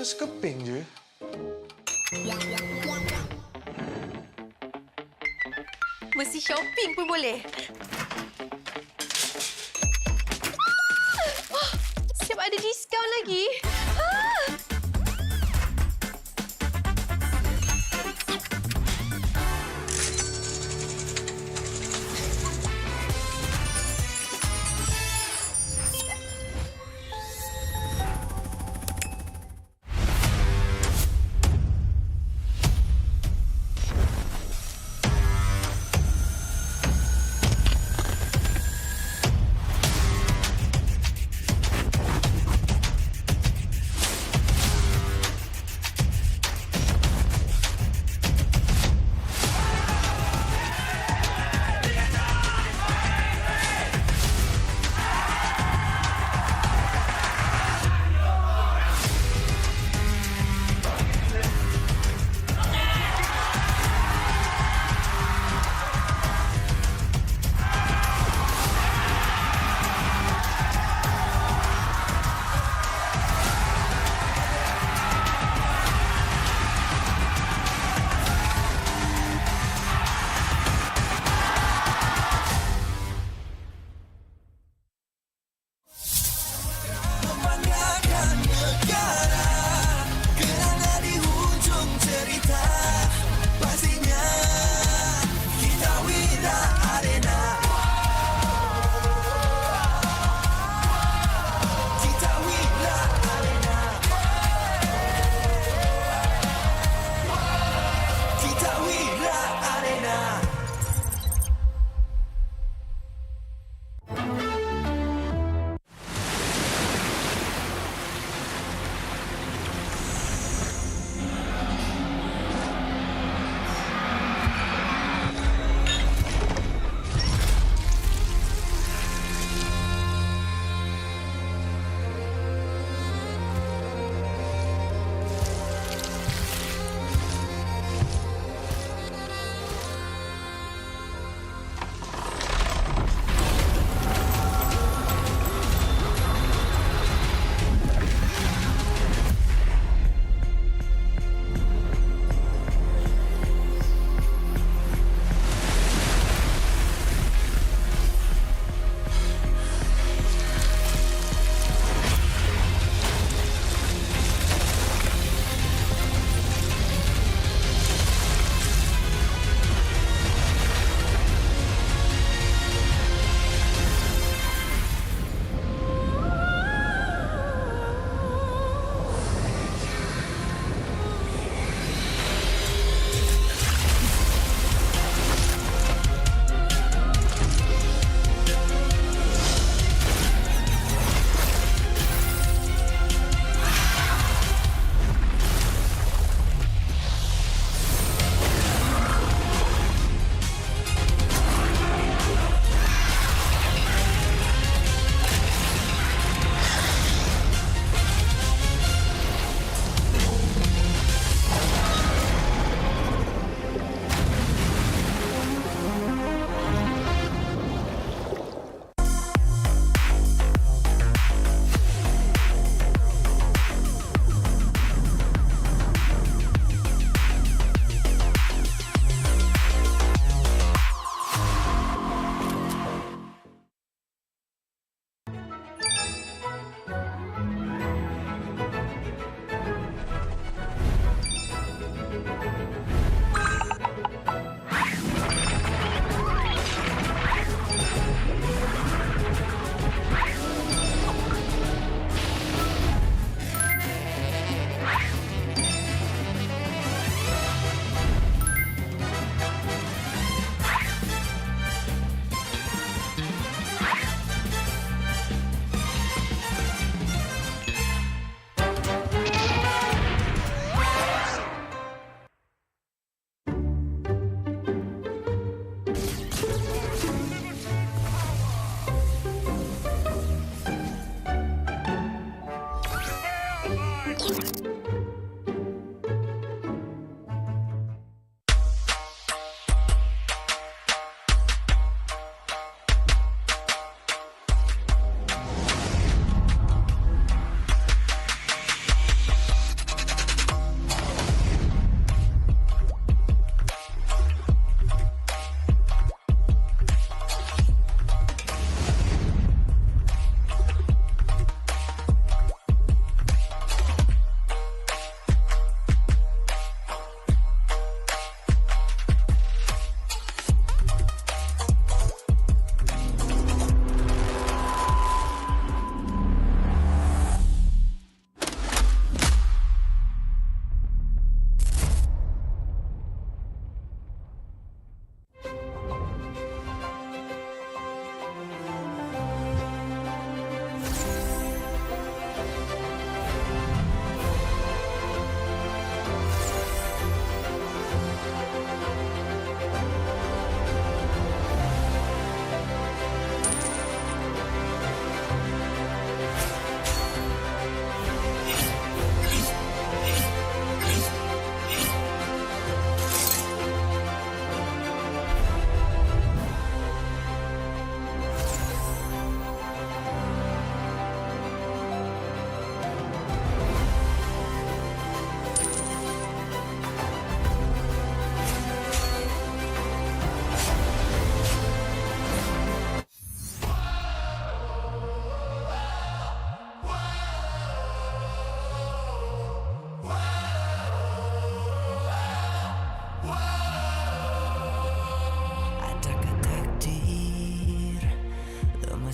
sekeping je. Mesti shopping pun boleh. Siap ada diskaun lagi.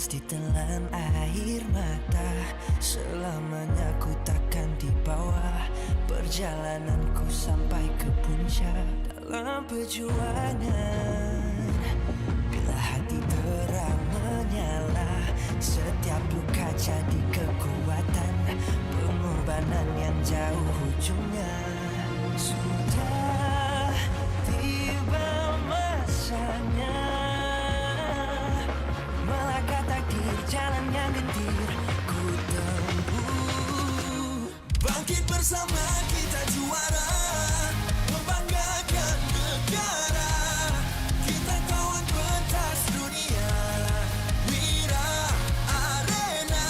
mesti telan air mata. Selamanya ku takkan di bawah perjalananku sampai ke puncak. Dalam perjuangan, bila hati terang menyala, setiap luka jadi kekuatan, pengorbanan yang jauh ujungnya. Sudah tiba masanya melangkah takdir, jalan yang gendir ku tempuh. Bangkit bersama kita juara, membanggakan negara. Kita kawan pentas dunia, Wira Arena.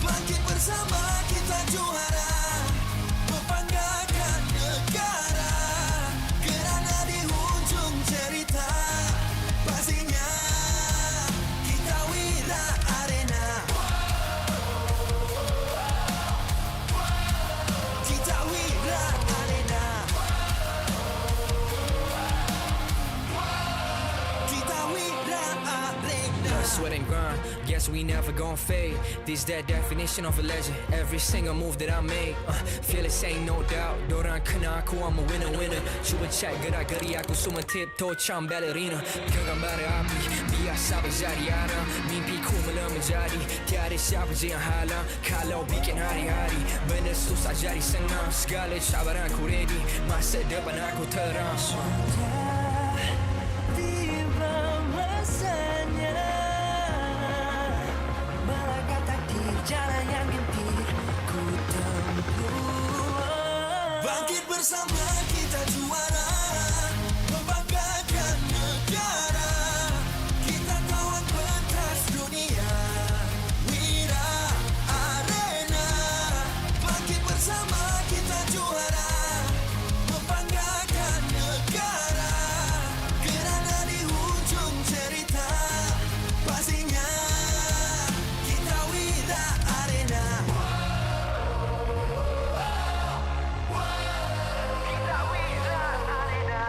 Bangkit bersama kita juara, membanggakan negara. Kerana di hujung cerita pastinya kita Wira Arena. Kita Wira Arena. Kita Wira Arena. Sweat and grind, guess we never gon' fade. This that definition of a legend. Every single move that I made, feel it, ain't no doubt. Dorang kena aku, I'm a winner. Cuba check gerak-geri aku semua tiptoe macam ballerina. Genggam bara api, biasa berjadi ada. Mimpiku mula menjadi, tiada siapa je yang halang. Kalau bikin hari-hari, benda susah jadi senang. Segala cabaran ku ready, masa depan aku terang. Sudah tiba masanya melangkah takdir, jalan yang gendir ku tempuh. Bangkit bersama kita juara, membanggakan negara. Kita kawan pentas dunia, Wira Arena. Bangkit bersama kita juara, membanggakan negara. Kerana di hujung cerita pastinya kita Wira Arena. Kita Wira Arena.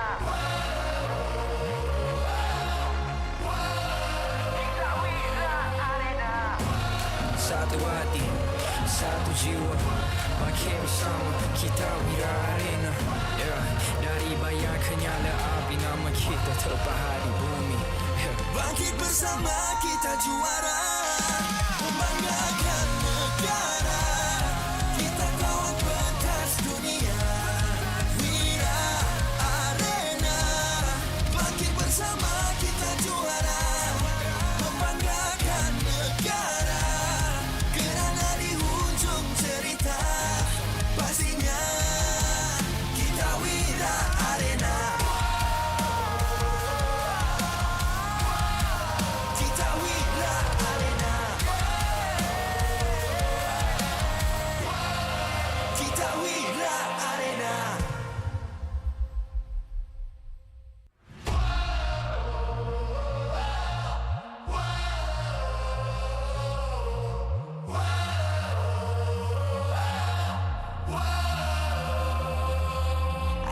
Kita Wira Arena. Satu hati, satu jiwa, makin bersama kita Wira Arena. Yeah. Dari bayang kenyala api, nama kita terpahar di bumi. Yeah. Bangkit bersama kita juara, membanggakan negara. Kita kawan pentas dunia, Wira Arena. Bangkit bersama kita juara, membanggakan negara. Kerana di hujung cerita pastinya kita Wira Arena. Kita Wira Arena. Kita Wira Arena.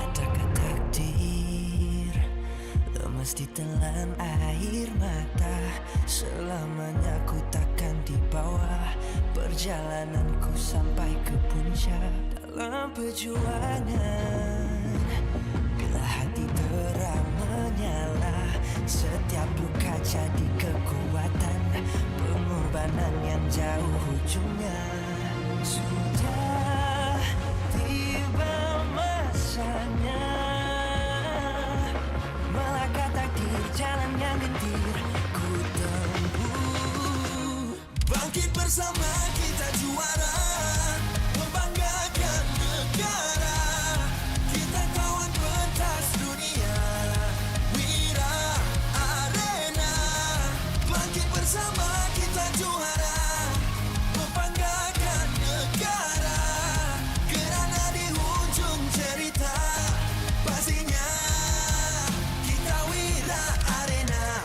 Adakah takdir lemas ditelan air mata? Selamanya ku takkan di bawah perjalananku sampai ke puncak. Dalam perjuangan, bila hati terang menyala, setiap luka jadi kekuatan, pengorbanan yang jauh ujungnya. Sudah tiba masanya melangkah takdir, jalan yang gendir ku tempuh. Bangkit bersama kita juara, membanggakan negara. Kita kawan pentas dunia, Wira Arena. Bangkit bersama kita juara, membanggakan negara. Kerana di hujung cerita pastinya kita Wira Arena.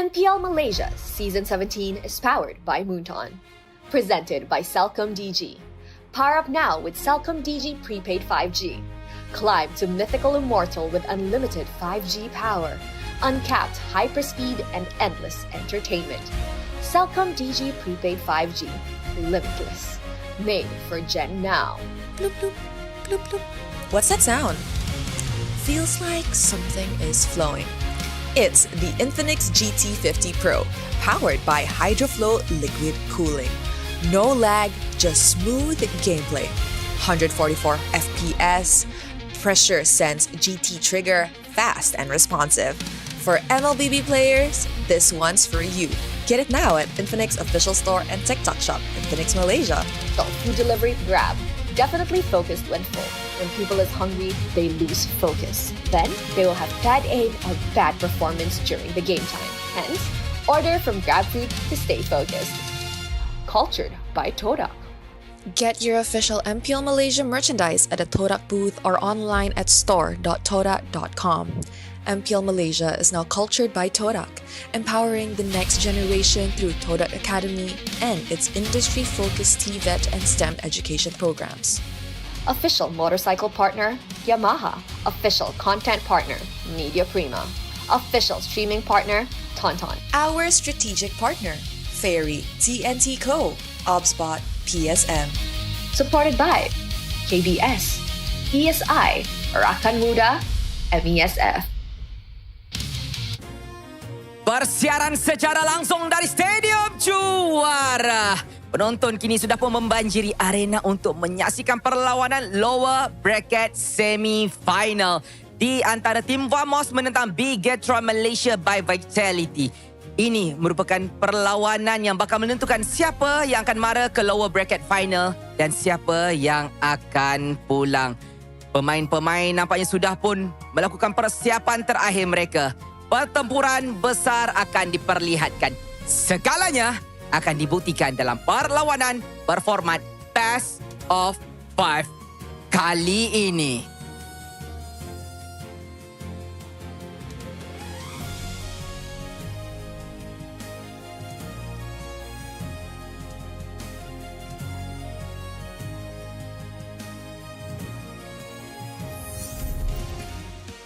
MPL Malaysia Season 17 is powered by Moonton. Presented by Celcom DG. Power up now with Celcom DG Prepaid 5G. Climb to mythical immortal with unlimited 5G power, uncapped hyperspeed and endless entertainment. Celcom DG Prepaid 5G. Limitless. Made for Gen Now. Bloop, bloop, bloop, bloop. What's that sound? Feels like something is flowing. It's the Infinix GT50 Pro, powered by HydroFlow liquid cooling. No lag, just smooth gameplay. 144 FPS, pressure sense GT trigger, fast and responsive. For MLBB players, this one's for you. Get it now at Infinix official store and TikTok shop, Infinix Malaysia. So food delivery, Grab. Definitely focused when full. When people is hungry, they lose focus. Then, they will have bad aim or bad performance during the game time. Hence, order from GrabFood to stay focused. Cultured by Todak. Get your official MPL Malaysia merchandise at a Todak booth or online at store.todak.com. MPL Malaysia is now cultured by Todak, empowering the next generation through Todak Academy and its industry-focused TVET and STEM education programs. Official motorcycle partner, Yamaha. Official content partner, Media Prima. Official streaming partner, Tauntaun. Our strategic partner, Ferry TNT Co., OBSBot, PSM. Supported by KBS, ESI, Rakan Muda, MESF. Persiaran secara langsung dari Stadium Juara. Penonton kini sudah pun membanjiri arena untuk menyaksikan perlawanan lower bracket semi-final di antara Team Vamos menentang BTRM Malaysia by Vitality. Ini merupakan perlawanan yang bakal menentukan siapa yang akan mara ke lower bracket final dan siapa yang akan pulang. Pemain-pemain nampaknya sudah pun melakukan persiapan terakhir mereka. Pertempuran besar akan diperlihatkan. Segalanya akan dibuktikan dalam perlawanan berformat Best of 5 kali ini.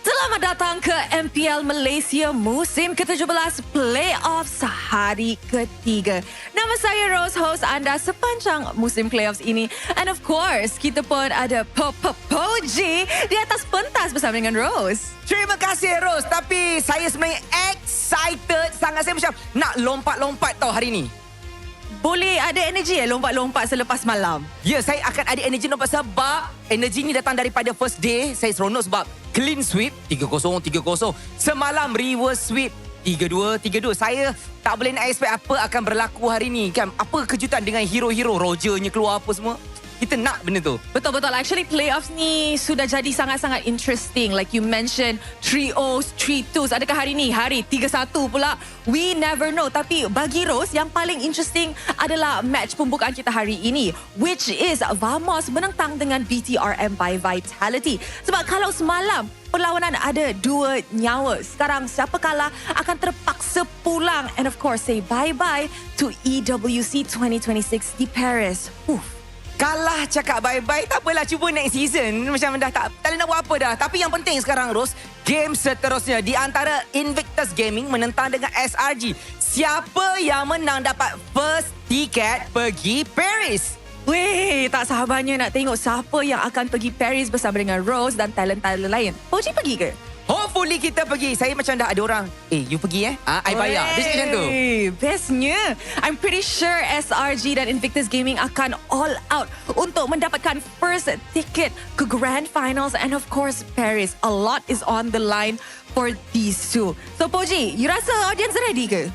Selamat datang ke MPL Malaysia musim ke-17 playoffs hari ketiga. Nama saya Rose, host anda sepanjang musim playoffs ini. And of course, kita pun ada Poji di atas pentas bersama dengan Rose. Terima kasih Rose, tapi saya sebenarnya excited sangat. Saya macam nak lompat-lompat tau hari ni. Boleh ada energi lompat-lompat selepas malam? Ya, saya akan ada energi lompat sebab energi ni datang daripada first day. Saya seronok sebab clean sweep 3-0, 3-0. Semalam reverse sweep 3-2, 3-2. Saya tak boleh nak expect apa akan berlaku hari ni kan. Apa kejutan dengan hero-hero, Rogernya keluar apa semua. Kita nak benda tu. Betul-betul. Actually, playoffs ni sudah jadi sangat-sangat interesting. Like you mentioned, 3-0s, 3-2s. Adakah hari ni hari 3-1 pula? We never know. Tapi bagi Rose, yang paling interesting adalah match pembukaan kita hari ini, which is Vamos menentang dengan BTRM by Vitality. Sebab kalau semalam perlawanan ada 2 nyawa, sekarang siapa kalah akan terpaksa pulang. And of course, say bye-bye to EWC 2026 di Paris. Kalah cakap bye-bye, tak apalah, cuba next season. Macam dah tak boleh nak buat apa dah. Tapi yang penting sekarang Ros, game seterusnya di antara Invictus Gaming menentang dengan SRG. Siapa yang menang dapat first ticket pergi Paris. Weh, tak sabarnya nak tengok siapa yang akan pergi Paris bersama dengan Rose dan talent-talent lain. Poji pergi ke? Hopefully kita pergi. Saya macam dah ada orang, you pergi I bayar. Dia cakap macam tu. Bestnya. I'm pretty sure SRG dan Invictus Gaming akan all out untuk mendapatkan first ticket ke Grand Finals and of course Paris. A lot is on the line for these two. So Poji, you rasa audience ready ke?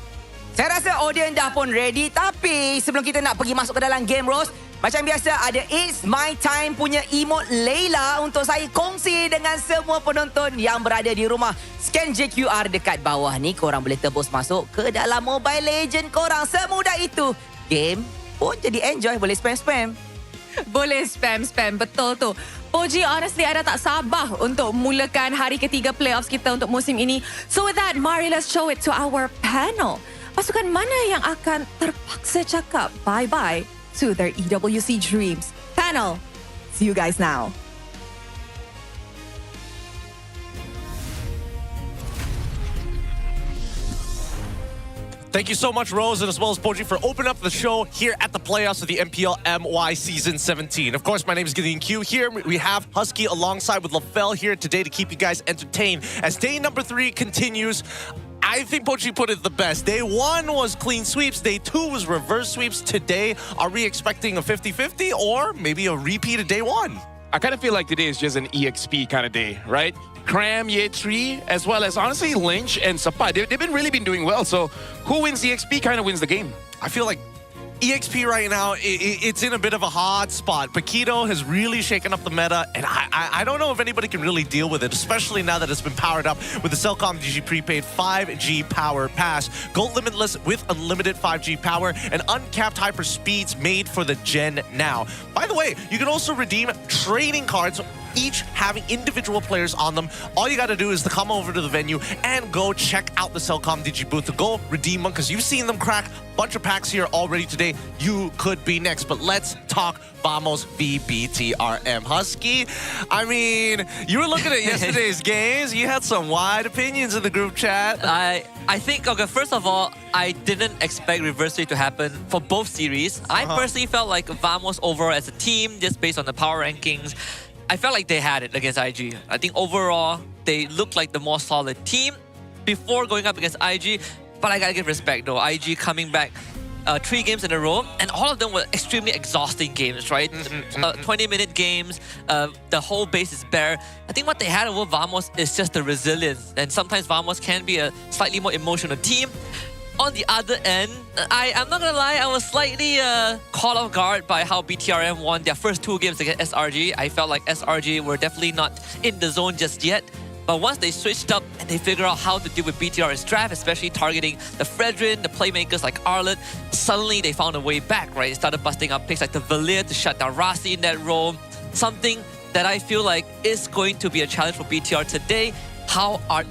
Saya rasa audience dah pun ready. Tapi sebelum kita nak pergi masuk ke dalam game, Rose, macam biasa ada It's My Time punya emote Layla untuk saya kongsi dengan semua penonton yang berada di rumah. Scan JQR dekat bawah ni, korang boleh tebus masuk ke dalam Mobile Legend korang. Semudah itu. Game pun jadi enjoy, boleh spam-spam. Boleh spam. Betul tu. Poji, honestly, ada tak sabar untuk mulakan hari ketiga playoffs kita untuk musim ini. So with that, mari let's show it to our panel. Pasukan mana yang akan terpaksa cakap bye-bye to their EWC dreams? Panel, see you guys now. Thank you so much, Rose, and as well as Poji, for opening up the show here at the playoffs of the MPL MY Season 17. Of course, my name is Gideon Q. Here we have Husky alongside with LaFell here today to keep you guys entertained. As day number 3 continues, I think Pochi put it the best. Day 1 was clean sweeps. Day 2 was reverse sweeps. Today, are we expecting a 50-50 or maybe a repeat of day 1? I kind of feel like today is just an EXP kind of day, right? Cram, Ye3, as well as, honestly, Lynch and Sapa. They've really been doing well. So who wins the EXP kind of wins the game. I feel like EXP right now, it's in a bit of a hot spot. Paquito has really shaken up the meta, and I don't know if anybody can really deal with it, especially now that it's been powered up with the Cellcom DG prepaid 5G power pass. Go limitless with unlimited 5G power and uncapped hyper speeds made for the Gen now. By the way, you can also redeem trading cards, each having individual players on them. All you got to do is to come over to the venue and go check out the Cellcom DG booth to go redeem one, because you've seen them crack a bunch of packs here already today. You could be next, but let's talk Vamos v BTRM. Husky, I mean, you were looking at yesterday's games. You had some wide opinions in the group chat. I think, okay, first of all, I didn't expect reverse sweep to happen for both series. I personally felt like Vamos overall as a team, just based on the power rankings, I felt like they had it against IG. I think overall, they looked like the more solid team before going up against IG. But I gotta give respect though. IG coming back 3 games in a row, and all of them were extremely exhausting games, right? 20-minute games, the whole base is bare. I think what they had over Vamos is just the resilience. And sometimes Vamos can be a slightly more emotional team. On the other end, I'm not gonna lie, I was slightly caught off guard by how BTRM won their first 2 games against SRG. I felt like SRG were definitely not in the zone just yet. But once they switched up and they figured out how to deal with BTR's draft, especially targeting the Fredrin, the playmakers like Arlet, suddenly they found a way back, right? They started busting up picks like the Valir to shut down Rasi in that role. Something that I feel like is going to be a challenge for BTR today.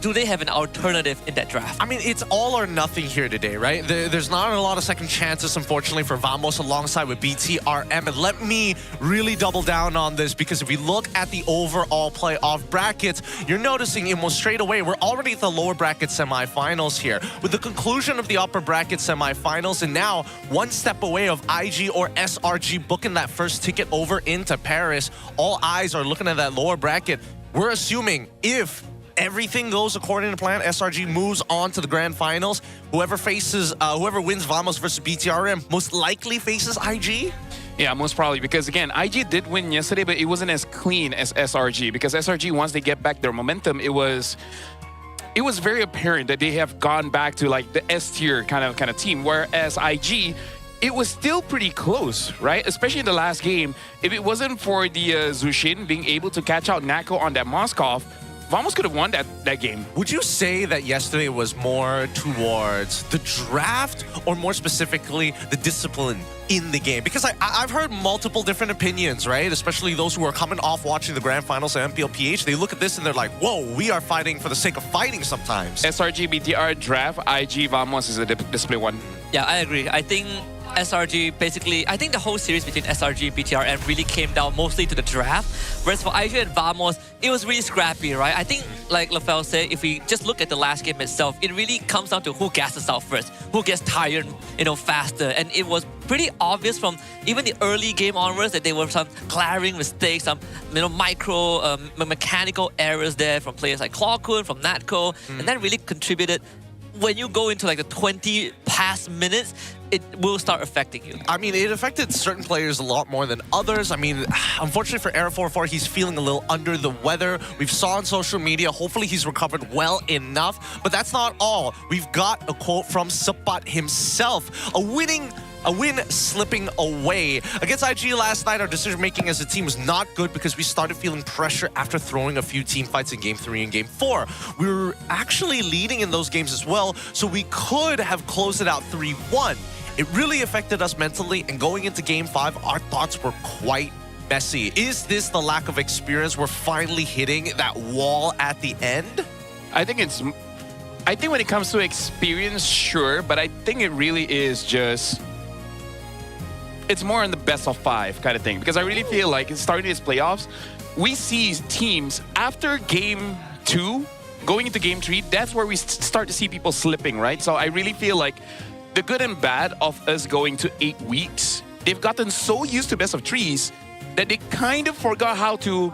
Do they have an alternative in that draft? I mean, it's all or nothing here today, right? There's not a lot of second chances, unfortunately, for Vamos alongside with BTRM. And let me really double down on this, because if we look at the overall playoff brackets, you're noticing almost straight away, we're already at the lower bracket semifinals here. With the conclusion of the upper bracket semifinals, and now one step away of IG or SRG booking that first ticket over into Paris, all eyes are looking at that lower bracket. We're assuming if everything goes according to plan, SRG moves on to the grand finals. Whoever wins Vamos versus BTRM most likely faces IG. Yeah, most probably, because again, IG did win yesterday, but it wasn't as clean as SRG, because SRG, once they get back their momentum, it was very apparent that they have gone back to like the S tier kind of team, whereas IG, it was still pretty close, right? Especially in the last game. If it wasn't for the Zushin being able to catch out Nako on that Moskov, Vamos could have won that game. Would you say that yesterday was more towards the draft, or more specifically the discipline in the game? Because I've heard multiple different opinions, right? Especially those who are coming off watching the grand finals of MPL PH. They look at this and they're like, whoa, we are fighting for the sake of fighting sometimes. SRG, BTR, draft, IG, Vamos is a discipline one. Yeah, I agree. I think SRG basically, I think the whole series between SRG and BTRM really came down mostly to the draft. Whereas for IG and Vamos, it was really scrappy, right? I think, like LaFell said, if we just look at the last game itself, it really comes down to who gasses out first, who gets tired, faster. And it was pretty obvious from even the early game onwards that there were some glaring mistakes, some micro mechanical errors there from players like Clawkun, from Natco, and that really contributed. When you go into like the 20 past minutes, it will start affecting you. I mean, it affected certain players a lot more than others. I mean, unfortunately for Air44, he's feeling a little under the weather. We've saw on social media, hopefully he's recovered well enough. But that's not all. We've got a quote from Sapat himself. A win slipping away. Against IG last night, our decision-making as a team was not good because we started feeling pressure after throwing a few team fights in Game 3 and Game 4. We were actually leading in those games as well, so we could have closed it out 3-1. it really affected us mentally. And going into Game 5, our thoughts were quite messy. Is this the lack of experience? We're finally hitting that wall at the end? I think when it comes to experience, sure, but I think it really is just, it's more on the best of 5 kind of thing. Because I really feel like starting these playoffs, we see teams after Game 2, going into Game 3, that's where we start to see people slipping, right? So I really feel like the good and bad of us going to 8 weeks, they've gotten so used to best of 3s that they kind of forgot how to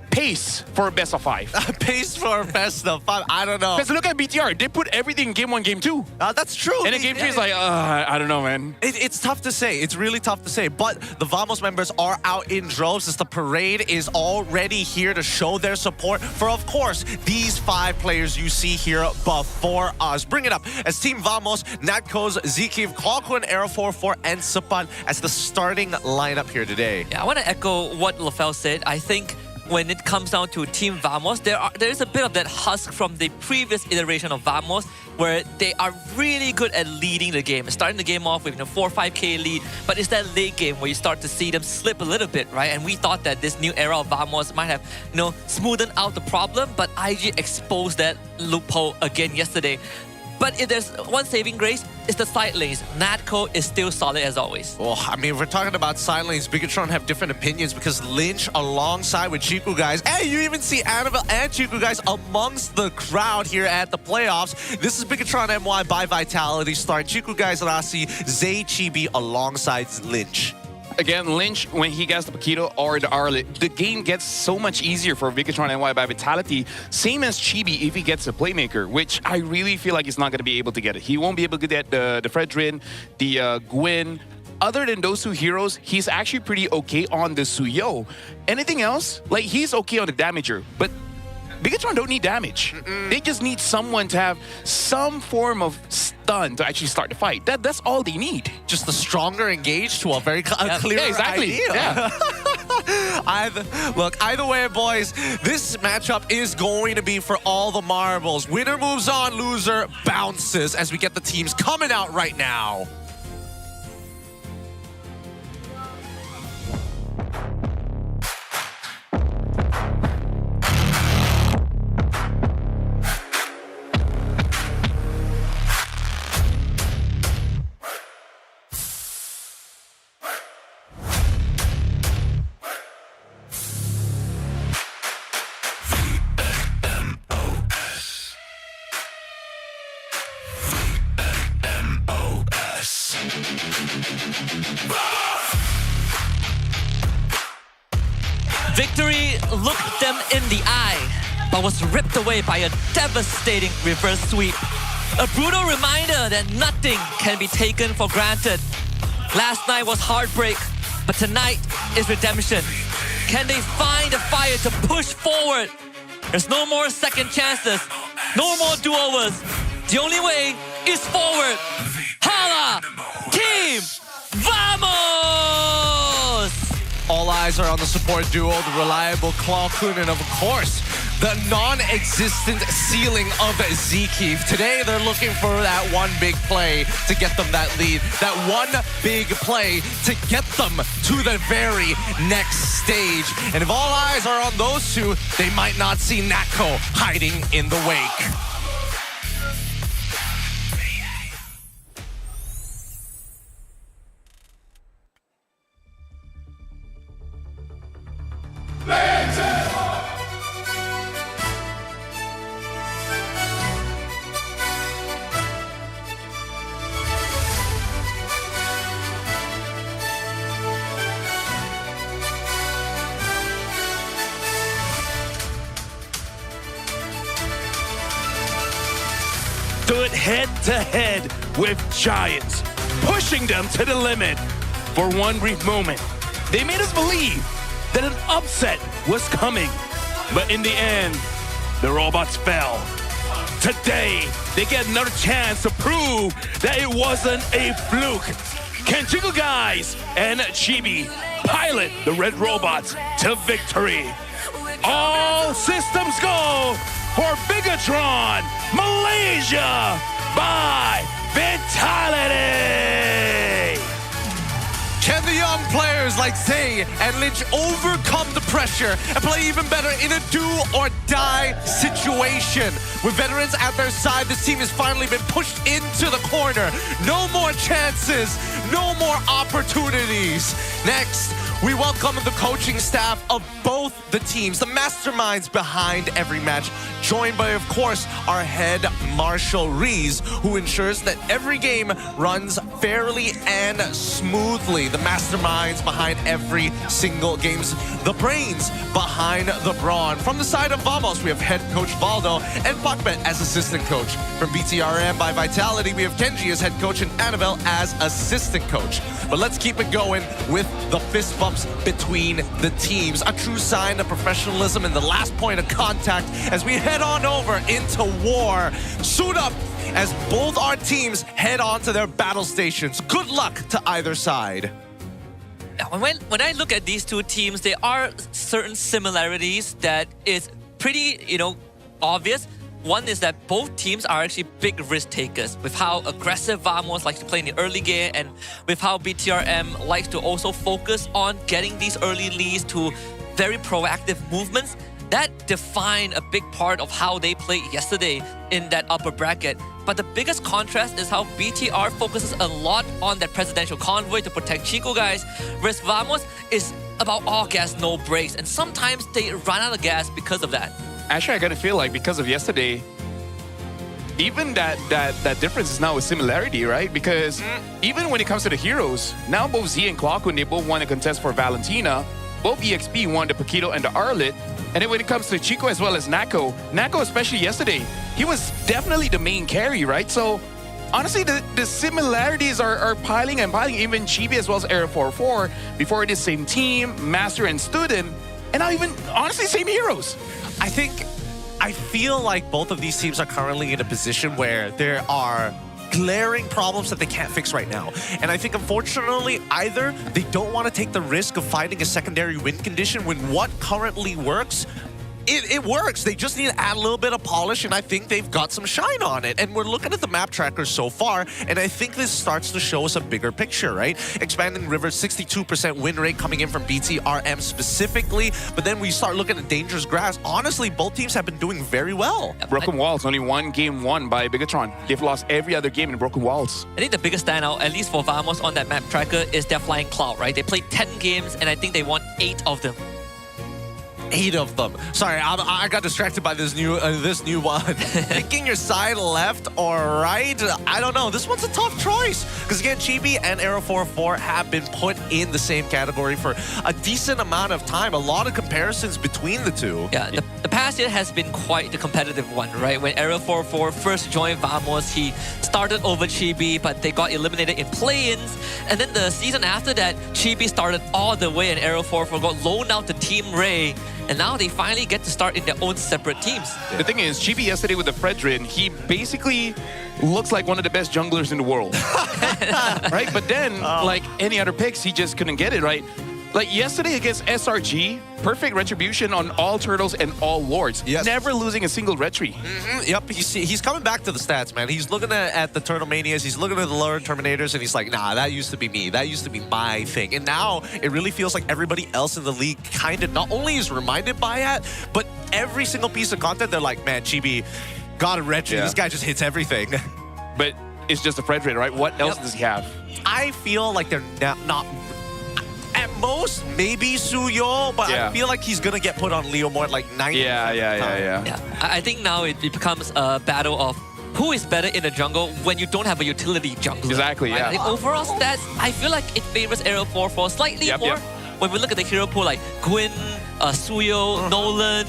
pace for a best of 5. Pace for a best of 5? I don't know. Because look at BTR. They put everything in Game 1, Game 2. That's true. And then Game 3 is like, I don't know, man. It's tough to say. It's really tough to say. But the Vamos members are out in droves as the parade is already here to show their support for, of course, these 5 players you see here before us. Bring it up as Team Vamos, Natco's Zikiv, Klokun, Aerofor, and Supan as the starting lineup here today. Yeah, I want to echo what LaFell said. I think when it comes down to Team Vamos, there is a bit of that husk from the previous iteration of Vamos where they are really good at leading the game. Starting the game off with 4 or 5k lead, but it's that late game where you start to see them slip a little bit, right? And we thought that this new era of Vamos might have, smoothed out the problem, but IG exposed that loophole again yesterday. But if there's one saving grace, it's the side lanes. Natco is still solid as always. Well, I mean, if we're talking about side lanes, Bigatron have different opinions because Lynch alongside with Chiku guys. Hey, you even see Annabelle and Chiku guys amongst the crowd here at the playoffs. This is Bigatron MY by Vitality Star. Chiku guys, Rasi, Zay Chibi alongside Lynch. Again, Lynch, when he gets the Paquito or the Arlet, the game gets so much easier for Bigatron NY by Vitality. Same as Chibi if he gets a playmaker, which I really feel like he's not going to be able to get it. He won't be able to get the Fredrin, the Gwyn. Other than those 2 heroes, he's actually pretty okay on the Suyo. Anything else? Like, he's okay on the damager, but Bigatron don't need damage. They just need someone to have some form of stun to actually start the fight. That's all they need. Just a stronger engage to a very clear exactly. idea. Yeah. Either way, boys, this matchup is going to be for all the marbles. Winner moves on, loser bounces as we get the teams coming out right now. Victory looked them in the eye, but was ripped away by a devastating reverse sweep. A brutal reminder that nothing can be taken for granted. Last night was heartbreak, but tonight is redemption. Can they find the fire to push forward? There's no more second chances, no more do-overs. The only way is forward. Holla! Team Vamos! All eyes are on the support duo, the reliable Klokun, and of course, the non-existent ceiling of Zikiv. Today, they're looking for that one big play to get them that lead. That one big play to get them to the very next stage. And if all eyes are on those 2, they might not see Natco hiding in the wake. Stood head-to-head with giants, pushing them to the limit. For one brief moment, they made us believe that an upset was coming. But in the end, the robots fell. Today, they get another chance to prove that it wasn't a fluke. Can Chico guys and Chibi pilot the red robots to victory? All systems go for Bigatron Malaysia by Vitality! like Zay and Lynch overcome the pressure and play even better in a do-or-die situation. With veterans at their side, this team has finally been pushed into the corner. No more chances, no more opportunities. Next, we welcome the coaching staff of both the teams, the masterminds behind every match, joined by, of course, our head Marshall Rees, who ensures that every game runs fairly and smoothly. The masterminds behind every single games, the brains behind the brawn. From the side of Vamos, we have head coach Valdo and Pakmet as assistant coach. From BTRM by Vitality, we have Kenji as head coach and Annabelle as assistant coach. But let's keep it going with the fist bumps between the teams. A true sign of professionalism and the last point of contact as we head on over into war. Suit up as both our teams head on to their battle stations. Good luck to either side. When I look at these two teams, there are certain similarities that is pretty, obvious. One is that both teams are actually big risk takers with how aggressive Vamos likes to play in the early game and with how BTRM likes to also focus on getting these early leads to very proactive movements. That defined a big part of how they played yesterday in that upper bracket. But the biggest contrast is how BTR focuses a lot on that presidential convoy to protect Chico guys, whereas Vamos is about all gas, no brakes, and sometimes they run out of gas because of that. Actually, I gotta feel like because of yesterday, even that difference is now a similarity, right? Because even when it comes to the heroes, now both Z and Kwakun, they both want to contest for Valentina. Both EXP won the Paquito and the Arlet. And then when it comes to Chico as well as Nako, especially yesterday, he was definitely the main carry, right? So honestly, the similarities are piling and piling. Even Chibi as well as Era 44, before it is same team, master and student, and now even honestly same heroes. I feel like both of these teams are currently in a position where there are glaring problems that they can't fix right now. And I think, unfortunately, either they don't want to take the risk of finding a secondary win condition when what currently works, it works. They just need to add a little bit of polish, and I think they've got some shine on it. And we're looking at the map trackers so far, and I think this starts to show us a bigger picture, right? Expanding River, 62% win rate coming in from BTRM specifically, but then we start looking at Dangerous Grass. Honestly, both teams have been doing very well. Broken Walls, only one game won by Bigatron. They've lost every other game in Broken Walls. I think the biggest standout, at least for Vamos on that map tracker, is their Flying Cloud, right? They played 10 games, and I think they won 8 of them. 8 of them. Sorry, I got distracted by this new one. Picking your side left or right, I don't know. This one's a tough choice. Because again, Chibi and Arrow 44 have been put in the same category for a decent amount of time. A lot of comparisons between the two. Yeah, the past year has been quite the competitive one, right? When Arrow 44 first joined Vamos, he started over Chibi, but they got eliminated in play-ins. And then the season after that, Chibi started all the way and Arrow 44 got loaned out to Team Ray. And now they finally get to start in their own separate teams. The thing is, Chibi yesterday with the Fredrin, he basically looks like one of the best junglers in the world. Right? But then, like any other picks, he just couldn't get it, right? Like yesterday against SRG, perfect retribution on all turtles and all lords. Yes. Never losing a single retry. Yep, he's coming back to the stats, man. He's looking at the Turtle Manias, he's looking at the lower Terminators, and he's like, nah, that used to be me. That used to be my thing. And now it really feels like everybody else in the league kind of not only is reminded by that, but every single piece of content, they're like, man, Chibi got a retry. This guy just hits everything. But it's just a Fredrin, right? What else does he have? I feel like they're not at most, maybe Suyo, but I feel like he's going to get put on Leo more at like 90%. Yeah. I think now it becomes a battle of who is better in the jungle when you don't have a utility jungler. Exactly, right? yeah. Like overall stats, I feel like it favors Arrow 44 slightly more. When we look at the hero pool like Gwyn, Suyo, Nolan,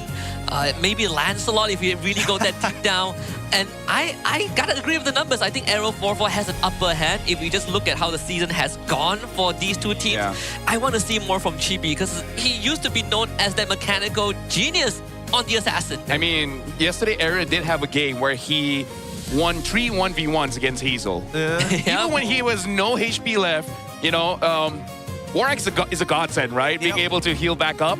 maybe Lancelot if you really go that deep down. And I gotta agree with the numbers. I think Arrow 44 has an upper hand. If we just look at how the season has gone for these two teams, I want to see more from Chibi because he used to be known as that mechanical genius on the Assassin. I mean, yesterday Era did have a game where he won 3 1v1s against Hazel. Even when he was no HP left, you know, Warwick is a godsend, right? Being able to heal back up.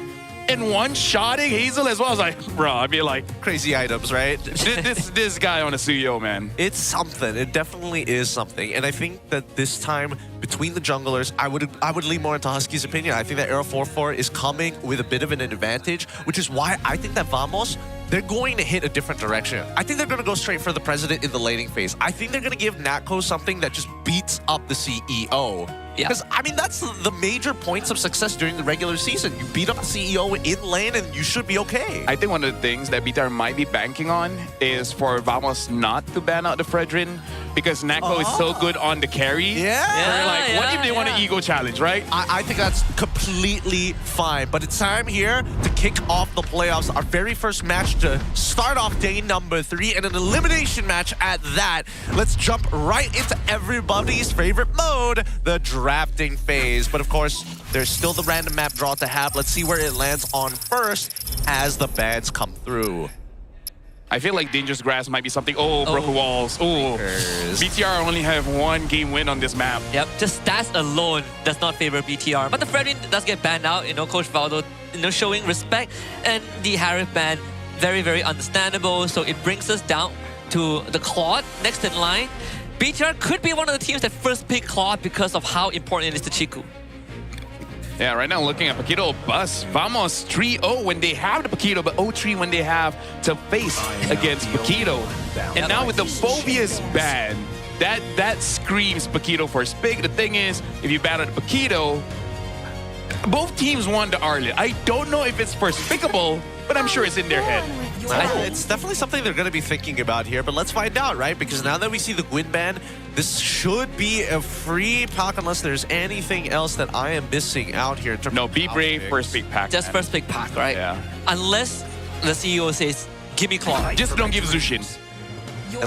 and one-shotting Hazel as well. I was like, bro, I mean, like, Crazy items, right? this guy on a Suyo, man. It's something. It definitely is something. And I think that this time, between the junglers, I would lean more into Husky's opinion. I think that Arrow 4-4 is coming with a bit of an advantage, which is why I think that Vamos, they're going to hit a different direction. I think they're going to go straight for the president in the laning phase. I think they're going to give Natco something that just beats up the CEO. Yeah. Because, I mean, that's the major points of success during the regular season. You beat up the CEO in lane and you should be okay. I think one of the things that BTR might be banking on is for Vamos not to ban out the Fredrin, because Nako is so good on the carry. Yeah. Where, like, what if they want an ego challenge, right? I think that's completely fine. But it's time here to kick off the playoffs. Our very first match to start off day number 3, and an elimination match at that. Let's jump right into everybody's favorite mode, the drafting phase. But of course, there's still the random map draw to have. Let's see where it lands on first as the bans come through. I feel like Dangerous Grass might be something. Oh, broken walls. Oh, BTR only have 1 game win on this map. Yep, just stats alone does not favor BTR. But the Fredrin does get banned out, Coach Valdo, showing respect. And the Harith ban, very, very understandable. So it brings us down to the Claude next in line. BTR could be one of the teams that first pick Claude because of how important it is to Chiku. Yeah, right now looking at Paquito Bus. Vamos 3-0 when they have the Paquito, but 0-3 when they have to face against Paquito. And now with the Phobius ban, that screams Paquito first pick. The thing is, if you ban out Paquito, both teams won the Arlet. I don't know if it's first pickable, but I'm sure it's in their head. It's definitely something they're going to be thinking about here, but let's find out, right? Because now that we see the Gwyn ban, this should be a free pack unless there's anything else that I am missing out here. In terms No, be brave, first pick pack. Just man. first pick pack, right? Yeah. Unless the CEO says, give me Claude. Just don't give Zushin.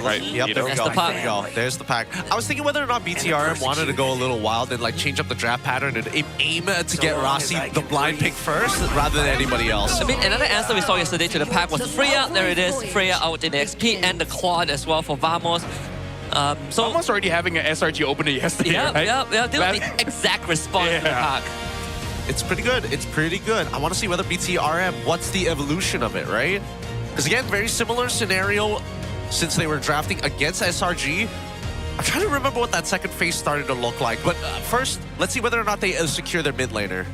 Right. Yep, there we go. There we go. There's the pack. I was thinking whether or not BTRM wanted to go a little wild and like change up the draft pattern and aim to get Rossi the blind pick first rather than anybody else. I mean, another answer we saw yesterday to the pack was Freya. There it is. Freya out in the XP and the Claude as well for Vamos. So Almost already having an SRG opener yesterday, right? Yeah. They were the exact response to the pack. It's pretty good. It's pretty good. I want to see whether BTRM, what's the evolution of it, right? Because again, very similar scenario since they were drafting against SRG. I'm trying to remember what that second phase started to look like. But first, let's see whether or not they secure their mid laner.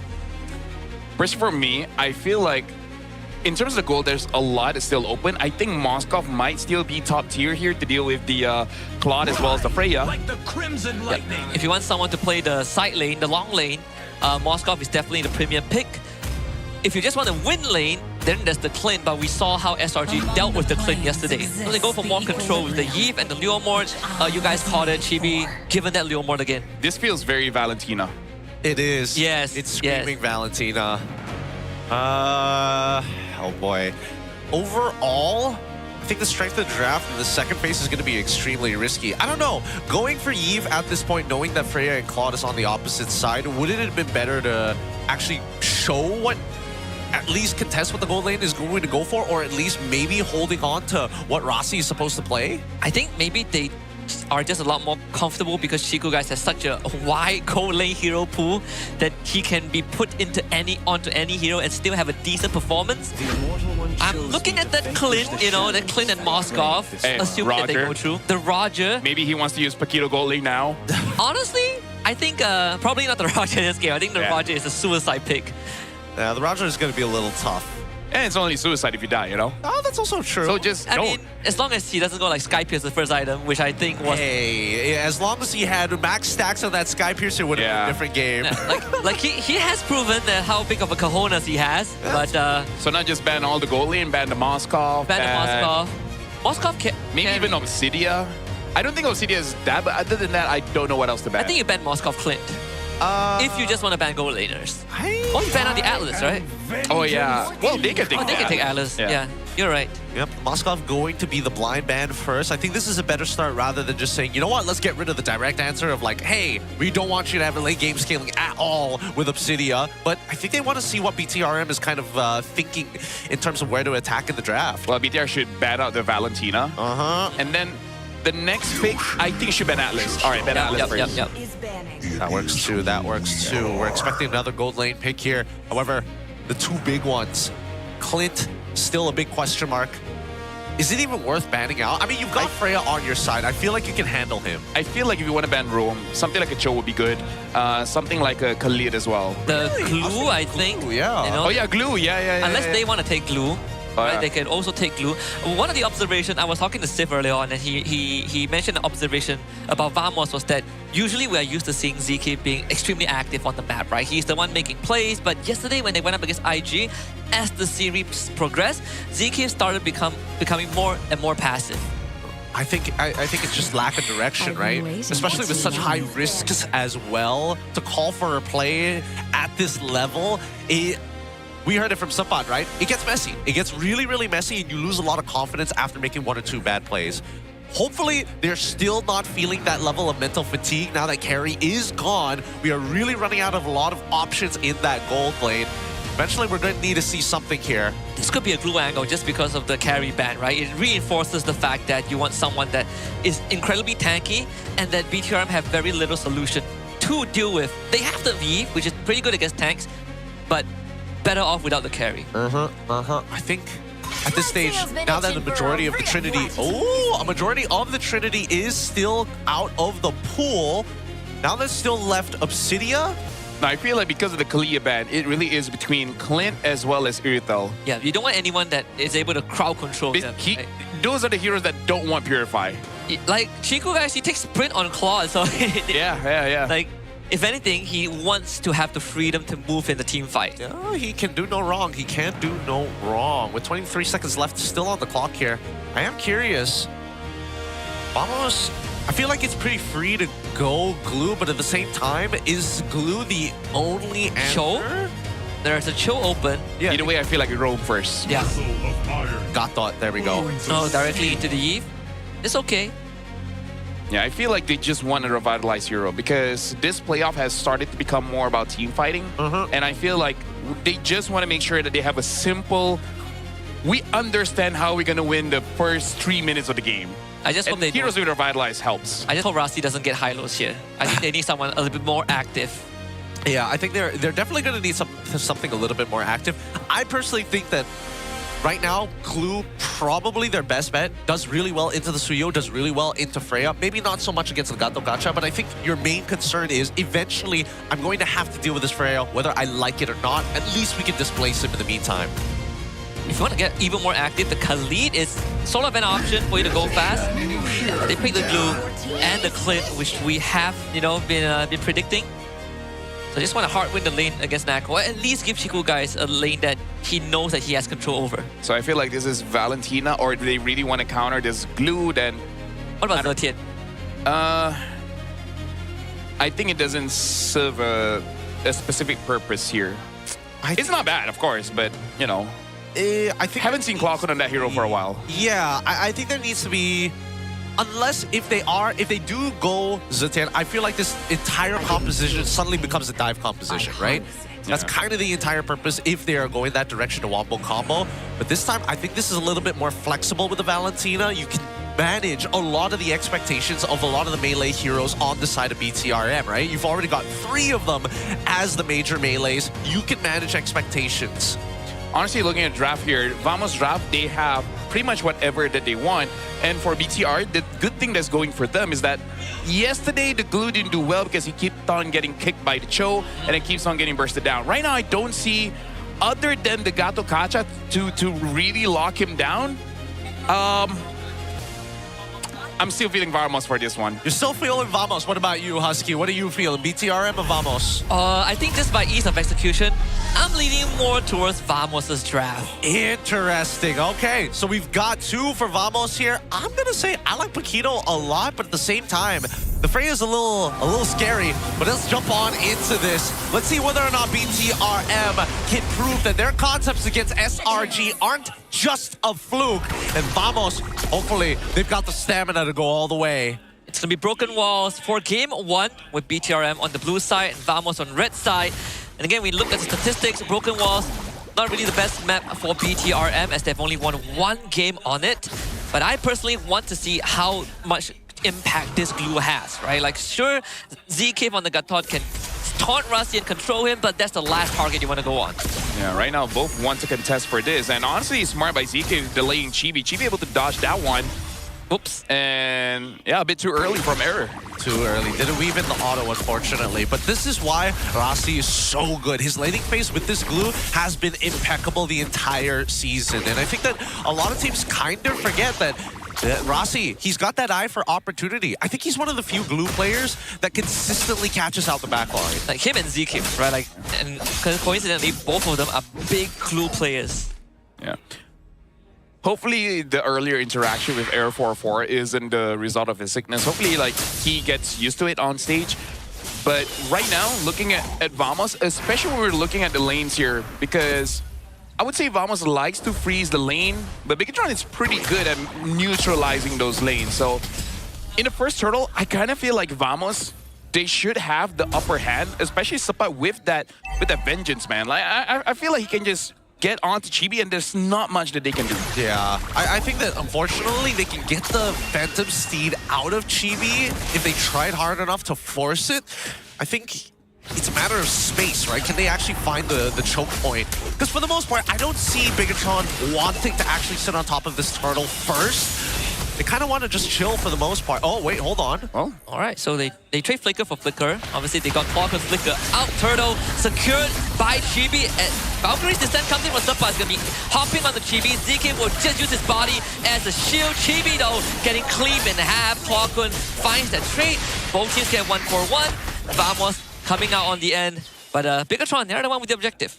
First, for me, I feel like in terms of the goal, there's a lot that's still open. I think Moskov might still be top tier here to deal with the Claude as well as the Freya. If you want someone to play the side lane, the long lane, Moskov is definitely the premium pick. If you just want to win lane, then there's the Clint, but we saw how SRG dealt with the Clint yesterday. So they go for more control with the Yves and the Leomord. You guys called it, Chibi, given that Leomord again. This feels very Valentina. It is. Yes. It's screaming Valentina. Oh boy. Overall, I think the strength of the draft in the second phase is going to be extremely risky. I don't know. Going for Yves at this point, knowing that Freya and Claude is on the opposite side, wouldn't it have been better to actually show what at least contest what the gold lane is going to go for, or at least maybe holding on to what Rossi is supposed to play? I think maybe they are just a lot more comfortable because Chiku guys has such a wide gold lane hero pool that he can be put onto any hero and still have a decent performance. I'm looking at that Clint, that Clint and Moskov, assuming that they go through. The Roger. Maybe he wants to use Paquito gold lane now. Honestly, I think probably not the Roger in this game. I think the Roger is a suicide pick. Yeah, the Roger is going to be a little tough. And it's only suicide if you die, Oh, that's also true. So just I mean, as long as he doesn't go like Sky Pierce the first item, which I think was... Hey, as long as he had max stacks on that Sky Piercer, it would have been a different game. like he has proven that how big of a cojones he has, but... so not just ban all the gold lane, ban the Moskov. Ban the Moskov. Moskov can... Maybe even Obsidia. I don't think Obsidia is that, but other than that, I don't know what else to ban. I think you ban Moskov Clint. If you just want to ban gold laners. Or you ban out the Atlas, right? Oh, yeah. Well, they can take they can take Atlas. Yeah, you're right. Yep, Moskov going to be the blind ban first. I think this is a better start rather than just saying, you know what, let's get rid of the direct answer of like, hey, we don't want you to have a late game scaling at all with Obsidia. But I think they want to see what BTRM is kind of thinking in terms of where to attack in the draft. Well, BTR should ban out the Valentina. And then the next pick, I think should ban Atlas. All right, ban Atlas first. That works too. That works too. We're expecting another gold lane pick here. However, the two big ones. Clint, still a big question mark. Is it even worth banning out? I mean, you've got Freya on your side. I feel like you can handle him. I feel like if you want to ban Rome, something like a Cho would be good. Something like a Khalid as well. The glue, I think. Glue, yeah. You know, Oh yeah, glue. Yeah. unless they want to take glue. Right, yeah. they can also take glue. One of the observations, I was talking to Sif earlier on, and he mentioned an observation about Vamos was that usually we are used to seeing ZK being extremely active on the map, right? He's the one making plays, but yesterday when they went up against IG, as the series progressed, ZK started becoming more and more passive. I think it's just lack of direction, right? Especially with such high risks as well. To call for a play at this level, we heard it from Sapat, right? It gets messy. It gets really, really messy, and you lose a lot of confidence after making 1 or 2 bad plays. Hopefully, they're still not feeling that level of mental fatigue now that carry is gone. We are really running out of a lot of options in that gold lane. Eventually, we're going to need to see something here. This could be a glue angle just because of the carry ban, right? It reinforces the fact that you want someone that is incredibly tanky and that BTRM have very little solution to deal with. They have the V, which is pretty good against tanks, but better off without the carry. I think at this stage, now that the majority of the Trinity... Oh, a majority of the Trinity is still out of the pool. Now there's still left Obsidia. Now, I feel like because of the Kalia ban, it really is between Clint as well as Irithel. Yeah, you don't want anyone that is able to crowd control them. Right? Those are the heroes that don't want Purify. Like, Chiku actually takes sprint on Claw, so... Yeah. Like, if anything, he wants to have the freedom to move in the team fight. Yeah, he can do no wrong. He can't do no wrong. With 23 seconds left, still on the clock here. I am curious. Vamos, I feel like it's pretty free to go glue, but at the same time, is glue the only answer? Cho? There's a Cho open. Yeah. Either way, I feel like it roam first. Yeah. Got thought. There we go. No, directly into the Eve. It's okay. Yeah, I feel like they just want to revitalize Hero because this playoff has started to become more about team fighting. And I feel like they just want to make sure that they have a simple... We understand how we're going to win the first 3 minutes of the game. I just hope they Heroes with Revitalize helps. I just hope Rasti doesn't get high lows here. I think they need someone a little bit more active. Yeah, I think they're definitely going to need something a little bit more active. I personally think that right now, Glue, probably their best bet, does really well into the Suyo, does really well into Freya. Maybe not so much against the Gato Gacha, but I think your main concern is eventually I'm going to have to deal with this Freya, whether I like it or not. At least we can displace him in the meantime. If you want to get even more active, the Khalid is sort of an option for you to go fast. They pick the Glue and the Clint, which we have, been predicting. So I just want to hard win the lane against Nako, or at least give Chiku guys a lane that he knows that he has control over. So I feel like this is Valentina, or do they really want to counter this Glue? Then what about Zetian? I think it doesn't serve a specific purpose here. It's not bad, of course, but I think haven't seen Clockwood on that hero for a while. Yeah, I think there needs to be, unless if they do go Zetian, I feel like this entire composition suddenly becomes a dive composition, right? That's kind of the entire purpose if they are going that direction to Wombo combo. But this time, I think this is a little bit more flexible with the Valentina. You can manage a lot of the expectations of a lot of the melee heroes on the side of BTRM, right? You've already got 3 of them as the major melees. You can manage expectations. Honestly, looking at draft here, Vamos draft, they have pretty much whatever that they want. And for BTR, the good thing that's going for them is that yesterday the Glue didn't do well because he kept on getting kicked by the Cho and it keeps on getting bursted down. Right now, I don't see, other than the Gato Kacha, to really lock him down. I'm still feeling Vamos for this one. You're still feeling Vamos. What about you, Husky? What are you feeling? BTRM or Vamos? I think just by ease of execution, I'm leaning more towards Vamos' draft. Interesting. Okay, so we've got 2 for Vamos here. I'm gonna say I like Paquito a lot, but at the same time, the Freya is a little scary. But let's jump on into this. Let's see whether or not BTRM can prove that their concepts against SRG aren't just a fluke. And Vamos, hopefully, they've got the stamina to go all the way. It's going to be broken walls for game 1 with BTRM on the blue side and Vamos on red side. And again, we look at the statistics, broken walls, not really the best map for BTRM as they've only won 1 game on it. But I personally want to see how much impact this Glue has, right? Like, sure, ZK on the Gatot can taunt Rasi and control him, but that's the last target you want to go on. Yeah, right now both want to contest for this. And honestly, it's smart by ZK delaying Chibi. Chibi able to dodge that one. Oops. And yeah, a bit too early from Error. Too early. Didn't weave in the auto, unfortunately. But this is why Rasi is so good. His laning phase with this glue has been impeccable the entire season. And I think that a lot of teams kind of forget that Rasi, he's got that eye for opportunity. I think he's one of the few glue players that consistently catches out the backline. Like him and ZK, right? Like, and coincidentally, both of them are big glue players. Yeah. Hopefully, the earlier interaction with Air 44 isn't the result of his sickness. Hopefully, like, he gets used to it on stage. But right now, looking at Vamos, especially when we're looking at the lanes here, because I would say Vamos likes to freeze the lane, but Bigatron is pretty good at neutralizing those lanes. So in the first turtle, I kind of feel like Vamos, they should have the upper hand, especially Sapa with that vengeance, man. Like I feel like he can just get onto Chibi and there's not much that they can do. Yeah, I think that unfortunately they can get the Phantom Steed out of Chibi if they tried hard enough to force it. I think it's a matter of space, right? Can they actually find the choke point? Because for the most part, I don't see Bigatron wanting to actually sit on top of this turtle first. They kind of want to just chill for the most part. Oh, wait, hold on. Oh, all right. So they trade Flicker for Flicker. Obviously, they got Clock and Flicker out. Turtle secured by Chibi. And Valkyrie's descent comes in for Suppa. Is going to be hopping on the Chibi. ZK will just use his body as a shield. Chibi, though, getting cleaved in half. Clockun finds that trade. Both teams get 1-for-1. Vamos coming out on the end. But Bigatron, they're the one with the objective.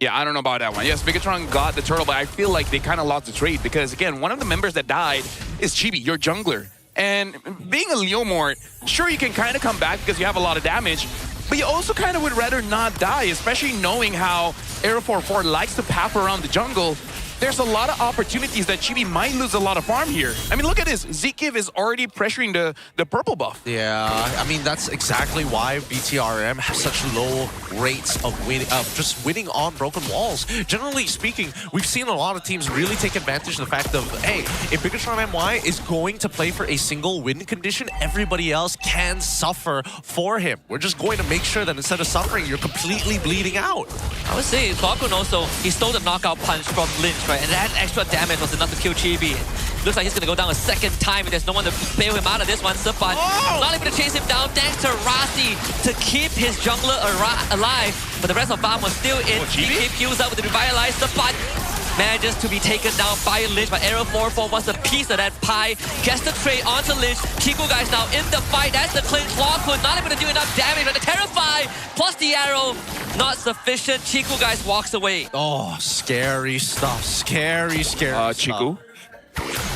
Yeah, I don't know about that one. Yes, Bigatron got the turtle, but I feel like they kind of lost the trade because, again, one of the members that died is Chibi, your jungler. And being a Leomort, sure, you can kind of come back because you have a lot of damage, but you also kind of would rather not die, especially knowing how Aero 44 likes to path around the jungle. There's a lot of opportunities that Chibi might lose a lot of farm here. I mean, look at this. Zekiv is already pressuring the purple buff. Yeah, I mean, that's exactly why BTRM has such low rates of just winning on broken walls. Generally speaking, we've seen a lot of teams really take advantage of the fact of, hey, if Bigatron MY is going to play for a single win condition, everybody else can suffer for him. We're just going to make sure that instead of suffering, you're completely bleeding out. I would say Clockun also, he stole the knockout punch from Lynch, right? And that extra damage was enough to kill Chibi. Looks like he's going to go down a second time if there's no one to bail him out of this one. Suppa not able to chase him down thanks to Rasi to keep his jungler alive. But the rest of Vamos still in. He queues up with the revitalized. Suppa manages to be taken down by Lynch, but Aero 44 wants a piece of that pie. Gets the trade onto Lynch. Chico guys now in the fight. That's the clinch. Clockun not able to do enough damage, but the Terrify plus the arrow not sufficient. Chico guys walks away. Oh, scary stuff. Scary stuff. Chico?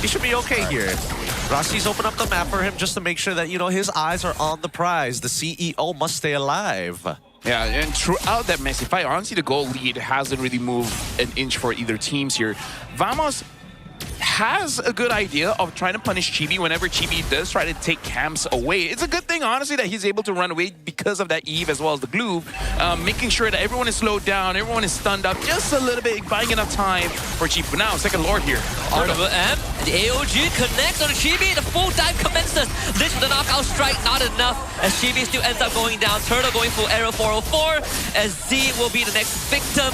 He should be okay here. Rasi's opened up the map for him just to make sure that, you know, his eyes are on the prize. The CEO must stay alive. Yeah, and throughout that messy fight, honestly, the goal lead hasn't really moved an inch for either teams here. Vamos has a good idea of trying to punish Chibi whenever Chibi does try to take camps away. It's a good thing, honestly, that he's able to run away because of that Eve as well as the glue, making sure that everyone is slowed down, everyone is stunned up just a little bit, buying enough time for Chibi. But now, second Lord here. RWM, the AOG connects on Chibi, the full dive commences. This with the knockout strike, not enough, as Chibi still ends up going down. Turtle going for Aero 404, as Z will be the next victim.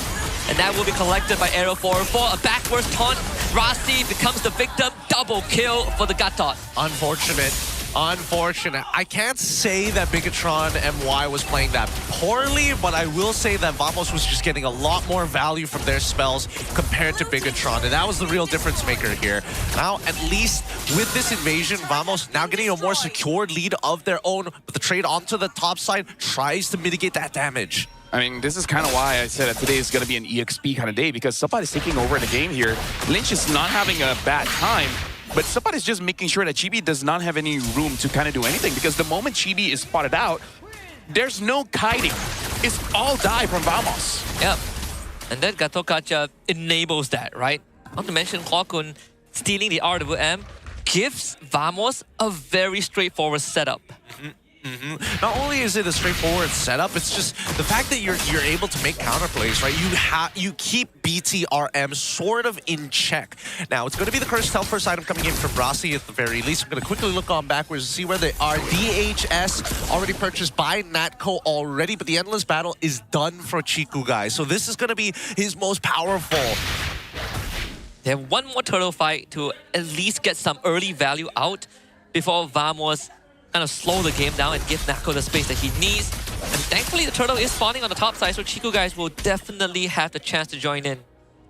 And that will be collected by Aero 404. A backwards taunt. Rasi becomes the victim. Double kill for the Gatot. Unfortunate. Unfortunate. I can't say that Bigatron MY was playing that poorly, but I will say that Vamos was just getting a lot more value from their spells compared to Bigatron, and that was the real difference maker here. Now, at least with this invasion, Vamos now getting a more secured lead of their own, but the trade onto the top side tries to mitigate that damage. I mean, this is kind of why I said that today is going to be an EXP kind of day, because somebody's taking over the game here. Lynch is not having a bad time, but somebody's just making sure that Chibi does not have any room to kind of do anything, because the moment Chibi is spotted out, there's no kiting. It's all die from Vamos. Yep. And then Gatokacha enables that, right? Not to mention Clockun stealing the RWM gives Vamos a very straightforward setup. Not only is it a straightforward setup, it's just the fact that you're able to make counterplays, right? You keep BTRM sort of in check. Now, it's going to be the cursed health first item coming in from Rossi at the very least. I'm going to quickly look on backwards to see where they are. DHS already purchased by Natco already, but the Endless Battle is done for Chiku, guys. So this is going to be his most powerful. They have one more turtle fight to at least get some early value out before Vamos kind of slow the game down and give Natco the space that he needs. And thankfully, the turtle is spawning on the top side, so Chiku guys will definitely have the chance to join in.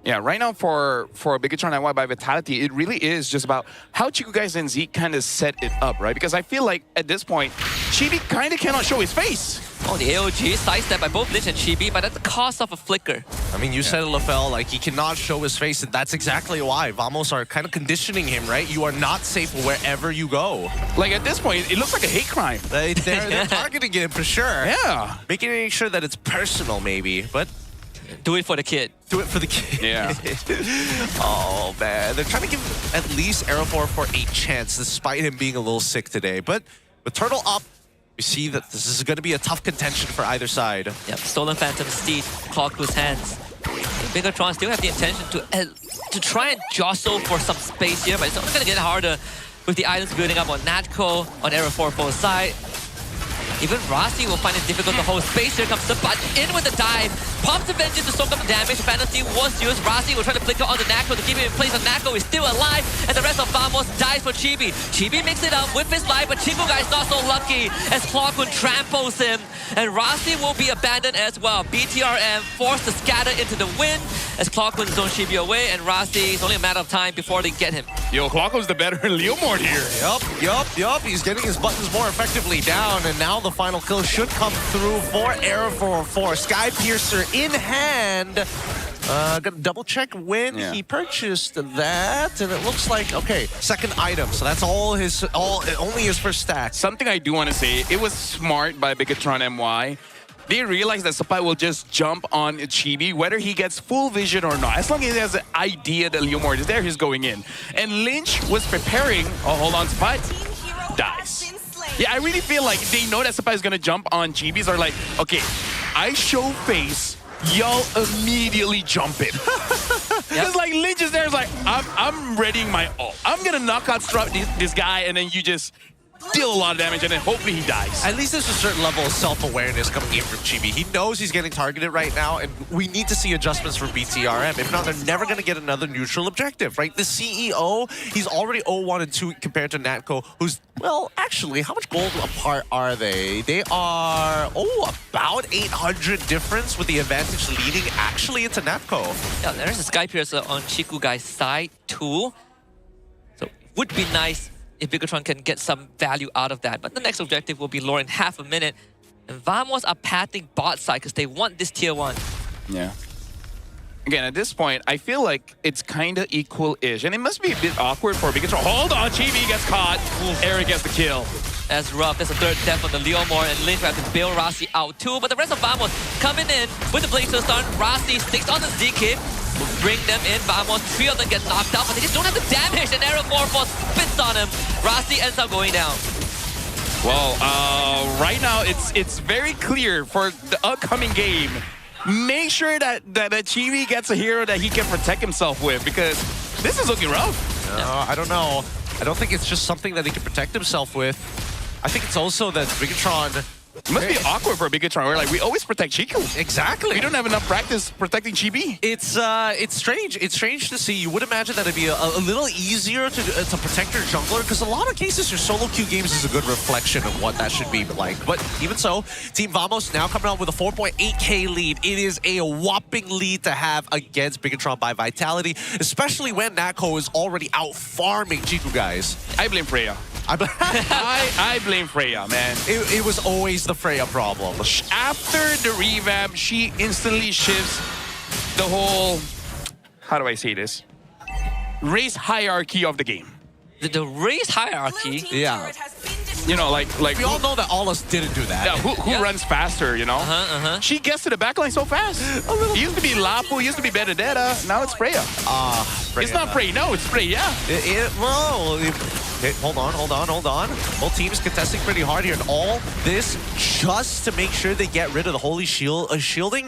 Yeah, right now for Bigatron MY by Vitality, it really is just about how Chiku guys and Zeke kind of set it up, right? Because I feel like at this point, Chibi kind of cannot show his face. Oh, the AOG sidestep by both Lynch and Chibi, but at the cost of a flicker. I mean, you said it, LaFell, like he cannot show his face, and that's exactly why. Vamos are kind of conditioning him, right? You are not safe wherever you go. Like at this point, it looks like a hate crime. They're targeting him for sure. Yeah. Making sure that it's personal, maybe, but do it for the kid. Do it for the kid. Yeah. Oh, man. They're trying to give at least Aerofor for a chance, despite him being a little sick today. But with Turtle up, we see that this is going to be a tough contention for either side. Yep, Stolen Phantom Steed, Clockwood's hands. Bigatron still have the intention to try and jostle for some space here, but it's only going to get harder with the items building up on Natco, on Aerofor both side. Even Rossi will find it difficult to hold space. Here comes the butt in with the dive. Pops the vengeance to soak up the damage. Fantasy was used. Rossi will try to flicker onto Natco to keep him in place. And Natco is still alive. And the rest of Vamos dies for Chibi. Chibi makes it up with his life, but Chiku guy's not so lucky as Clockwood tramples him. And Rossi will be abandoned as well. BTRM forced to scatter into the wind as Clockwood zones Chibi away. And Rossi, it's only a matter of time before they get him. Yo, Clockwood's the better Leomord here. Yup. He's getting his buttons more effectively down. And now the final kill should come through for Aerofor 4. Sky Piercer in hand. Gonna double check when he purchased that, and it looks like second item. So that's only his first stack. Something I do want to say, it was smart by Bigatron MY. They realized that Sapai will just jump on Chibi, whether he gets full vision or not. As long as he has an idea that Leomord is there, he's going in. And Lynch was preparing. Oh, hold on, Sapai dies. Yeah, I really feel like they know that Sapai is going to jump on Chibis. Are like, okay, I show face, y'all immediately jump in. It's like Lynch is there. It's like, I'm readying my ult. I'm going to knock out this guy, and then you just deal a lot of damage, and then hopefully he dies. At least there's a certain level of self-awareness coming in from Chibi. He knows he's getting targeted right now, and we need to see adjustments for BTRM. If not, they're never going to get another neutral objective, right? The CEO, he's already 0-1 and 2 compared to Natco, who's, well, actually, how much gold apart are they? They are, about 800 difference, with the advantage leading actually into Natco. Yeah, there's a Sky Piercer on Chiku guy's side too. So would be nice if Bigatron can get some value out of that. But the next objective will be lore in half a minute. And Vamos are pathing bot side because they want this tier 1. Yeah. Again, at this point, I feel like it's kind of equal-ish. And it must be a bit awkward for Bigatron. Hold on, Chibi gets caught. Eric gets the kill. That's rough. That's a third death on the Leomord, and Lynch will have to bail Rossi out too. But the rest of Vamos coming in with the Blazer Stun. Rossi sticks on the ZK. Will bring them in. Vamos, 3 of them get knocked out, but they just don't have the damage. And Aerofor spits on him. Rossi ends up going down. Well, right now it's very clear for the upcoming game. Make sure that Chibi gets a hero that he can protect himself with, because this is looking rough. I don't know. I don't think it's just something that he can protect himself with. I think it's also that Bigatron... It must be awkward for Bigatron. We're like, we always protect Chiku. Exactly. We don't have enough practice protecting Chibi. It's strange. It's strange to see. You would imagine that it'd be a little easier to protect your jungler, because a lot of cases your solo queue games is a good reflection of what that should be like. But even so, Team Vamos now coming out with a 4.8k lead. It is a whopping lead to have against Bigatron by Vitality, especially when Natco is already out farming Chiku guys. I blame Freya. I blame Freya, man. It was always the Freya problem. After the revamp, she instantly shifts the whole, how do I say this? Race hierarchy of the game. The race hierarchy? Yeah. You know, like we all know that Allus didn't do that. Yeah, who runs faster, you know? She gets to the backline so fast. It used to be Lapu, it used to be Benedetta, now it's Freya. Freya. It's not Freya, no, it's Freya. Well, Okay, hold on. Both teams contesting pretty hard here, and all this just to make sure they get rid of the holy shielding.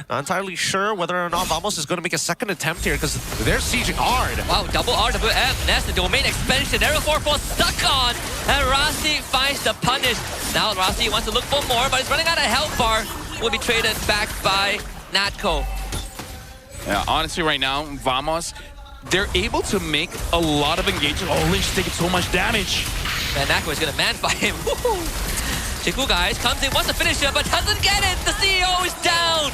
Not entirely sure whether or not Vamos is going to make a second attempt here because they're sieging hard. Wow, double RWM. That's the domain expansion. Arrow 4-4 stuck on. And Rossi finds the punish. Now Rossi wants to look for more, but he's running out of health bar. Will be traded back by Natco. Yeah, honestly, right now, Vamos, they're able to make a lot of engagement. Oh, Lynch taking so much damage. And Natco is going to man-fight him. Chiku guys comes in, wants to finish him, but doesn't get it. The CEO is down.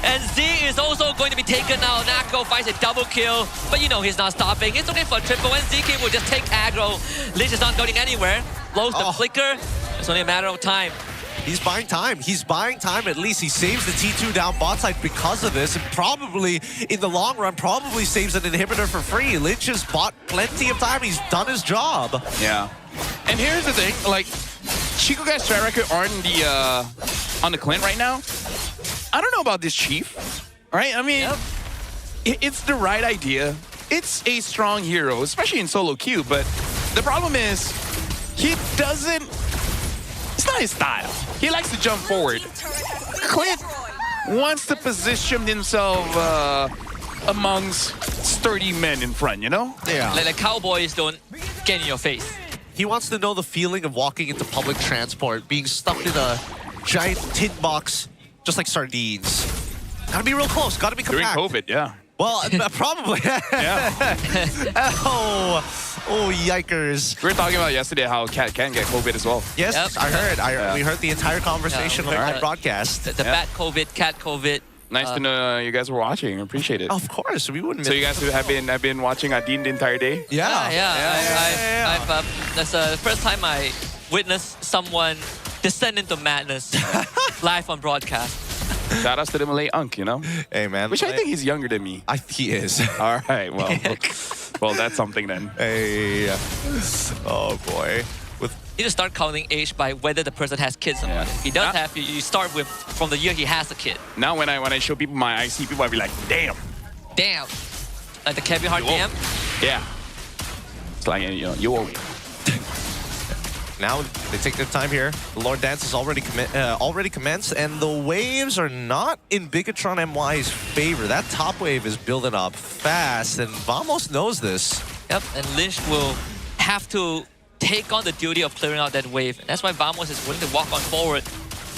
And Z is also going to be taken now. Natco finds a double kill, but you know he's not stopping. It's okay for a triple, and ZK will just take aggro. Lynch is not going anywhere. Blows the flicker. It's only a matter of time. He's buying time. He's buying time at least. He saves the T2 down bot side because of this, and probably, in the long run, probably saves an inhibitor for free. Lynch has bought plenty of time. He's done his job. Yeah. And here's the thing, like, Chico guy's track record on the Clint right now. I don't know about this Chief, right? I mean, it's the right idea. It's a strong hero, especially in solo queue, but the problem is, he doesn't, it's not his style. He likes to jump forward. Clint wants to position himself amongst sturdy men in front, you know? Yeah. Like cowboys don't get in your face. He wants to know the feeling of walking into public transport, being stuck in a giant tin box, just like sardines. Gotta be real close, gotta be compact. During COVID, yeah. Well, probably. Yeah. Oh, yikers. We were talking about yesterday how Cat can get COVID as well. Yes, Yep. I heard. We heard the entire conversation on the broadcast. The bat COVID, cat COVID. Nice to know you guys were watching. Appreciate it. Of course, we wouldn't. So you guys have been watching Adin the entire day? Yeah. That's the first time I witnessed someone descend into madness live on broadcast. Shout outs to the Malay Unk, you know? Hey, man. Which I think he's younger than me. He is. All right, well, that's something then. Hey. Oh, boy. You just start counting age by whether the person has kids or not. If he does have, you start with from the year he has a kid. Now when I show people my IC, people will be like, damn. Damn. Like the Kevin Hart damn? Yeah. It's like, you know, you owe me. Now they take their time here. The Lord Dance is already commenced, and the waves are not in Bigatron MY's favor. That top wave is building up fast, and Vamos knows this. Yep, and Lynch will have to take on the duty of clearing out that wave. And that's why Vamos is willing to walk on forward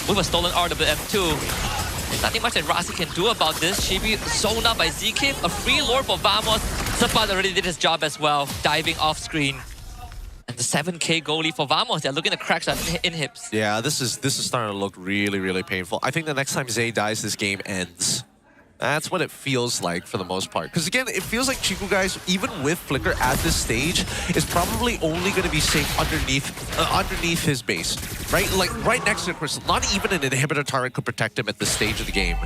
with a stolen RWM2. There's nothing much that Rossi can do about this. Chibi zoned out by ZK, a free lord for Vamos. Sapat already did his job as well, diving off screen. And the 7k goalie for Vamos, they're looking to crack some inhibs. Yeah, this is starting to look really, really painful. I think the next time Zay dies, this game ends. That's what it feels like for the most part. Because again, it feels like Chiku guys, even with Flicker at this stage, is probably only going to be safe underneath his base. Right? Like right next to the crystal. Not even an inhibitor turret could protect him at this stage of the game.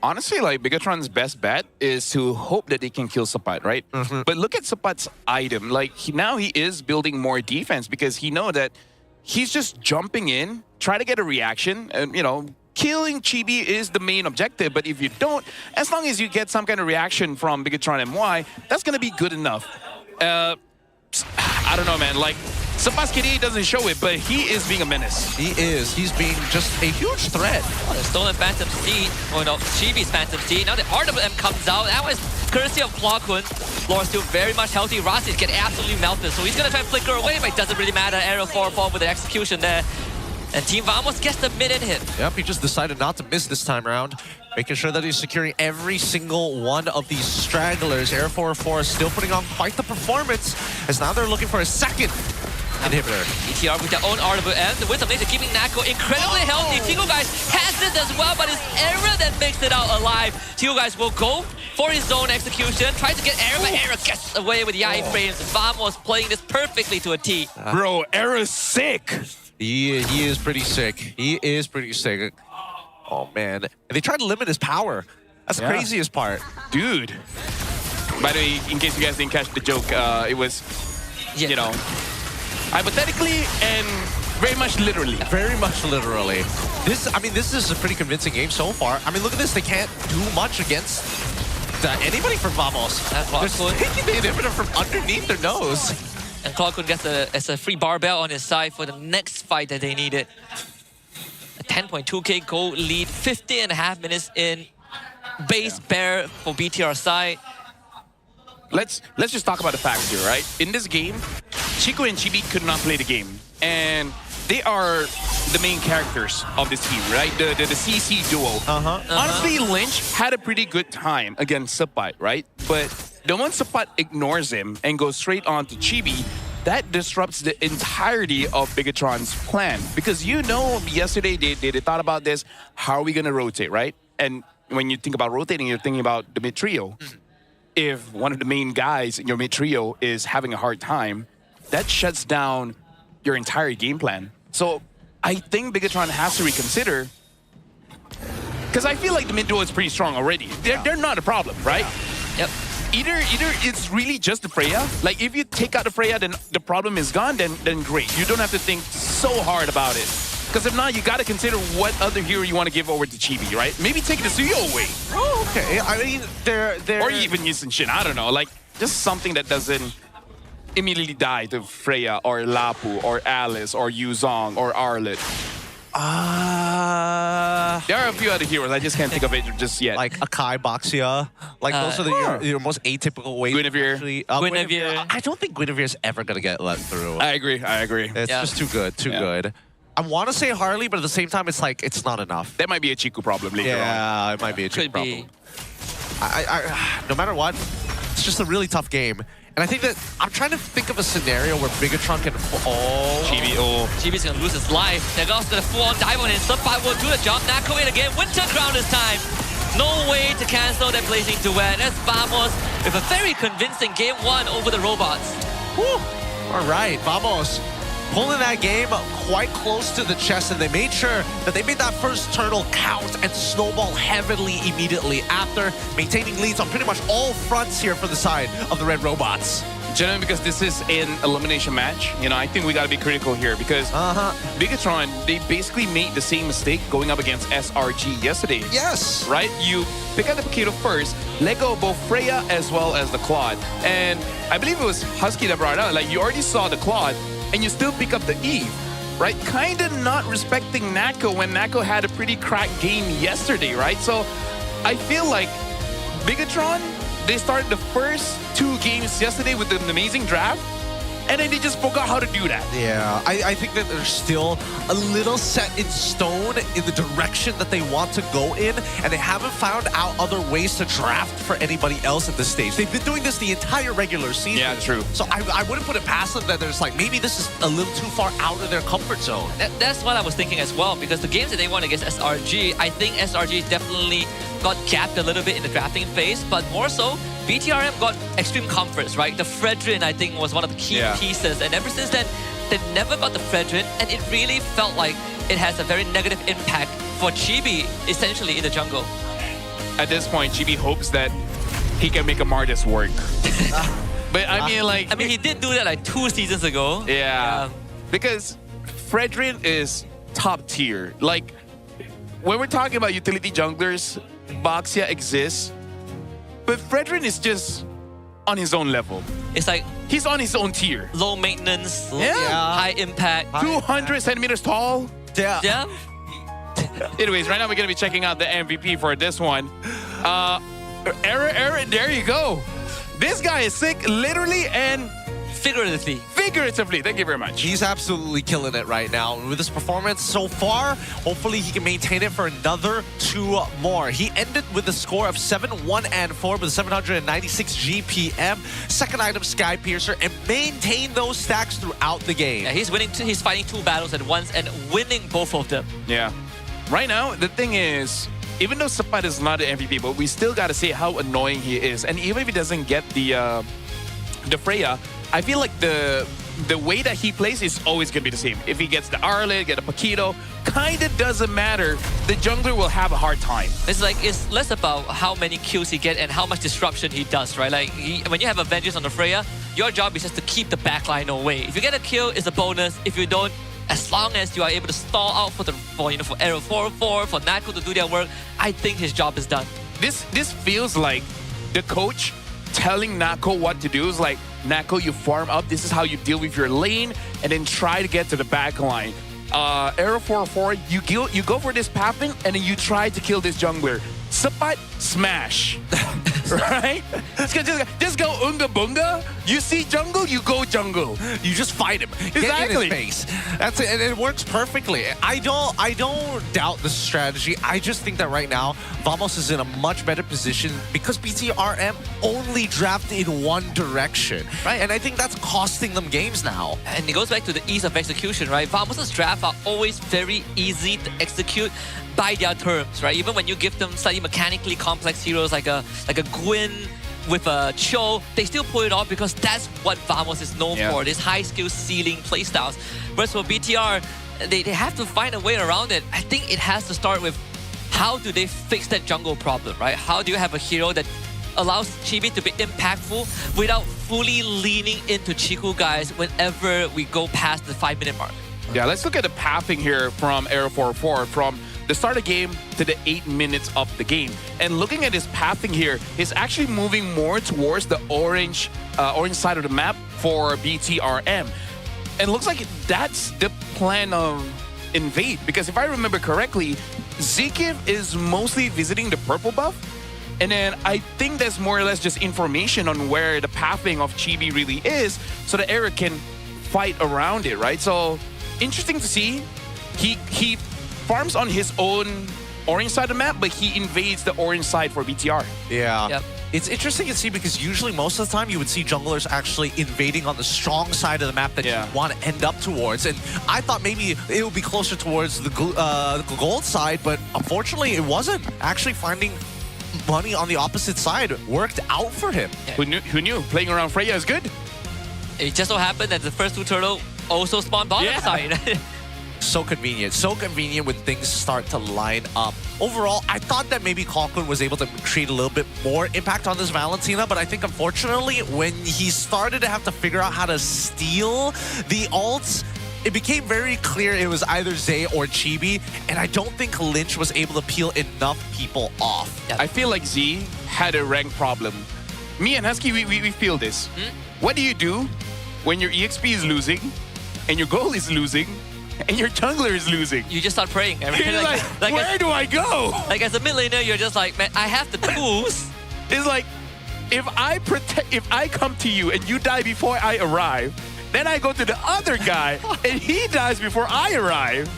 Honestly, like Bigatron's best bet is to hope that they can kill Sapat, right? But look at Sapat's item. Like now he is building more defense because he know that he's just jumping in, try to get a reaction, and you know, killing Chibi is the main objective. But if you don't, as long as you get some kind of reaction from Bigatron MY, that's gonna be good enough. I don't know, man. Like Sapat's KD doesn't show it, but he is being a menace. He is. He's being just a huge threat. Oh, the stolen Phantom Steed. Oh no, Chibi's Phantom Steed. Now the RWM comes out. That was courtesy of Plakun. Lore still very much healthy. Rossi get absolutely melted. So he's gonna try and flicker away, but it doesn't really matter. Arrow 4-4 with the execution there. And Team Vamos gets the mid-in hit. Yep, he just decided not to miss this time around. Making sure that he's securing every single one of these stragglers. Air 4-4 is still putting on quite the performance, as now they're looking for a second inhibitor. BTR with their own RWM. The Wisdom Nature keeping Natco incredibly healthy. Tigo guys has this as well, but it's Era that makes it out alive. Tigo guys will go for his zone execution. Tries to get Era, but Era gets away with the iframes. Vamos playing this perfectly to a T. Bro, Era's sick. He is pretty sick. He is pretty sick. Oh, man. And they tried to limit his power. That's the craziest part. Dude. By the way, in case you guys didn't catch the joke, it was, you know, hypothetically and very much literally. Very much literally. This is a pretty convincing game so far. I mean, look at this. They can't do much against anybody from Vamos. That's They're taking the inhibitor from underneath their nose. And Claude couldn't get as a free barbell on his side for the next fight that they needed. A 10.2k gold lead, 50.5 minutes in. Base bear for BTR side. Let's just talk about the facts here, right? In this game, Chico and Chibi could not play the game. And they are the main characters of this team, right? The CC duo. Honestly, Lynch had a pretty good time against Sapat, right? But the one Sapat ignores him and goes straight on to Chibi, that disrupts the entirety of Bigatron's plan. Because yesterday they thought about this, how are we going to rotate, right? And when you think about rotating, you're thinking about the mid-trio. If one of the main guys in your mid-trio is having a hard time, that shuts down your entire game plan. So I think Bigatron has to reconsider, because I feel like the mid-duo is pretty strong already. They're not a problem, right? Yep. Either it's really just the Freya. Like, if you take out the Freya, then the problem is gone, then great. You don't have to think so hard about it. Because if not, you got to consider what other hero you want to give over to Chibi, right? Maybe take the Suyo away. Oh, okay. I mean, they're... Or even Yisun Shin, I don't know. Like, just something that doesn't immediately die to Freya or Lapu or Alice or Yuzong or Arlet. There are a few other heroes. I just can't think of it just yet. Like Akai, Baxia. Like, those are your most atypical ways. Guinevere. Guinevere. I don't think Guinevere is ever going to get let through. I agree. It's just too good, too good. I want to say Harley, but at the same time, it's like, it's not enough. That might be a Chiku problem later on. Yeah, it might be a Chiku problem. No matter what, it's just a really tough game. And I think that I'm trying to think of a scenario where Bigatron can... Chibi's gonna lose his life. Nagal's gonna full-on dive on him. Subpai will do the job. Nako in again. Winter Crown this time. No way to cancel that blazing duet. That's Vamos with a very convincing game 1 over the robots. Woo! All right, Vamos. Pulling that game quite close to the chest, and they made sure that they made that first turtle count and snowball heavily immediately after, maintaining leads on pretty much all fronts here for the side of the Red Robots. Gentlemen, because this is an elimination match, I think we got to be critical here because Bigatron, they basically made the same mistake going up against SRG yesterday. Yes. Right? You pick up the Paquito first, let go of both Freya as well as the Claude. And I believe it was Husky that brought it out. Like, you already saw the Claude, and you still pick up the Eve, right? Kind of not respecting Nako when Nako had a pretty cracked game yesterday, right? So I feel like Bigatron, they started the first 2 games yesterday with an amazing draft, and then they just forgot how to do that. Yeah, I think that they're still a little set in stone in the direction that they want to go in, and they haven't found out other ways to draft for anybody else at this stage. They've been doing this the entire regular season. Yeah, true. So I wouldn't put it past them that there's like, maybe this is a little too far out of their comfort zone. That's what I was thinking as well, because the games that they won against SRG, I think SRG definitely got gapped a little bit in the drafting phase, but more so, BTRM got extreme comforts, right? The Fredrin, I think, was one of the key pieces, and ever since then, they've never got the Fredrin, and it really felt like it has a very negative impact for Chibi, essentially, in the jungle. At this point, Chibi hopes that he can make a Martis work. But I mean, he did do that like 2 seasons ago. Yeah. Because Fredrin is top tier. Like, when we're talking about utility junglers, Baxia exists, but Fredrin is just on his own level. It's like he's on his own tier. Low maintenance, yeah. high impact. 200 centimeters tall. Yeah. Anyways, right now we're going to be checking out the MVP for this one. Error, there you go. This guy is sick, literally and figuratively. Thank you very much. He's absolutely killing it right now. And with his performance so far, hopefully he can maintain it for another 2 more. He ended with a score of 7-1-4 with 796 GPM. Second item, Sky Piercer, and maintain those stacks throughout the game. Yeah, he's fighting 2 battles at once and winning both of them. Yeah. Right now, the thing is, even though Sapat is not an MVP, but we still got to say how annoying he is. And even if he doesn't get the Freya, I feel like the way that he plays is always going to be the same. If he gets the Arlet, get a Paquito, kind of doesn't matter. The jungler will have a hard time. It's less about how many kills he gets and how much disruption he does, right? Like, when you have Avengers on the Freya, your job is just to keep the backline away. If you get a kill, it's a bonus. If you don't, as long as you are able to stall out for Arrow 4-4, for Nako to do their work, I think his job is done. This feels like the coach telling Nako what to do. Is like, Nako, you farm up. This is how you deal with your lane, and then try to get to the back line. Arrow 4-4, you go for this pathing, and then you try to kill this jungler. Sapat, smash. Right? Just go unga bunga. You see jungle, you go jungle. You just fight him. Get Exactly. in his face. That's it, and it works perfectly. I don't doubt the strategy. I just think that right now, Vamos is in a much better position because BTRM only draft in one direction. Right. And I think that's costing them games now. And it goes back to the ease of execution, right? Vamos' drafts are always very easy to execute by their terms, right? Even when you give them slightly mechanically complex heroes like a Gwyn with a Cho, they still pull it off because that's what Vamos is known for, this high skill ceiling playstyles. Whereas for BTR, they have to find a way around it. I think it has to start with how do they fix that jungle problem, right? How do you have a hero that allows Chibi to be impactful without fully leaning into Chiku guys whenever we go past the 5-minute mark? Yeah, let's look at the pathing here from Arrow 4-4 from the start of the game to the 8 minutes of the game. And looking at his pathing here, he's actually moving more towards the orange side of the map for BTRM. And looks like that's the plan of Invade, because if I remember correctly, Zekiv is mostly visiting the purple buff. And then I think that's more or less just information on where the pathing of Chibi really is, so that Eric can fight around it, right? So interesting to see. He farms on his own orange side of the map, but he invades the orange side for BTR. Yeah. Yep. It's interesting to see because usually most of the time you would see junglers actually invading on the strong side of the map that you want to end up towards. And I thought maybe it would be closer towards the gold side, but unfortunately it wasn't. Actually finding money on the opposite side worked out for him. Yeah. Who knew? Playing around Freya is good. It just so happened that the first two turtle also spawned bottom side. So convenient when things start to line up. Overall, I thought that maybe Conklin was able to create a little bit more impact on this Valentina, but I think unfortunately when he started to have to figure out how to steal the ults, it became very clear it was either Zay or Chibi, and I don't think Lynch was able to peel enough people off. I feel like Z had a rank problem. Me and Husky, we feel this. What do you do when your EXP is losing, and your goal is losing, and your jungler is losing? You just start praying. You're like, where do I go? Like as a mid laner, you're just like, man, I have the tools. It's like, if I come to you and you die before I arrive, then I go to the other guy and he dies before I arrive.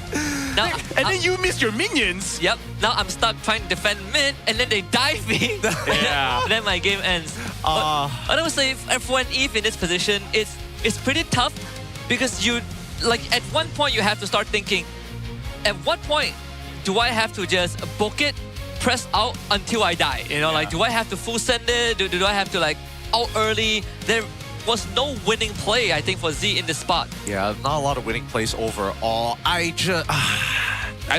Now, and then you miss your minions. Yep. Now I'm stuck trying to defend mid, and then they dive me. Yeah. Then my game ends. But I would say for an Eve in this position, it's pretty tough because you, like at one point you have to start thinking, at what point do I have to just book it, press out until I die? You know, like do I have to full send it? Do I have to like out early? There was no winning play, I think, for Z in this spot. Yeah, not a lot of winning plays overall. I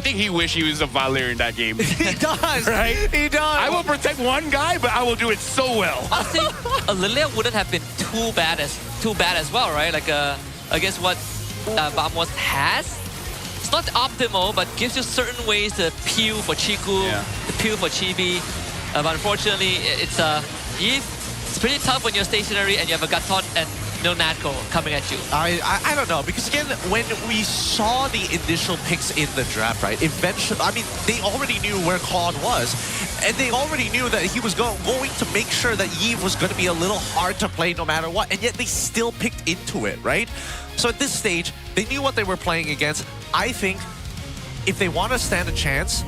think he wished he was a Valir in that game. He does, right? He does. I will protect one guy, but I will do it so well. I think a Lilia wouldn't have been too bad as well, right? Like I guess what Vamos has. It's not optimal, but gives you certain ways to peel for Chiku, to peel for Chibi. But unfortunately, it's pretty tough when you're stationary and you have a Gatot and no Natko coming at you. I don't know, because again, when we saw the initial picks in the draft, right, eventually, I mean, they already knew where Claude was, and they already knew that he was going to make sure that Yves was going to be a little hard to play no matter what, and yet they still picked into it, right? So at this stage, they knew what they were playing against. I think if they want to stand a chance,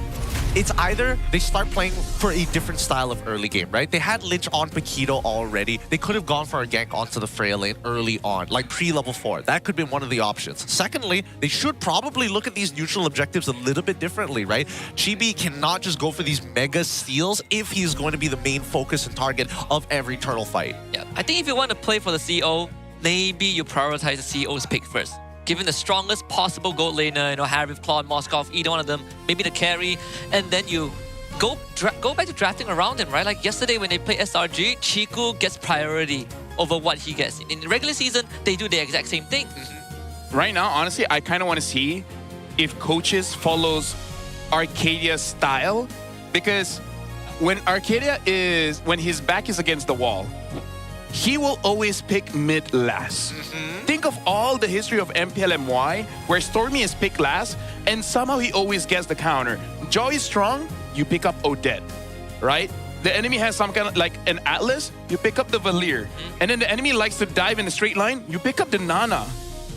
it's either they start playing for a different style of early game, right? They had Lynch on Paquito already. They could have gone for a gank onto the Freya lane early on, like pre-level 4. That could be one of the options. Secondly, they should probably look at these neutral objectives a little bit differently, right? Chibi cannot just go for these mega steals if he's going to be the main focus and target of every turtle fight. Yeah, I think if you want to play for the CO, maybe you prioritize the CO's pick first. Given the strongest possible gold laner, you know, Harith, Claude, Moskov, either one of them, maybe the carry, and then you go back to drafting around him, right? Like yesterday when they play SRG, Chiku gets priority over what he gets. In the regular season, they do the exact same thing. Right now, honestly, I kind of want to see if coaches follows Arcadia's style, because when his back is against the wall, he will always pick mid last. Think of all the history of MPL MY, where Stormy is picked last, and somehow he always gets the counter. Joy is strong, you pick up Odette, right? The enemy has some kind of like an Atlas, you pick up the Valir. And then the enemy likes to dive in a straight line, you pick up the Nana,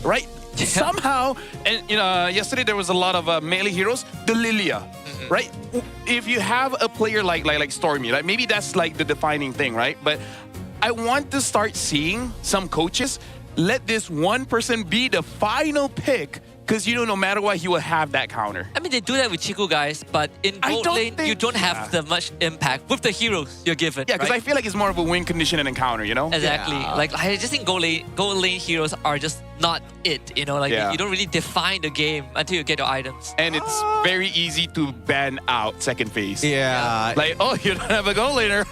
right? Somehow, and yesterday there was a lot of melee heroes, the Lilia, right? If you have a player like Stormy, like maybe that's like the defining thing, right? But I want to start seeing some coaches let this one person be the final pick, because no matter what, he will have that counter. I mean, they do that with Chiku guys, but in gold lane, you don't have the much impact with the heroes you're given. Yeah, because right? I feel like it's more of a win condition and encounter, Exactly. Yeah. Like, I just think gold lane heroes are just not it, you don't really define the game until you get your items. And it's very easy to ban out second phase. Yeah. Like, oh, you don't have a goal laner.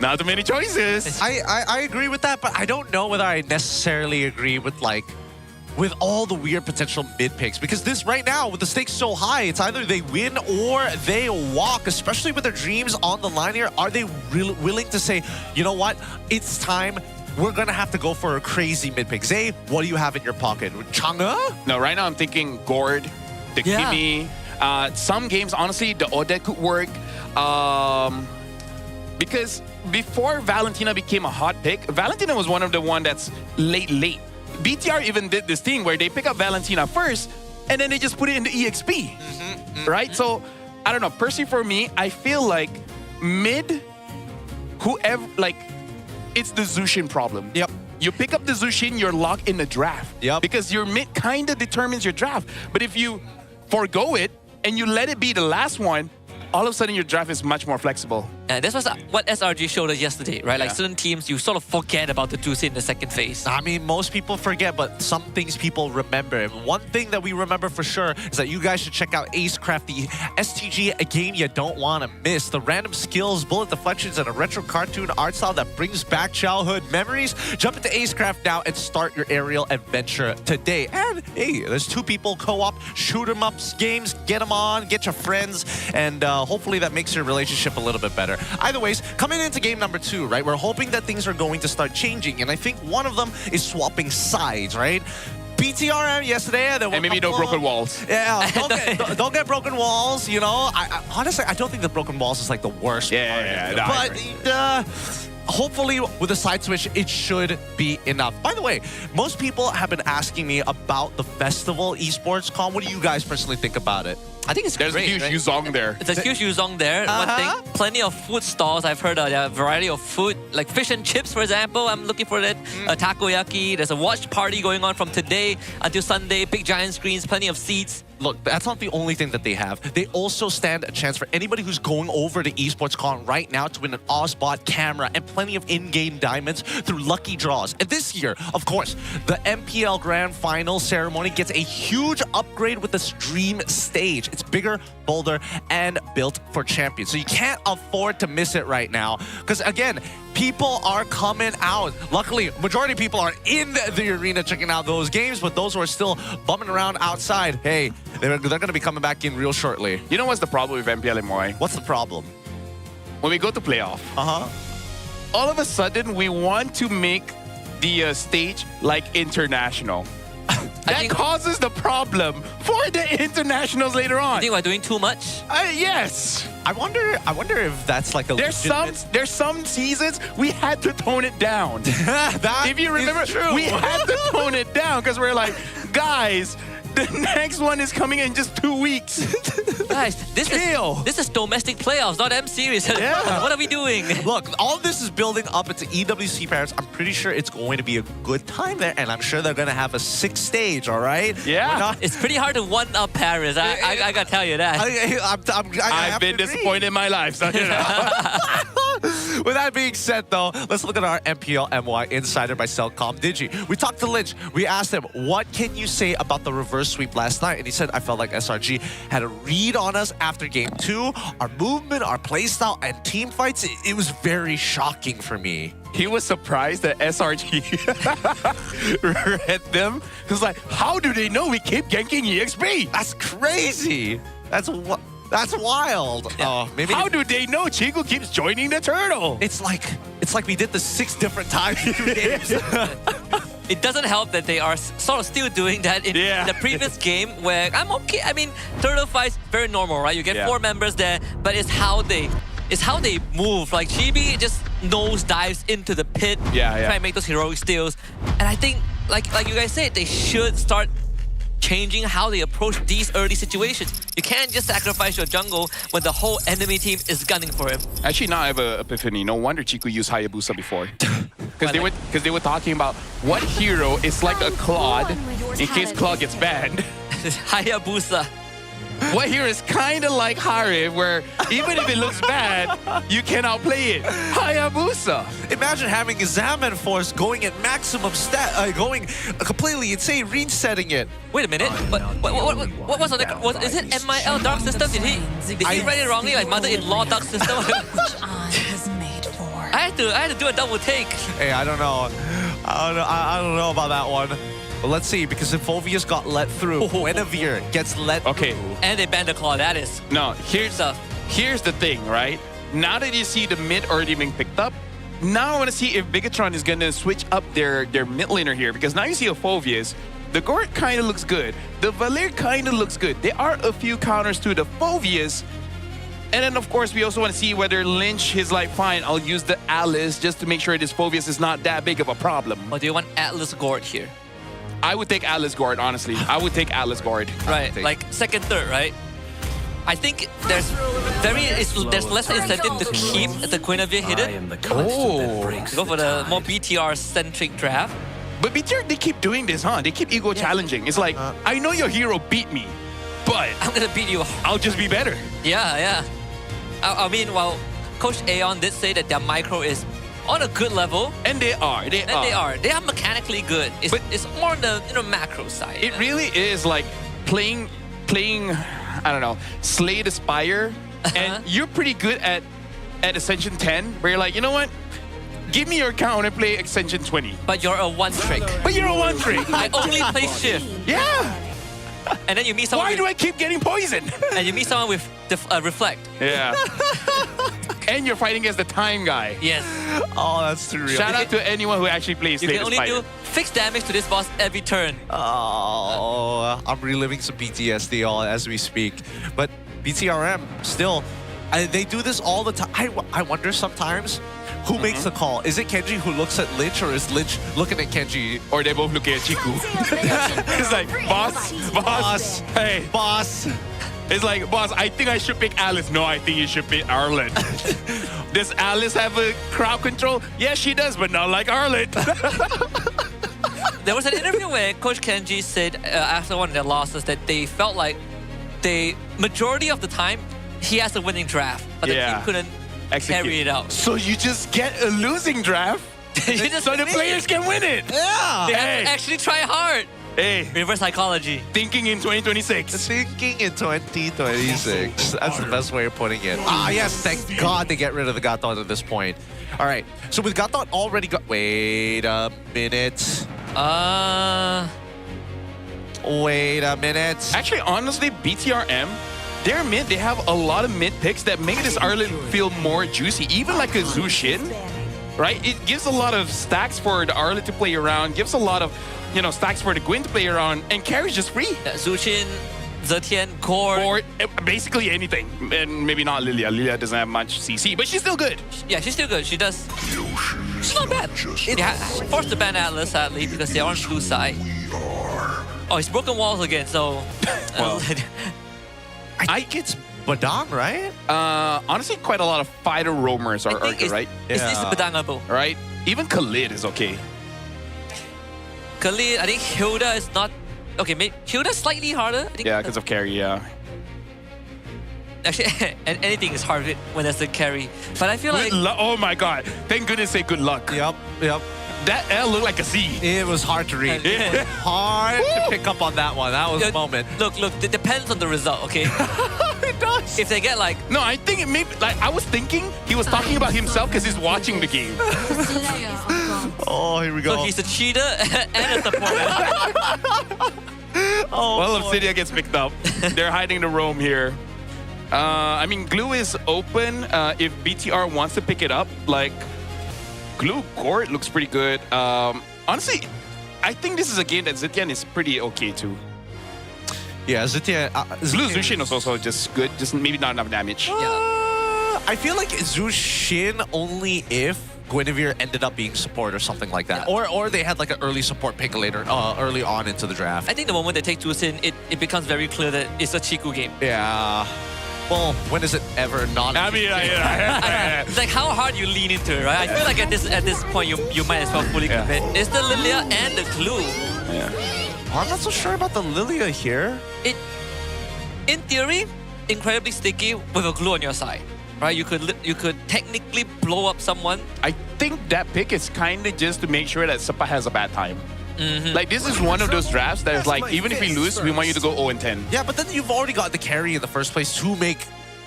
Not too many choices. I agree with that, but I don't know whether I necessarily agree with with all the weird potential mid picks, because this right now with the stakes so high, it's either they win or they walk, especially with their dreams on the line here. Are they really willing to say, you know what, it's time, we're gonna have to go for a crazy mid pick? Zay, what do you have in your pocket? Chang'e? No, right now I'm thinking Gord, the Kimi. Some games, honestly, the Odette could work. Because before Valentina became a hot pick, Valentina was one of the one that's late. BTR even did this thing where they pick up Valentina first and then they just put it in the EXP, right? So, I don't know. Personally, for me, I feel like mid, whoever, it's the Zushin problem. Yep. You pick up the Zushin, you're locked in the draft. Yep. Because your mid kind of determines your draft. But if you forgo it and you let it be the last one, all of a sudden your draft is much more flexible. And that's what SRG showed us yesterday, right? Like certain teams, you sort of forget about the Juicy in the second phase. I mean, most people forget, but some things people remember. And one thing that we remember for sure is that you guys should check out Acecraft, the STG, a game you don't want to miss. The random skills, bullet deflections, and a retro cartoon art style that brings back childhood memories. Jump into Acecraft now and start your aerial adventure today. And hey, there's 2 people co-op, shoot 'em up games, get them on, get your friends, and hopefully that makes your relationship a little bit better. Either ways, coming into game number 2, right? We're hoping that things are going to start changing, and I think one of them is swapping sides, right? BTRM yesterday, there were And maybe no broken walls. Yeah, don't get broken walls. I honestly, I don't think the broken walls is like the worst. But hopefully with the side switch, it should be enough. By the way, most people have been asking me about the festival esports con. What do you guys personally think about it? I think it's There's great, a huge right? Yuzong there. It's a huge Yuzong there. One thing, plenty of food stalls. I've heard a variety of food, like fish and chips, for example. I'm looking for that. Takoyaki. There's a watch party going on from today until Sunday. Big giant screens, plenty of seats. Look, that's not the only thing that they have. They also stand a chance for anybody who's going over to Esports Con right now to win an Ozbot camera and plenty of in-game diamonds through lucky draws. And this year, of course, the MPL Grand Final ceremony gets a huge upgrade with the Stream Stage. It's bigger, bolder, and built for champions. So you can't afford to miss it right now. Because again, people are coming out. Luckily, majority of people are in the arena checking out those games, but those who are still bumming around outside, hey, they're going to be coming back in real shortly. You know what's the problem with MPL MY? What's the problem? When we go to playoff, all of a sudden we want to make the stage like international. That causes the problem for the internationals later on. You think we're doing too much? Yes. I wonder if that's like a There's some seasons we had to tone it down. If you remember, we had to tone it down because we're like, guys, the next one is coming in just 2 weeks. Guys, this is domestic playoffs, not M series. Yeah. What are we doing? Look, all this is building up into EWC Paris. I'm pretty sure it's going to be a good time there, and I'm sure they're going to have a 6th stage, all right? Yeah. It's pretty hard to one-up Paris. I got to tell you that. I've been disappointed in my life, so you know. With that being said, though, let's look at our MPL MY Insider by Cellcom Digi. We talked to Lynch. We asked him, what can you say about the reverse sweep last night? And he said, I felt like SRG had a read on us after game 2. Our movement, our playstyle, and team fights, it was very shocking for me. He was surprised that SRG read them. He was like, how do they know we keep ganking EXP? That's crazy. That's wild. Yeah. Maybe how do they know Chico keeps joining the turtle? It's like It's like we did this 6 different times in 2 games. It doesn't help that they are sort of still doing that in the previous game where I'm okay. I mean, turtle fights, very normal, right? You get 4 members there, but it's how they move. Like Chibi just nose dives into the pit, try and make those heroic steals. And I think, like you guys said, they should start changing how they approach these early situations. You can't just sacrifice your jungle when the whole enemy team is gunning for him. Actually, now I have an epiphany. No wonder Chiku used Hayabusa before. Because they were talking about what hero is like a Claude in case Claude gets banned. Hayabusa. What hero is kind of like Harif, where even if it looks bad, you can outplay it. Hayabusa. Imagine having a Zaman Force going at maximum going completely insane, resetting it. Wait a minute. What was on the... is it MIL Dark System? Did he read it wrongly? Like Mother-in-law Dark System? I had to do a double take. Hey, I don't know. I don't know about that one. But let's see, because if Phoveus got let through, Guinevere gets let through. And they banned the claw, that is. No, here's the thing, right? Now that you see the mid already being picked up, now I want to see if Bigatron is going to switch up their mid laner here. Because now you see a Phoveus. The Gort kind of looks good. The Valir kind of looks good. There are a few counters to the Phoveus. And then, of course, we also want to see whether Lynch is like, fine, I'll use the Alice just to make sure this Phoveus is not that big of a problem. Or do you want Atlas Gord here? I would take Atlas Gord, honestly. I would take Atlas Gord. Right, like second, third, right? I think there's less incentive to keep the Guinevere hidden. Go for the more BTR-centric draft. But BTR, they keep doing this, huh? They keep ego challenging. It's like, I know your hero beat me, but I'm gonna beat you. I'll just be better. Yeah. I mean, well, Coach Aeon did say that their micro is on a good level. And they are. They are mechanically good. It's more on the macro side. It really is like playing, I don't know, Slay the Spire. And you're pretty good at Ascension 10, where you're like, you know what? Give me your account and play Ascension 20. But you're a one-trick. I only play Shift. Yeah. And then you meet someone. Why do I keep getting poisoned? And you meet someone with Reflect. Yeah. And you're fighting against the time guy. Yes. Oh, that's too real. Shout out to anyone who actually plays Slay the Spire. You can only do fixed damage to this boss every turn. Oh, I'm reliving some PTSD all as we speak. But BTRM, still, they do this all the time. I wonder sometimes, who makes the call? Is it Kenji who looks at Lynch, or is Lynch looking at Kenji? Or they both look at Chiku. It's like, boss, hey. Boss. It's like, boss, I think I should pick Alice. No, I think you should pick Arlen. Does Alice have a crowd control? Yes, she does, but not like Arlen. There was an interview where Coach Kenji said after one of their losses that they felt like majority of the time, he has a winning draft, but the team couldn't carry it out. So you just get a losing draft so the players can win it. Yeah. They have to actually try hard. Hey. Reverse psychology. Thinking in 2026. Thinking in 2026. That's the best way of putting it. Ah, yes. Thank God they get rid of the Gatot at this point. All right. So with Gatot already got... Wait a minute. Wait a minute. Actually, honestly, BTRM, they're mid. They have a lot of mid picks that make this Arlen feel more juicy. Even like a Zushin, right? It gives a lot of stacks for the Arlen to play around. Gives a lot of, stacks for the Gwyn to play around. And carry's just free. Yeah, Zushin, Zetian, Core. Basically anything. And maybe not Lilia. Lilia doesn't have much CC, but she's still good. Yeah, she's still good. She does. She's not bad. Forced to ban Atlas, sadly, because they're on blue side. Oh, he's broken walls again, so... Well, I think it's Badang, right? Honestly, quite a lot of fighter roamers are good, right? It's Badangable. Right? Even Khalid is okay. Khalid, I think Hilda is not... Okay, maybe Hilda's slightly harder. I think because of carry, yeah. Actually, anything is hard when there's a carry. But I feel like... Oh my god. Thank goodness say good luck. Yep. That L looked like a C. It was hard to read. Hard to pick up on that one. That was a moment. Look, it depends on the result, okay? It does. If they get like... No, I think it may... Like, I was thinking he was talking about himself because he's watching the game. Oh, here we go. So he's a cheater and a supporter. Well, Obsidia gets picked up. They're hiding the roam here. I mean, Glue is open if BTR wants to pick it up. Like, Glue Court looks pretty good. Honestly, I think this is a game that Zitian is pretty okay too. Yeah, Zitian... Blue Zushin is also just good, just maybe not enough damage. I feel like Zushin only if Guinevere ended up being support or something like that. Or they had like an early support pick later, early on into the draft. I think the moment they take Zusin, it becomes very clear that it's a Chiku game. Yeah. Well, when is it ever not? I mean, It's like how hard you lean into it, right? I feel like at this point you might as well fully commit. It's the Lilia and the Glue. Yeah. I'm not so sure about the Lilia here. In theory, incredibly sticky with a Glue on your side. Right, you could technically blow up someone. I think that pick is kind of just to make sure that Sapa has a bad time. Like, this is one of those drafts that is like, even if we lose, we want you to go 0-10. Yeah, but then you've already got the carry in the first place to make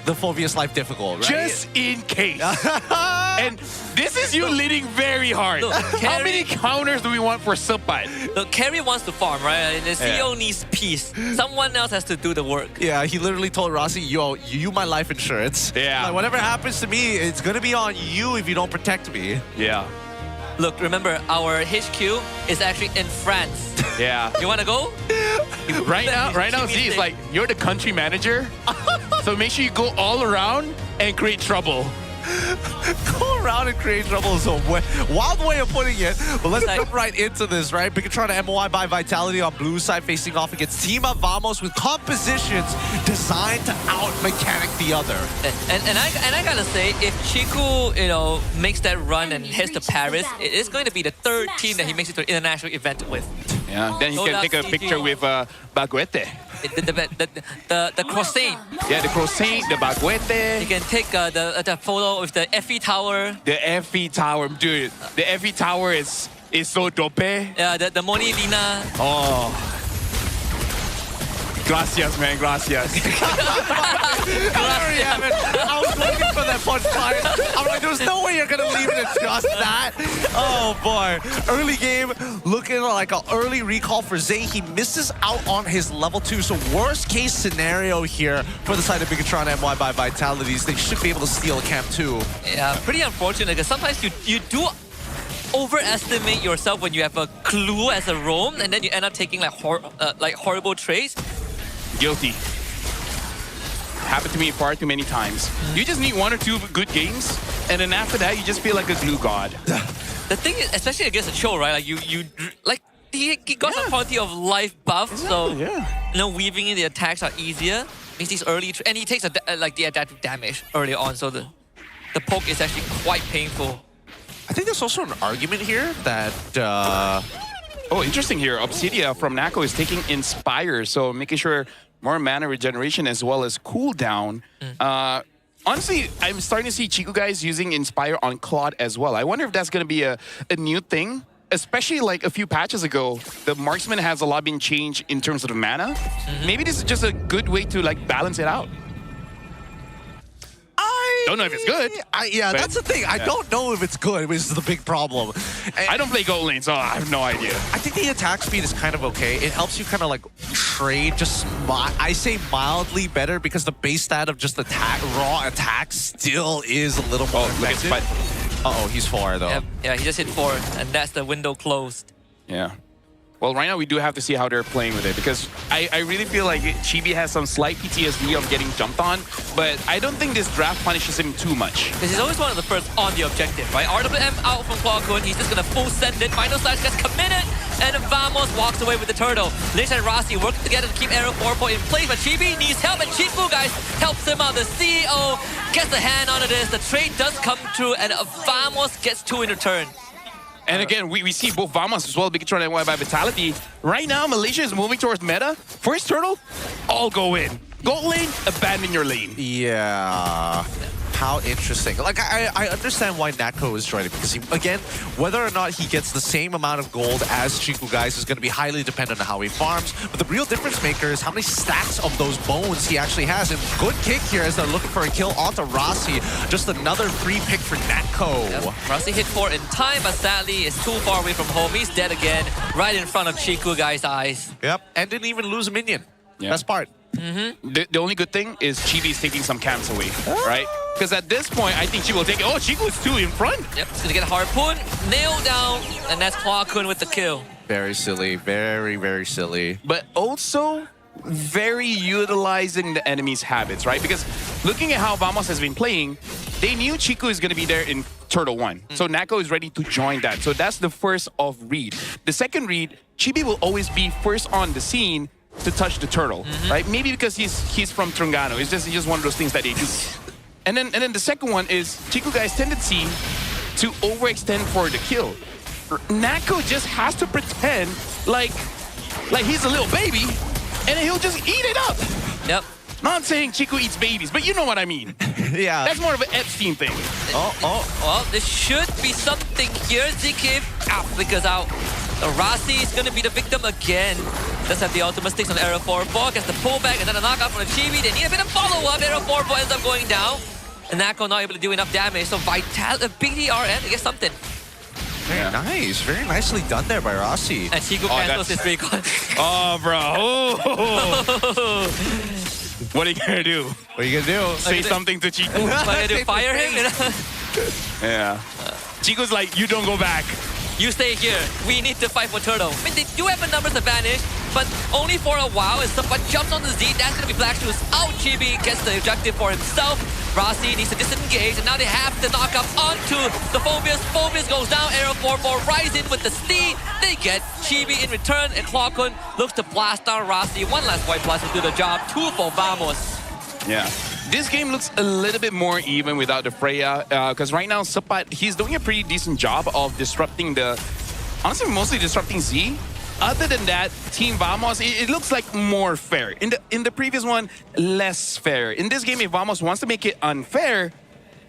the Phoveus life difficult, right? Just in case. And this is you leading very hard. Look, How many counters do we want for Supai? Look, Carry wants to farm, right? And the CEO needs peace. Someone else has to do the work. Yeah, he literally told Rossi, yo, you my life insurance. Yeah. Like, whatever happens to me, it's gonna be on you if you don't protect me. Yeah. Look, remember, our HQ is actually in France. Yeah. You want to go? Right now, Z is like, you're the country manager, so make sure you go all around and create trouble. Go around and create trouble is a wild way of putting it. But let's jump right into this, right? Bigotron and MY by Vitality on blue side facing off against Team Vamos with compositions designed to out-mechanic the other. And I gotta say, if Chiku, makes that run and heads to Paris, it is going to be the third team that he makes it to an international event with. Yeah, then he can take a picture with Baguete. The croissant. Yeah, the croissant, the Baguete. You can take the photo with the Effie Tower. The Effie Tower, dude. The Effie Tower is so dope. Yeah, the Moni Lina. Oh. Gracias, man. Gracias. Sorry, Evan. I was waiting for that punchline. I'm like, there's no way you're going to leave it at just that. Oh, boy. Early game, looking like an early recall for Zay. He misses out on his level 2. So worst case scenario here for the side of Bigotron MY by Vitalities. They should be able to steal Camp 2. Yeah, pretty unfortunate because sometimes you do overestimate yourself when you have a clue as a roam and then you end up taking like horrible trades. Guilty. Happened to me far too many times. You just need 1 or 2 good games, and then after that, you just feel like a glue god. The thing is, especially against a Cho, right? Like he got some quality of life buff, so weaving in the attacks are easier. Makes these early, and he takes the adaptive damage early on, so the poke is actually quite painful. I think there's also an argument here that. Oh, interesting here. Obsidia from Nako is taking Inspire, so making sure more mana regeneration as well as cooldown. Honestly, I'm starting to see Chiku guys using Inspire on Claude as well. I wonder if that's going to be a new thing, especially like a few patches ago. The marksman has a lot been changed in terms of the mana. Maybe this is just a good way to like balance it out. Don't know if it's good. Yeah, that's the thing. I don't know if it's good, which is the big problem. I don't play gold lane, so I have no idea. I think the attack speed is kind of okay. It helps you kind of like trade just, I say mildly better because the base stat of just raw attack still is a little more effective. Uh-oh, he's 4 though. Yeah, he just hit 4 and that's the window closed. Yeah. Well, right now we do have to see how they're playing with it because I really feel like Chibi has some slight PTSD of getting jumped on, but I don't think this draft punishes him too much. Because he's always one of the first on the objective, right? RWM out from Qualcomm, he's just gonna full send it. Final Slash gets committed, and Vamos walks away with the turtle. Lynch and Rossi working together to keep Arrow 4 in place, but Chibi needs help, and Chifu, guys, helps him out. The CEO gets a hand onto this. The trade does come through, and Vamos gets 2 in return. And again, we see both Vamos as well, Bigotron and MY by Vitality. Right now, Malaysia is moving towards meta. First turtle, all go in. Gold lane, abandon your lane. Yeah. How interesting. Like, I understand why Nako is joining because, again, whether or not he gets the same amount of gold as Chiku guys is going to be highly dependent on how he farms. But the real difference maker is how many stacks of those bones he actually has. And good kick here as they're looking for a kill onto Rossi. Just another free pick for Nako. Yep. Rossi hit 4 in time, but sadly is too far away from home. He's dead again, right in front of Chiku guys' eyes. Yep, and didn't even lose a minion. Yeah. Best part. The only good thing is Chibi's taking some camps away, right? Because at this point, I think she will take it. Oh, Chico's 2 in front. Yep, he's gonna get a harpoon, nailed down, and that's Claw Kun with the kill. Very silly. Very, very silly. But also very utilizing the enemy's habits, right? Because looking at how Vamos has been playing, they knew Chico is going to be there in Turtle 1. So Nako is ready to join that. So that's the first of read. The second read, Chibi will always be first on the scene to touch the turtle, right? Maybe because he's from Trungano. It's just one of those things that they do. And then the second one is Chico Guy's tendency to overextend for the kill. Nako just has to pretend like he's a little baby, and then he'll just eat it up. Yep. Not saying Chico eats babies, but you know what I mean. Yeah. That's more of an Epstein thing. Well, there should be something here. ZK flickers out. Rasi is going to be the victim again. Does have the ultimate sticks on Arrow 4-4. Gets the pullback and then a knockout from the Chibi. They need a bit of follow-up. Arrow 4-4 ends up going down. And Nako not able to do enough damage. So BTRM, they get something. Very nice. Very nicely done there by Rasi. And Chico cancels his recon. Oh, bro. Oh. What are you going to do? What are you going to do? Say something to Chico. What are you going to do? Fire him? Yeah. Chico's like, you don't go back. You stay here. We need to fight for Turtle. I mean, they do have a numbers advantage, but only for a while. As someone jumps on the Z, that's going to be Black Shoes out. Chibi gets the objective for himself. Rasi needs to disengage, and now they have to knock up onto the Phobius. Phobius goes down. Arrow 4-4 rise in with the Steed. They get Chibi in return, and Claw Kun looks to blast down Rasi. One last White Plus will do the job. 2 for Vamos. Yeah. This game looks a little bit more even without the Freya, because right now Sapat, he's doing a pretty decent job of disrupting honestly, mostly disrupting Z. Other than that, Team Vamos, it looks like more fair. In the previous one, less fair. In this game, if Vamos wants to make it unfair,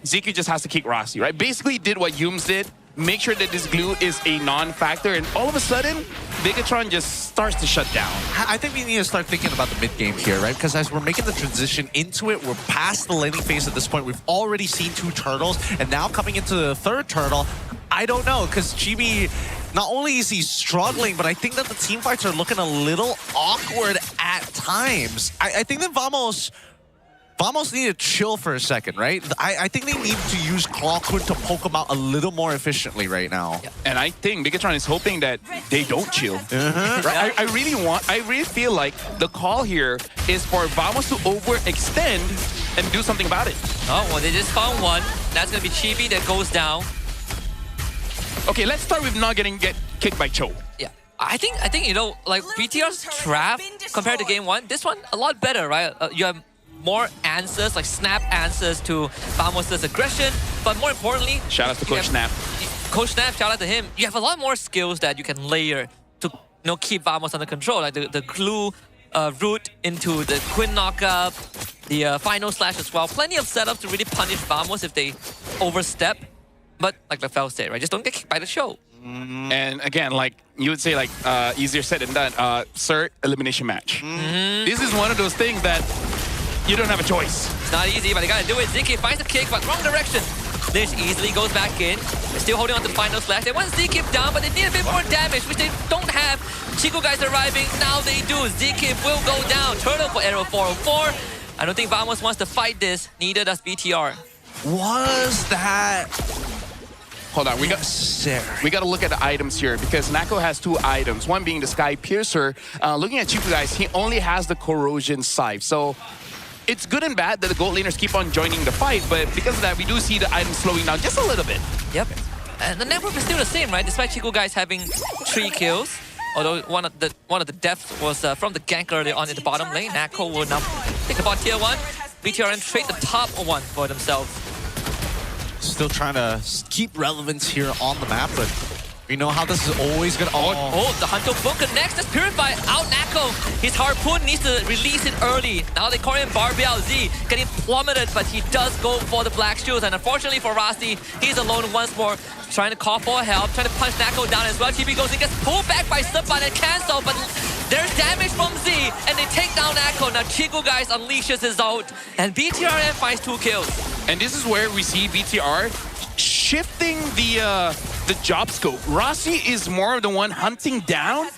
ZK just has to kick Rasi, right? Basically did what Yums did, make sure that this glue is a non-factor, and all of a sudden, Bigatron just starts to shut down. I think we need to start thinking about the mid-game here, right? Because as we're making the transition into it, we're past the laning phase at this point. We've already seen 2 turtles, and now coming into the 3rd turtle, I don't know, because Chibi, not only is he struggling, but I think that the team fights are looking a little awkward at times. I think that Vamos need to chill for a second, right? I think they need to use Claw Kun to poke him out a little more efficiently right now. Yeah. And I think Bigatron is hoping that they don't chill. Right? I really feel like the call here is for Vamos to overextend and do something about it. Oh, well, they just found one. That's going to be Chibi that goes down. Okay, let's start with not getting kicked by Cho. Yeah. I think you know, like BTR's trap compared to game 1, this one a lot better, right? You have more answers, like snap answers to Vamos' aggression, but more importantly, shout out to Coach Snap. Coach Snap, shout out to him. You have a lot more skills that you can layer to keep Vamos under control, like the glue route into the Quinn knockup, the final slash as well. Plenty of setups to really punish Vamos if they overstep. But like Lefel said, right, just don't get kicked by the show. And again, like you would say, like easier said than done. Sir, elimination match. This is one of those things that you don't have a choice. It's not easy, but they gotta do it. ZK finds a kick, but wrong direction. Lish easily goes back in. They're still holding on to the final slash. They want ZK down, but they need a bit more damage, which they don't have. Chico guys arriving. Now they do. ZK will go down. Turtle for Arrow 404. I don't think Vamos wants to fight this. Neither does BTR. Was that... Hold on, we got to look at the items here because Nako has 2 items. One being the Sky Piercer. Looking at Chico guys, he only has the Corrosion Scythe. So it's good and bad that the gold laners keep on joining the fight, but because of that, we do see the items slowing down just a little bit. Yep. And the network is still the same, right? Despite Chico guys having 3 kills, although one of the deaths was from the gank earlier on in the bottom lane. Nako will now take about tier 1. BTRM trade the top 1 for themselves. Still trying to keep relevance here on the map, but we know how this is always going to... Oh, the Hunter Bunker next. That's Purify. Out Nako. His Harpoon needs to release it early. Now they call him Barbial Z. Getting plummeted, but he does go for the Black Shoes. And unfortunately for Rasi, he's alone once more. Trying to call for help. Trying to punch Nako down as well. Chibi goes and gets pulled back by Subban and cancel, but there's damage from Z. And they take down Nako. Now Chico guys unleashes his ult. And BTRM finds 2 kills. And this is where we see BTR shifting the job scope. Rasi is more of the one hunting down,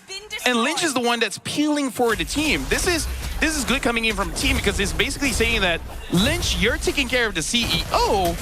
and Lynch is the one that's peeling for the team. This is this is good coming in from team because it's basically saying that Lynch, you're taking care of the CEO,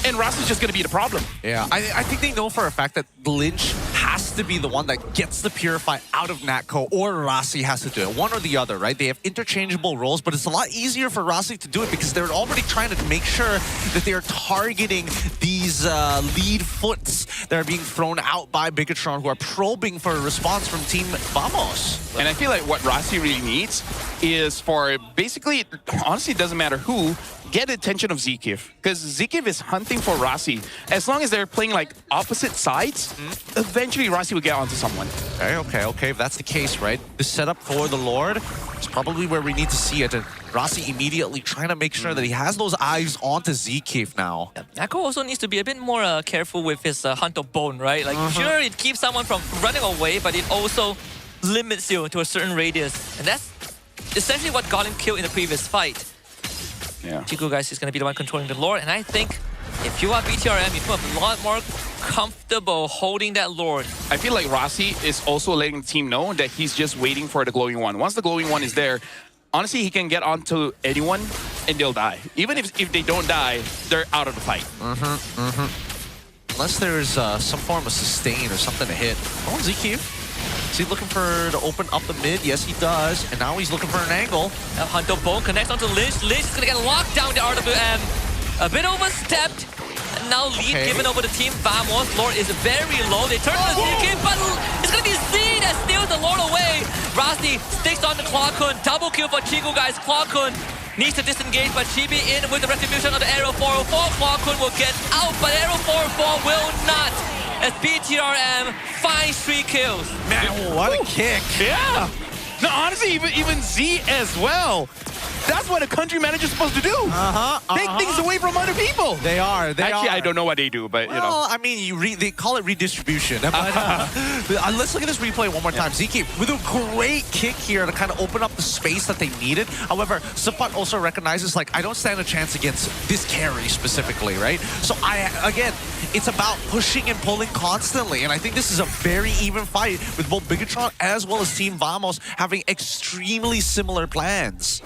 and Rossi's just going to be the problem. Yeah, I think they know for a fact that Lynch has to be the one that gets the Purify out of Natco, or Rossi has to do it. One or the other, right? They have interchangeable roles, but it's a lot easier for Rossi to do it because they're already trying to make sure that they're targeting these lead foots that are being thrown out by Bigatron, who are probing for a response from Team Vamos. And I feel like what Rossi really needs is for basically, honestly, it doesn't matter who, get the attention of Zikif. Because Zikif is hunting for Rossi. As long as they're playing like opposite sides, eventually Rossi will get onto someone. Okay. If that's the case, right? The setup for the Lord is probably where we need to see it. And Rossi immediately trying to make sure that he has those eyes onto Zikif now. Nako also needs to be a bit more careful with his hunt of bone, right? Like, sure, it keeps someone from running away, but it also limits you to a certain radius. And that's essentially what got him killed in the previous fight. Yeah. Chico, guys, is going to be the one controlling the Lord. And I think if you are BTRM, you feel a lot more comfortable holding that Lord. I feel like Rossi is also letting the team know that he's just waiting for the glowing one. Once the glowing one is there, honestly, he can get onto anyone and they'll die. Even if they don't die, they're out of the fight. Unless there's some form of sustain or something to hit. Oh, Zikif. Is he looking for to open up the mid? Yes, he does. And now he's looking for an angle. Hunter Bone connects onto Lynch. Lynch is going to get locked down the RWM. A bit overstepped. And now lead given over to Team Vamos. Lord is very low. They turn to Zikif, but it's going to be Z that steals the Lord away. Rossi sticks on the Clawkun. Double kill for Chico, guys. Clawkun needs to disengage, but Chibi in with the retribution of the Arrow 404. Clawkun will get out, but Arrow 404 will not. As BTRM finds 3 kills. Man, what a kick. Yeah. No, honestly, even Z as well. That's what a country manager's supposed to do. Take things away from other people. They are. Actually, I don't know what they do, but you know. Well, I mean, they call it redistribution. But, let's look at this replay one more time. Ziki with a great kick here to kind of open up the space that they needed. However, Sapat also recognizes, like, I don't stand a chance against this carry specifically, right? So, again, it's about pushing and pulling constantly. And I think this is a very even fight with both Bigatron as well as Team Vamos having extremely similar plans.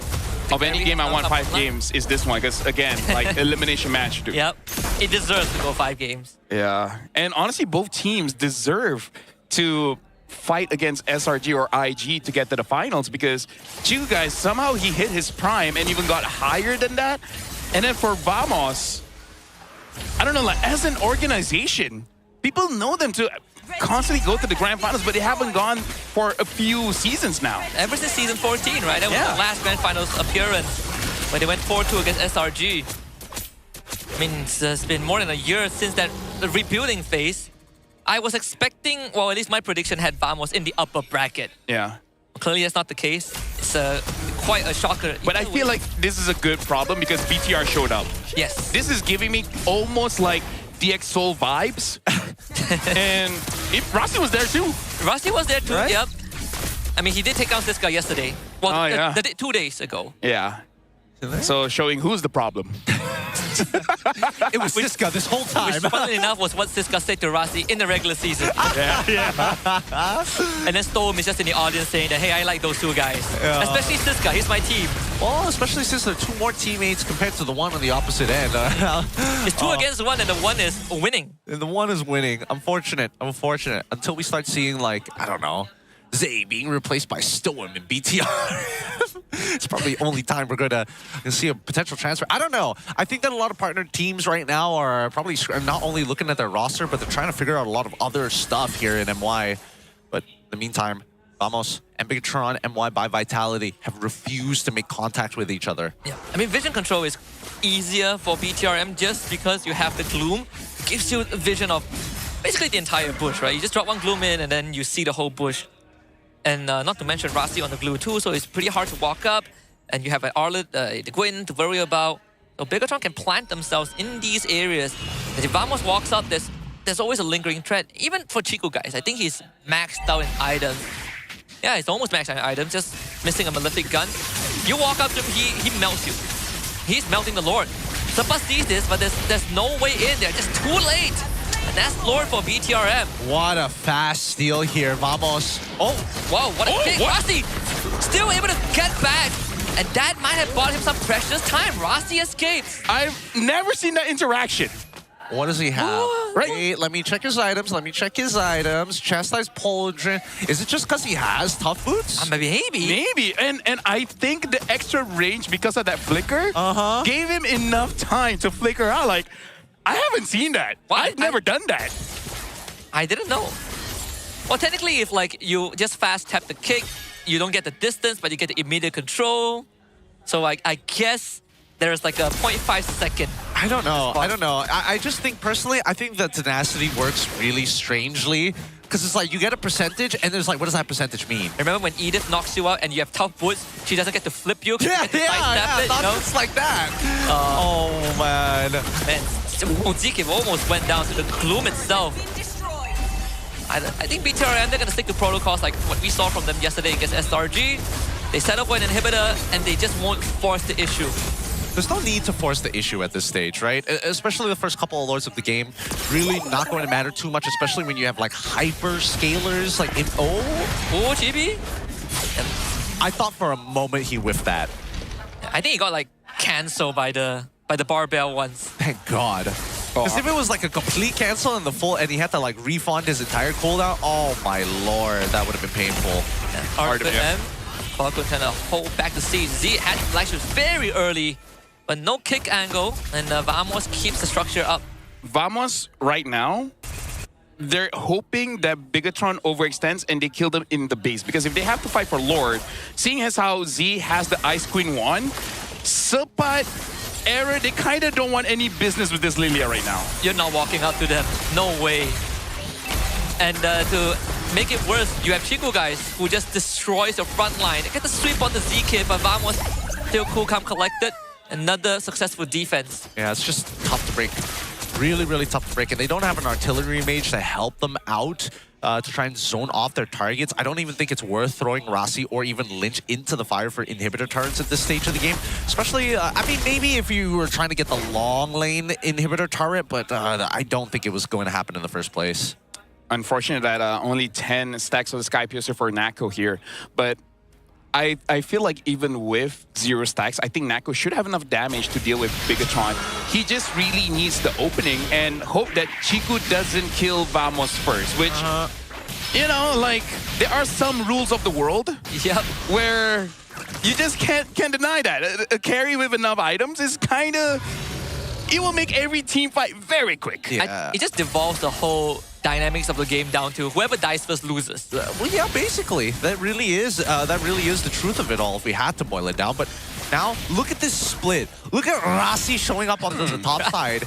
Of any game I won 5 games is this one, because again, like elimination match, dude. Yep, it deserves to go 5 games. Yeah, and honestly, both teams deserve to fight against SRG or IG to get to the finals, because Chico, guys, somehow he hit his prime and even got higher than that. And then for Vamos, I don't know, like as an organization, people know them to constantly go to the grand finals, but they haven't gone for a few seasons now. Ever since season 14, right? That was the last grand finals appearance when they went 4-2 against SRG. I mean, it's been more than a year since that rebuilding phase. I was expecting, well, at least my prediction had Vamos in the upper bracket. Yeah. Clearly, that's not the case. It's quite a shocker. But I feel like this is a good problem because BTR showed up. Yes. This is giving me almost like DX Soul vibes. And Rossi was there too. Rossi was there too, right? Yep. I mean, he did take down Siska yesterday. Well, 2 days ago. Yeah. So showing who's the problem. It was Siska this whole time. Which, funnily enough, was what Siska said to Rossi in the regular season. And then Storm is just in the audience saying that, hey, I like those 2 guys. Especially Siska, he's my team. Well, especially since there are 2 more teammates compared to the one on the opposite end. It's 2 against 1 and the 1 is winning. And the 1 is winning. Unfortunate. Until we start seeing, like, I don't know, Zay being replaced by Storm in BTR. It's probably the only time we're going to see a potential transfer. I don't know. I think that a lot of partner teams right now are probably not only looking at their roster, but they're trying to figure out a lot of other stuff here in MY. But in the meantime, Vamos and Bigatron, MY by Vitality, have refused to make contact with each other. Yeah, I mean, vision control is easier for BTRM just because you have the Gloom. It gives you a vision of basically the entire bush, right? You just drop one Gloom in and then you see the whole bush. And not to mention Rossi on the glue too, so it's pretty hard to walk up. And you have an Arlet, the Gwyn to worry about. So Bigatron can plant themselves in these areas. And if Vamos walks up, there's always a lingering threat. Even for Chico, guys, I think he's maxed out in items. Yeah, he's almost maxed out in items, just missing a Malefic gun. You walk up to him, he melts you. He's melting the Lord. Sapa sees this, but there's no way in there, just too late. And that's Lord for BTRM. What a fast steal here, Vamos. Oh, wow, what a kick. Rossi still able to get back. And that might have bought him some precious time. Rossi escapes. I've never seen that interaction. What does he have? Right. Wait, let me check his items. Chastise Pauldron. Is it just because he has tough boots? Maybe. And I think the extra range because of that flicker gave him enough time to flicker out. Like, I haven't seen that. I've never done that. I didn't know. Well, technically, if like you just fast tap the kick, you don't get the distance, but you get the immediate control. So like, I guess there's like a 0.5 second. I don't know. I just think personally, I think that tenacity works really strangely. Because it's like you get a percentage and there's like, what does that percentage mean? Remember when Edith knocks you out and you have tough boots, she doesn't get to flip you? Yeah, it's like that. Oh, man. Man, Ozikif almost went down to the gloom itself. I think BTRM, they're going to stick to protocols like what we saw from them yesterday against SRG. They set up an inhibitor and they just won't force the issue. There's no need to force the issue at this stage, right? Especially the first couple of lords of the game. Really not going to matter too much, especially when you have like hyper scalers like in GB? I thought for a moment he whiffed that. I think he got like cancelled by the barbell once. Thank God. Because if it was like a complete cancel and he had to like refund his entire cooldown, oh my lord, that would have been painful. Hard of him. Falcon trying to hold back the siege. Z had flash very early, but no kick angle, and Vamos keeps the structure up. Vamos, right now, they're hoping that Bigatron overextends and they kill them in the base. Because if they have to fight for Lord, seeing as how Z has the Ice Queen 1, Silpat, Era, they kind of don't want any business with this Lilia right now. You're not walking up to them. No way. And to make it worse, you have Chiku guys who just destroys your front line. They get the sweep on the ZK, but Vamos still cool, calm, collected. Another successful defense. Yeah, it's just tough to break. Really, really tough to break. And they don't have an artillery mage to help them out to try and zone off their targets. I don't even think it's worth throwing Rossi or even Lynch into the fire for inhibitor turrets at this stage of the game. Especially, I mean, maybe if you were trying to get the long lane inhibitor turret, but I don't think it was going to happen in the first place. Unfortunate that only 10 stacks of the Sky Piercer for Nako here. But I feel like even with 0 stacks, I think Nako should have enough damage to deal with Bigatron. He just really needs the opening and hope that Chiku doesn't kill Vamos first, which, you know, like, there are some rules of the world where you just can't deny that. A carry with enough items is kind of... It will make every team fight very quick. Yeah. It just devolves the whole dynamics of the game down to whoever dies first loses. Well, yeah, basically. That really is the truth of it all if we had to boil it down. But now, look at this split. Look at Rossi showing up on the top side.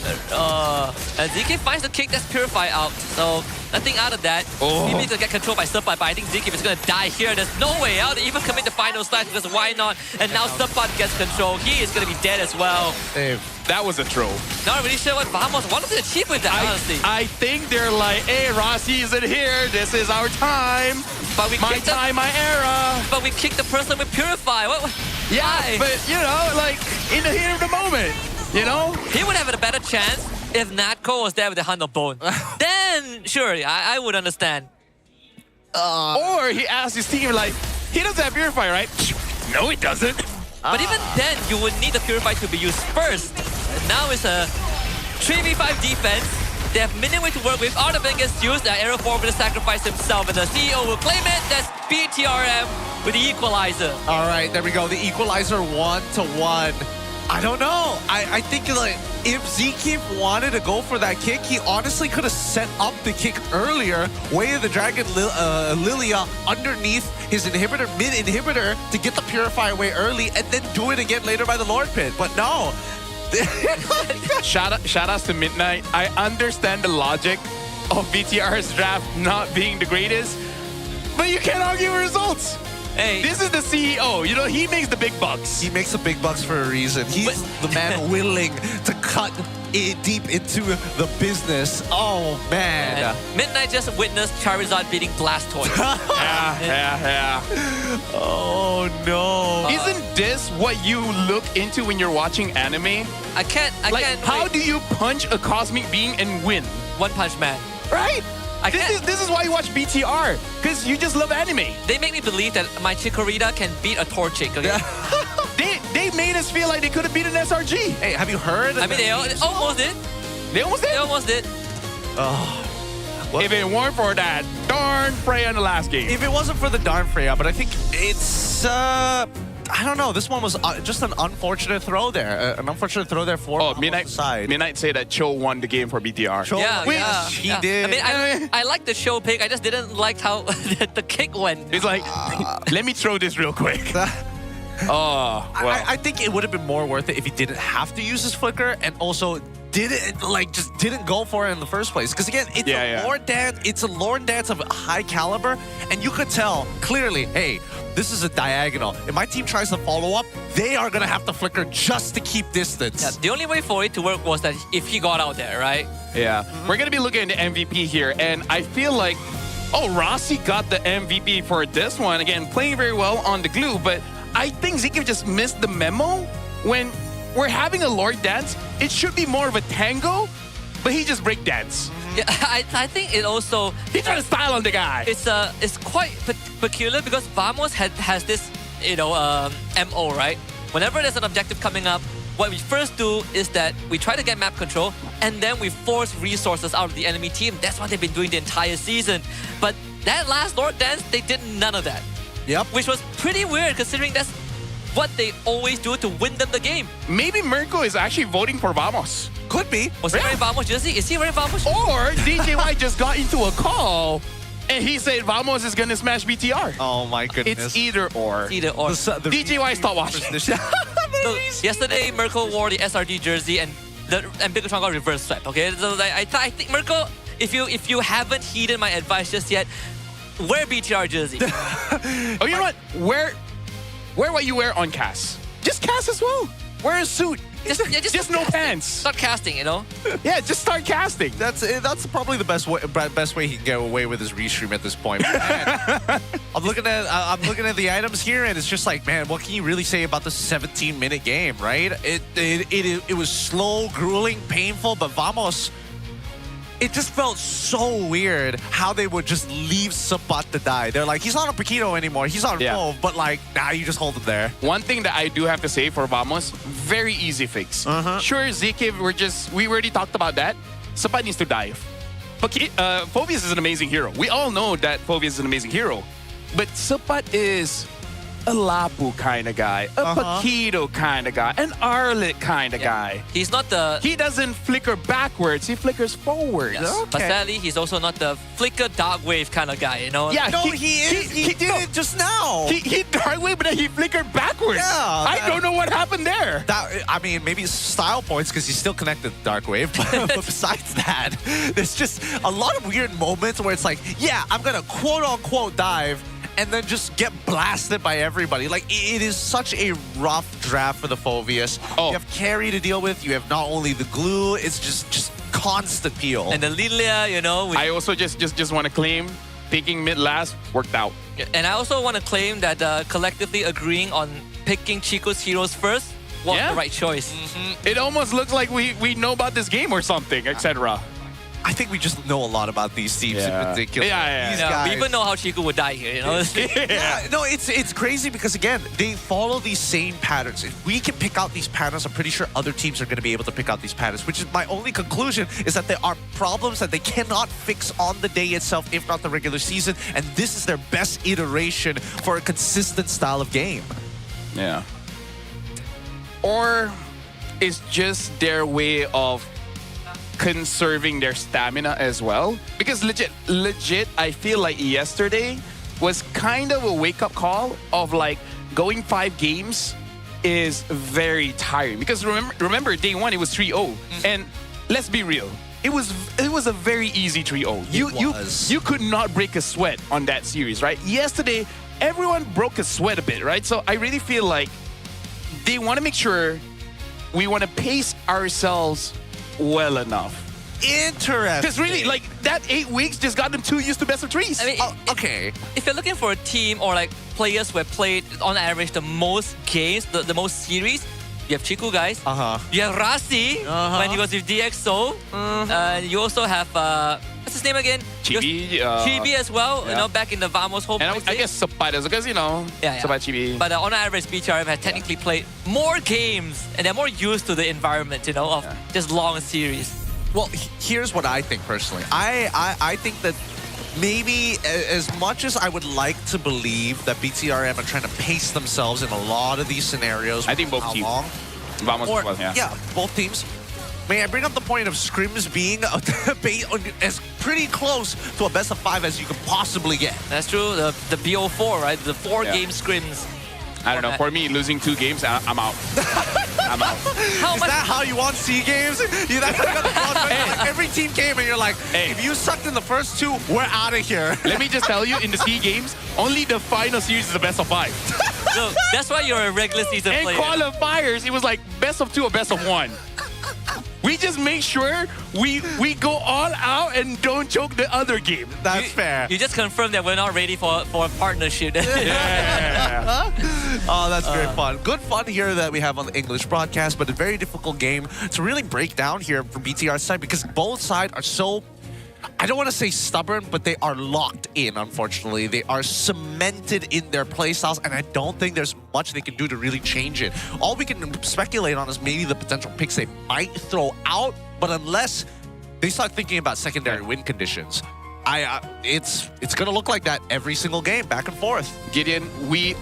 And ZK finds the kick that's Purify out. So, nothing out of that. Maybe to get controlled by Subpot, but I think ZK is going to die here. There's no way out to even commit the final slash because why not? And now Subpot gets control. He is going to be dead as well. Dave. That was a troll. Not really sure what Vamos wanted to achieve with that, honestly. I think they're like, hey, Rossi isn't here. This is our time. But we my time, my era. But we kicked the person with Purify. Yeah, why? but, you know, like, in the heat of the moment, you know? He would have a better chance if Natko was there with the Hand of Bone. Then, sure, I would understand. Or he asked his team, like, he doesn't have Purify, right? No, he doesn't. But even then, you would need the Purify to be used first. And now it's a 3v5 defense. They have minion way to work with. Artifact gets used. Arrow 4 will sacrifice himself, and the CEO will claim it. That's BTRM with the equalizer. All right, there we go. The equalizer 1-1. I don't know. I think like if Zkeep wanted to go for that kick, he honestly could have set up the kick earlier. Way of the Dragon Lilia underneath his inhibitor, mid-inhibitor, to get the Purify away early and then do it again later by the Lord Pit. But no. Shout outs to Midnight. I understand the logic of VTR's draft not being the greatest, but you can't argue with results. Hey. This is the CEO. You know, he makes the big bucks. He makes the big bucks for a reason. He's the man willing to cut deep into the business. Oh, man. And Midnight just witnessed Charizard beating Blastoise. Yeah. Oh, no. Isn't this what you look into when you're watching anime? I can't. How do you punch a cosmic being and win? One Punch Man. Right? This is why you watch BTR, because you just love anime. They make me believe that my Chikorita can beat a Torchic. Okay? They made us feel like they could have beaten SRG. Hey, have you heard? I mean, they almost did. They almost did. They almost did. If it weren't for that darn Freya in the last game. If it wasn't for the darn Freya, but I think it's I don't know. This one was just an unfortunate throw there. An unfortunate throw there for Midnight side. Midnight say that Cho won the game for BTR. Cho he did. I mean, I like the show pick. I just didn't like how the kick went. It's like, let me throw this real quick. Well. I think it would have been more worth it if he didn't have to use his flicker and also didn't go for it in the first place. Because again, it's a lore dance. It's a lore dance of high caliber, and you could tell clearly, hey, this is a diagonal. If my team tries to follow up, they are gonna have to flicker just to keep distance. Yeah, the only way for it to work was that if he got out there, right? Yeah. We're gonna be looking at the MVP here, and I feel like, Rossi got the MVP for this one. Again, playing very well on the glue, but I think Zeke just missed the memo. When we're having a Lord dance, it should be more of a tango, but he just break dance. Yeah, I think it also... He tried to style on the guy. It's quite peculiar because Vamos has this, MO, right? Whenever there's an objective coming up, what we first do is that we try to get map control, and then we force resources out of the enemy team. That's what they've been doing the entire season. But that last Lord dance, they did none of that. Yep. Which was pretty weird considering that's what they always do to win them the game. Maybe Mirko is actually voting for Vamos. Could be. Was he wearing Vamos jersey? Is he wearing Vamos? Or DJY just got into a call and he said Vamos is going to smash BTR. Oh my goodness. It's either or. Either or. DJY, stop watching. So yesterday, Mirko wore the SRG jersey and Bigotron got reverse swept. Okay, so I think Mirko, if you haven't heeded my advice just yet, wear BTR jersey. Oh, you know what? Wear what you wear on cast. Just cast as well. Wear a suit. Just no pants. Start casting, Yeah, just start casting. That's probably the best way he can get away with his restream at this point. Man, I'm looking at the items here, and it's just like, man, what can you really say about the 17-minute game, right? It was slow, grueling, painful, but Vamos. It just felt so weird how they would just leave Sabat to die. They're like, he's not on Paquito anymore. He's on Fove, but like, nah, you just hold him there. One thing that I do have to say for Vamos, very easy fix. Sure, Zeke, we already talked about that. Sabat needs to dive. But Phobius is an amazing hero. We all know that Phobius is an amazing hero. But Sabat is a Lapu kind of guy, a Paquito kind of guy, an Arlet kind of guy. He's not the... He doesn't flicker backwards, he flickers forwards. Yes. Okay. But sadly, he's also not the flicker dark wave kind of guy, Yeah, no, he is. He did it just now. He dark wave, but then he flickered backwards. Yeah. I don't know what happened there. I mean, maybe it's style points because he's still connected to Dark Wave. But besides that, there's just a lot of weird moments where it's like, yeah, I'm going to quote-unquote dive, and then just get blasted by everybody. Like, it is such a rough draft for the Phobius. You have carry to deal with. You have not only the glue, it's just constant peel. And the Lilia, I also just want to claim picking mid last worked out. And I also want to claim that collectively agreeing on picking Chico's heroes first was the right choice. It almost looks like we know about this game or something, etc. I think we just know a lot about these teams in particular. These guys. We even know how Chico would die here, No, it's crazy because, again, they follow these same patterns. If we can pick out these patterns, I'm pretty sure other teams are going to be able to pick out these patterns, which is my only conclusion, is that there are problems that they cannot fix on the day itself, if not the regular season, and this is their best iteration for a consistent style of game. Yeah. Or it's just their way of conserving their stamina as well, because legit I feel like yesterday was kind of a wake-up call of like going 5 games is very tiring, because remember day 1 it was 3-0 and let's be real, it was a very easy 3-0. You could not break a sweat on that series, right? Yesterday everyone broke a sweat a bit, right? So I really feel like they want to make sure we want to pace ourselves well enough. Interesting. Because really, like, that 8 weeks just got them too used to best of 3s. I mean, okay. If you're looking for a team or like players who have played on average the most games, the most series, you have Chiku, guys. You have Rasi when he was with DxO. You also have what's his name again? Chibi, Chibi as well. yeah. You know, back in the Vamos home. And place I days. guess Sapat because, you know, Yeah. Sapat Chibi. But on average, BTRM has technically played more games and they're more used to the environment, you know, of just long series. Well, here's what I think personally. I think that maybe as much as I would like to believe that BTRM are trying to pace themselves in a lot of these scenarios. I think both how teams. long? Vamos Or, as well, yeah. yeah, both teams. May I bring up the point of scrims being as pretty close to a best of 5 as you could possibly get? That's true. The BO4, right? The 4 Yeah. game scrims. I don't know. For me, losing 2 games, I'm out. I'm out. Is that how you want SEA games? That's like like every team came and you're like, if you sucked in the first 2, we're out of here. Let me just tell you, in the SEA games, only the final series is the best of 5. So that's why you're a regular season And player. qualifiers, it was like best of 2 or best of 1. We just make sure we go all out and don't choke the other game. That's fair. You just confirmed that we're not ready for a partnership. Yeah. Oh, that's very fun. Good fun here that we have on the English broadcast, but a very difficult game to really break down here from BTR's side because both sides are so, I don't want to say stubborn, but they are locked in, unfortunately. They are cemented in their playstyles, and I don't think there's much they can do to really change it. All we can speculate on is maybe the potential picks they might throw out, but unless they start thinking about secondary win conditions, it's going to look like that every single game, back and forth. Gideon, we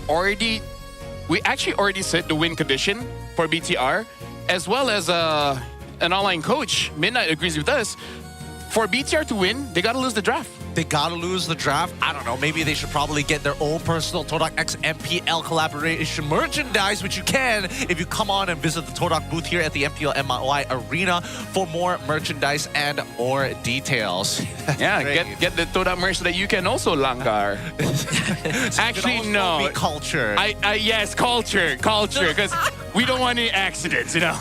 actually already set the win condition for BTR, as well as an online coach. Midnight agrees with us. For BTR to win, they gotta lose the draft. They gotta lose the draft. I don't know. Maybe they should probably get their own personal Todak X MPL collaboration merchandise, which you can if you come on and visit the Todak booth here at the MPL MY Arena for more merchandise and more details. Yeah, get the Todak merch so that you can also langar. Actually, no. Be culture. Yes, culture, because we don't want any accidents, you know.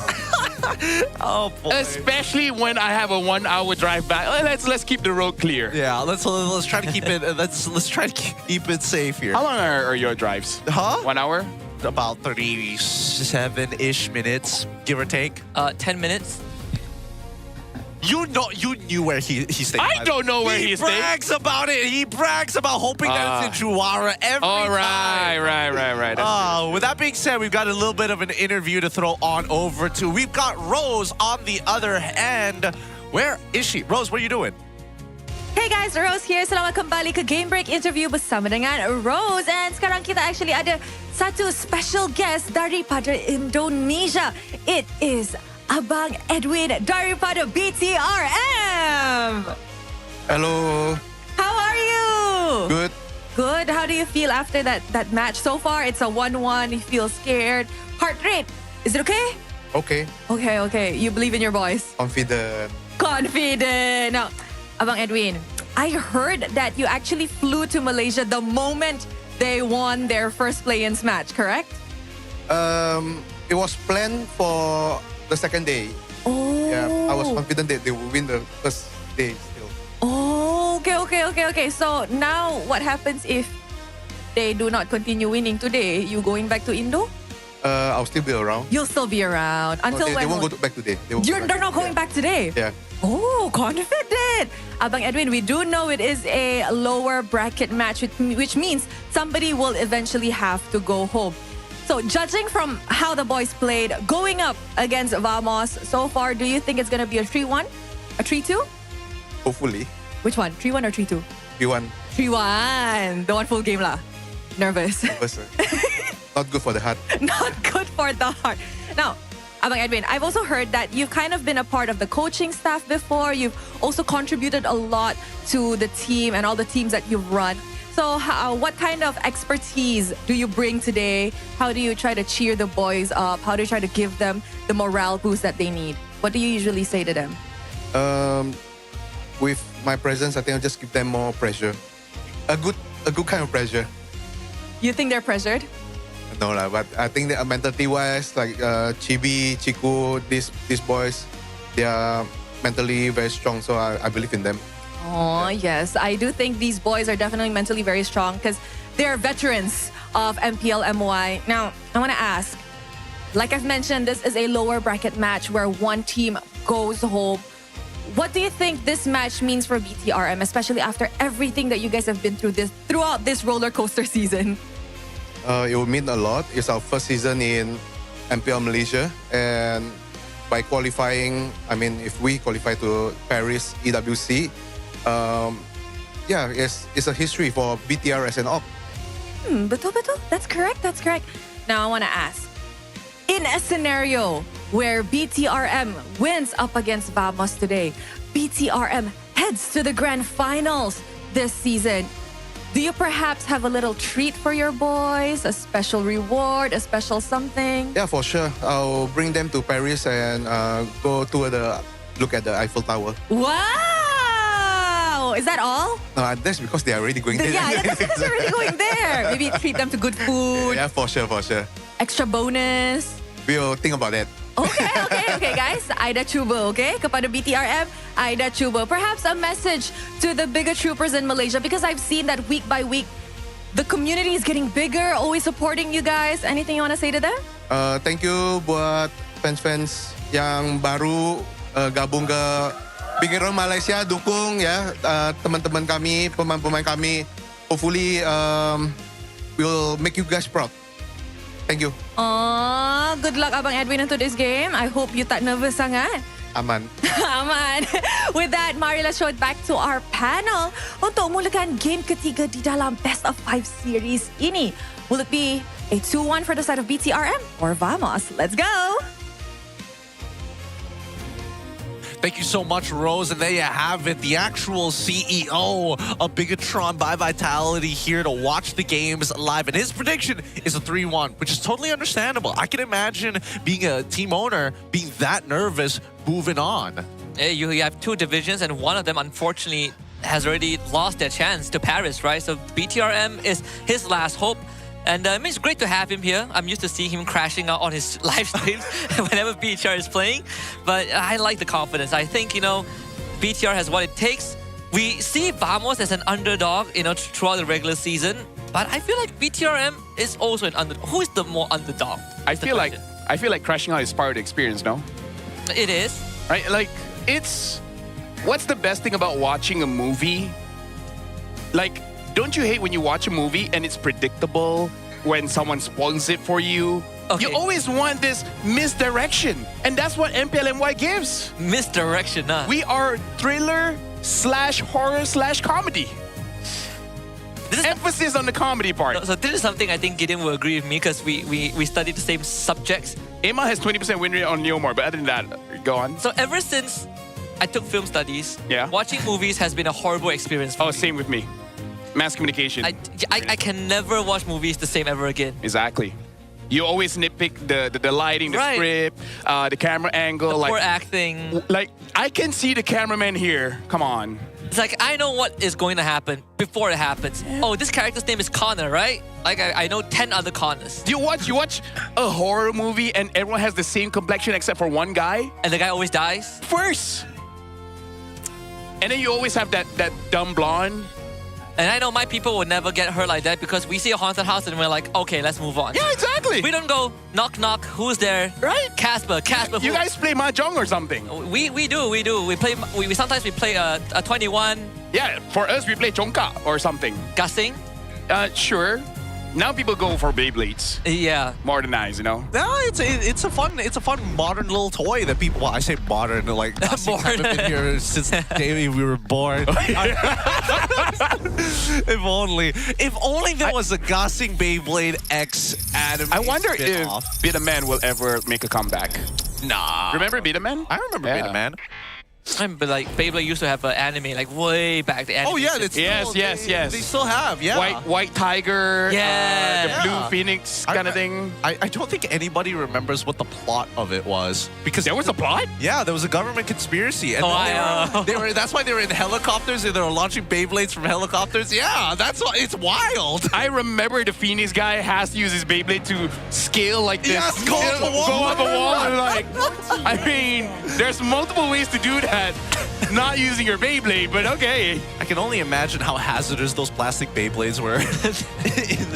Oh boy. Especially when I have a 1-hour drive back. Let's keep the road clear. Yeah, let's try to keep it. Let's try to keep it safe here. How long are your drives? Huh? 1 hour? About 37-ish minutes, give or take. 10 minutes. You knew where he stayed. I don't know where he stayed. He brags about it. He brags about hoping that it's in Juara every time. Right. With that being said, we've got a little bit of an interview to throw on over to. We've got Rose on the other end. Where is she? Rose, what are you doing? Hey guys, Rose here. Selamat kembali ke Game Break interview bersama dengan Rose. And sekarang kita actually ada satu special guest daripada Indonesia. It is Abang Edwin daripada BTRM. Hello. How are you? Good. Good. How do you feel after that match? So far, it's a 1-1. You feel scared. Heart rate, is it okay? Okay. Okay. You believe in your boys? Confident. Confident. Now, Abang Edwin, I heard that you actually flew to Malaysia the moment they won their first play-ins match, correct? It was planned for the second day. Oh. Yeah, I was confident that they will win the first day still. Oh, okay. So now what happens if they do not continue winning today? You going back to Indo? I'll still be around. You'll still be around until they when? won't go back today. They're not going back today? Yeah. Oh, confident. Abang Edwin, we do know it is a lower bracket match, which means somebody will eventually have to go home. So judging from how the boys played, going up against Vamos so far, do you think it's going to be a 3-1? A 3-2? Hopefully. Which one? 3-1 or 3-2? 3-1. 3-1. The one full game lah. Nervous. Not good for the heart. Not good for the heart. Now, Abang Edwin, I've also heard that you've kind of been a part of the coaching staff before. You've also contributed a lot to the team and all the teams that you've run. So what kind of expertise do you bring today? How do you try to cheer the boys up? How do you try to give them the morale boost that they need? What do you usually say to them? With my presence, I think I'll just give them more pressure. A good kind of pressure. You think they're pressured? No, but I think that mentality-wise, like Chibi, Chiku, these boys, they are mentally very strong. So I believe in them. Oh, yes. I do think these boys are definitely mentally very strong because they're veterans of MPL MY. Now, I want to ask, like I've mentioned, this is a lower bracket match where one team goes home. what do you think this match means for BTRM, especially after everything that you guys have been through throughout this roller coaster season? It will mean a lot. It's our first season in MPL Malaysia, and by qualifying, I mean, if we qualify to Paris EWC, it's a history for BTR as an op. Betul. That's correct. Now I want to ask, in a scenario where BTRM wins up against Vamos today, BTRM heads to the grand finals this season. Do you perhaps have a little treat for your boys? A special reward, a special something? Yeah, for sure. I'll bring them to Paris and go to look at the Eiffel Tower. Wow! Is that all? No, that's because they are already going there. Yeah, that's because they're already going there. Maybe treat them to good food. Yeah, for sure. Extra bonus. We'll think about that. Okay, guys. Aida cuba, okay? Kepada BTRM, Aida cuba. Perhaps a message to the bigger troopers in Malaysia, because I've seen that week by week, the community is getting bigger, always supporting you guys. Anything you want to say to them? Thank you buat fans-fans yang baru gabung ke BTRM Malaysia, dukung ya teman-teman kami, pemain-pemain kami. Hopefully we'll make you guys proud. Thank you. Good luck Abang Edwin untuk this game. I hope you tak nervous sangat. Aman. Aman. With that, mari let's show it back to our panel untuk mulakan game ketiga di dalam Best of 5 series ini. Will it be a 2-1 for the side of BTRM or Vamos? Let's go! Thank you so much, Rose. And there you have it, the actual CEO of Bigatron by Vitality here to watch the games live. And his prediction is a 3-1, which is totally understandable. I can imagine being a team owner, being that nervous, moving on. You have two divisions, and one of them, unfortunately, has already lost their chance to Paris, right? So BTRM is his last hope. And it's great to have him here. I'm used to seeing him crashing out on his live streams whenever BTR is playing. But I like the confidence. I think, BTR has what it takes. We see Vamos as an underdog, throughout the regular season. But I feel like BTRM is also an underdog. Who is the more underdog? I feel like crashing out is part of the experience, no? It is. Right? Like, what's the best thing about watching a movie? Like, don't you hate when you watch a movie and it's predictable when someone spoils it for you? Okay. You always want this misdirection. And that's what MPL MY gives. Misdirection, huh? We are thriller/horror/comedy. Emphasis on the comedy part. So this is something I think Gideon will agree with me, because we studied the same subjects. Emma has 20% win rate on Neomar, but other than that, go on. So ever since I took film studies, yeah, watching movies has been a horrible experience for me. Same with me. Mass communication. I can never watch movies the same ever again. Exactly. You always nitpick the lighting, the script, the camera angle. The poor acting. Like, I can see the cameraman here. Come on. It's like, I know what is going to happen before it happens. Oh, this character's name is Connor, right? Like, I know 10 other Connors. You watch a horror movie and everyone has the same complexion except for one guy? And the guy always dies? First. And then you always have that dumb blonde. And I know my people will never get hurt like that, because we see a haunted house and we're like, okay, let's move on. Yeah, exactly. We don't go, knock, knock, who's there? Right? Casper. You guys play mahjong or something? We do. We sometimes we play a 21. Yeah, for us, we play chongka or something. Gassing? Sure. Now people go for Beyblades. Yeah. Modernized, No, it's a fun modern little toy that people. Well, I say modern, like us haven't been here since the day we were born. If only there was a Gassing Beyblade X anime. I wonder if Beta Man will ever make a comeback. Nah. Remember Beta Man? I remember Beta Man. But like Beyblade used to have an anime like way back. The anime. Oh yeah, yes. They still have, yeah. White Tiger. Yeah. The Blue Phoenix kind of thing. I don't think anybody remembers what the plot of it was, because there was a plot. Yeah, there was a government conspiracy, and that's why they were in helicopters and they were launching Beyblades from helicopters. Yeah, that's why it's wild. I remember the Phoenix guy has to use his Beyblade to scale like this. Yes, go up the wall. Go up the wall and like. I mean, there's multiple ways to do that. Not using your Beyblade, but okay. I can only imagine how hazardous those plastic Beyblades were.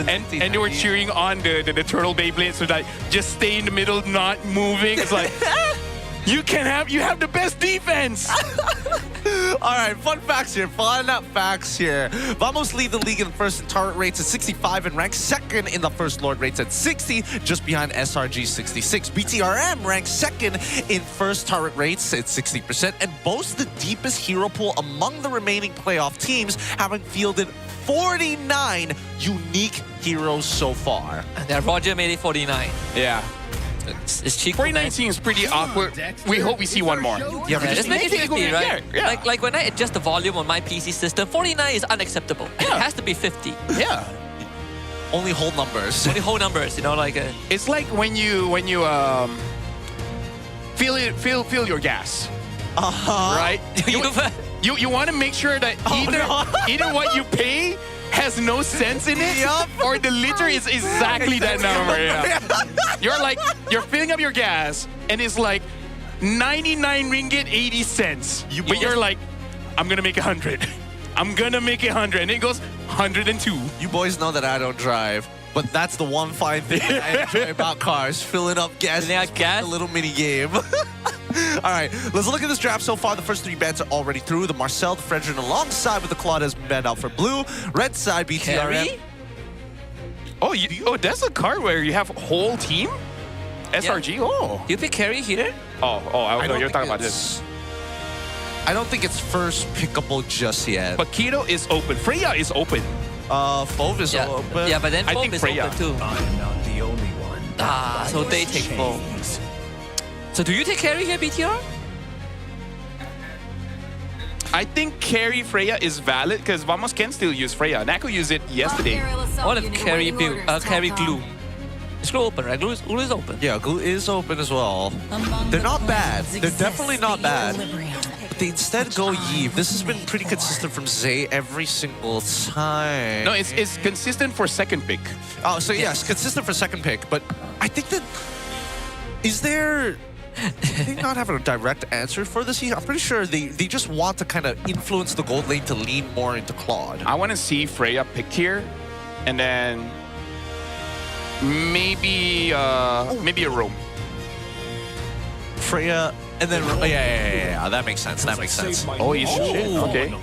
and they were cheering on the turtle Beyblade, so that just stay in the middle, not moving. It's like, You have the best defense. All right, fun facts here. Vamos lead the league in first in turret rates at 65 and ranks second in the first Lord rates at 60, just behind SRG 66. BTRM ranks second in first turret rates at 60% and boasts the deepest hero pool among the remaining playoff teams, having fielded 49 unique heroes so far. Yeah, Roger made it 49. Yeah. It's cheap. 49 seems pretty awkward. We hope we see one more. Yeah, just make it 50, right? Yeah. Like when I adjust the volume on my PC system, 49 is unacceptable. Yeah. It has to be 50. Yeah. Only whole numbers. Only whole numbers, you know, like... It's like when you fill your gas. Right? You want to make sure that either what you pay has no sense in it, or the liter is exactly that number. Yeah. You're filling up your gas, and it's like 99 ringgit 80 cents. But you're like, I'm gonna make 100. I'm gonna make 100, and it goes 102. You boys know that I don't drive, but that's the one fine thing I enjoy about cars: filling up gas. A little mini game. All right, let's look at this draft so far. The first 3 bans are already through. The Marcel, the Fredrin alongside with the Claude has been banned out for blue. Red side, BTRM. Oh, that's a card where you have whole team? SRG? Yeah. Oh. You pick Carry here? I know you're talking about this. I don't think it's first pickable just yet. But Keto is open. Freya is open. Fove is open. Yeah, but then I Fove think is Freya. open too. I'm not the only one. So they take Fove. So do you take Carry here, BTR? I think Carry Freya is valid because Vamos can still use Freya. Nako used it yesterday. What if Carry build? Carry Glue. It's Glue open, right? Glue is open. Yeah, Glue is open as well. They're not bad. They're definitely not bad. But they instead go Yves. This has been pretty consistent from Zay every single time. No, it's consistent for second pick. Oh, so yes, consistent for second pick. But I think that... Is there... they not have a direct answer for this. I'm pretty sure they just want to kind of influence the gold lane to lean more into Claude. I want to see Freya picked here, and then maybe a roam. Freya, and then yeah. That makes sense. That makes sense. Oh, you should. Okay.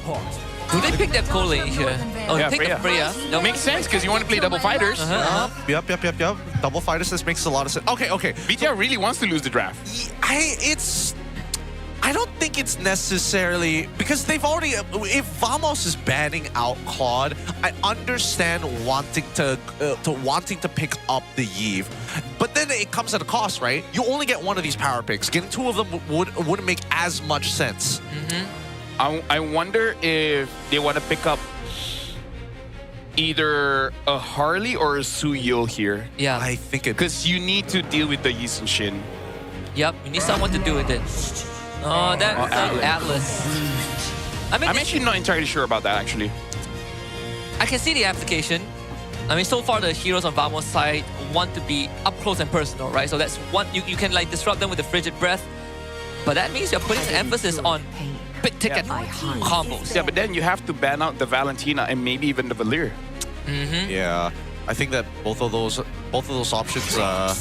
Do they pick that gold lane here? Oh, yeah, they pick Freya. Freya. No, makes sense because you want to play double fighters. Yep. Double fighters. This makes a lot of sense. Okay. BTR really wants to lose the draft. I don't think it's necessarily because they've already. If Vamos is banning out Claude, I understand wanting to pick up the Yves, but then it comes at a cost, right? You only get one of these power picks. Getting 2 of them wouldn't make as much sense. I wonder if they want to pick up either a Harley or a Suyil here. Yeah. I think it... Because you need to deal with the Yi Sun Shin. Yep, you need someone to do with it. Oh, that's Atlas. I'm actually not entirely sure about that, actually. I can see the application. I mean, so far the heroes on Vamos side want to be up close and personal, right? So that's one, you can like disrupt them with the frigid breath. But that means you're putting emphasis on big ticket combos. Yeah, but then you have to ban out the Valentina and maybe even the Valir. Yeah, I think that both of those options are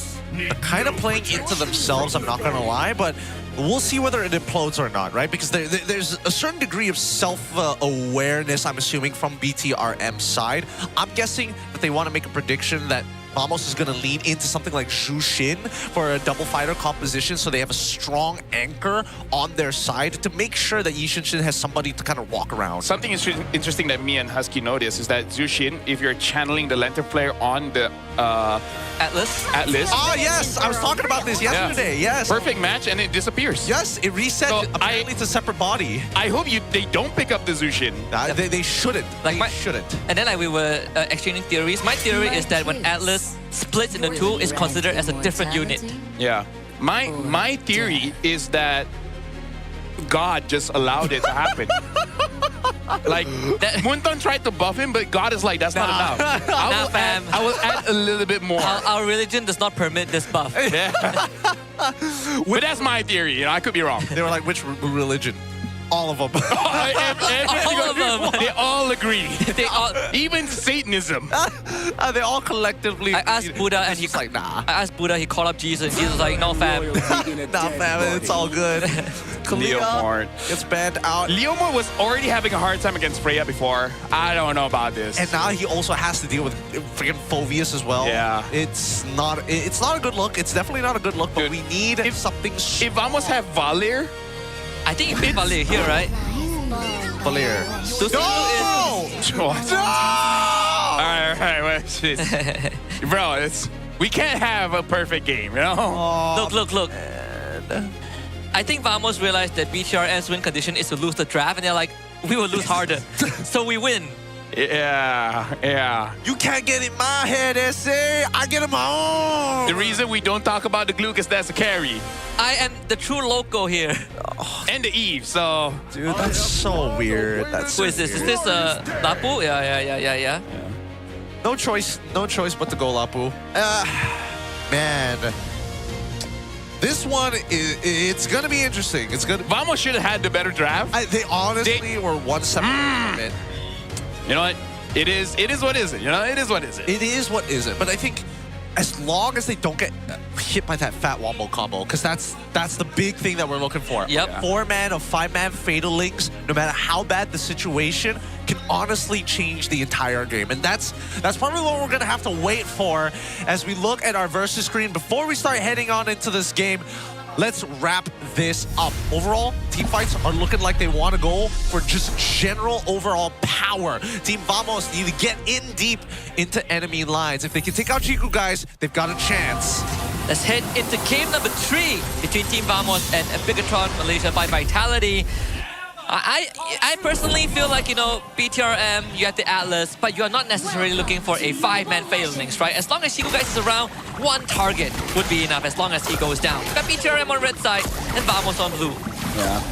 kind of playing into themselves. I'm not gonna lie, but we'll see whether it implodes or not, right? Because there's a certain degree of self-awareness, I'm assuming, from BTRM's side. I'm guessing that they want to make a prediction that Vamos is going to lean into something like Zhu Xin for a double fighter composition, so they have a strong anchor on their side to make sure that Yi Shin has somebody to kind of walk around. Something interesting that me and Husky noticed is that Zhu Xin, if you're channeling the Lantern Flare on the Atlas. Oh, yes! I was talking about this yesterday, yes. Perfect match, and it disappears. Yes, it resets. So apparently it's a separate body. I hope they don't pick up the Zhu Xin. They shouldn't. They shouldn't. And then we were exchanging theories. My theory is that when Atlas splits into 2, it's considered as a different unit. Yeah. My theory is that God just allowed it to happen. Like, Munton tried to buff him, but God is like, that's not enough. I will add a little bit more. Our religion does not permit this buff. Yeah. But that's my theory. I could be wrong. They were like, which religion? All of them. All of them. They all agree. They all. Even Satanism. They all collectively. I asked Buddha and he's like, nah. I asked Buddha, he called up Jesus, and Jesus was like, no fam. Nah, fam, it's all good. Leomord gets banned out. Leomord was already having a hard time against Freya before. I don't know about this. And now he also has to deal with freaking Phoveus as well. Yeah. It's not a good look. It's definitely not a good look, but Dude, we need something. If Vamos have Valir, I think you pick Valir here, right? Valir. No! No! All right, wait. Bro, we can't have a perfect game, you know? Look. I think Vamos realized that BTRM's win condition is to lose the draft, and they're like, we will lose harder. So we win. Yeah. You can't get in my head, SA. I get in my own. The reason we don't talk about the glue is that's a carry. I am the true loco here. And the Eve, so... Dude, that's so weird. That's Who is this? Is this Lapu? Yeah. No choice but to go Lapu. Man. This one, it's going to be interesting. Vamos should have had the better draft. They honestly were one step from it. You know what? It is what is it. You know, it is what is it. It is what is it. But I think as long as they don't get hit by that fat wombo combo, because that's the big thing that we're looking for. Yep. 4-man or 5-man Fatal Links, no matter how bad the situation, can honestly change the entire game. And that's probably what we're going to have to wait for as we look at our versus screen. Before we start heading on into this game, let's wrap this up. Overall, team fights are looking like they want to go for just general overall power. Team Vamos need to get in deep into enemy lines. If they can take out Chiku, guys, they've got a chance. Let's head into game number 3 between Team Vamos and Bigatron Malaysia by Vitality. I personally feel like, you know, BTRM, you have the Atlas, but you're not necessarily looking for a 5-man Phalanx, right? As long as Chiku guys is around, one target would be enough as long as he goes down. Got BTRM on red side and Vamos on blue. Yeah.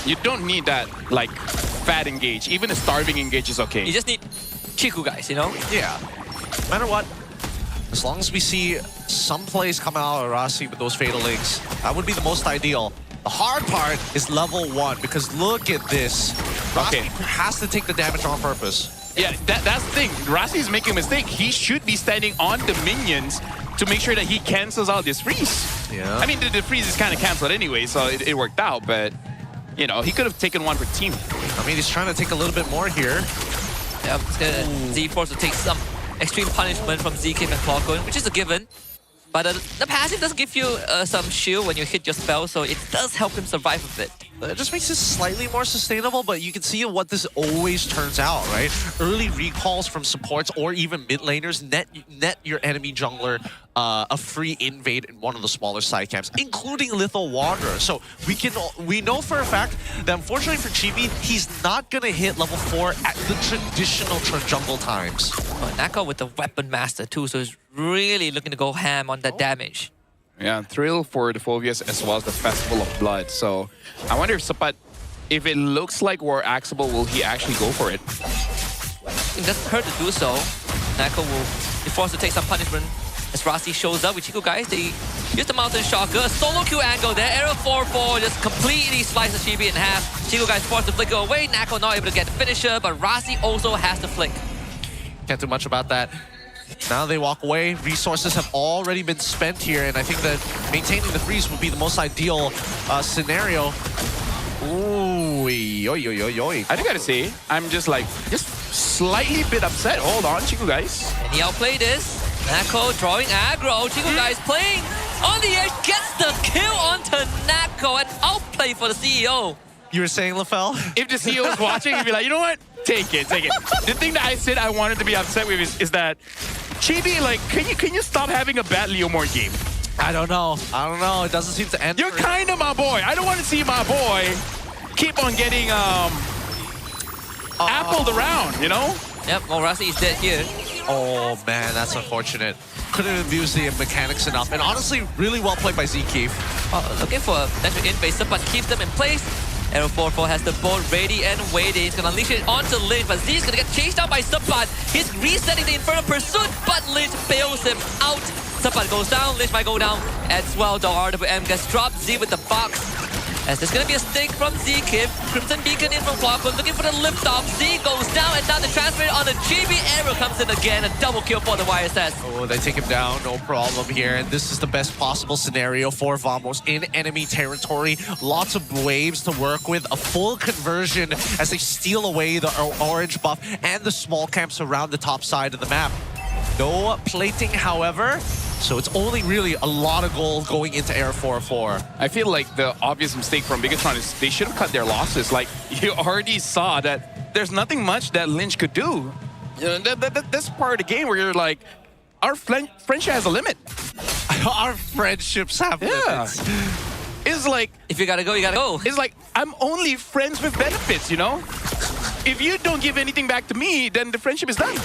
You don't need that, like, fat engage. Even a starving engage is okay. You just need Chiku guys, you know? Yeah. No matter what, as long as we see some plays come out of Rasi with those Fatal Links, that would be the most ideal. The hard part is level 1, because look at this. Rasi has to take the damage on purpose. Yeah, that's the thing. Rasi's making a mistake. He should be standing on the minions to make sure that he cancels out this freeze. Yeah. I mean, the freeze is kind of canceled anyway, so it worked out, but, you know, he could have taken one for team. I mean, he's trying to take a little bit more here. Yeah, it's gonna Z forced to take some extreme punishment from ZK and Clockwork, which is a given. But the passive does give you some shield when you hit your spell, so it does help him survive a bit. It just makes it slightly more sustainable, but you can see what this always turns out, right? Early recalls from supports or even mid laners net your enemy jungler a free invade in one of the smaller side camps, including Lethal Wanderer. So we know for a fact that unfortunately for Chibi, he's not gonna hit level 4 at the traditional jungle times. Nako with the Weapon Master too, so he's really looking to go ham on that damage. Yeah, thrill for the Phoveus as well as the Festival of Blood. So I wonder if Sapat, if it looks like War Axable, will he actually go for it? It doesn't hurt to do so. Nako will be forced to take some punishment as Rasi shows up with Chiku guys. They use the Mountain Shocker, solo Q angle there, arrow 4-4, just completely slices Chibi in half. Chiku guys forced to flicker away, Nako not able to get the finisher, but Rasi also has the flick. Can't do much about that. Now they walk away. Resources have already been spent here, and I think that maintaining the freeze would be the most ideal scenario. Ooh, I I gotta say, I'm just slightly bit upset. Hold on, Chiku guys. And he outplayed this. Nako drawing aggro. Chiku guys playing on the edge, gets the kill onto Nako, and outplay for the CEO. You were saying, LaFell? If the CEO was watching, he'd be like, you know what? Take it. The thing that I said I wanted to be upset with is that Chibi, like, can you stop having a bad Leomord game? I don't know. It doesn't seem to end. You're kind of my boy. I don't want to see my boy keep on getting appled around, you know? Yep, well, Rasi is dead here. Oh, man, that's unfortunate. Couldn't have used the mechanics enough. And honestly, really well played by Zkeef. Looking for a natural invasive, but keeps them in place. Arrow 4-4 has the bolt ready and waiting. He's gonna unleash it onto Lynch, but Z's gonna get chased down by Sapat. He's resetting the Infernal Pursuit, but Lynch bails him out. Sapat goes down, Lynch might go down as well. The RWM gets dropped. Z with the box. As there's gonna be a stake from Z-Kip. Crimson Beacon in from Qualcomm, looking for the lift-off. Z goes down, and now the transfer on the GB Arrow comes in again. A double kill for the YSS. Oh, they take him down, no problem here. And this is the best possible scenario for Vamos in enemy territory. Lots of waves to work with. A full conversion as they steal away the orange buff and the small camps around the top side of the map. No plating, however. So it's only really a lot of gold going into Air 4-4. I feel like the obvious mistake from Bigatron is they should have cut their losses. Like, you already saw that there's nothing much that Lynch could do. You know, that's part of the game where you're like, our friendship has a limit. Our friendships have limits. It's like... If you gotta go, you gotta go. It's like, I'm only friends with benefits, you know? If you don't give anything back to me, then the friendship is done.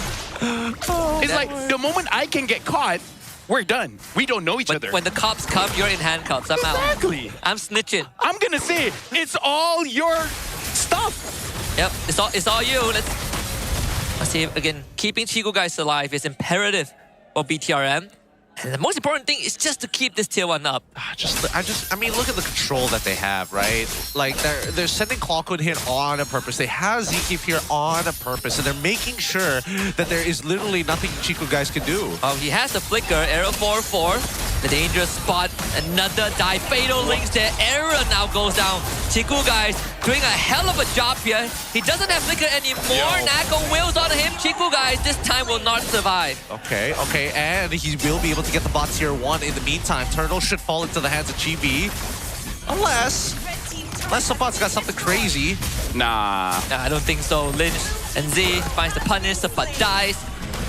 It's like, the moment I can get caught, we're done. We don't know each other. When the cops come, you're in handcuffs. I'm out. Exactly. I'm snitching. I'm gonna say, it's all your stuff. Yep, it's all you. Let's see, again, keeping Chico guys alive is imperative for BTRM. And the most important thing is just to keep this tier 1 up. I mean, look at the control that they have, right? Like, they're sending Clockwood here on a purpose. They have Zkeep here on a purpose, and they're making sure that there is literally nothing Chico guys can do. Oh, he has the flicker, Arrow 4-4. The dangerous spot, another die, fatal links there. Arrow now goes down. Chico guys doing a hell of a job here. He doesn't have flicker anymore. Nako wills on him. Chico guys this time will not survive. Okay, and he will be able to get the bot tier 1 in the meantime. Turtle should fall into the hands of GB. Unless Sabot's got something crazy. Nah, I don't think so. Lynch and Z finds the punish, Sabat dies.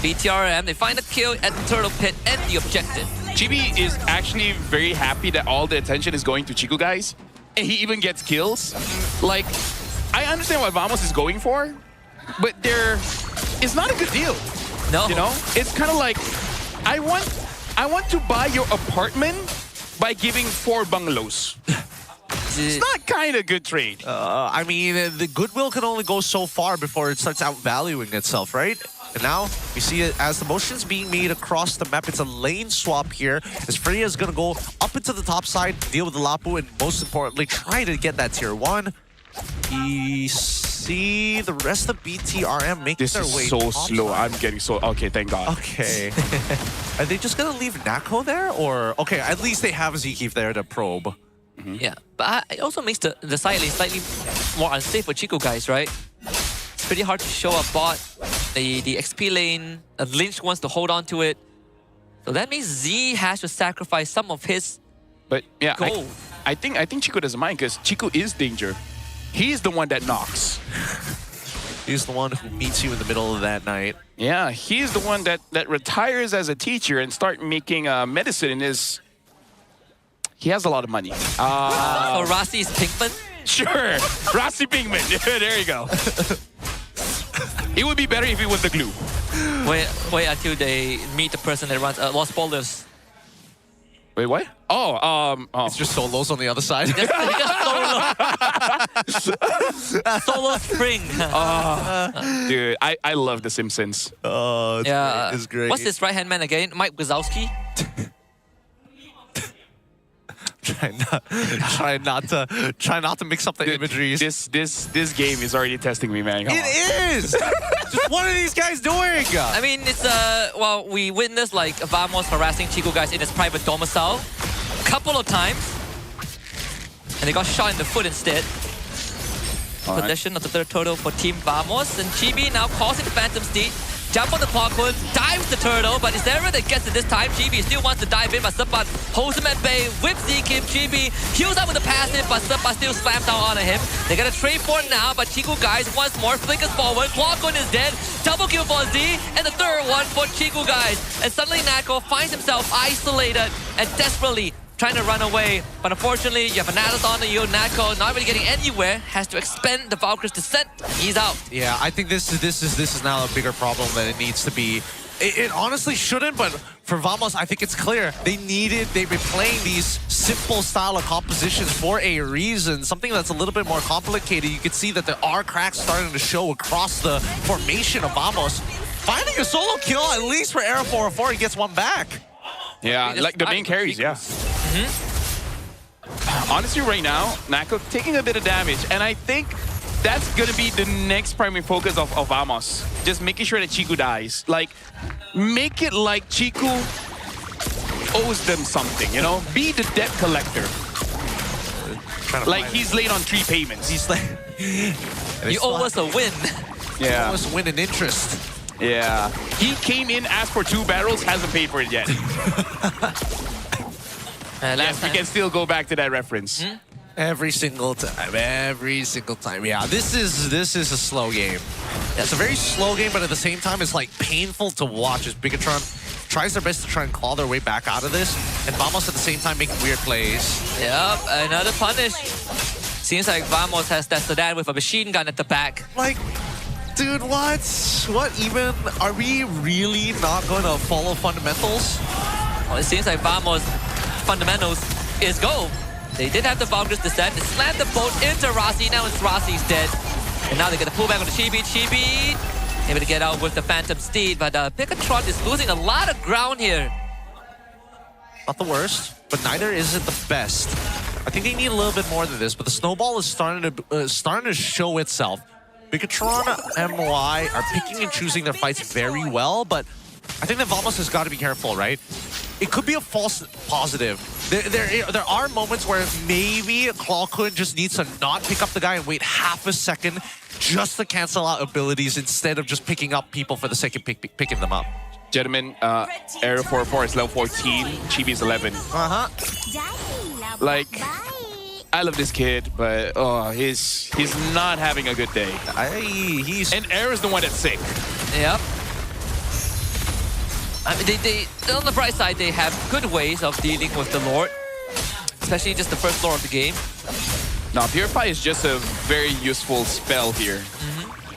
BTRM, they find the kill at the turtle pit and the objective. GB is actually very happy that all the attention is going to Chico guys. And he even gets kills. Like, I understand what Vamos is going for, but it's not a good deal. No. You know? It's kind of like, I want to buy your apartment by giving 4 bungalows. It's not kind of good trade. I mean, the goodwill can only go so far before it starts outvaluing itself, right? And now we see it as the motions being made across the map. It's a lane swap here as Freya is going to go up into the top side, deal with the Lapu, and most importantly, try to get that tier 1. We see the rest of BTRM making their way. This is so slow. I'm getting so... Okay, thank God. Okay. Are they just going to leave Nako there? Or... Okay, at least they have Zkeep there to probe. Yeah, but it also makes the side lane slightly more unsafe for Chico guys, right? It's pretty hard to show a bot. The XP lane, Lynch wants to hold on to it. So that means Z has to sacrifice some of his gold. I think Chico doesn't mind because Chico is danger. He's the one that knocks. He's the one who meets you in the middle of that night. Yeah, he's the one that retires as a teacher and start making medicine in his... He has a lot of money. So Rasi is Pinkman? Sure, Rasi Pinkman. There you go. It would be better if it was the glue. Wait until they meet the person that runs... well, spoilers. Wait, what? It's just Solos on the other side. Solo Spring. Dude, I love The Simpsons. Oh, it's great. What's this right-hand man again? Mike Wazowski? Try not to mix up the imageries. This game is already testing me, man. It is. Just what are these guys doing? I mean, it's well, we witnessed like Vamos harassing Chico guys in his private domicile a couple of times, and they got shot in the foot instead. Possession of the third turtle for Team Vamos, and Chibi now causing the Phantom Steed. Jump on the Clockwood, dives the turtle, but it's Arrow that gets it this time. GB still wants to dive in, but Sabat holds him at bay with Zkeep. GB heals up with a passive, but Sabat still slams down onto him. They got a trade for it now, but Chico guys once more flickers forward. Clockwood is dead. Double kill for Z, and the third one for Chico guys. And suddenly Nako finds himself isolated and desperately trying to run away, but unfortunately you have an Atlas on you. Nako not really getting anywhere, has to expend the Valkyrie's descent. He's out. Yeah, I think this is now a bigger problem than it needs to be. It honestly shouldn't, but for Vamos, I think it's clear. They've been playing these simple style of compositions for a reason. Something that's a little bit more complicated. You can see that there are cracks starting to show across the formation of Vamos. Finding a solo kill, at least for Arrow 404, he gets one back. Yeah, like the main carries, yeah. honestly, right now, Nako taking a bit of damage, and I think that's gonna be the next primary focus of Vamos. Just making sure that Chiku dies. Like, make it like Chiku owes them something, you know? Be the debt collector. Like, he's late on 3 payments. He's like... You owe us a win. You Yeah. owe us win in interest. Yeah. He came in, asked for 2 barrels, hasn't paid for it yet. Yes, we can still go back to that reference. Every single time. Yeah, this is a slow game. It's a very slow game, but at the same time, it's like painful to watch as Bigatron tries their best to try and claw their way back out of this, and Vamos at the same time making weird plays. Yep, another punish. Seems like Vamos has tested that with a machine gun at the back. Like, dude, what? What even? Are we really not going to follow fundamentals? Well, it seems like Vamos' fundamentals is go. They did have the Valkyrie's descent. They slammed the boat into Rossi. Now it's Rossi's dead. And now they get the pullback on the Chibi. Chibi able to get out with the Phantom Steed, but Bigatron is losing a lot of ground here. Not the worst, but neither is it the best. I think they need a little bit more than this, but the snowball is starting to show itself. Bigatron MY are picking and choosing their fights very well, but I think that Vamos has got to be careful, right? It could be a false positive. There are moments where maybe Clawkun just needs to not pick up the guy and wait half a second just to cancel out abilities instead of just picking up people for the sake of picking them up. Gentlemen, Aero 44 is level 14, Chibi is 11. Like, I love this kid, but oh, he's not having a good day. And Aero's the one that's sick. Yep. I mean, they on the bright side, they have good ways of dealing with the Lord, especially just the first Lord of the game. Now, Purify is just a very useful spell here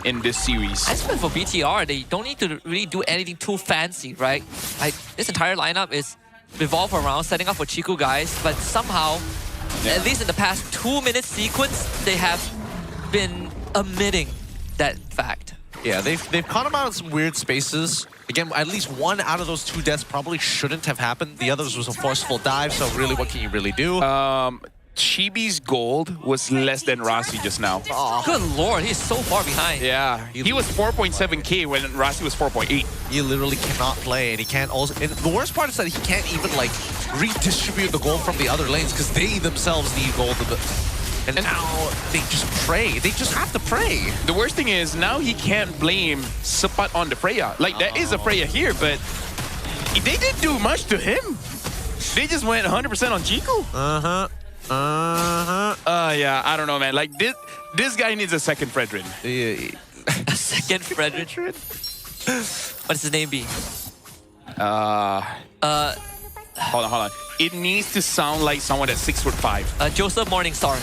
in this series. I suppose for BTR, they don't need to really do anything too fancy, right? Like, this entire lineup is revolved around setting up for Chiku guys, but somehow, at least in the past 2-minute sequence, they have been omitting that fact. Yeah, they've caught him out in some weird spaces. Again, at least one out of those 2 deaths probably shouldn't have happened. The others was a forceful dive, so really, what can you really do? Chibi's gold was less than Rossi just now. Oh. Good lord, he's so far behind. Yeah, he was 4.7k when Rossi was 4.8. He literally cannot play, and he can't also... And the worst part is that he can't even, like, redistribute the gold from the other lanes because they themselves need gold. And now they just pray. They just have to pray. The worst thing is now he can't blame Sapat on the Freya. Like, there is a Freya here, but they didn't do much to him. They just went 100% on Chiku. Yeah, I don't know, man. Like, this guy needs a second Fredrin. A second Fredrin? What does his name be? Hold on. It needs to sound like someone that's 6'5". Joseph Morningstar.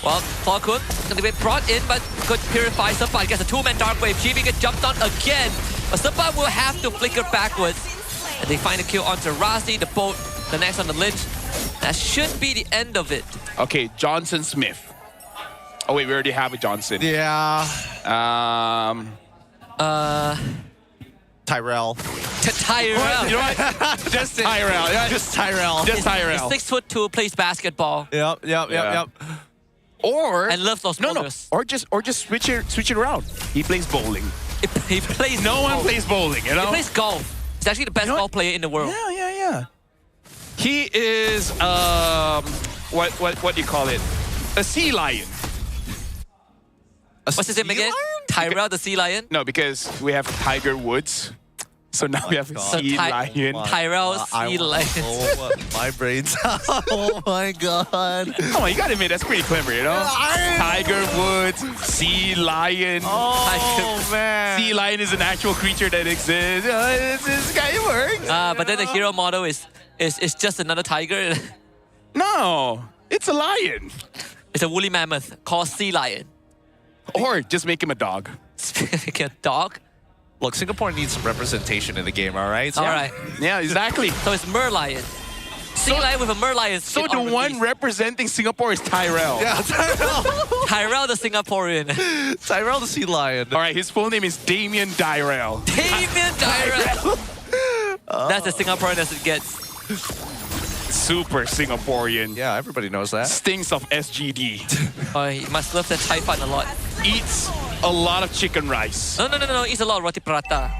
Well, Clawkun gonna be brought in, but could purify Sapat. Gets a 2-man dark wave. Chibi gets jumped on again. But Sapat will have to flicker backwards. And they find a kill onto Rossi. The boat connects on the Lynch. That should be the end of it. Okay, Johnson Smith. Oh wait, we already have a Johnson. Yeah. Tyrell. Tyrell. You know what? Just Tyrell. Yeah. Just Tyrell. Just Tyrell. He's 6'2", plays basketball. Yep. Or and loves Los Motors. Or just switch it around. He plays bowling. He plays. No one plays bowling. You know. He plays golf. He's actually the best golf player in the world. Yeah. He is what do you call it? A sea lion. What's his name again? Tyrell the sea lion? No, because we have Tiger Woods. So now we have sea lion. Tyrell sea lion. Oh, my brains. Oh my god. Come on, you gotta admit that's pretty clever, you know? Tiger Woods, sea lion. Oh man. Sea lion is an actual creature that exists. This guy works. But then the hero model is just another tiger. No, it's a lion. It's a woolly mammoth called sea lion. Or just make him a dog. Make a dog? Look, Singapore needs some representation in the game, all right? All right. Yeah, exactly. So it's Merlion. Sea lion with a Merlion skin. So the one representing Singapore is Tyrell. Yeah, Tyrell. Tyrell the Singaporean. Tyrell the sea lion. All right, his full name is Damien Dyrell. Damien Dyrell. That's as Singaporean as it gets. Super Singaporean. Yeah, everybody knows that. Stinks of SGD. Oh, he must love the Thai fun a lot. Eats a lot of chicken rice. No. Eats a lot of roti prata.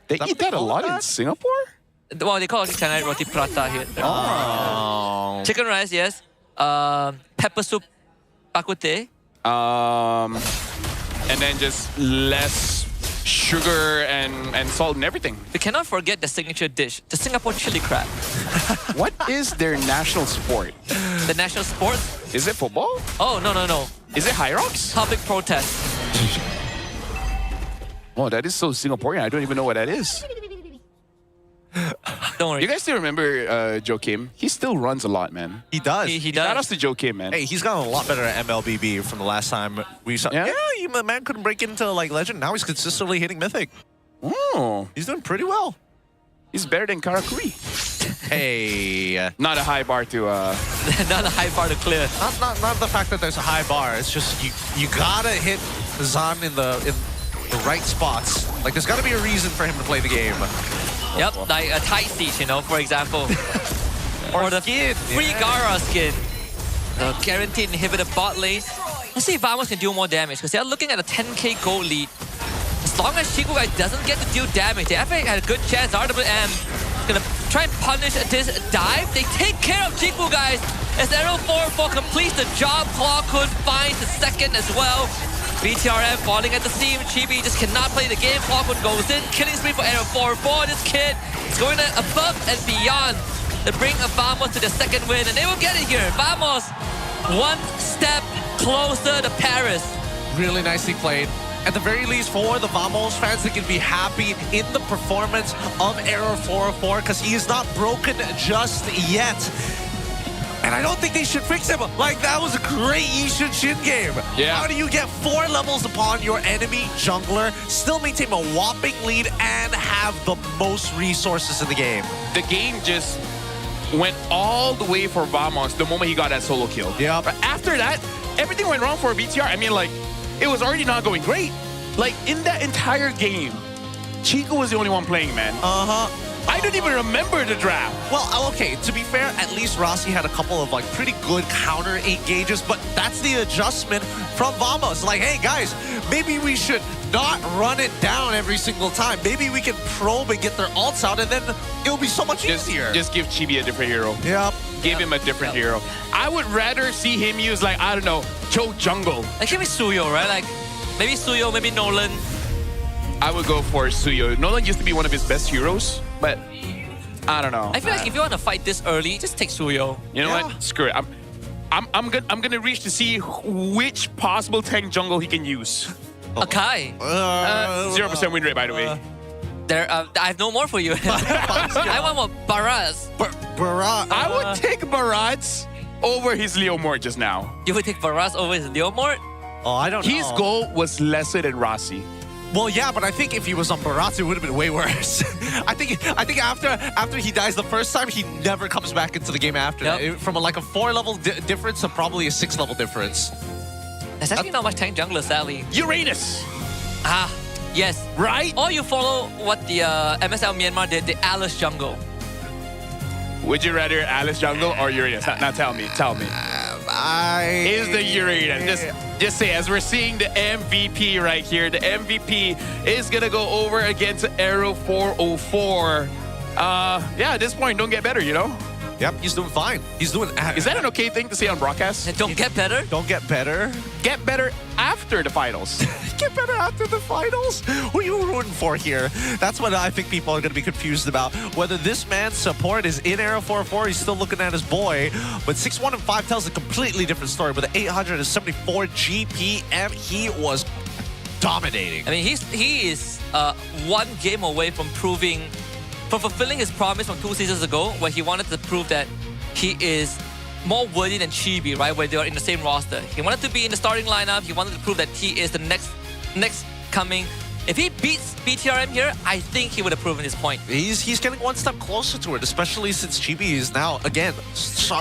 They eat that a lot in Singapore? Well, they call it Chennai roti prata here. Oh. Chicken rice, yes. Pepper soup, bak kut teh. And then just less sugar and salt and everything. We cannot forget the signature dish, the Singapore chili crab. What is their national sport? The national sport? Is it football? Oh, no. Is it high rocks? Public protest. Oh, that is so Singaporean. I don't even know what that is. Don't worry. You guys still remember Joe Kim? He still runs a lot, man. He does. He Shout does. outs to Joe Kim, man. Hey, he's gotten a lot better at MLBB from the last time we saw. Yeah? The man couldn't break into like legend. Now he's consistently hitting mythic. Oh, He's doing pretty well. he's better than Karakuri. Hey, Not a high bar to Not a high bar to clear. not the fact that there's a high bar. It's just you gotta hit Zan in the right spots. Like there's gotta be a reason for him to play the game. Yep, like a tight siege, for example. or the skin, free Gara skin. The guaranteed inhibitor bot lane. Let's see if Vamos can do more damage, because they're looking at a 10k gold lead. As long as Chiku guys doesn't get to deal damage, they have had a good chance. RWM is gonna try and punish this dive. They take care of Chiku guys as Arrow 4-4 completes the job. Clawkun finds the second as well. BTRM falling at the seam. Chibi just cannot play the game. Clawkun goes in. Killing spree for Arrow 4-4. This kid is going above and beyond to bring Vamos to the second win, and they will get it here. Vamos one step closer to Paris. Really nicely played. At the very least, for the Vamos fans, they can be happy in the performance of Error 404 because he is not broken just yet. And I don't think they should fix him. Like, that was a great Yishin Shin game. Yeah. How do you get 4 levels upon your enemy jungler, still maintain a whopping lead, and have the most resources in the game? The game just went all the way for Vamos the moment he got that solo kill. Yeah. But after that, everything went wrong for BTR. I mean, like, it was already not going great. Like, in that entire game, Chico was the only one playing, man. I don't even remember the draft. Well, okay, to be fair, at least Rossi had a couple of like pretty good counter engages, but that's the adjustment from Vamos. Like, hey guys, maybe we should not run it down every single time. Maybe we can probe and get their ults out, and then it'll be so much easier. Just give Chibi a different hero. Yep. Give him a different hero. I would rather see him use, like, I don't know, Cho Jungle. Like, maybe Suyo, right? Like, maybe Suyo, maybe Nolan. I would go for Suyo. Nolan used to be one of his best heroes, but I don't know. I feel like if you want to fight this early, just take Suyo. You know what? Screw it. I'm gonna reach to see which possible tank jungle he can use. Akai. 0% win rate, by the way. I have no more for you. I want more Baraz. Baraz. I would take Baraz over his Leo Mort just now. You would take Baraz over his Leo Mort? Oh, I don't know. His goal was lesser than Rossi. Well, yeah, but I think if he was on Baraz, it would have been way worse. I think after he dies the first time, he never comes back into the game after that. From like a 4-level difference to probably a 6-level difference. There's actually not much tank jungler, sadly. Uranus. Ah, yes. Right? Or you follow what the MSL Myanmar did, the Alice jungle. Would you rather Alice jungle or Uranus? Now tell me. Is the Uranus. Just say, as we're seeing the MVP right here, the MVP is going to go over against Arrow 404. Yeah, at this point, don't get better, you know? Yep, he's doing fine. He's doing... Is that an okay thing to say on broadcast? Don't get better? Don't get better? Get better after the finals. Get better after the finals? Who are you rooting for here? That's what I think people are going to be confused about. Whether this man's support is in Arrow 404, he's still looking at his boy. But 6-1 and 5 tells a completely different story. With an 874 GPM, he was dominating. I mean, he is one game away from fulfilling his promise from 2 seasons ago, where he wanted to prove that he is more worthy than Chibi, right? Where they are in the same roster. He wanted to be in the starting lineup. He wanted to prove that he is the next coming. If he beats BTRM here, I think he would have proven his point. He's getting one step closer to it, especially since Chibi is now, again,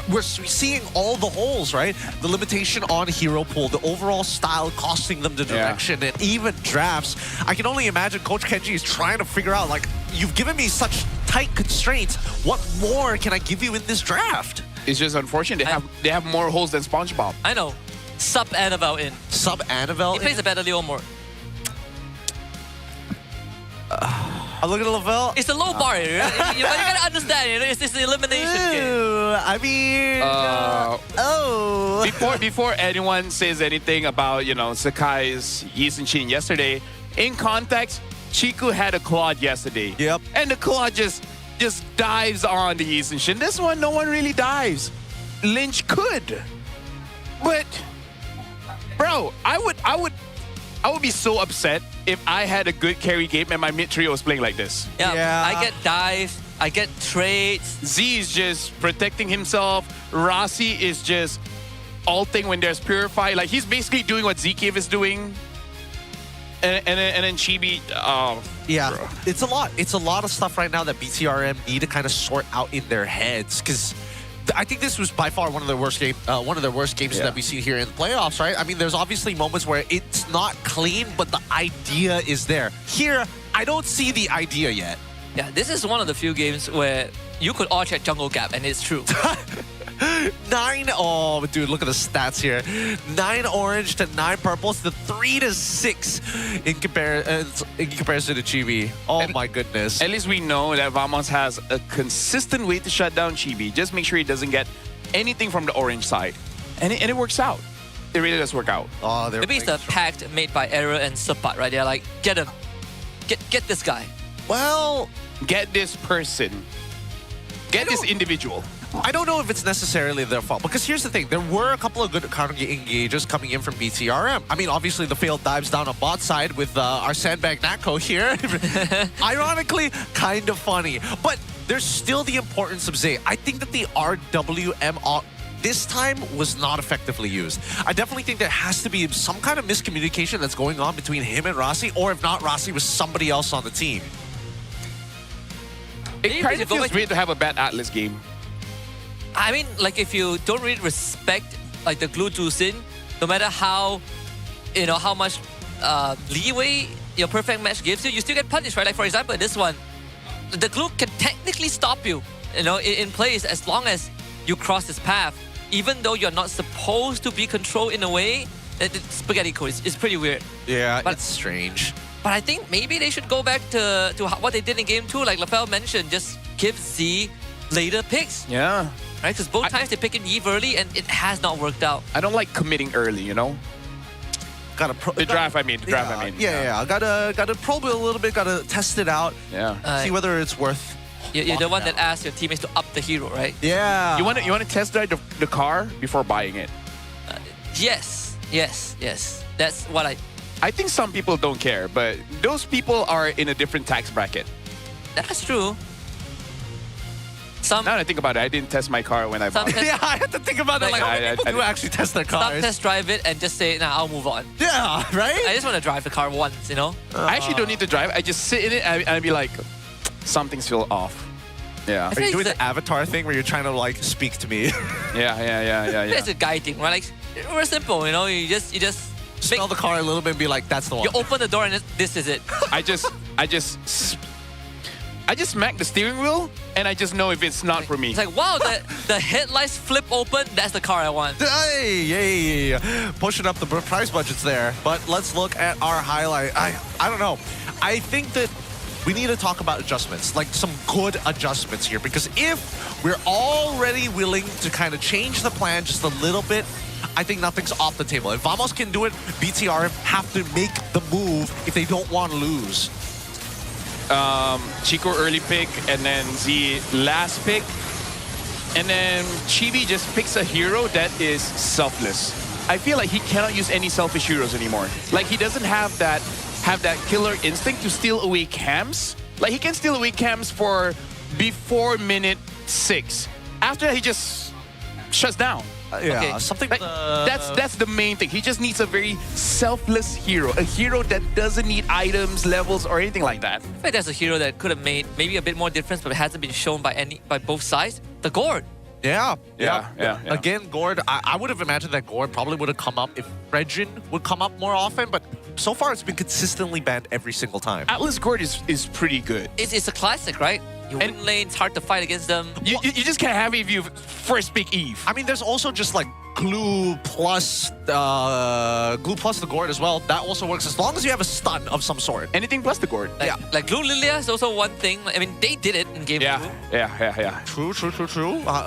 we're seeing all the holes, right? The limitation on hero pool, the overall style costing them the direction, and even drafts. I can only imagine Coach Kenji is trying to figure out, like, you've given me such tight constraints, what more can I give you in this draft? It's just unfortunate. They have more holes than SpongeBob. I know. Sub Annabelle in. Sub Annabelle. He plays a better Leo more. I look at Lavelle. It's a low bar, right? you gotta understand, it's the elimination game. I mean, Before anyone says anything about, Sakai's Yisun-Shin yesterday, in context, Chiku had a Claude yesterday. Yep. And the Claude just dives on the Yisun-Shin. This one, no one really dives. Lynch could. But, bro, I would be so upset if I had a good carry game and my mid trio was playing like this. Yeah. I get dives, I get trades. Z is just protecting himself. Rossi is just ulting when there's Purify. Like, he's basically doing what Zkeev is doing. And then Chibi, yeah, bro. It's a lot. It's a lot of stuff right now that BTRM need to kind of sort out in their heads, because I think this was by far one of their worst games that we see here in the playoffs, right? I mean, there's obviously moments where it's not clean, but the idea is there. Here, I don't see the idea yet. Yeah, this is one of the few games where you could all check jungle gap, and it's true. 9, oh, dude, look at the stats here. 9 orange to 9 purples to 3 to 6 in comparison to Chibi. Oh, my goodness. At least we know that Vamos has a consistent way to shut down Chibi. Just make sure he doesn't get anything from the orange side. And it works out. It really does work out. Oh, Maybe it's the pact made by Error and Sapat, right? They're like, get him. Get this guy. Well, get this person. Get this individual. I don't know if it's necessarily their fault, because here's the thing. There were a couple of good counter engages coming in from BTRM. I mean, obviously, the failed dives down on bot side with our sandbag Nako here. Ironically, kind of funny. But there's still the importance of Zay. I think that the RWM this time was not effectively used. I definitely think there has to be some kind of miscommunication that's going on between him and Rossi, or if not Rossi, with somebody else on the team. It kind of feels weird to have a bad Atlas game. I mean, like, if you don't really respect like the glue Juicin, no matter how much leeway your perfect match gives you, you still get punished, right? Like, for example, in this one, the glue can technically stop you, in place as long as you cross this path, even though you're not supposed to be controlled in a way. It's spaghetti code. It's pretty weird. Yeah, but it's strange. But I think maybe they should go back to what they did in game 2, like Lafelle mentioned, just give Z later picks. Yeah. Right, because both times they pick in Eve early and it has not worked out. I don't like committing early, The draft, I mean. Yeah. Gotta probe it a little bit, gotta test it out. Yeah. See whether it's worth. You're the one that asked your teammates to up the hero, right? Yeah. You want to test drive the car before buying it? Yes. That's what I think some people don't care, but those people are in a different tax bracket. That's true. Now that I think about it, I didn't test my car when I bought it. Yeah, I had to think about that. Like, how many people do actually test their cars? Some test drive it and just say, nah, I'll move on. Yeah, right? I just want to drive the car once, I actually don't need to drive. I just sit in it and I'd be like, something's feel off. Yeah. Are you doing the avatar thing where you're trying to, like, speak to me? Yeah. It's a guy thing, right? Like, we're simple, you just smell the car a little bit and be like, that's the one. You open the door and this is it. I just smack the steering wheel and I just know if it's not for me. It's like, wow, the headlights flip open. That's the car I want. Hey, pushing up the price budgets there. But let's look at our highlight. I don't know. I think that we need to talk about adjustments, like some good adjustments here, because if we're already willing to kind of change the plan just a little bit, I think nothing's off the table. If Vamos can do it, BTRM have to make the move if they don't want to lose. Chico early pick, and then Z last pick. And then Chibi just picks a hero that is selfless. I feel like he cannot use any selfish heroes anymore. Like, he doesn't have that killer instinct to steal away camps. Like, he can steal away camps for before minute 6. After that, he just shuts down. Okay. Something like, that's the main thing. He just needs a very selfless hero, a hero that doesn't need items, levels, or anything like that. I think that's a hero that could have made maybe a bit more difference, but it hasn't been shown by both sides. The Gord. Yeah. Again, Gord, I would have imagined that Gord probably would have come up if Fredrin would come up more often, but so far it's been consistently banned every single time. Atlas Gord is pretty good. It's a classic, right? You win lane, it's hard to fight against them. You just can't have it if you first pick Eve. I mean, there's also just like glue plus the gourd as well. That also works as long as you have a stun of some sort. Anything plus the gourd. Like Glue Lilia is also one thing. I mean, they did it in game 2. Yeah. True.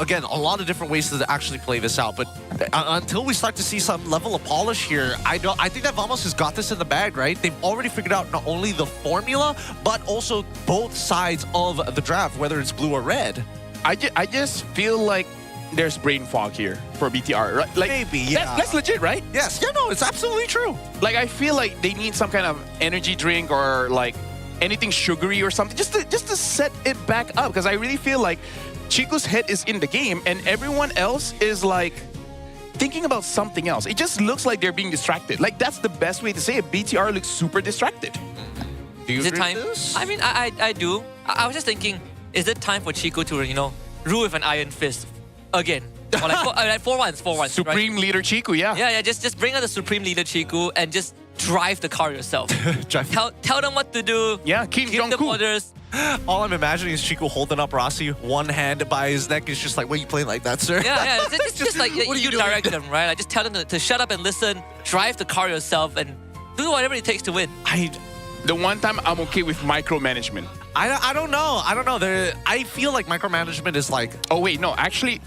Again, a lot of different ways to actually play this out. But until we start to see some level of polish here, I think that Vamos has got this in the bag, right? They've already figured out not only the formula, but also both sides of the draft, whether it's blue or red. I just feel like there's brain fog here for BTR, right? Like, maybe, yeah. That's legit, right? Yes. Yeah, no, it's absolutely true. Like, I feel like they need some kind of energy drink or like anything sugary or something just to set it back up. Because I really feel like Chico's head is in the game and everyone else is like thinking about something else. It just looks like they're being distracted. Like, that's the best way to say it. BTR looks super distracted. Do you Is it agree time? with this? I mean, I do. I was just thinking, is it time for Chico to, rule with an iron fist again? Or like 4-1s, Supreme right? Leader Chico, yeah. Yeah, just bring out the Supreme Leader Chico and just drive the car yourself. Tell them what to do. Yeah, Kim Give them Jong-kook. orders. All I'm imagining is Chico holding up Rossi, one hand by his neck. Is just like, what are you playing like that, sir? Yeah. Just like what are you doing? direct them, right? Like just tell them to shut up and listen, drive the car yourself, and do whatever it takes to win. The one time I'm okay with micromanagement. I don't know. I feel like micromanagement is like... Oh, wait, no. Actually,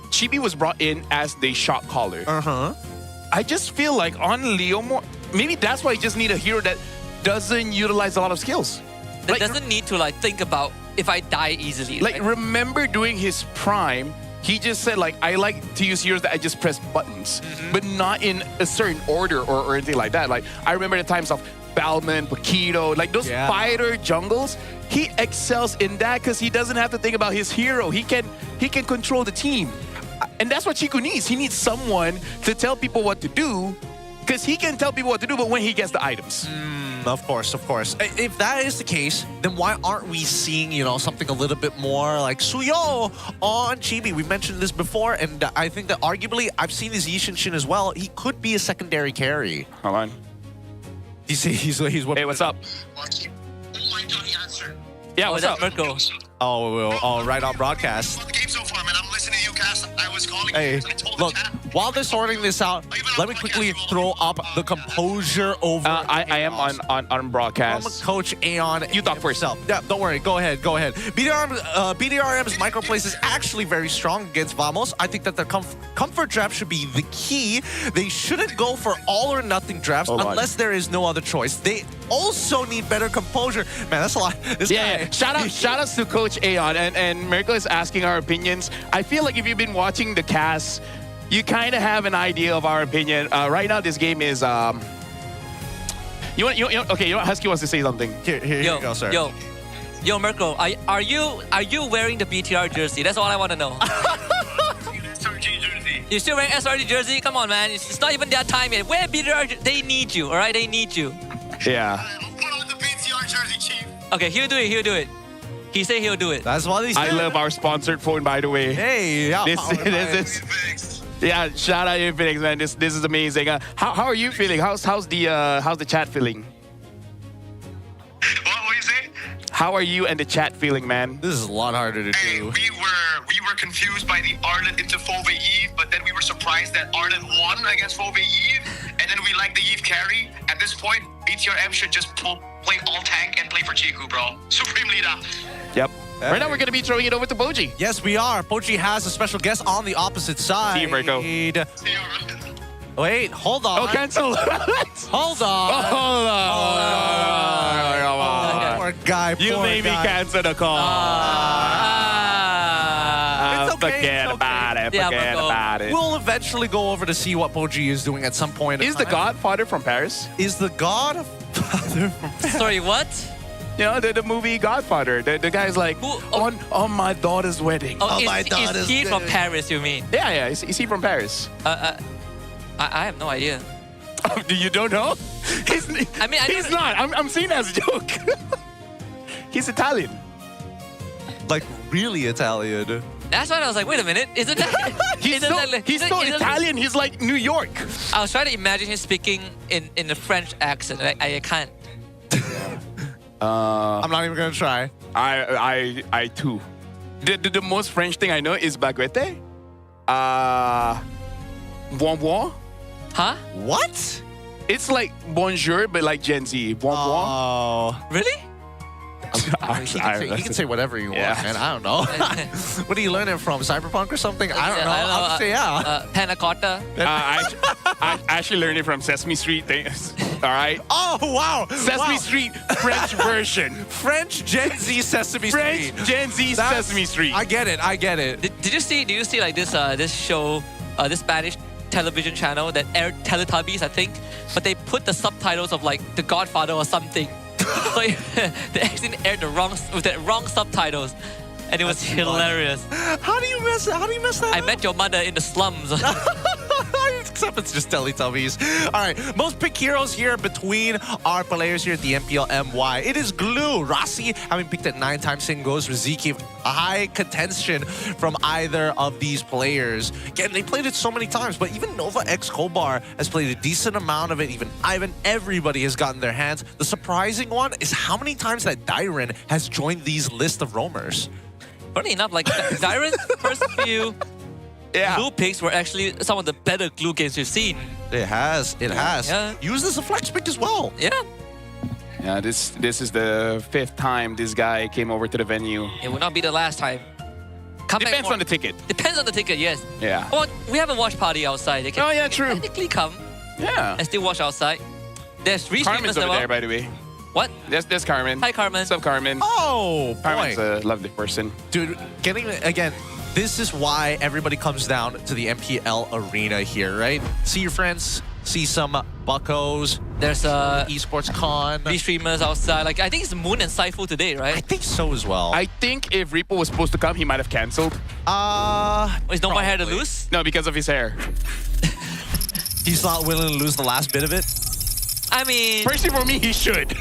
Chibi was brought in as the shot caller. I just feel like on Leo more... Maybe that's why you just need a hero that doesn't utilize a lot of skills. That doesn't need to like think about if I die easily. Like, right? remember during his prime, he just said, like, I like to use heroes that I just press buttons, but not in a certain order or anything like that. Like, I remember the times of Balman, Paquito, like those fighter jungles, he excels in that because he doesn't have to think about his hero. He can control the team. And that's what Chico needs. He needs someone to tell people what to do because he can tell people what to do, but when he gets the items. Of course. If that is the case, then why aren't we seeing, something a little bit more like Suyo on Chibi? We mentioned this before, and I think that arguably, I've seen this Yishin Shin as well. He could be a secondary carry. Hold on. He's Hey, what's up? Yeah, what's up? Mirko? Oh, right on broadcast. Hey, look, while they're sorting this out, let me quickly throw up the composure over. I am on broadcast. From Coach Aeon. You talk for yourself. Yeah, don't worry. Go ahead. BTRM's micro place is actually very strong against Vamos. I think that their comfort draft should be the key. They shouldn't go for all or nothing drafts unless there is no other choice. They also need better composure. Man, that's a lot. Yeah. Shout outs to Coach Aeon. And Mirko is asking our opinions. I feel like if you've been watching the cast, you kind of have an idea of our opinion. Right now, this game is... Husky wants to say something. Here you go, sir. Yo, Mirko, are you wearing the BTR jersey? That's all I want to know. You still wearing SRG jersey? Come on, man. It's not even that time yet. Wear BTR. They need you, all right? They need you. Yeah. Okay, he'll do it. He said he'll do it. That's what he said. I love our sponsored phone, by the way. Hey, yeah. This is yeah. Shout out Infinix, man. This is amazing. How are you feeling? How's the chat feeling? What you say? How are you and the chat feeling, man? This is a lot harder to do. We were confused by the Arlen into Fove Eve, but then we were surprised that Arlen won against Fove Eve, and then we like the Eve carry. At this point, BTRM should just play all tank and play for Chiku, bro. Supreme leader. Yep. Right now, we're going to be throwing it over to Boji. Yes, we are. Boji has a special guest on the opposite side. See you, Mirko. Wait, hold on. Oh, cancel. Hold on. Poor guy. You made me cancel the call. It's okay. Forget about it. Forget about it. We'll eventually go over to see what Boji is doing at some point. Is the Godfather from Paris? Is the Godfather from Paris? Sorry, what? You know, the movie Godfather. The guy's like, on my daughter's wedding. Oh, my is daughter's he from wedding. Paris, you mean? Yeah. Is he from Paris? I have no idea. You don't know? I mean, he's not. I'm saying that as a joke. He's Italian. Like, really Italian. That's why I was like, wait a minute, isn't that... He's so Italian, he's like New York. I was trying to imagine him speaking in a French accent. I can't. I'm not even going to try. I too. The most French thing I know is baguette. Bonbon. Huh? What? It's like bonjour, but like Gen Z. Bonbon. Oh. Really? You can say whatever you want, Yeah. man. I don't know. What are you learning from? Cyberpunk or something? I don't know. I'll just say yeah. Panna cotta. I actually learned it from Sesame Street things. All right. Oh, wow. Sesame Street French version. French Gen Z Sesame French Street. Gen Z Sesame Street. I get it. Did you see like this show, this Spanish television channel that aired Teletubbies, I think, but they put the subtitles of like The Godfather or something. So they actually aired with the wrong subtitles, and it was hilarious. How do you mess that I up? met your mother in the slums. Except it's just Teletubbies. All right, most pick heroes here between our players here at the MPL MY. It is Glue. Rossi having picked it 9 times, same goes for Ziki. A high contention from either of these players. Again, they played it so many times, but even Nova X Kobar has played a decent amount of it. Even Ivan, everybody has gotten their hands. The surprising one is how many times that Dyren has joined these list of roamers. Funny enough, like Dyren's first few glue picks were actually some of the better glue games we've seen. It has. Yeah. Used as a flex pick as well. Yeah. Yeah, this is the 5th time this guy came over to the venue. It will not be the last time. Depends on the ticket. Depends on the ticket, yes. Yeah. Oh, we have a watch party outside. They can, Oh, yeah, they can true. technically come Yeah. and still watch outside. There's 3 Carmen's streamers over as well. there, by the way. What? There's Carmen. Hi, Carmen. What's up, Carmen? Oh, boy. Carmen's a lovely person. Dude, again, this is why everybody comes down to the MPL arena here, right? See your friends, see some buckos. There's esports con. 3 streamers outside. Like, I think it's Moon and Saifu today, right? I think so as well. I think if Repo was supposed to come, he might have canceled. Is no more hair to lose? No, because of his hair. He's not willing to lose the last bit of it? I mean, personally, for me, he should.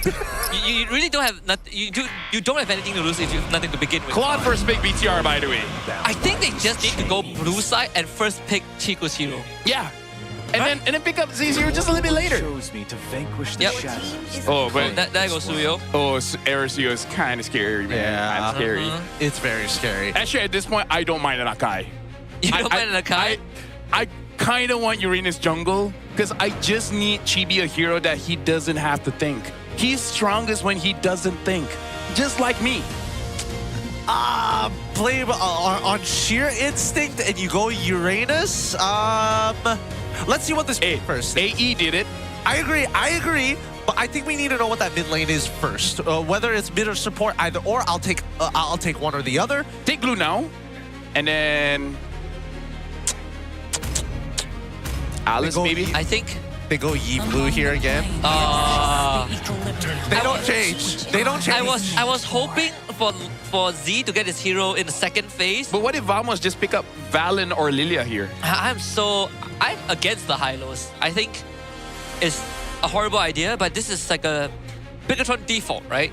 you really don't have nothing. You don't have anything to lose if you have nothing to begin with. Claude first pick BTR, by the way. I think they just need to go blue side and first pick Chico's hero. Yeah. And then pick up Z0 just a little bit later. Shows me to vanquish the Yep. shadows. Oh, but There goes Suyo. oh, Erosio is kind of scary, man. Yeah. Kind of scary. It's very scary. Actually, at this point, I don't mind an Akai. You don't mind an Akai? I kind of want Uranus jungle because I just need Chibi a hero that he doesn't have to think. He's strongest when he doesn't think, just like me. Play on sheer instinct and you go Uranus. Let's see what this first. AE did it. I agree. But I think we need to know what that mid lane is first. Whether it's mid or support, either or. I'll take one or the other. Take blue now, and then Alice maybe. I think they go Yi blue here again. They don't change. They don't change. I was hoping for Z to get his hero in the second phase. But what if Vamos just pick up Valen or Lilia here? I'm against the high-lows. I think it's a horrible idea, but this is like a Bigatron default, right?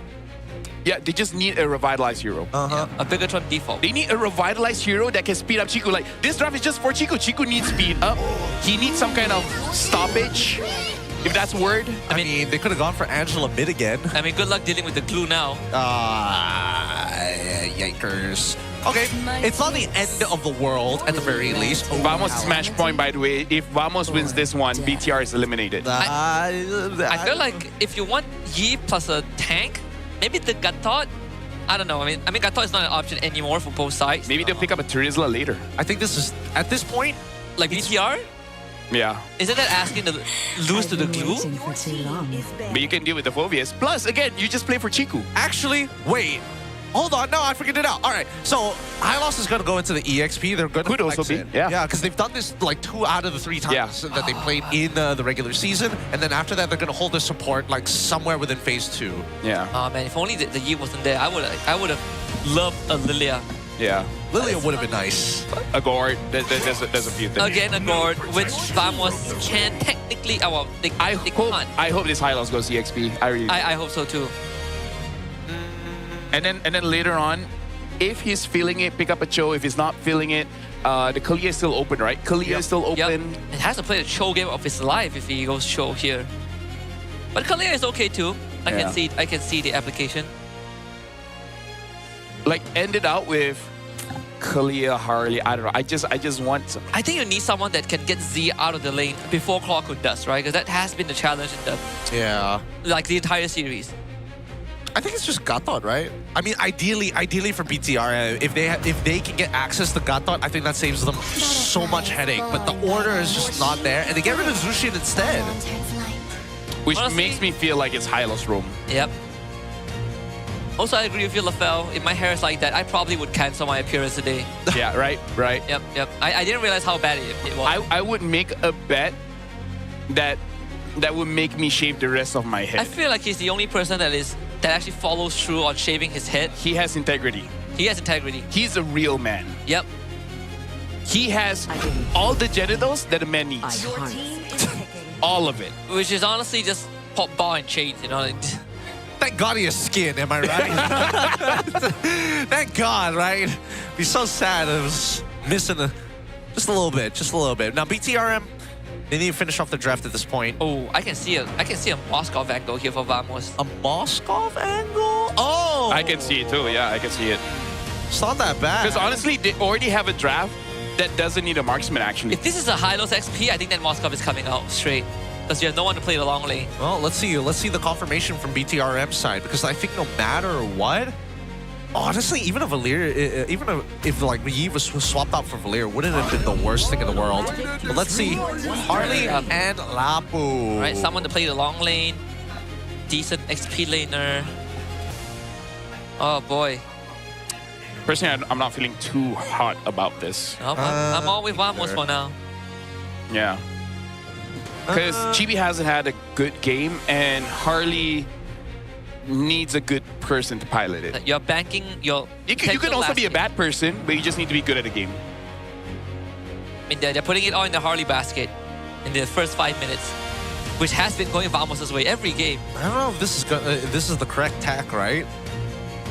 Yeah, they just need a revitalized hero. Yeah, a Bigatron default. They need a revitalized hero that can speed up Chico. Like, this draft is just for Chico. Chico needs speed up. He needs some kind of stoppage, if that's a word. I mean, they could have gone for Angela mid again. I mean, good luck dealing with the glue now. Yikers. Okay, it's not the end of the world at the very least. Vamos smash point, by the way. If Vamos wins this one, BTR is eliminated. I feel like if you want Yi plus a tank, maybe the Gatot. I don't know. I mean, Gatot is not an option anymore for both sides. Maybe they'll pick up a Terizla later. I think this is, at this point, like BTR? Yeah. Isn't that asking to lose to the glue? But you can deal with the Phobias. Plus, again, you just play for Chiku. Actually, wait. Hold on. No, I figured it out. All right. So, Hylos is going to go into the EXP. They're going to Could also be. it. Yeah. Yeah, because they've done this like 2 out of the 3 times that they played in the regular season. And then after that, they're going to hold their support like somewhere within phase 2. Yeah. Oh, man. If only the Yi wasn't there, I would have loved a Lilia. Yeah. Lilia would have been nice. A Gord. There's a few things. Again, a Gord, which Vamos can technically... Oh, well, they can't. I hope this Hylos goes EXP. I hope so too. And then later on, if he's feeling it, pick up a Cho. If he's not feeling it, the Kalia is still open, right? Kalia is still open. Yep. It has to play the Cho game of his life if he goes Cho here. But Kalia is okay too. I can see the application. like end it out with Kalia, Harley. I don't know. I just want some. I think you need someone that can get Z out of the lane before Clockwood does, right? Because that has been the challenge in the the entire series. I think it's just Gatot, right? I mean, ideally for BTR, if they can get access to Gatot, I think that saves them so much headache. But the order is just not there, and they get rid of Zushin instead. Which makes me feel like it's Hylos room. Yep. Also, I agree with you, LaFell. If my hair is like that, I probably would cancel my appearance today. Yeah, right. Yep. I didn't realize how bad it was. I would make a bet that would make me shave the rest of my head. I feel like he's the only person that actually follows through on shaving his head. He has integrity. He's a real man. Yep. He has all the genitals that a man needs. All of it. Which is honestly just pop ball and chains, you know. Thank God he has skin, am I right? Thank God, right? Be so sad it was missing just a little bit. Now BTRM, they need to finish off the draft at this point. Oh, I can see a Moskov angle here for Vamos. A Moskov angle? Oh! I can see it too, yeah, I can see it. It's not that bad. Because honestly, they already have a draft that doesn't need a marksman, actually. If this is a Hylos XP, I think that Moskov is coming out straight. Because you have no one to play the long lane. Well, let's see the confirmation from BTRM's side. Because I think no matter what, honestly, even if Valir, if like Yi was swapped out for Valir, wouldn't have been the worst thing in the world. But let's see, Harley and Lapu. Right, someone to play the long lane, decent XP laner. Oh boy. Personally, I'm not feeling too hot about this. I'm all with Vamos for now. Yeah. Because Chibi hasn't had a good game, and Harley needs a good person to pilot it. You're banking your... You can also be a bad person, but you just need to be good at the game. I mean, they're putting it all in the Harley basket in the first 5 minutes, which has been going Vamos' way every game. I don't know if this is the correct tack, right?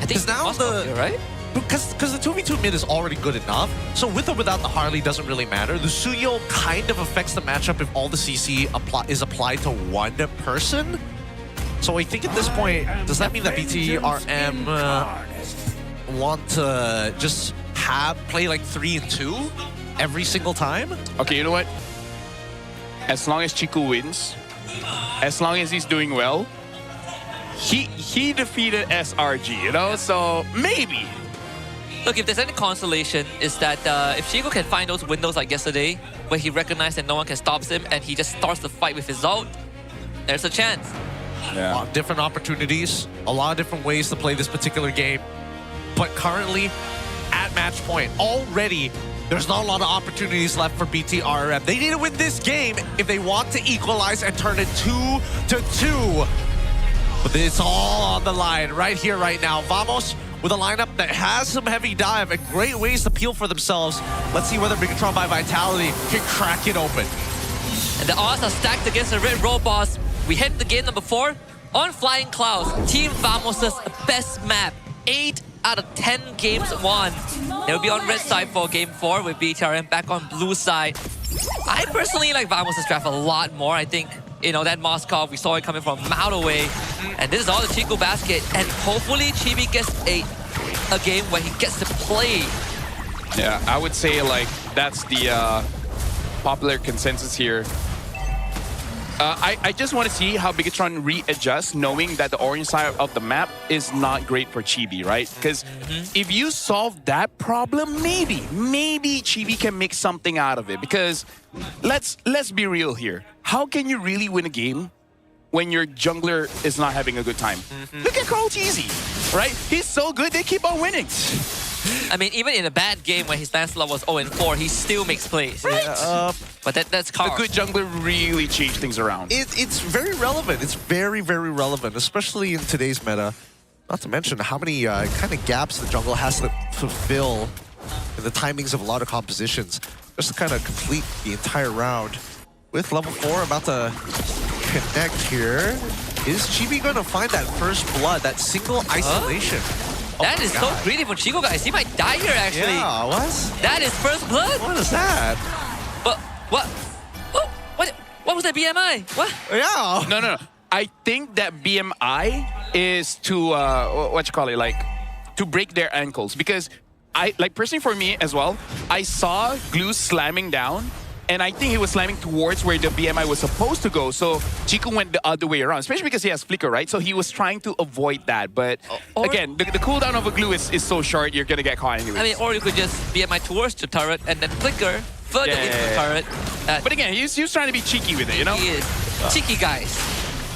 I think now right? Because the 2v2 mid is already good enough, so with or without the Harley doesn't really matter. The Suyo kind of affects the matchup if all the CC is applied to one person. So I think at this point, does that mean that BTRM want to just play like 3 and 2 every single time? Okay, you know what? As long as Chiku wins, as long as he's doing well, he defeated SRG, you know? So maybe. Look, if there's any consolation, is that if Chico can find those windows like yesterday, where he recognized that no one can stop him and he just starts the fight with his ult, there's a chance. Yeah. A lot of different opportunities, a lot of different ways to play this particular game. But currently, at match point, already, there's not a lot of opportunities left for BTRM. They need to win this game if they want to equalize and turn it 2-2. But it's all on the line right here, right now. Vamos with a lineup that has some heavy dive and great ways to peel for themselves. Let's see whether Bigatron by Vitality can crack it open. And the odds are stacked against the Red Robots. We hit the game number 4 on Flying Clouds. Team Vamos' best map. 8 out of 10 games won. They'll be on red side for game 4 with BTRM back on blue side. I personally like Vamos' draft a lot more. I think, you know, that Moskov, we saw it coming from a mile away. And this is all the Chico basket. And hopefully Chibi gets a game where he gets to play. Yeah, I would say like that's the popular consensus here. I just want to see how Bigatron readjusts, knowing that the orange side of the map is not great for Chibi, right? Because if you solve that problem, maybe Chibi can make something out of it. Because let's be real here. How can you really win a game when your jungler is not having a good time? Look at Carl Cheesy, right? He's so good, they keep on winning. I mean, even in a bad game where his Lancelot was 0-4, he still makes plays. Right. But that's Carl. The good jungler really changed things around. It's very relevant. It's very, very relevant, especially in today's meta. Not to mention how many kind of gaps the jungle has to fulfill in the timings of a lot of compositions, just to kind of complete the entire round. With level 4 about to connect here, is Chibi going to find that first blood, that single isolation? That is so greedy for Chico, guys. He might die here, actually. Yeah, what? That is first blood. What is that? But what was that BMI? What? Yeah. No. I think that BMI is to what you call it, like to break their ankles. Because personally for me as well, I saw Glue slamming down, and I think he was slamming towards where the BMI was supposed to go. So Chiku went the other way around, especially because he has flicker, right? So he was trying to avoid that. But again, the cooldown of a Glue is so short, you're going to get caught anyways. I mean, or you could just BMI towards the turret and then flicker further into the turret. But again, he was trying to be cheeky with it, you know? He is. Cheeky guys.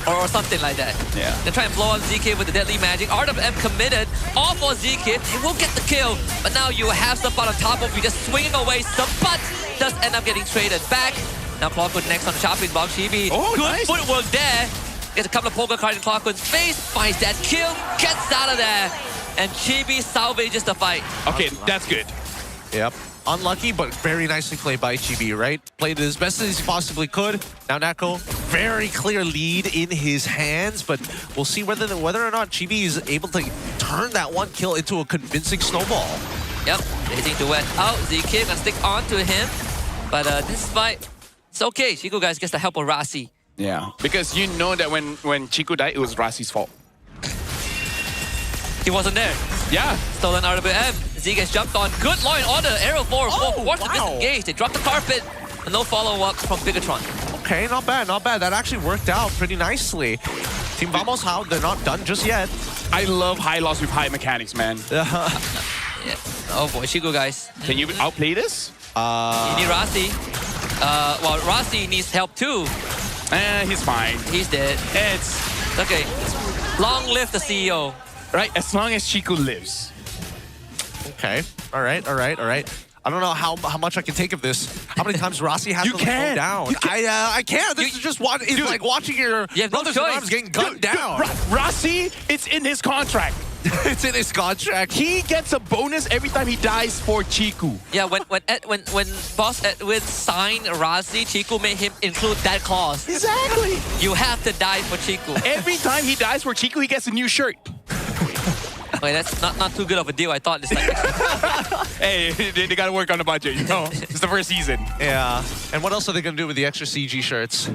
Or something like that. Yeah. They try and blow up ZK with the deadly magic. RWM committed. All for ZK. They will get the kill. But now you have Sapat on top of you, just swinging away. Sapat does end up getting traded back. Now Clockwood next on the chopping block. Chibi. Oh, good nice. footwork there. Gets a couple of poker cards in Clockwood's face. Finds that kill. Gets out of there. And Chibi salvages the fight. Okay, that's good. Yep. Unlucky, but very nicely played by Chibi, right? Played it as best as he possibly could. Now Nako, very clear lead in his hands, but we'll see whether or not Chibi is able to turn that one kill into a convincing snowball. Yep, hitting duet out. ZK gonna stick on to him. But this fight, it's okay. Chiku guys gets the help of Rasi. Yeah, because you know that when Chiku died, it was Rasi's fault. He wasn't there. Yeah. Stolen RWM. Z gets jumped on. Good law and order. Arrow 4 forced to disengage. They drop the carpet. And no follow-up from Bigatron. Okay, not bad, not bad. That actually worked out pretty nicely. Team Vamos, how they're not done just yet. I love high loss with high mechanics, man. Yeah. Oh boy, Chiku guys. Can you outplay this? You need Rasi. Well, Rasi needs help too. He's fine. He's dead. It's okay. Long live the CEO. Right, as long as Chiku lives. Okay. All right. I don't know how much I can take of this. How many times Rasi has to go down? I can't. This is just it's like watching your brothers in arms getting gunned down. Rasi, it's in his contract. It's in his contract. He gets a bonus every time he dies for Chiku. Yeah, when Boss Edwin signed Rasi, Chiku made him include that clause. Exactly. You have to die for Chiku. Every time he dies for Chiku, he gets a new shirt. Wait, that's not too good of a deal. I thought this like. Hey, they gotta work on the budget, you know? It's the first season. Yeah. And what else are they gonna do with the extra CG shirts?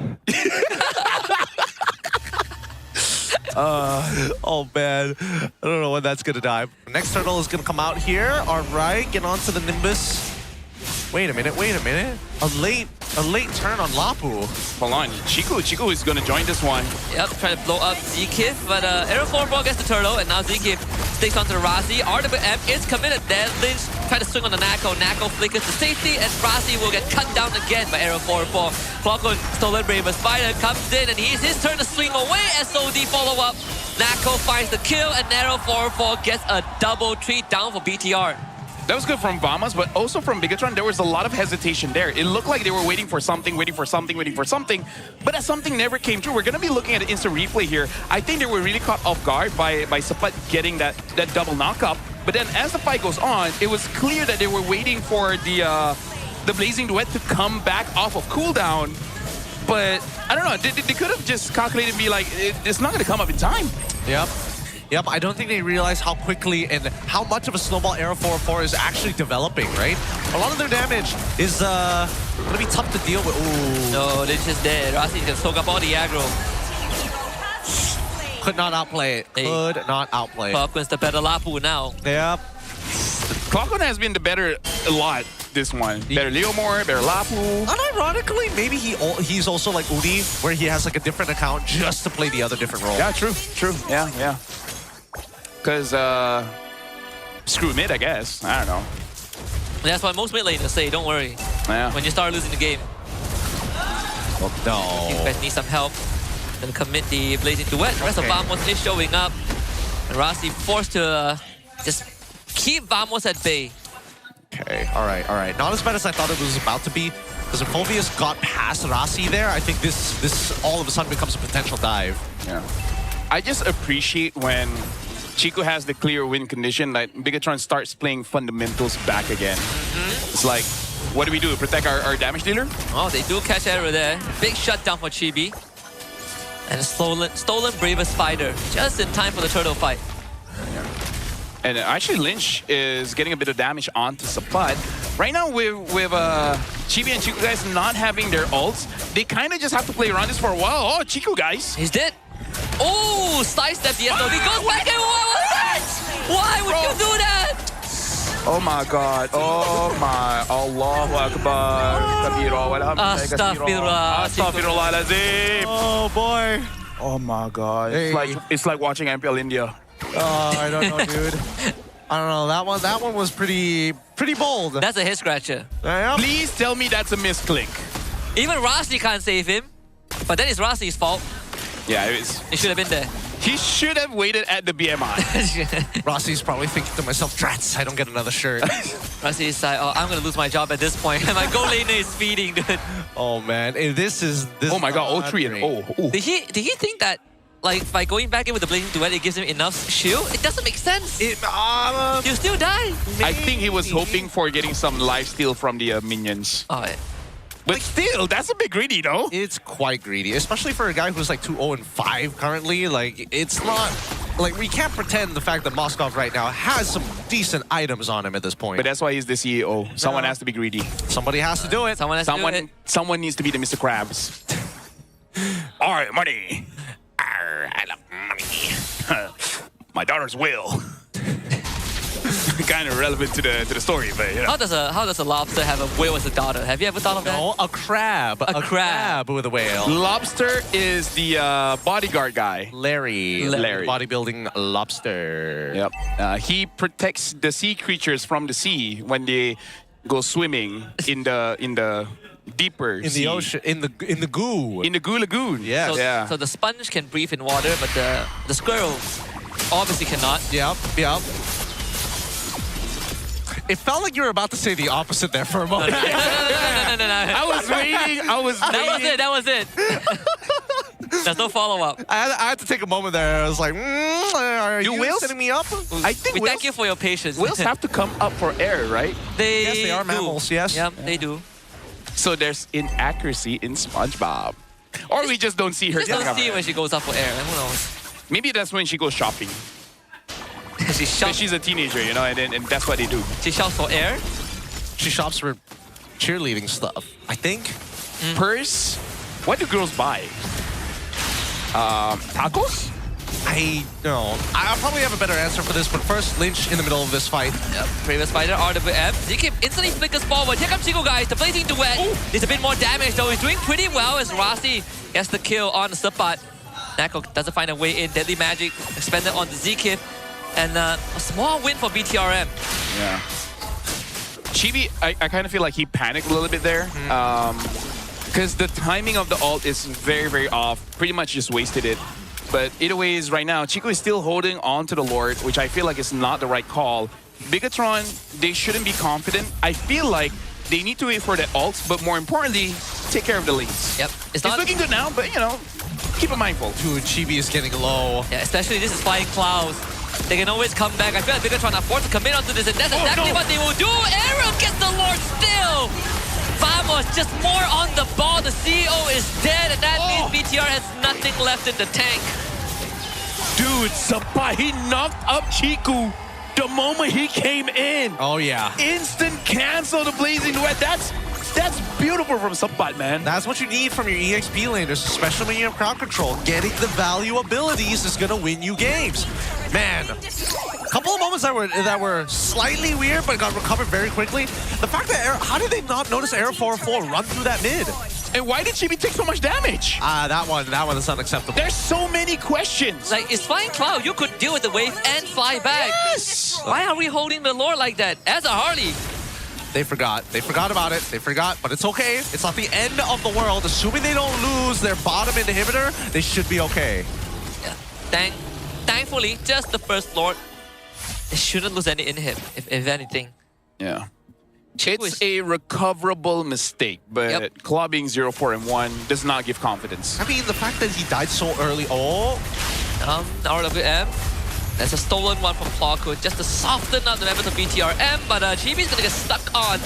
Oh man, I don't know when that's gonna die. Next turtle is gonna come out here. All right, get onto the Nimbus. Wait a minute. A late turn on Lapu. Hold on, Chiku is gonna join this one. Yep, trying to blow up Zkif, but Arrow 4 gets the turtle, and now Zkif sticks onto the Rasi. RWM is committed there. Lynch trying to swing on the Nako. Nako flickers to safety, and Rasi will get cut down again by Arrow 4. Clockwood, Stolen Braver Spider comes in, and he's his turn to swing away. SOD follow-up. Nako finds the kill, and Arrow 4 gets a double 3 down for BTR. That was good from Vamos, but also from Bigatron, there was a lot of hesitation there. It looked like they were waiting for something, but that something never came true. We're going to be looking at an instant replay here. I think they were really caught off guard by Sapat getting that double knock-up. But then as the fight goes on, it was clear that they were waiting for the Blazing Duet to come back off of cooldown. But I don't know, they could have just calculated and be like, it's not going to come up in time. Yep, I don't think they realize how quickly and how much of a snowball Arrow 4 is actually developing, right? A lot of their damage is going to be tough to deal with. Ooh. No, Lynch is dead. Rasi can soak up all the aggro. Could not outplay it. Could not outplay it. Clockwood's the better Lapu now. Yep. Clockwood has been the better a lot this one. Better Leomore, better Lapu. Unironically, maybe he's also like Uni, where he has like a different account just to play the other different role. Yeah, true. Yeah. Because, screw mid, I guess. I don't know. That's what most mid laners say, don't worry. Yeah. When you start losing the game. Oh, no. You guys need some help. Gonna commit the Blazing Duet. The rest of Vamos is showing up. And Rasi forced to just keep Vamos at bay. Okay, all right. Not as bad as I thought it was about to be. Because if Phoveus got past Rasi there, I think this all of a sudden becomes a potential dive. Yeah. I just appreciate when Chiku has the clear win condition, like Bigatron starts playing fundamentals back again. It's like, what do? Protect our damage dealer? Oh, they do catch error there. Big shutdown for Chibi. And a stolen Braver Spider. Just in time for the turtle fight. Yeah. And actually Lynch is getting a bit of damage onto Sapat. Right now with Chibi and Chiku guys not having their ults, they kind of just have to play around this for a while. Oh, Chiku guys. He's dead. Oh, sidestep the SOD. Goes back and what was that? Why would you do that? Oh my God. Oh my. Allahu Akbar. Kabira. Astaghfirullah. Astaghfirullahalazim. Oh boy. Oh my God. Hey. It's like watching MPL India. Oh, I don't know, dude. I don't know. That one was pretty bold. That's a head scratcher. Yeah. Please tell me that's a misclick. Even Rossi can't save him. But then it's Rossi's fault. Yeah, it is. He should have been there. He should have waited at the BMI. Rossi's probably thinking to myself, "Drats, I don't get another shirt." Rossi's like, oh, I'm gonna lose my job at this point. And my goal laner is feeding, dude. Oh man, this is. Oh my God, 0-3 and oh. Did he think that, like, by going back in with the Blazing Duet, it gives him enough shield? It doesn't make sense. He'll still die. I think he was hoping for getting some lifesteal from the minions. Oh, yeah. But still, that's a bit greedy, though. It's quite greedy, especially for a guy who's like 2-0-5 currently. Like, it's not like we can't pretend the fact that Moskov right now has some decent items on him at this point. But that's why he's the CEO. Someone has to be greedy. Somebody has to do it. Someone has to do it. Someone needs to be the Mr. Krabs. All right, money. Arr, I love money. My daughter's will. Kind of relevant to the story, but you know. How does a lobster have a whale as a daughter? Have you ever thought of that? No, a crab. A crab with a whale. Lobster is the bodyguard guy. Larry. Bodybuilding lobster. Yep. He protects the sea creatures from the sea when they go swimming in the deeper in sea. the ocean, in the goo. In the goo lagoon. Yes. So the sponge can breathe in water, but the squirrel obviously cannot. Yep. It felt like you were about to say the opposite there for a moment. No. I was waiting. That was it. There's no follow-up. I had to take a moment there. I was like, are you setting me up? I think we thank you for your patience. Whales have to come up for air, right? Yes, they are mammals, yes. Yeah, they do. So there's inaccuracy in SpongeBob. Or we just don't see her. Just don't see when she goes up for air. Who knows? Maybe that's when she goes shopping. She's a teenager, you know, and that's what they do. She shops for air? She shops for cheerleading stuff, I think. Purse? What do girls buy? Tacos? I know. I'll probably have a better answer for this, but first, Lynch in the middle of this fight. Yep. Previous fighter, RWM. Zikip instantly flickers forward. Here comes Chico, guys. The Blazing Duet. There's a bit more damage, though. He's doing pretty well as Rossi gets the kill on the Suppot. Nako doesn't find a way in. Deadly Magic expanded on the Zikip. And a small win for BTRM. Yeah. Chibi, I kind of feel like he panicked a little bit there. Because the timing of the ult is very, very off. Pretty much just wasted it. But either way is right now, Chico is still holding on to the Lord, which I feel like is not the right call. Bigatron, they shouldn't be confident. I feel like they need to wait for the ults, but more importantly, take care of the lanes. Yep. It's looking good now, but you know, keep it mindful. Dude, Chibi is getting low. Yeah, especially this is fighting clouds. They can always come back. I feel like Bigatron are forced to commit onto this, and that's exactly what they will do. Arrow gets the Lord still. Vamos just more on the ball. The CEO is dead, and that means BTR has nothing left in the tank. Dude, Sapai, he knocked up Chiku the moment he came in. Oh, yeah. Instant cancel the Blazing Duet. That's beautiful from Sapai, man. That's what you need from your EXP laners, especially when you have crowd control. Getting the value abilities is going to win you games. Man, a couple of moments that were slightly weird, but got recovered very quickly. The fact that how did they not notice Air 404 run through that mid? And why did Chibi take so much damage? That one is unacceptable. There's so many questions. Like, it's flying cloud. You could deal with the wave and fly back. Yes! Why are we holding the Lord like that? As a Harley. They forgot. They forgot about it. They forgot, but it's okay. It's not the end of the world. Assuming they don't lose their bottom inhibitor, they should be okay. Yeah. Thankfully, just the first Lord. They shouldn't lose any inhib, if anything. Yeah. It's a recoverable mistake, but clubbing 0-4-1 does not give confidence. I mean, the fact that he died so early. RWM. That's a stolen one from Plawku, just to soften up the members of BTRM, but Chibi's gonna get stuck on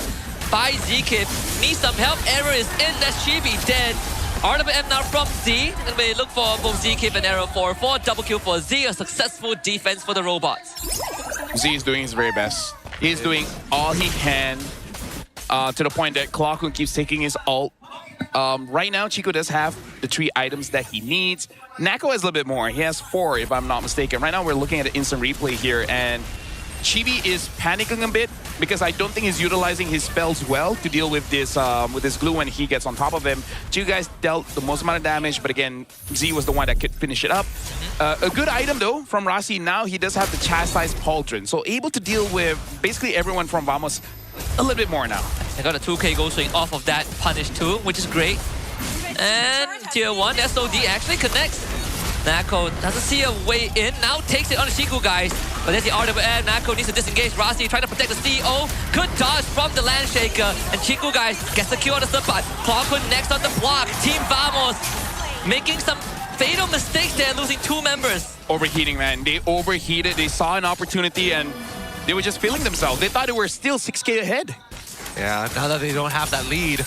by Zkip. Needs some help. Error is in. That's Chibi dead. RWM now from Z. And we look for both Zkip and Error 4-4. Double kill for Z. A successful defense for the robots. Z is doing his very best. He's doing all he can to the point that Klakun keeps taking his ult Right now, Chico does have the 3 items that he needs. Nako has a little bit more. He has 4, if I'm not mistaken. Right now, we're looking at an instant replay here, and Chibi is panicking a bit because I don't think he's utilizing his spells well to deal with this glue when he gets on top of him. You guys dealt the most amount of damage, but again, Z was the one that could finish it up. A good item, though, from Rossi. Now he does have the Chastise Pauldron, so able to deal with basically everyone from Vamos a little bit more now. I got a 2K goal swing off of that punish too, which is great. And tier 1 SOD actually connects. Nako doesn't see a way in, now takes it on the Shiku guys. But there's the RWM, Nako needs to disengage. Rossi trying to protect the CO. Good dodge from the Land Shaker. And Chiku guys gets the kill on the spot. Clockwood next on the block. Team Vamos making some fatal mistakes there, losing 2 members. Overheating, man. They overheated, they saw an opportunity, and they were just feeling themselves. They thought they were still 6K ahead. Yeah, now that they don't have that lead,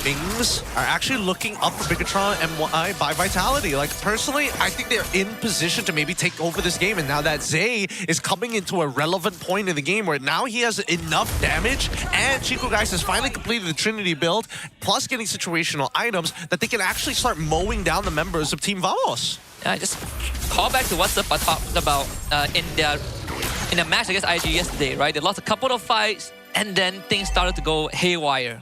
things are actually looking up for Bigatron MY by Vitality. Like, personally, I think they're in position to maybe take over this game. And now that Zay is coming into a relevant point in the game where now he has enough damage, and Chico Guys has finally completed the Trinity build, plus getting situational items, that they can actually start mowing down the members of Team Vamos. Yeah, just call back to what's up I talked about in the match against IG yesterday, right? They lost a couple of fights, and then things started to go haywire.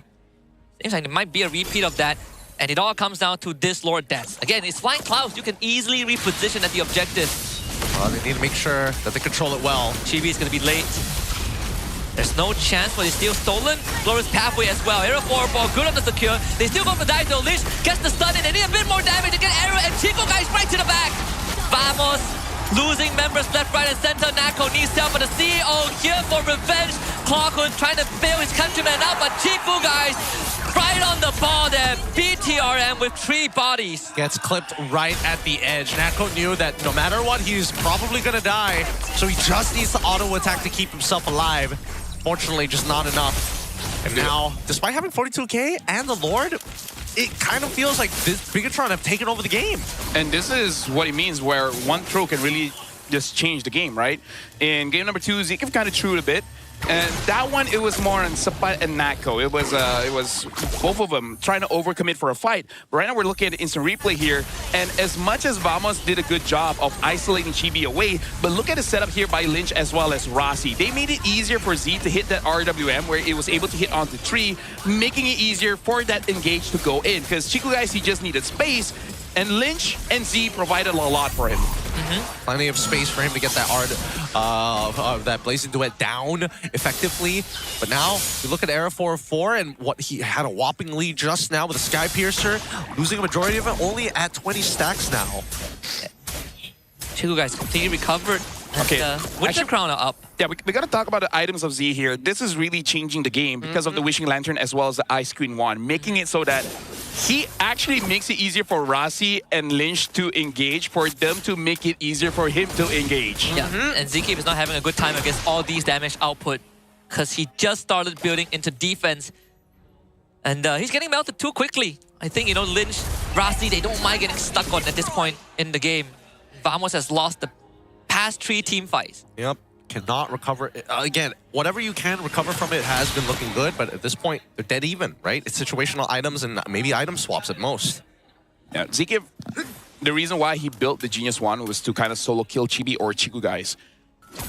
Seems like it might be a repeat of that, and it all comes down to this Lord Dance. Again, it's Flying Clouds. You can easily reposition at the objective. Well, they need to make sure that they control it well. Chibi is going to be late. There's no chance for the steal stolen. Glorious pathway as well. Arrow 4 ball, good on the secure. They still go for dive though. Lynch gets the stun in. They need a bit more damage to get Arrow, and Chico guys right to the back. Vamos losing members left, right, and center. Nako needs help for the CEO here for revenge. Clockwood trying to bail his countryman out, but Chifu guys right on the ball there. BTRM with 3 bodies. Gets clipped right at the edge. Nako knew that no matter what, he's probably gonna die. So he just needs to auto attack to keep himself alive. Fortunately, just not enough. And now, despite having 42K and the Lord, it kind of feels like this Bigatron have taken over the game. And this is what it means, where one throw can really just change the game, right? In game number 2, Zeke kind of threw it a bit. And that one, it was more on Sapat and Nako. It was both of them trying to overcommit for a fight. But right now, we're looking at instant replay here. And as much as Vamos did a good job of isolating Chibi away, but look at the setup here by Lynch as well as Rossi. They made it easier for Z to hit that RWM, where it was able to hit onto 3, making it easier for that engage to go in. Because Chico guys, he just needed space. And Lynch and Z provided a lot for him. Plenty of space for him to get that that Blazing Duet down effectively. But now, you look at Era 4-4 and what he had a whopping lead just now with a Sky Piercer, losing a majority of it, only at 20 stacks now. Chico guys completely recovered. Okay. Winter Crown are up. Yeah, we got to talk about the items of Z here. This is really changing the game because of the Wishing Lantern as well as the Ice Queen Wand, making it so that he actually makes it easier for Rossi and Lynch to engage, for them to make it easier for him to engage. Yeah, and Zeke is not having a good time against all these damage output because he just started building into defense. And he's getting melted too quickly. I think, you know, Lynch, Rossi, they don't mind getting stuck on at this point in the game. Vamos has lost the past 3 team fights. Yep, cannot recover. Again, whatever you can recover from it has been looking good, but at this point, they're dead even, right? It's situational items and maybe item swaps at most. Yeah, Zeke, the reason why he built the Genius Wand was to kind of solo kill Chibi or Chiku guys.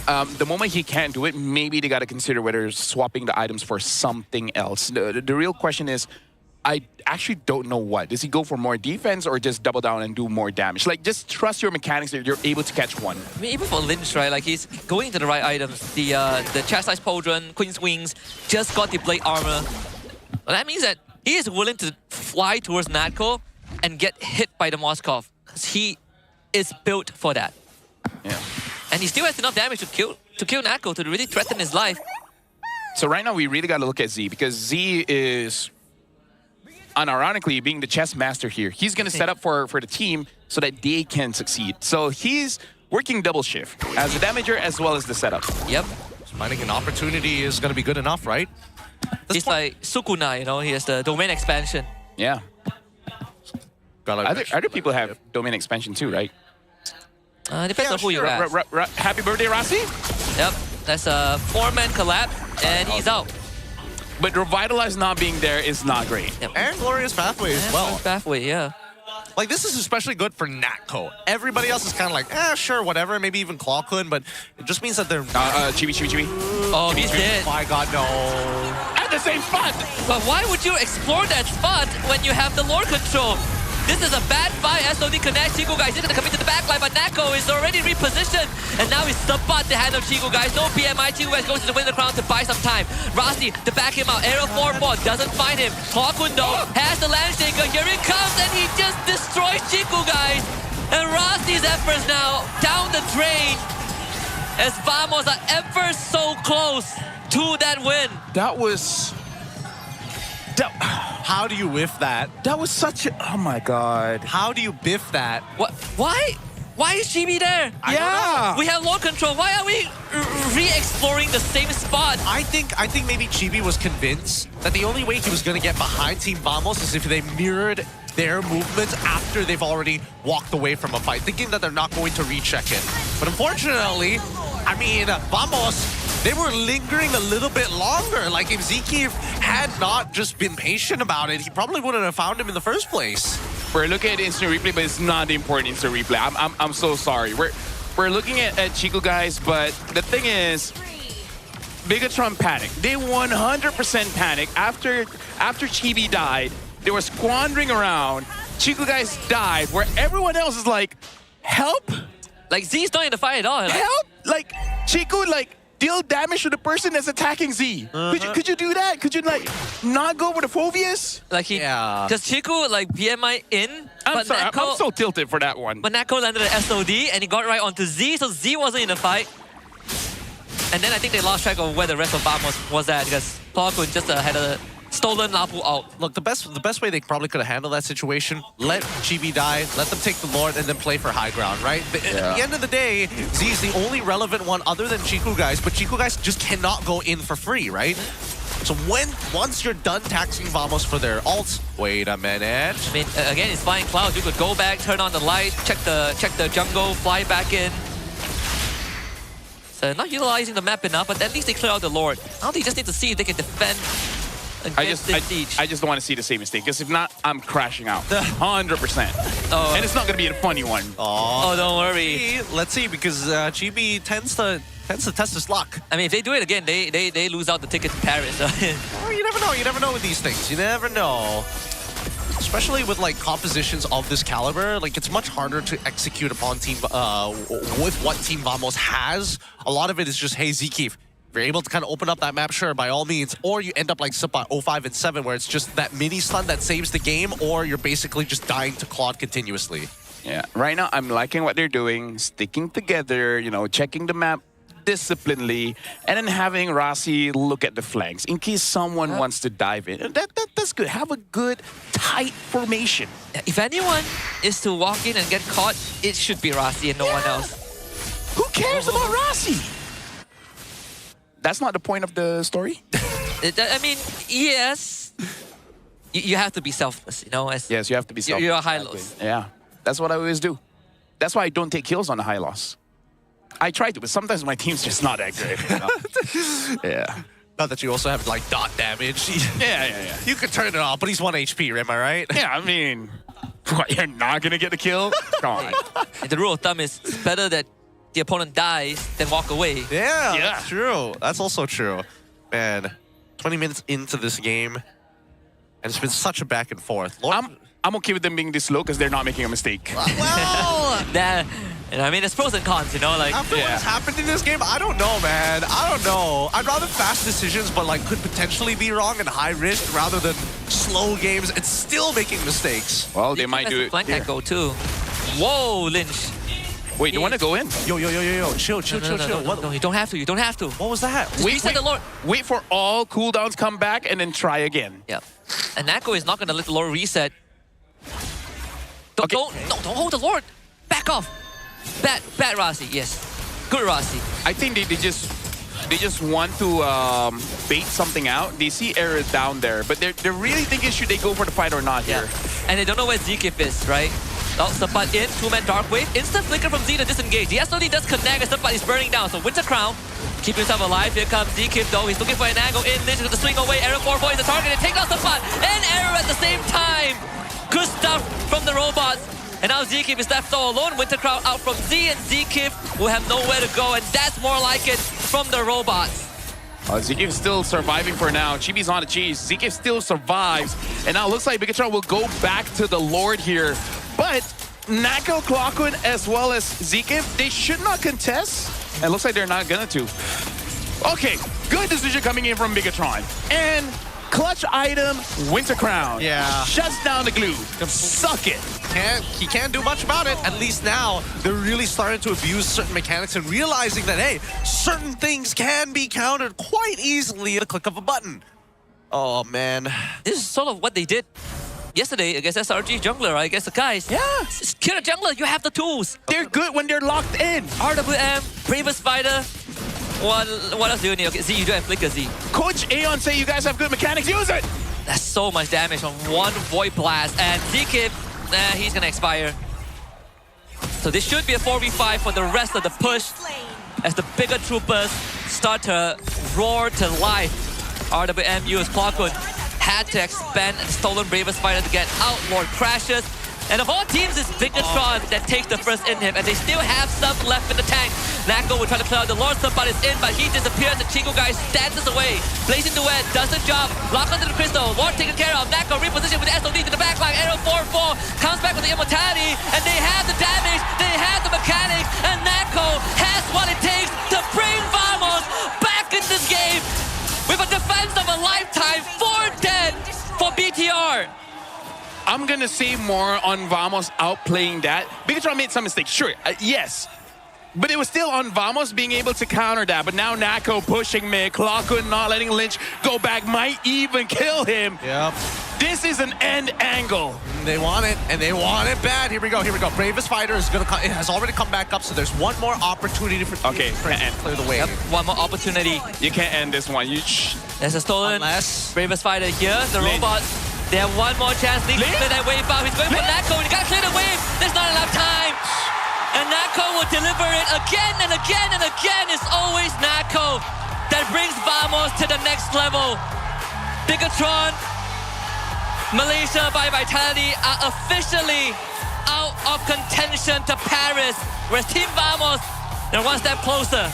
The moment he can't do it, maybe they got to consider whether swapping the items for something else. The real question is, I actually don't know what. Does he go for more defense or just double down and do more damage? Like, just trust your mechanics that you're able to catch one. I mean, even for Lynch, right? Like, he's going into the right items. The Chastise Pauldron, Queen's Wings, just got the Blade Armor. Well, that means that he is willing to fly towards Natko and get hit by the Moskov. Because he is built for that. Yeah. And he still has enough damage to kill Natko, to really threaten his life. So right now, we really got to look at Z, because Z is, unironically, being the chess master here. He's going to set up for the team so that they can succeed. So he's working double shift as a damager as well as the setup. Yep. Finding an opportunity is going to be good enough, right? He's like Sukuna, you know, he has the domain expansion. Yeah. Other people have domain expansion too, right? Depends on who you ask. Happy birthday, Rossi? Yep. That's a 4-man collab, and he's out. But Revitalize not being there is not great. And Glorious Pathway as well. Pathway, yeah. Like, this is especially good for Natco. Everybody else is kind of like, sure, whatever. Maybe even Claw could, but it just means that they're... Chibi. Oh, he's dead. My God, no. At the same spot! But why would you explore that spot when you have the lore control? This is a bad fight. SOD connects. Chico guys into the commit to the backline, but Nako is already repositioned. And now it's Sapat to handle Chico guys. No PMI. Chico guys goes to the win the crown to buy some time. Rossi to back him out. Aerial 4-4 doesn't find him. Twakundo has the land shaker. Here it comes, and he just destroys Chico guys. And Rossi's efforts now down the drain as Vamos are ever so close to that win. That was... How do you whiff that? That was such a... Oh my God. How do you biff that? What? Why? Why is Chibi there? Yeah. We have lore control. Why are we re-exploring the same spot? I think maybe Chibi was convinced that the only way he was going to get behind Team Vamos is if they mirrored their movements after they've already walked away from a fight, thinking that they're not going to recheck it. But unfortunately, I mean, Vamos, they were lingering a little bit longer. Like, if Zeke had not just been patient about it, he probably wouldn't have found him in the first place. We're looking at instant replay, but it's not the important instant replay. I'm so sorry. We're looking at Chico guys, but the thing is, Bigatron panicked. They 100% panicked after Chibi died. They were squandering around. Chico guys died, where everyone else is like, help? Like, Z's not in the fight at all. Like, help? Like, Chico, like, deal damage to the person that's attacking Z. Could you do that? Could you, like, not go with the Phobius? Like, because Chico, like, PMI in. I'm sorry, I'm so tilted for that one. But Nako landed an SOD, and he got right onto Z, so Z wasn't in the fight. And then I think they lost track of where the rest of Vamos was at, because Pawkun just had a stolen Lapu out. Look, the best way they probably could have handled that situation, let Chibi die, let them take the Lord, and then play for high ground, right? At the end of the day, Z is the only relevant one other than Chiku guys, but Chiku guys just cannot go in for free, right? So once you're done taxing Vamos for their ults, wait a minute. I mean, again, it's Flying Cloud. You could go back, turn on the light, check the jungle, fly back in. So not utilizing the map enough, but at least they clear out the Lord. Now they just need to see if they can defend. I just don't want to see the same mistake, because if not, I'm crashing out. 100%. Oh. And it's not going to be a funny one. Oh, don't worry. Let's see, because Chibi tends to test his luck. I mean, if they do it again, they lose out the ticket to Paris. Well, you never know. You never know with these things. You never know. Especially with like compositions of this caliber, like it's much harder to execute upon with what Team Vamos has. A lot of it is just, hey, Zeke, if you're able to kind of open up that map, sure, by all means. Or you end up like Supa 05 and 7, where it's just that mini stun that saves the game, or you're basically just dying to Claude continuously. Yeah, right now I'm liking what they're doing, sticking together, you know, checking the map disciplinedly, and then having Rossi look at the flanks in case someone wants to dive in. That's good. Have a good, tight formation. If anyone is to walk in and get caught, it should be Rossi and no one else. Who cares about Rossi? That's not the point of the story? I mean, yes. You have to be selfless, you know? Yes, you have to be selfless. You're a high loss. Yeah, that's what I always do. That's why I don't take kills on the high loss. I try to, but sometimes my team's just not that good. You know? Yeah. Not that you also have like dot damage. Yeah. You could turn it off, but he's 1 HP, am I right? Yeah, I mean, what, you're not gonna get the kill? Come on. And the rule of thumb is it's better that the opponent dies than walk away. Yeah, that's true. That's also true. Man, 20 minutes into this game, and it's been such a back and forth. I'm okay with them being this low because they're not making a mistake. Well, I mean, there's pros and cons, you know? Like, after what's happened in this game, I don't know, man. I don't know. I'd rather fast decisions, but like could potentially be wrong and high risk rather than slow games and still making mistakes. Well, they might do it. Flank can go too. Whoa, Lynch. Wait, you want to go in? Yo. Chill. No, you don't have to. You don't have to. What was that? Wait for all cooldowns come back and then try again. Yeah. And Nako is not going to let the Lord reset. Don't hold the Lord. Back off. Bad Rossi, yes. Good Rossi. I think they just want to bait something out. They see error down there, but they're really thinking should they go for the fight or not here. And they don't know where Zkif is, right? Oh, Sapat in, 2-man Dark Wave. Instant flicker from Z to disengage. The SOD does connect as Sapat is burning down. So Winter Crown keep himself alive. Here comes Zkif though. He's looking for an angle in. Ninja's going to swing away. Arrow 4-4 is the target and take out the spot. And Arrow at the same time. Good stuff from the robots. And now Zkif is left all alone. Winter Crown out from Z, and Zkif will have nowhere to go. And that's more like it from the robots. Zkif still surviving for now. Chibi's on the cheese. Zkif still survives. And now it looks like Bigatron will go back to the Lord here. But Nako, Clockwood, as well as Zkif, they should not contest. And it looks like they're not gonna to. Okay, good decision coming in from Bigatron. And clutch item, Winter Crown. Yeah. Shuts down the glue. Suck it. He can't do much about it. At least now, they're really starting to abuse certain mechanics and realizing that, hey, certain things can be countered quite easily at a click of a button. Oh, man. This is sort of what they did yesterday against SRG jungler, I guess the guys. Yeah. Kill a jungler, you have the tools. They're good when they're locked in. RWM, Bravest Fighter. What else do you need? Okay, Z, you don't have Flicker, Z. Coach Aeon say you guys have good mechanics. Use it. That's so much damage on one Void Blast. And Zkif, he's going to expire. So this should be a 4v5 for the rest of the push as the bigger troopers start to roar to life. RWM used Clockwood, had to expand and stolen Bravest Fighter to get out. Lord crashes. And of all teams, it's Bigatron that takes the first inhib, and they still have some left in the tank. Nako will try to clear out the Lord Stump is in, but he disappears. The Chico guy stances away. Blazing Duet does the job. Lock onto the Crystal. Lord taken care of. Nako repositioned with the SOD to the backline. Arrow 4-4 comes back with the Immortality, and they have the damage, they have the mechanics, and Nako has what it takes to bring Vamos back in this game with a defense of a lifetime. 4 dead for BTR. I'm gonna say more on Vamos outplaying that. Bigatron made some mistakes, sure, yes. But it was still on Vamos being able to counter that. But now Nako pushing mid, Clockwood not letting Lynch go back, might even kill him. Yep. This is an end angle. They want it, and they want it bad. Here we go, here we go. Bravest Fighter is gonna it has already come back up, so there's one more opportunity for okay, to clear the way. Yep, one more opportunity. You can't end this one. There's a stolen Bravest Fighter here. The robots, they have one more chance. Leave that wave out. He's going for Nako, and he got to clear the wave. There's not enough time. And Nako will deliver it again and again and again. It's always Nako that brings Vamos to the next level. Bigatron, Malaysia by Vitality are officially out of contention to Paris, whereas Team Vamos, they're one step closer.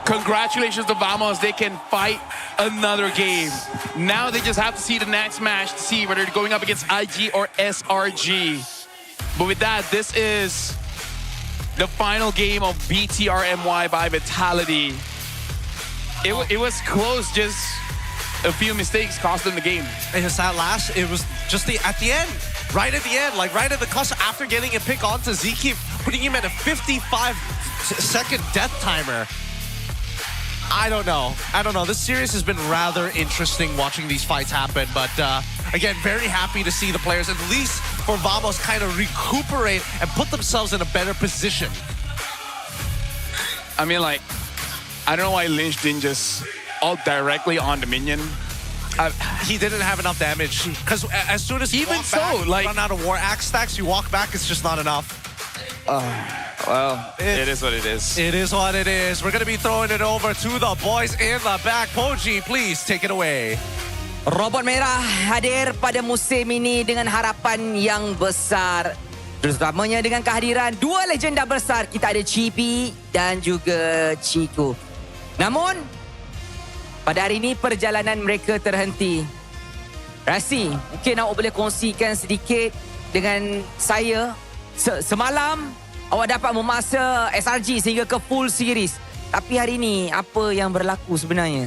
Congratulations to Vamos. They can fight another game. Now they just have to see the next match to see whether they're going up against IG or SRG. But with that, this is the final game of BTR MY by Vitality. It was close, just a few mistakes cost them the game. It was that last, it was just at the end, right at the end, like right at the cost after getting a pick onto Zkif, putting him at a 55-second death timer. I don't know. This series has been rather interesting watching these fights happen, but again, very happy to see the players, at least for Vamos, kind of recuperate and put themselves in a better position. I mean, like, I don't know why Lynch didn't just ult directly on the minion. He didn't have enough damage, because as soon as he run out of War Axe stacks, you walk back, it's just not enough. Well, it is what it is. It is what it is. We're going to be throwing it over to the boys in the back. Poji, please take it away. Robot Merah hadir pada musim ini dengan harapan yang besar. Terutamanya dengan kehadiran dua legenda besar. Kita ada Chibi dan juga Chico. Namun, pada hari ini perjalanan mereka terhenti. Rasi, mungkin awak boleh kongsikan sedikit dengan saya. Semalam, awak dapat memasa SRG sehingga ke full series. Tapi hari ini, apa yang berlaku sebenarnya?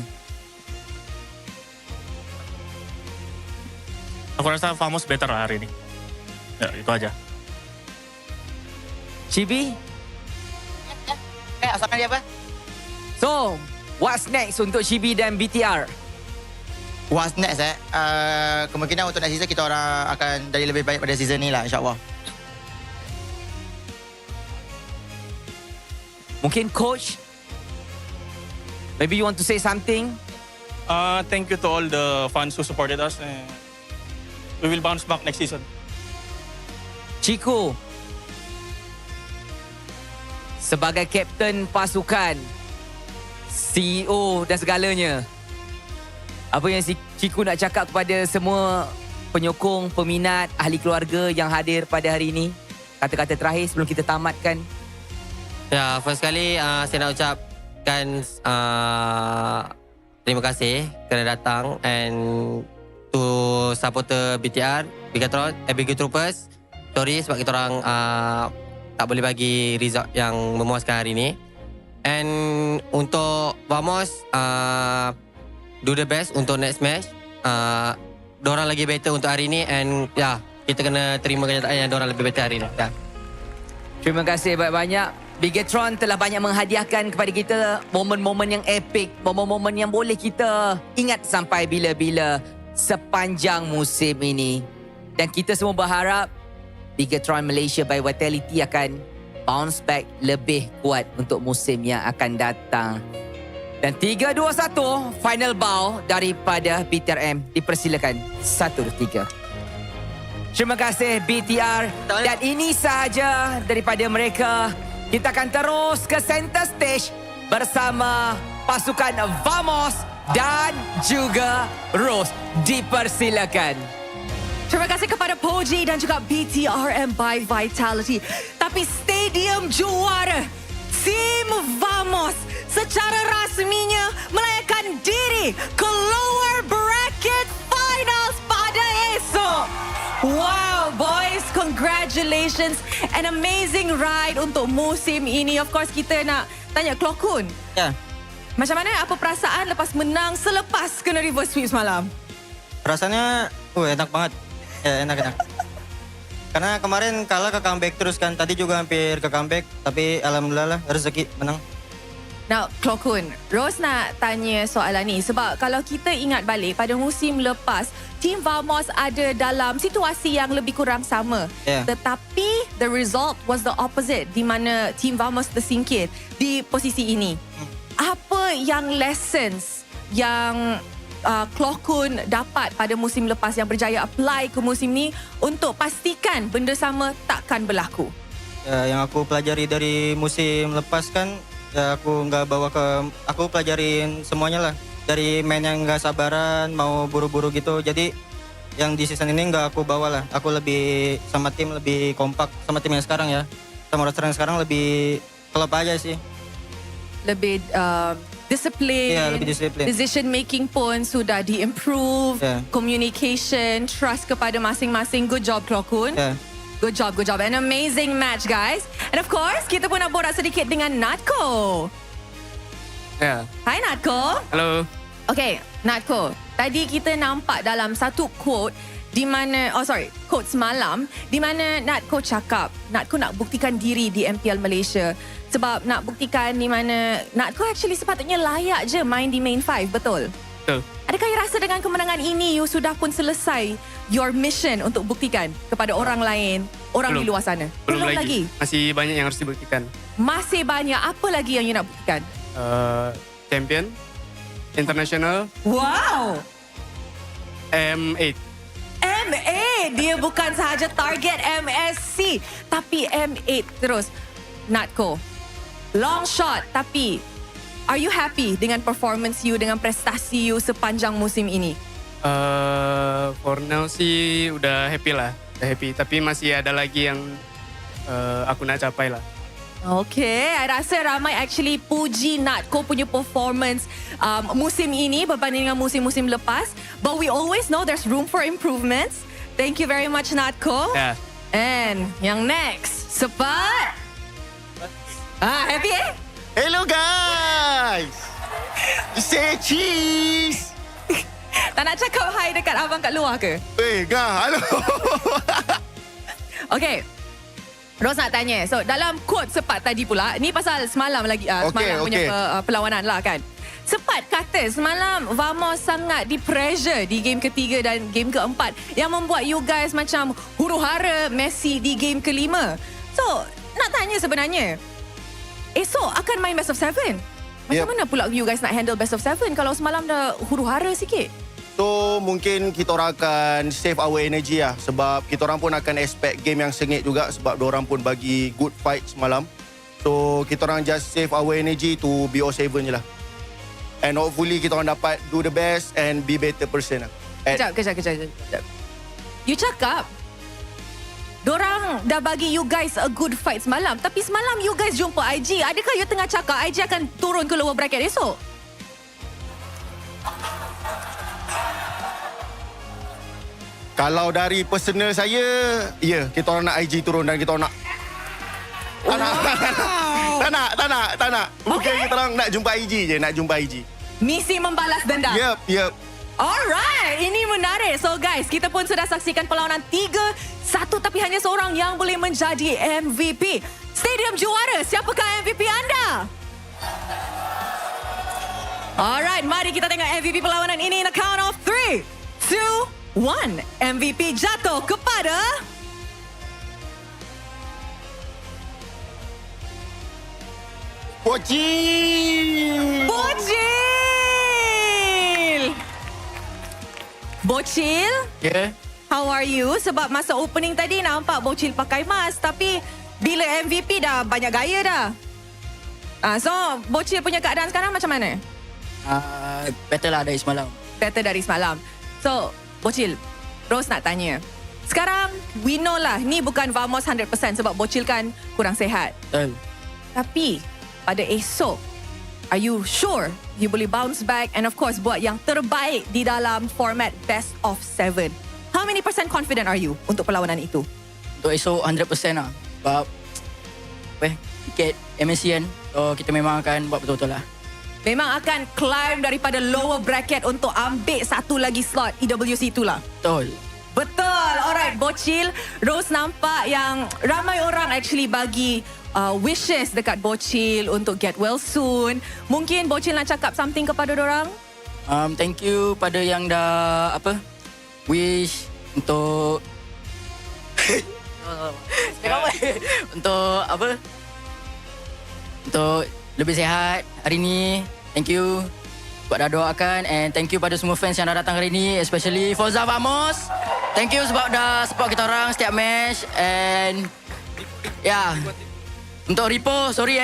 Aku rasa Vamos better lah hari ini. Ya, itu aja. Chibi? Asalkan dia apa? So, what's next untuk Chibi dan BTR? What's next kemungkinan untuk next season kita orang akan jadi lebih baik pada season ni lah, insyaAllah. Mungkin coach, maybe you want to say something? Thank you to all the fans who supported us. We will bounce back next season. Chico, sebagai kapten pasukan, CEO dan segalanya, apa yang Ciku nak cakap kepada semua penyokong, peminat, ahli keluarga yang hadir pada hari ini? Kata-kata terakhir sebelum kita tamatkan. Ya, first kali saya nak ucapkan terima kasih kerana datang and to supporter BTR, BG Troopers. Sorry sebab kita orang tak boleh bagi result yang memuaskan hari ini. And untuk Vamos, do the best untuk next match. Diorang lagi better untuk hari ini and ya, kita kena terima kenyataan yang diorang lebih better hari ini. Ya. Terima kasih banyak-banyak. Bigetron telah banyak menghadiahkan kepada kita momen-momen yang epic, momen-momen yang boleh kita ingat sampai bila-bila sepanjang musim ini. Dan kita semua berharap Bigetron Malaysia by Vitality akan bounce back lebih kuat untuk musim yang akan datang. Dan 3, 2, 1, final bow daripada BTRM. Dipersilakan. 1, 2, 3. Terima kasih BTR. Dan ini sahaja daripada mereka. Kita akan terus ke center stage bersama pasukan Vamos dan juga Rose. Dipersilakan. Terima kasih kepada Poji dan juga BTRM by Vitality. Tapi Stadium Juara, Team Vamos secara rasminya melayakan diri ke lower bracket finals pada esok. Wow, boys, congratulations. An amazing ride untuk musim ini. Of course, kita nak tanya Klokun. Ya. Macam mana, apa perasaan lepas menang selepas kena reverse sweep semalam? Perasaannya enak banget. Ya, enak. Karena kemarin kalah ke comeback terus kan. Tadi juga hampir ke comeback. Tapi alhamdulillah lah, rezeki menang. Now, Klokun, Rose nak tanya soalan ni. Sebab kalau kita ingat balik pada musim lepas, Team Vamos ada dalam situasi yang lebih kurang sama. Yeah. Tetapi the result was the opposite, di mana Team Vamos tersingkir di posisi ini. Apa yang lessons yang Klokun dapat pada musim lepas yang berjaya apply ke musim ni untuk pastikan benda sama takkan berlaku? Ya, yang aku pelajari dari musim lepas kan, ya aku pelajarin semuanya lah. Dari main yang gak sabaran, mau buru-buru gitu. Jadi yang di season ini gak aku bawa lah. Aku lebih sama tim, lebih kompak sama tim yang sekarang ya. Sama roster yang sekarang lebih klop aja sih. Lebih discipline, ya, lebih disiplin. Decision making pun sudah di-improve, communication, trust kepada masing-masing. Good job, Klokun. Good job. An amazing match, guys. And of course, kita pun nak borak sedikit dengan Natko. Hai, Natko. Hello. Okay, Natko. Tadi kita nampak dalam satu quote di mana, quote semalam, di mana Natko cakap, Natko nak buktikan diri di MPL Malaysia. Sebab nak buktikan di mana Natko actually sepatutnya layak je main di main 5, betul? Betul. Adakah you rasa dengan kemenangan ini, you sudah pun selesai your mission untuk buktikan kepada orang lain, orang di luar sana? Belum lagi. Masih banyak yang harus dibuktikan. Masih banyak. Apa lagi yang you nak buktikan? Champion, international. Wow! M8. M8! Dia bukan sahaja target MSC, tapi M8 terus. Natko, long shot, tapi are you happy dengan performance you, dengan prestasi you sepanjang musim ini? For now sih udah happy lah. Tapi masih ada lagi yang aku nak capai lah. Okay, I rasa ramai actually puji Natko punya performance musim ini berbanding dengan musim-musim lepas. But we always know there's room for improvements. Thank you very much, Natko. Yeah. And yang next, Sepat. Happy eh? Hello guys! Say cheese! Tak nak cakap hi dekat abang kat luar ke? Halo! Okay. Rose nak tanya. So, dalam quote Sepat tadi pula, ni pasal semalam lagi, semalam punya perlawanan lah kan. Sepat kata semalam Vamos sangat di-pressure di game ketiga dan game keempat yang membuat you guys macam huru-hara Messi di game kelima. So, nak tanya sebenarnya, esok akan main best of 7. Macam mana pula you guys nak handle best of 7 kalau semalam dah huru-hara sikit? So mungkin kita orang akan save our energy lah. Sebab kita orang pun akan expect game yang sengit juga. Sebab diorang pun bagi good fight semalam. So kita orang just save our energy to BO7 je lah. And hopefully kita orang dapat do the best and be better person lah. Kejap. You cakap dorang dah bagi you guys a good fight semalam. Tapi semalam you guys jumpa IG. Adakah you tengah cakap IG akan turun ke lower bracket esok? Kalau dari personal saya, ya, kita orang nak IG turun dan kita orang nak Tak nak. Bukan kita orang nak jumpa IG je, nak jumpa IG. Misi membalas dendam. Yep. Alright, ini menarik. So guys, kita pun sudah saksikan perlawanan 3-1 tapi hanya seorang yang boleh menjadi MVP. Stadium Juara, siapakah MVP anda? Alright, mari kita tengok MVP perlawanan ini in a count of 3, 2, 1. MVP jatuh kepada Bocil. Yeah. How are you? Sebab masa opening tadi nampak Bocil pakai mask tapi bila MVP dah banyak gaya dah. So, Bocil punya keadaan sekarang macam mana? Better lah dari semalam. Better dari semalam. So, Bocil, Rose nak tanya. Sekarang, we know lah, ni bukan Vamos 100% sebab Bocil kan kurang sihat. Betul. Tapi, pada esok, are you sure you boleh bounce back and of course buat yang terbaik di dalam format best of 7? How many percent confident are you untuk perlawanan itu? Untuk esok 100% lah. Sebab tiket MNC kan. So kita memang akan buat betul-betul lah. Memang akan climb daripada lower bracket untuk ambil satu lagi slot EWC itulah. Betul. Betul. Alright, Bocil. Rose nampak yang ramai orang actually bagi wishes dekat Bocil untuk get well soon. Mungkin Bocil nak cakap something kepada dorang? Thank you pada yang dah wish untuk untuk lebih sihat hari ni. Thank you buat dah doakan and thank you pada semua fans yang dah datang hari ni, especially Forza Vamos. Thank you sebab dah support kita orang setiap match and untuk Ripo, sorry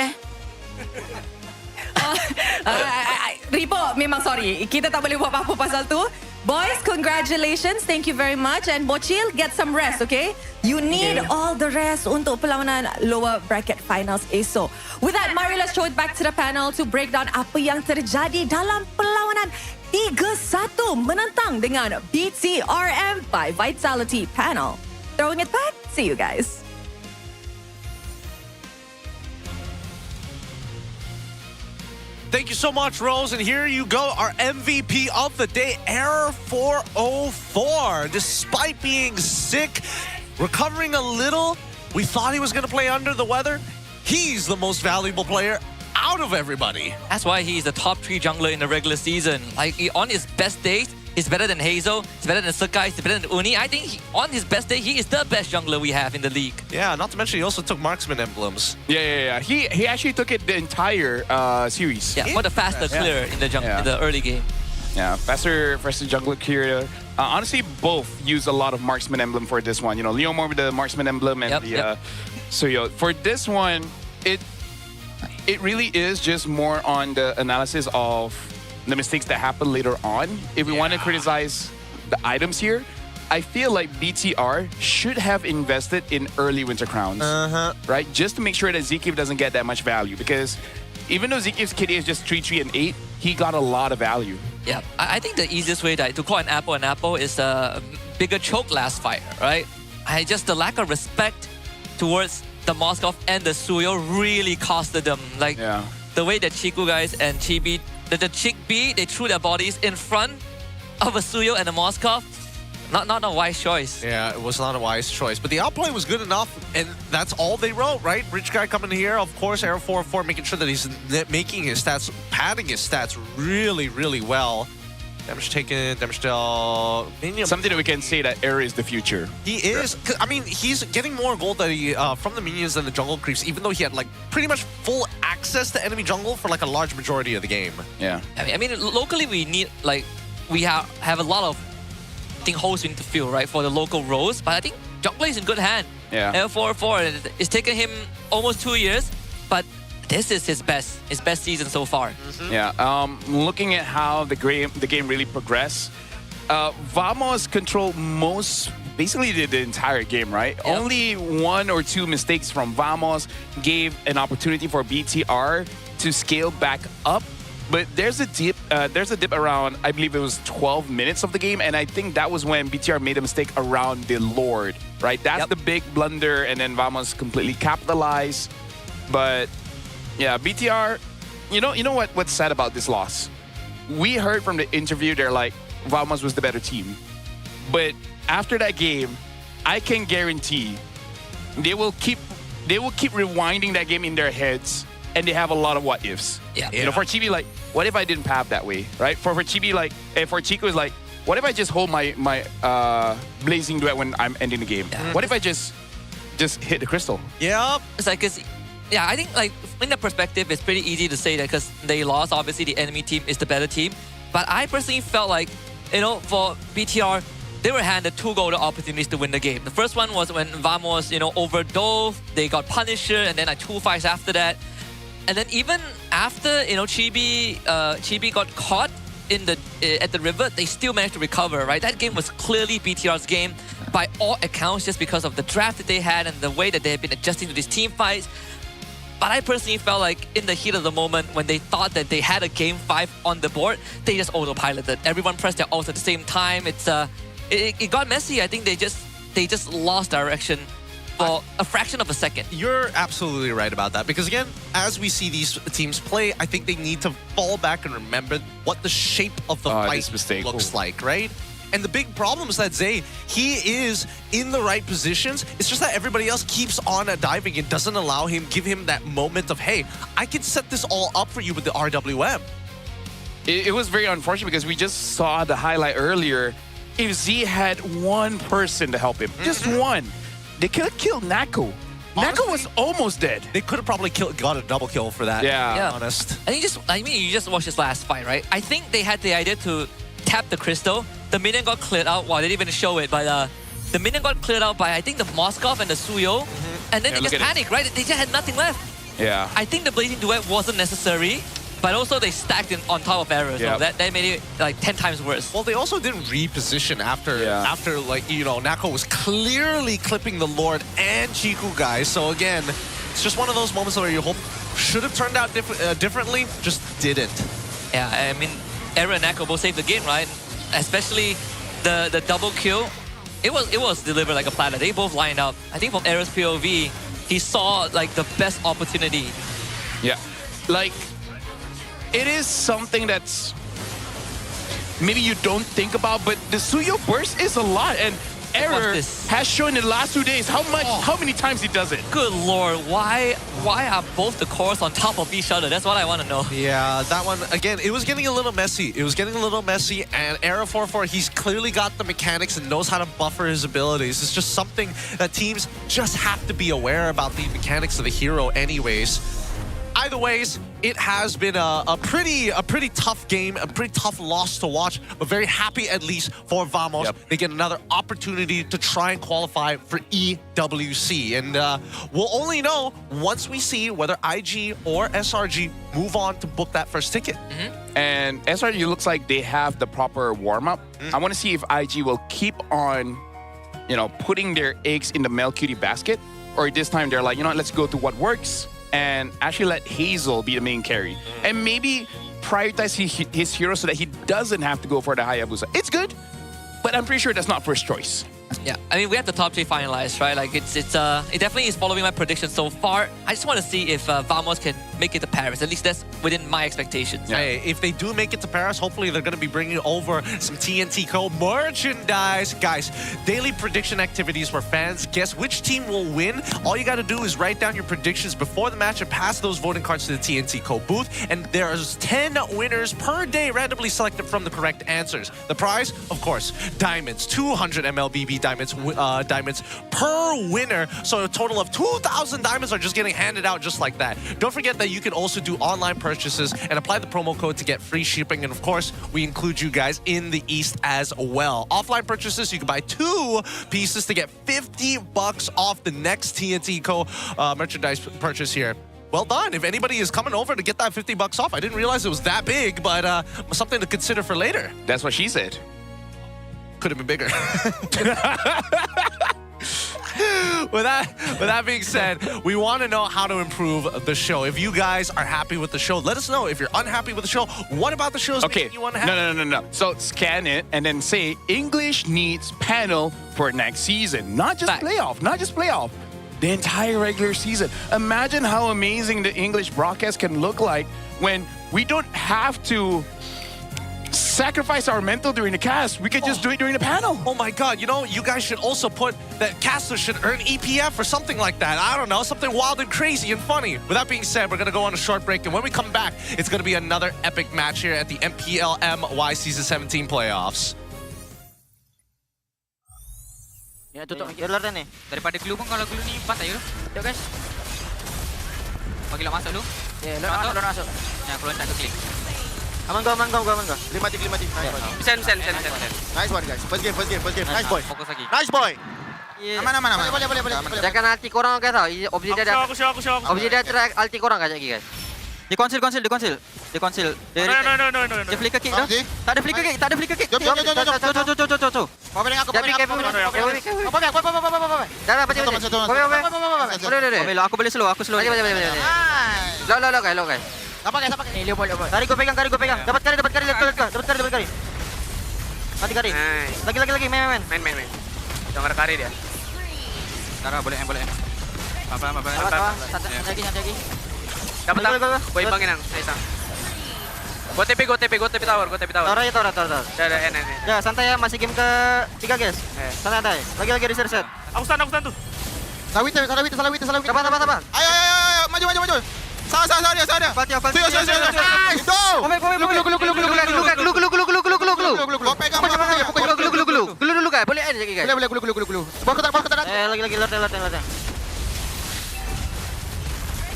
Ripo, memang sorry. Kita tak boleh buat apa-apa pasal tu. Boys, congratulations. Thank you very much. And Bocil, get some rest, okay? You need all the rest untuk perlawanan lower bracket finals esok. With that, mari let's throw it back to the panel to break down apa yang terjadi dalam perlawanan 3-1 menentang dengan BTRM by Vitality Panel. Throwing it back, see you guys. Thank you so much, Rose. And here you go, our MVP of the day, Error 404. Despite being sick, recovering a little, we thought he was going to play under the weather. He's the most valuable player out of everybody. That's why he's the top 3 jungler in the regular season. Like, on his best days, he's better than Hazel, he's better than Sakai, he's better than Uni. I think on his best day, he is the best jungler we have in the league. Yeah, not to mention he also took marksman emblems. Yeah. He actually took it the entire series. Yeah, for the faster clear in the early game. Yeah, faster jungler clear. Honestly, both use a lot of marksman emblem for this one. You know, Leomore with the marksman emblem and so for this one, it really is just more on the analysis of the mistakes that happen later on. If we want to criticize the items here, I feel like BTR should have invested in early Winter Crowns, right? Just to make sure that Zekiv doesn't get that much value, because even though Zekiv's KD is just 3, 3, and 8, he got a lot of value. Yeah, I think the easiest way to call an apple is a bigger choke last fight, right? Just the lack of respect towards the Moskov and the Suyo really costed them. Like the way that Chiku guys and Chibi, the Chick B, they threw their bodies in front of a Suyo and a Moskov. Not a wise choice. Yeah, it was not a wise choice. But the outplay was good enough, and that's all they wrote, right? Rich guy coming here, of course, Arrow 4-4, making sure that he's making his stats, padding his stats really, really well. Damage taken, damage dealt. Something that we can say that Arrow is the future. He is. I mean, he's getting more gold from the minions than the jungle creeps, even though he had like pretty much full access to enemy jungle for like a large majority of the game. Yeah. I mean, locally we need we have a lot of holes in the field, right, for the local roles. But I think jungler is in good hand. Yeah. L4-4, it's taken him almost 2 years but this is his best season so far. Yeah, looking at how the game really progressed, Vamos controlled basically the entire game, right? Yep. Only 1 or 2 mistakes from Vamos gave an opportunity for BTR to scale back up. But there's a dip around, I believe it was 12 minutes of the game, and I think that was when BTR made a mistake around the Lord, right? That's the big blunder, and then Vamos completely capitalized. But yeah, BTR, you know what's sad about this loss? We heard from the interview they're like, Vamos was the better team. But after that game, I can guarantee they will keep rewinding that game in their heads, and they have a lot of what ifs. Yeah. You know, for Chibi, like, what if I didn't path that way, right? For Chibi, like, and for Chico is like, what if I just hold my blazing duet when I'm ending the game? Yeah. What if I just hit the crystal? Yep. It's like, yeah, I think like in that perspective, it's pretty easy to say that because they lost. Obviously, the enemy team is the better team. But I personally felt like, for BTR, they were handed 2 golden opportunities to win the game. The first one was when Vamos, overdove. They got Punisher, and then like 2 fights after that. And then even after, Chibi got caught at the river, they still managed to recover, right? That game was clearly BTR's game by all accounts, just because of the draft that they had and the way that they had been adjusting to these team fights. But I personally felt like in the heat of the moment, when they thought that they had a game 5 on the board, they just autopiloted. Everyone pressed their ults at the same time. It got messy. I think they just lost direction for a fraction of a second. You're absolutely right about that, because again, as we see these teams play, I think they need to fall back and remember what the shape of the fight looks like, right? And the big problem is that Zay, he is in the right positions. It's just that everybody else keeps on diving and doesn't give him that moment of, hey, I can set this all up for you with the RWM. It was very unfortunate because we just saw the highlight earlier. If Z had one person to help him, just one, they could have killed Nako. Honestly, Nako was almost dead. They could have probably got a double kill for that. Yeah. Honest. And you just watched this last fight, right? I think they had the idea to tap the crystal. The minion got cleared out. Well, they didn't even show it, but the minion got cleared out by, I think, the Moskov and the Suyo. And then they just panicked, right? They just had nothing left. Yeah. I think the blazing duet wasn't necessary, but also they stacked on top of errors. So that made it like 10 times worse. Well, they also didn't reposition after like, Nako was clearly clipping the Lord and Chiku guys. So again, it's just one of those moments where you hope should have turned out differently, just didn't. Yeah, I mean, Era and Nako both saved the game, right? Especially the double kill. It was delivered like a platter. They both lined up. I think from Era's POV, he saw like the best opportunity. Yeah. Like, it is something that's maybe you don't think about, but the Suyo burst is a lot. And Error has shown in the last 2 days how many times he does it. Good lord, why are both the cores on top of each other? That's what I want to know. Yeah, that one, again, it was getting a little messy. And Era 4-4, he's clearly got the mechanics and knows how to buffer his abilities. It's just something that teams just have to be aware about, the mechanics of the hero anyways. Either ways, it has been a pretty tough game, a pretty tough loss to watch, but very happy at least for Vamos. Yep. They get another opportunity to try and qualify for EWC. And we'll only know once we see whether IG or SRG move on to book that first ticket. And SRG looks like they have the proper warm-up. I want to see if IG will keep on, putting their eggs in the Mel Cutie basket, or this time they're like, let's go to what works and actually let Hazel be the main carry. And maybe prioritize his hero so that he doesn't have to go for the Hayabusa. It's good, but I'm pretty sure that's not first choice. Yeah, I mean, we have the top 3 finalized, right? Like, it definitely is following my prediction so far. I just want to see if Vamos can make it to Paris. At least that's within my expectations. Yeah. Hey, if they do make it to Paris, hopefully they're going to be bringing over some TNT Co. merchandise. Guys, daily prediction activities for fans. Guess which team will win? All you got to do is write down your predictions before the match and pass those voting cards to the TNT Co. booth. And there's 10 winners per day randomly selected from the correct answers. The prize, of course, diamonds. 200 MLBB diamonds per winner. So a total of 2,000 diamonds are just getting handed out just like that. Don't forget that you can also do online purchases and apply the promo code to get free shipping. And of course, we include you guys in the East as well. Offline purchases, you can buy 2 pieces to get $50 off the next TNT Co. Merchandise purchase here. well done. If anybody is coming over to get that $50 off, I didn't realize it was that big, but something to consider for later. That's what she said. Could have been bigger. With that being said, we want to know how to improve the show. If you guys are happy with the show, let us know. If you're unhappy with the show, what about the shows making you unhappy? No. So scan it and then say English needs panel for next season. Not just playoff. The entire regular season. Imagine how amazing the English broadcast can look like when we don't have to sacrifice our mental during the cast. We could just do it during the panel. Oh my God, you know, you guys should also put that casters should earn EPF or something like that. I don't know, something wild and crazy and funny. With that being said, we're going to go on a short break, and when we come back, it's going to be another epic match here at the MPL MY Season 17 playoffs. Ya, tutup alert ni. Daripada glue pun kalau glue ni pantai dulu. Jom guys. Bagi lah masuk dulu. Ya, lo masuk. Ya, keluar tak ke clean. Aman go. Klimatik. Sen. Nice one guys. First game. Nice boy. Fokus lagi. Nice boy. Aman. Boleh. Jangan ulti korang guys tau. Obsidian dia. Obsidian track ulti korang guys lagi guys. Dia conceal. Dia flicker kick dah. Tak ada flicker kick. Jom. Kau balik aku. Dah baca. Boleh. Aku boleh slow. Lo guys. Apa guys? Ni leopard. Kari gua pegang. Dapat kari. Mati kari. Lagi. Main. Jangan ada kari dia. Cara boleh. Apa. Santai lagi. Dapat tak? Gua imbangin ang. Isa. Go TP tower. Tower. Dah, N. Ya, santai ya, masih game ke 3 guys. Santai. Lagi reset. Aku stand tu. Salah wit. Sabar. Ayo. Maju. Salah dia. Pati. Go. Gua pegang. Gulu dulu guys. Boleh N lagi guys. Boleh gulu. Bawa ke tak. Lagi alert.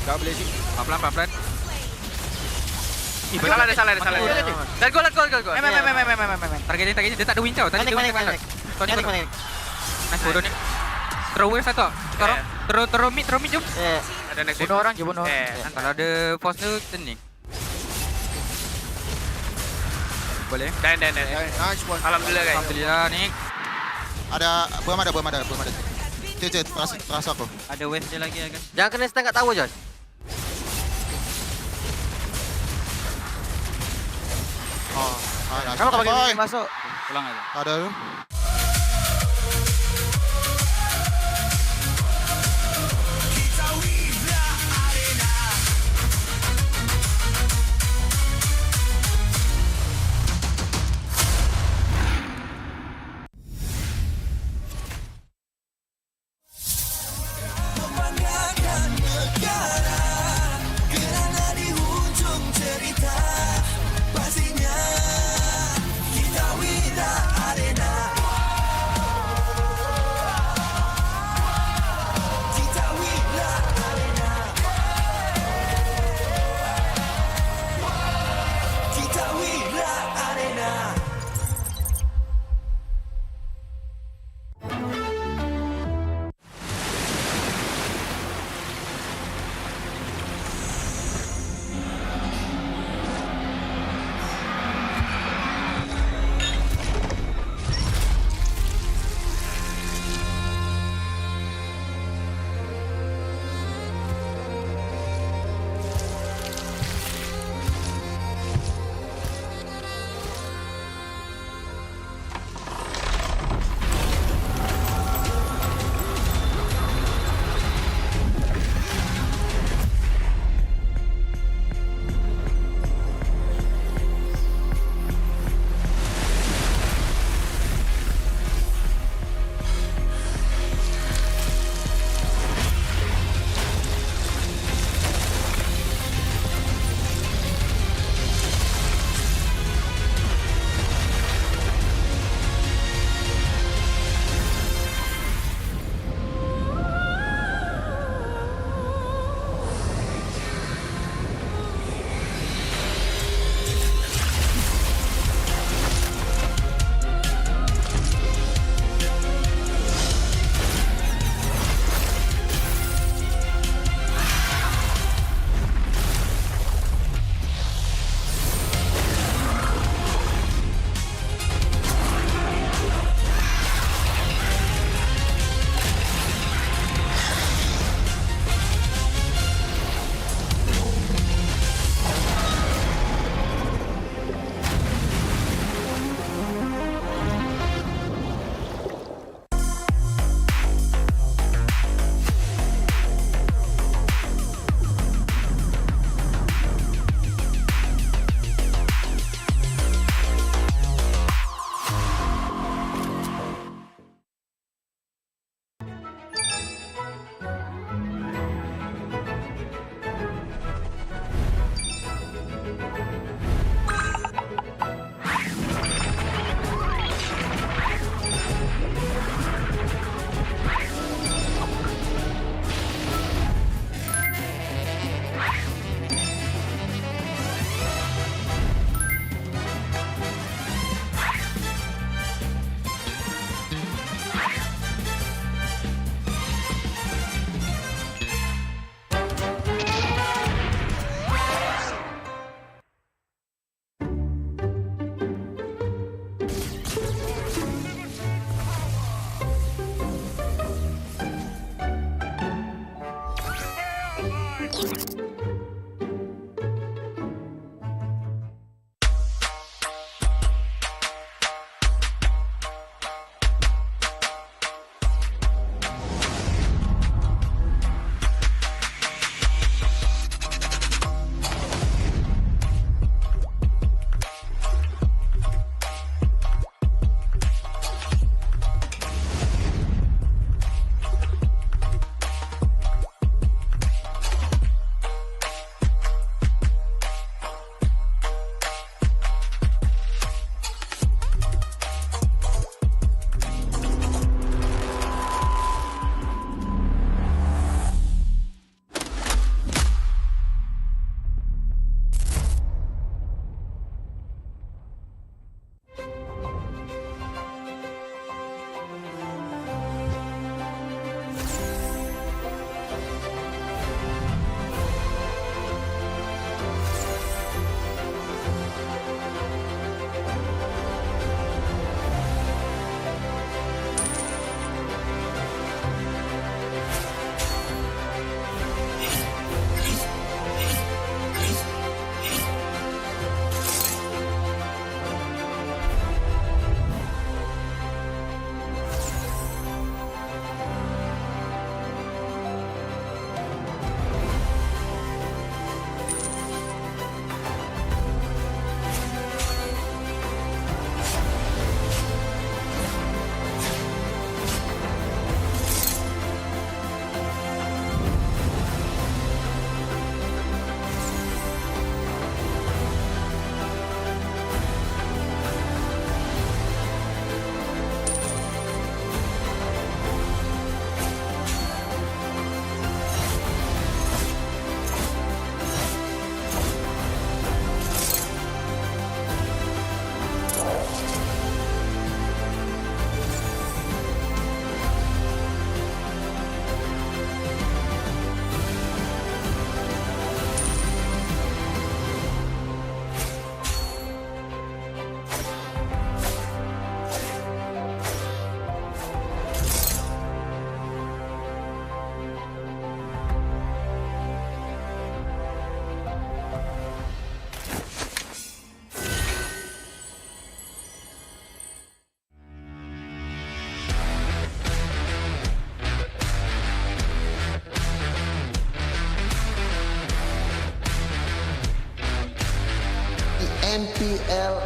Gak boleh sih. Pelan. Salah dia. Let go. Target dia tak ada win tau. Tadi dia win. Nice bodoh ni. Throw wave satu. Sekarang throw mid jom. Ada next wave. Bunuh orang. Kalau ada force tu kita ni. Boleh. Dan. Nice one. Alhamdulillah guys. Alhamdulillah ni. Belum ada. Cek, terasa aku. Ada wave dia lagi guys. Jangan kena stand kat tower Josh. Kamu kau bagi masuk. Pulang aja. Ada tu. Pastinya kita win the arena. MPL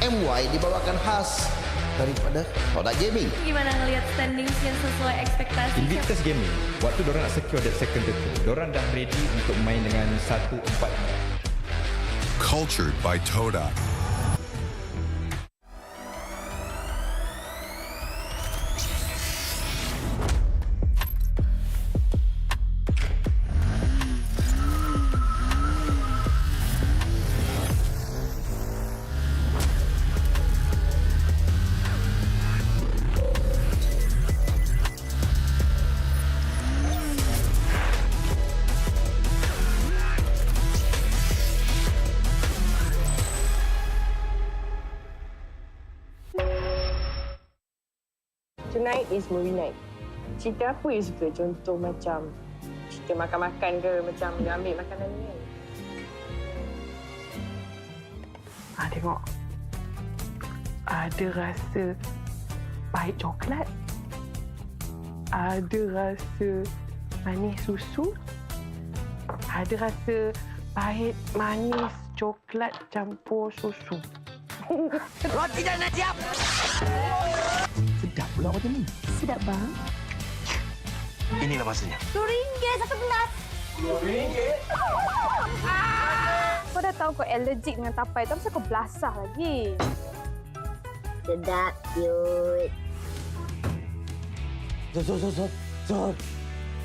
MY dibawakan khas daripada Kodak Gaming. Gimana ngelihat standings yang sesuai ekspektasi? Invictus Gaming, waktu dorang nak secure that second title, dorang dah ready untuk main dengan 1-4. Cultured by Toda. Tonight is movie night. Cerita apa you suka? Contoh macam cerita makan-makan ke, macam dia ambil makanan ni kan? Tengok. Ada rasa pahit coklat. Ada rasa manis susu. Ada rasa pahit manis coklat campur susu. Roti dah nak siap. Sedap pula macam ni. Sedap bang. Inilah masanya. RM2 satu gelas. RM2? Kau dah tahu kau allergic dengan tapai tu, kenapa kau belasah lagi? Sedap, cute. Zon.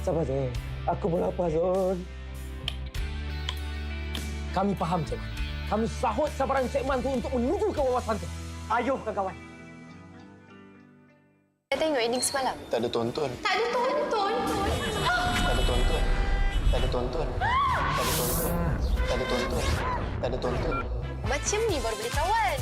Sabar, Zon. Aku pun lapar, Zon. Kami faham, Cik. Kami sahut sabaran Cik Man tu untuk menuju ke wawasan tu. Ayuh, kawan. Saya tengok ending semalam. Tak ada tonton. Tak ada tonton. Tak ada tonton. Tak ada tonton. Tak ada tonton. Tak ada tonton. Tak ada tonton. Macam ni baru boleh kawan.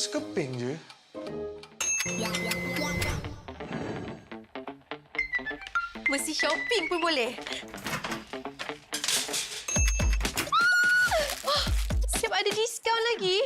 sekeping je. Mesti shopping pun boleh. Siap ada diskaun lagi.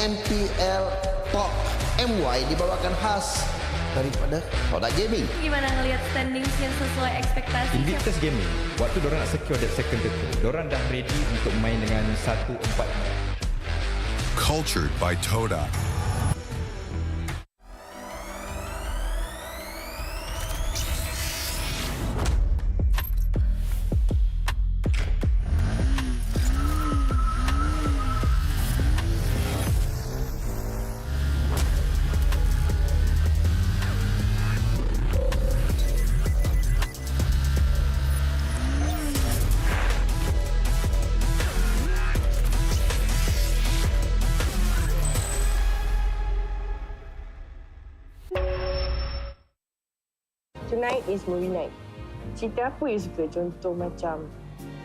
MPL MY dibawakan khas daripada Showdown Gaming. Gimana ngelihat standings yang sesuai ekspektasi? Invictus Gaming, waktu diorang nak secure that second turtle, diorang dah ready untuk main dengan 1-4. Cultured by Toda. Tonight is movie night. Cerita apa you suka? Contoh macam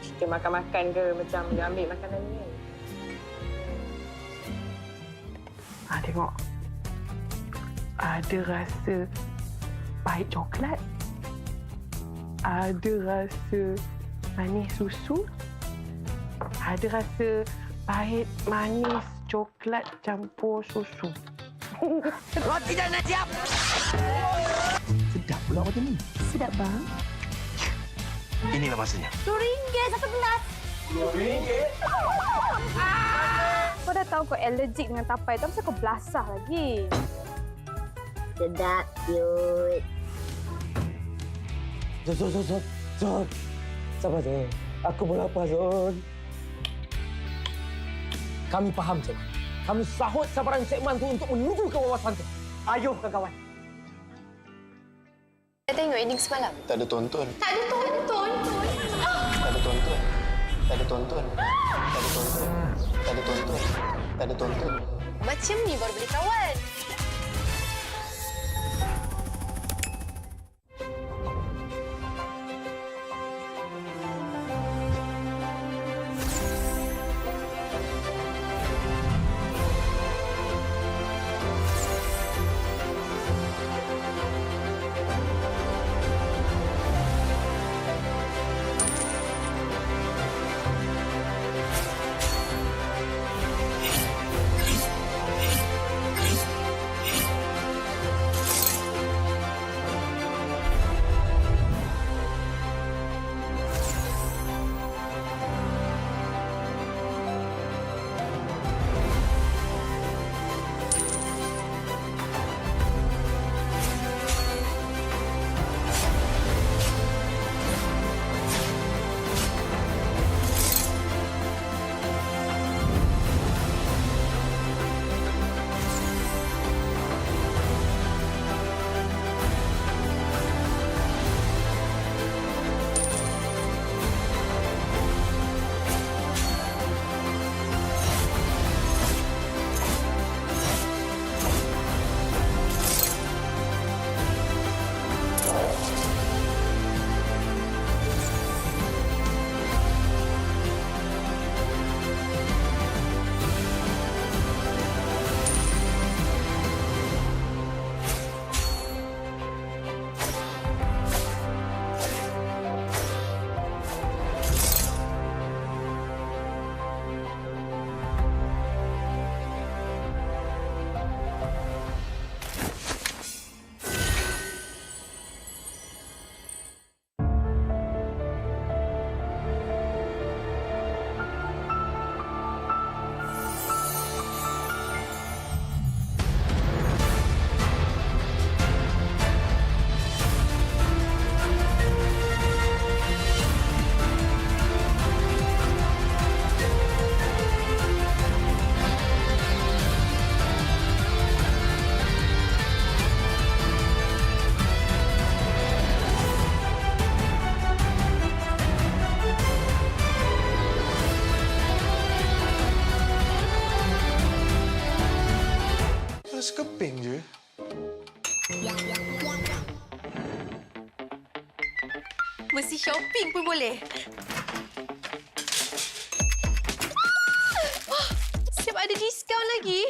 cerita makan-makan ke, macam dia ambil makanan ni kan? Tengok. Ada rasa pahit coklat. Ada rasa manis susu. Ada rasa pahit manis coklat campur susu. Roti dah nak siap. Sedap pula macam ni. Sedap bang. Inilah masanya. RM2 satu gelas. RM2? Kau dah tahu kau allergic dengan tapai tu, kenapa kau belasah lagi? Sedap, cute. Zon. Sabar, Zon. Aku pun lapar, Zon. Kami faham, Zon. Kami sahut sabaran segmen tu untuk menuju ke wawasan tu. Ayuh, kawan-kawan. Saya tengok innings semalam. Tak ada tonton. Tak ada tonton. Tak ada tonton. Tak ada tonton. Tak ada tonton. Tak ada tonton. Tak ada tonton. Macam ni baru boleh kawan. Keping je. Mesti shopping pun boleh. Siap ada diskaun lagi.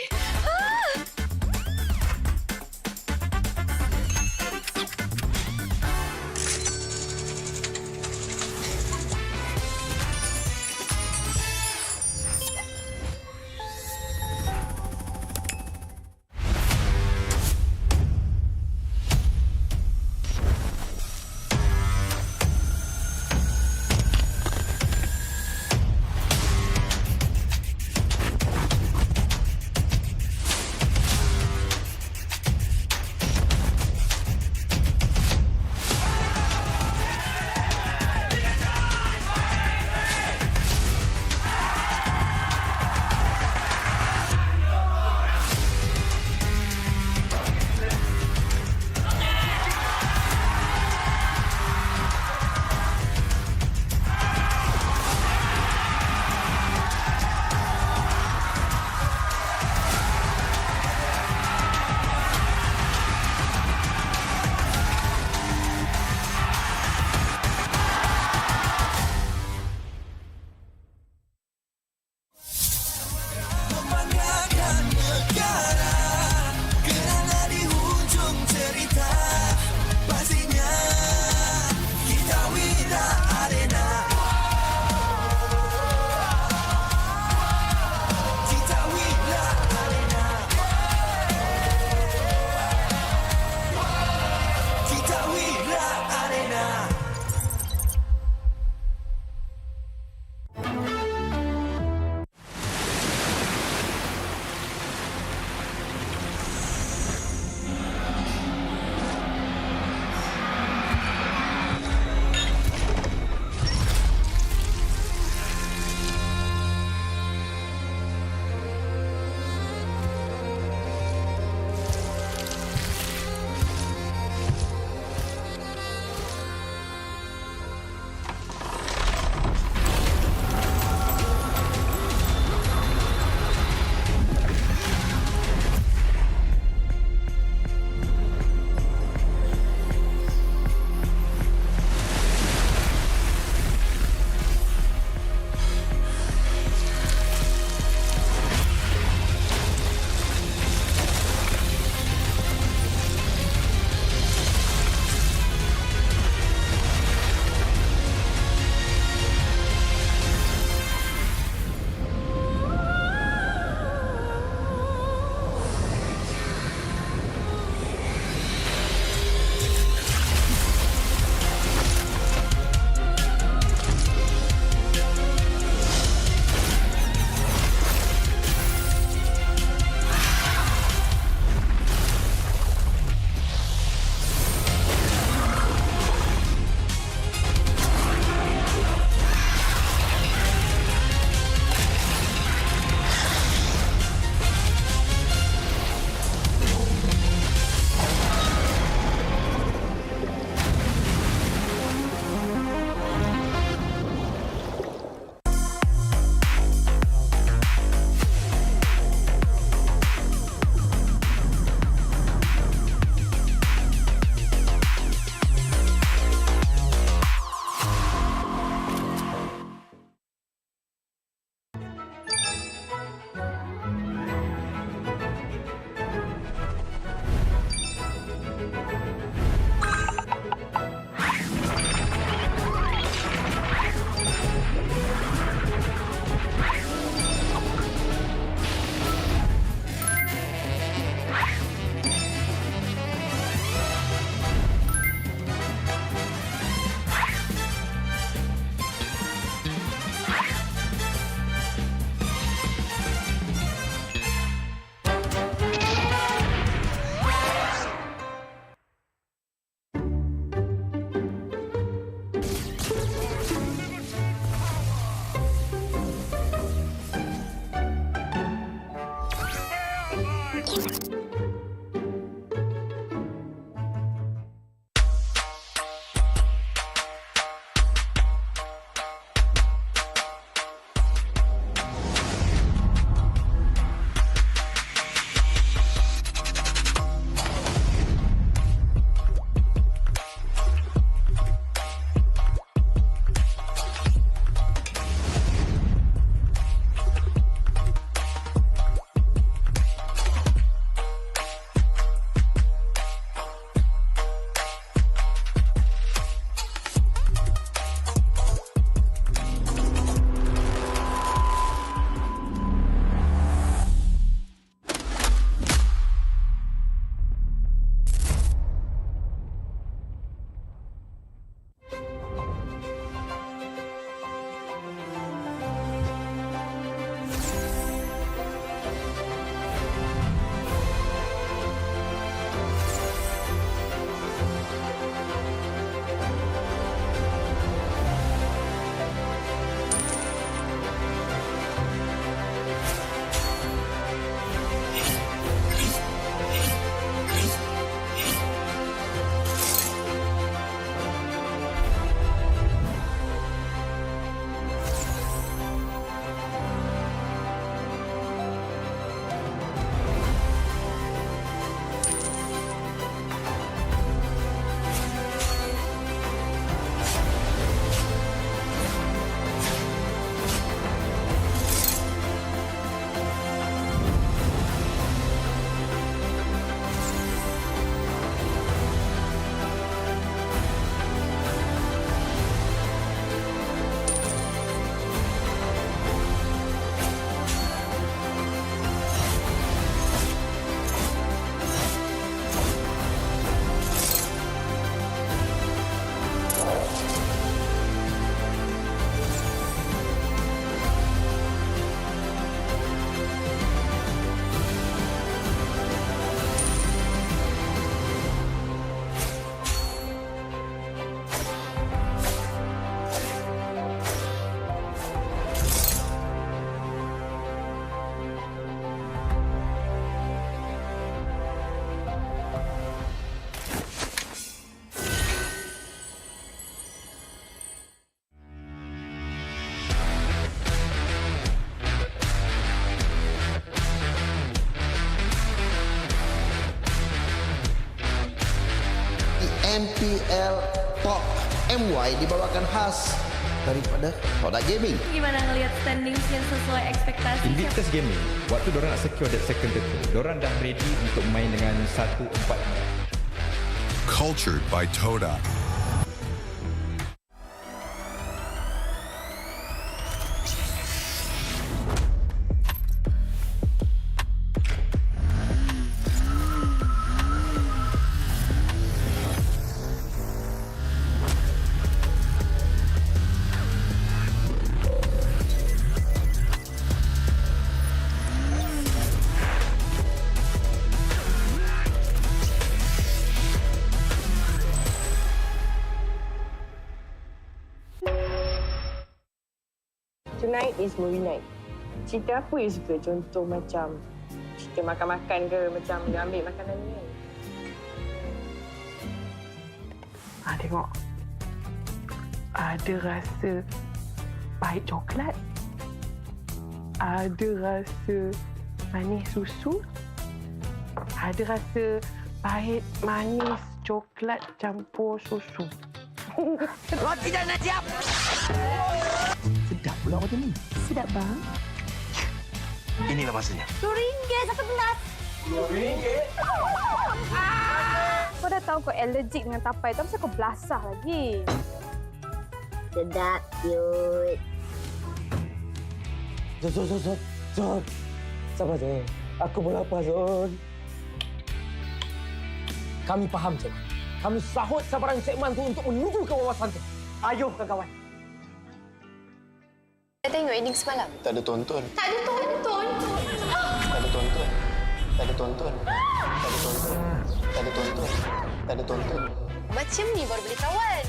MPL MY dibawakan khas daripada Kodak Gaming. Gimana ngelihat standings yang sesuai ekspektasi? Invictus Gaming, waktu diorang nak secure that second title, diorang dah ready untuk main dengan 1-4. Cultured by Toda. Tonight is movie night. Cerita apa you suka? Contoh macam cerita makan-makan ke, macam dia ambil makanan ni kan? Tengok. Ada rasa pahit coklat. Ada rasa manis susu. Ada rasa pahit manis coklat campur susu. Roti dah nak siap. Sedap pula macam ni. Sedap bang. Inilah masanya. RM2 satu gelas. RM2? Kau dah tahu kau allergic dengan tapai tu, kenapa kau belasah lagi? Sedap, cute. Zon. Sabar, Zon. Aku pun lapar, Zon. Kami faham, Zon. Kami sahut sabaran segmen tu untuk menuju ke wawasan tu. Ayuh, kawan-kawan. Dah tengok ending semalam? Tak ada tonton. Tak ada tonton. Tak ada tonton. Tak ada tonton. Tak ada tonton. Tak ada tonton. Tak ada tonton. Macam ni baru boleh kawan.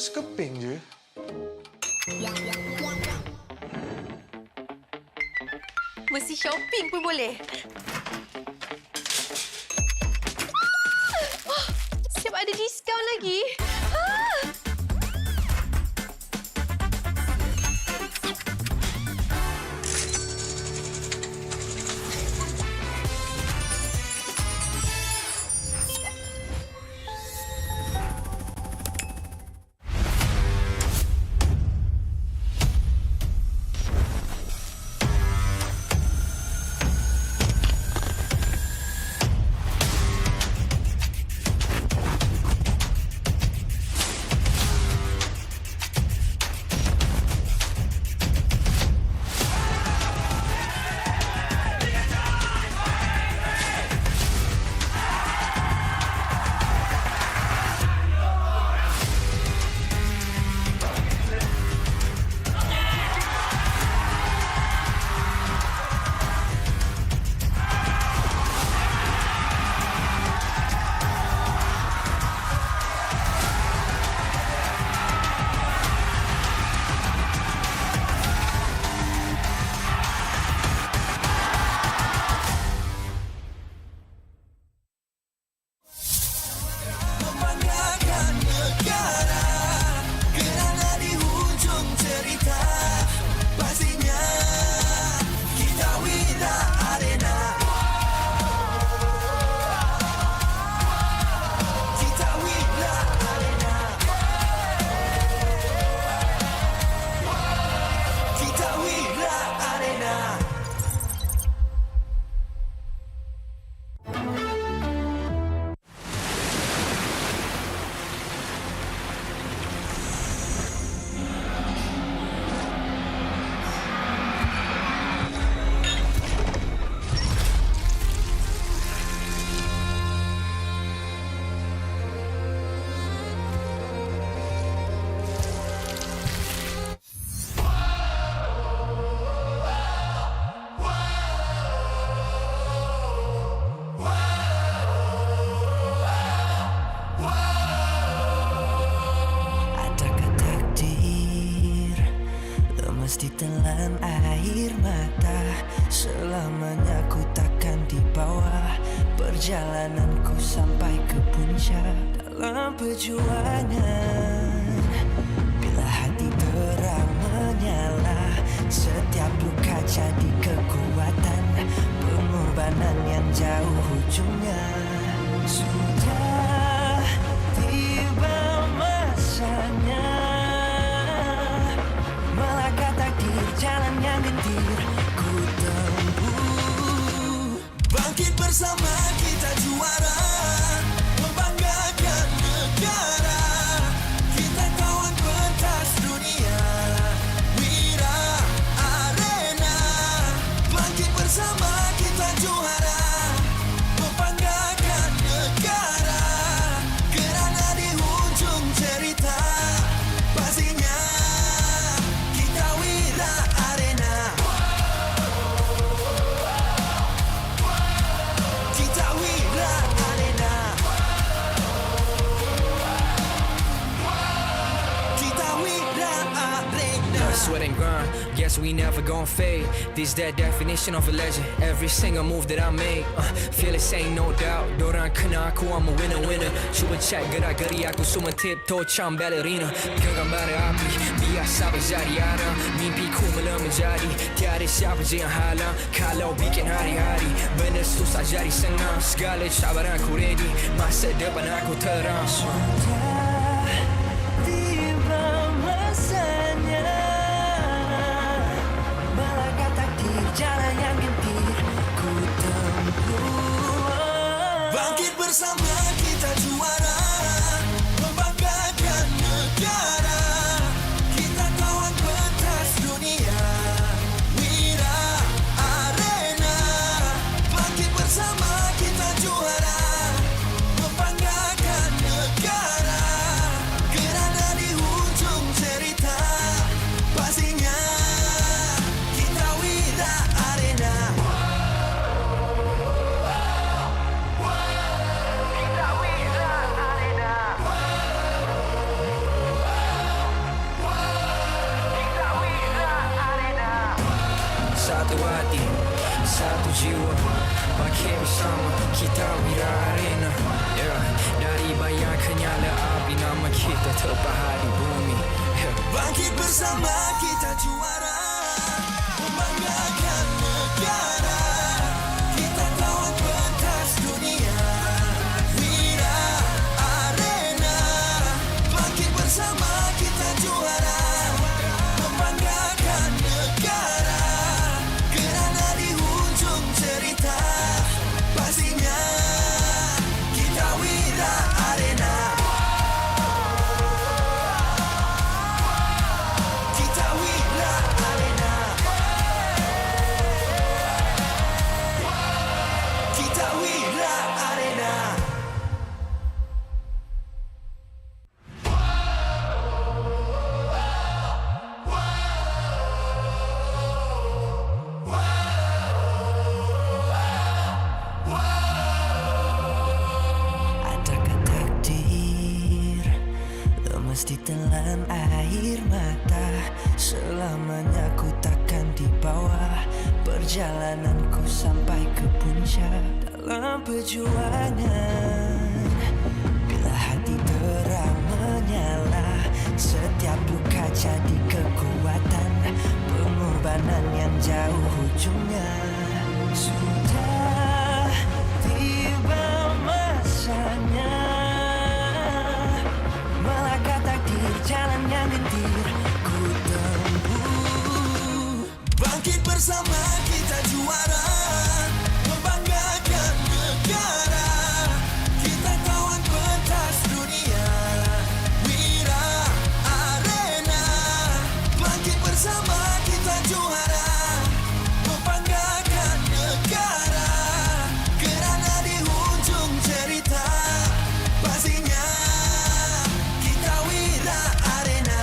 Sekeping je. Mesti shopping pun boleh. Siap ada diskaun lagi. mesti telan air mata. Selamanya ku takkan di bawah. Perjalananku sampai ke puncak dalam perjuangan. Bila hati terang menyala, setiap luka jadi kekuatan. Pengorbanan yang jauh ujungnya. Sudah tiba masanya melangkah takdir, jalan yang gentir ku tempuh. Bangkit bersama kita juara, membanggakan negara. Kita kawan pentas dunia, Wira Arena. Bangkit bersama kita juara, membanggakan negara. Kerana di hujung cerita pastinya kita Wira Arena. Kita Wira Arena. Kita Wira Arena. Sweat and grind, guess we never gon' fade. This that definition of a legend. Every single move that I make, feel it ain't no doubt. Dorang kena aku, I'm a winner. Cuba check gerak-geri aku semua tiptoe macam ballerina. Genggam bara api, biasa berjadi ada. Mimpiku mula menjadi, tiada siapa je yang halang. Kalau bikin hari-hari, benda susah jadi senang. Segala cabaran aku ready, masa depan aku terang. Tiba masanya melangkah takdir, jalan yang gentir ku tempuh. Bangkit bersama kita juara, membanggakan negara. Kita kawan pentas dunia, Wira Arena. Bangkit bersama kita juara, membanggakan negara. Kerana di hujung cerita pastinya kita Wira Arena. Kita Wira Arena. Kita Wira Arena. Satu hati, satu jiwa, bangkit bersama kita Wira Arena. Dari bayang kenyala api, nama kita terpahat di bumi. Bangkit bersama kita juara, membanggakan negara. Kita kawan pentas dunia, Wira Arena. Bangkit bersama kita juara, membanggakan negara. Kerana di hujung cerita pastinya kita Wira Arena. Kita Wira Arena. Kita Wira Arena. Adakah takdir, lo mesti telan air mata. Selamanya ku takkan di bawah. Perjalananku sampai ke puncak dalam perjuangan. Bila hati terang menyala, setiap luka jadi kekuatan. Pengorbanan yang jauh ujungnya. Sudah tiba masanya melangkah takdir, jalan yang gentir ku tempuh. Bangkit bersama kita juara, membanggakan negara. Kita kawan pentas dunia, Wira Arena. Bangkit bersama kita juara, membanggakan negara. Kerana di hujung cerita pastinya kita Wira Arena.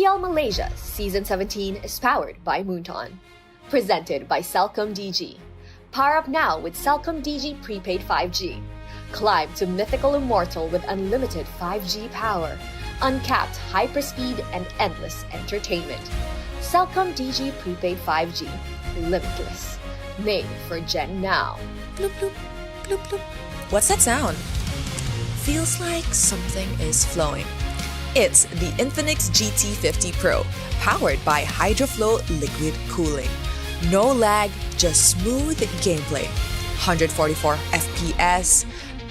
MPL Malaysia Season 17 is powered by Moonton. Presented by Celcom DG. Power up now with Celcom DG Prepaid 5G. Climb to mythical immortal with unlimited 5G power, uncapped hyperspeed, and endless entertainment. Celcom DG Prepaid 5G. Limitless. Made for Gen Now. Bloop, bloop, bloop, bloop. What's that sound? Feels like something is flowing. It's the Infinix GT50 Pro, powered by HydroFlow liquid cooling. No lag, just smooth gameplay. 144 FPS,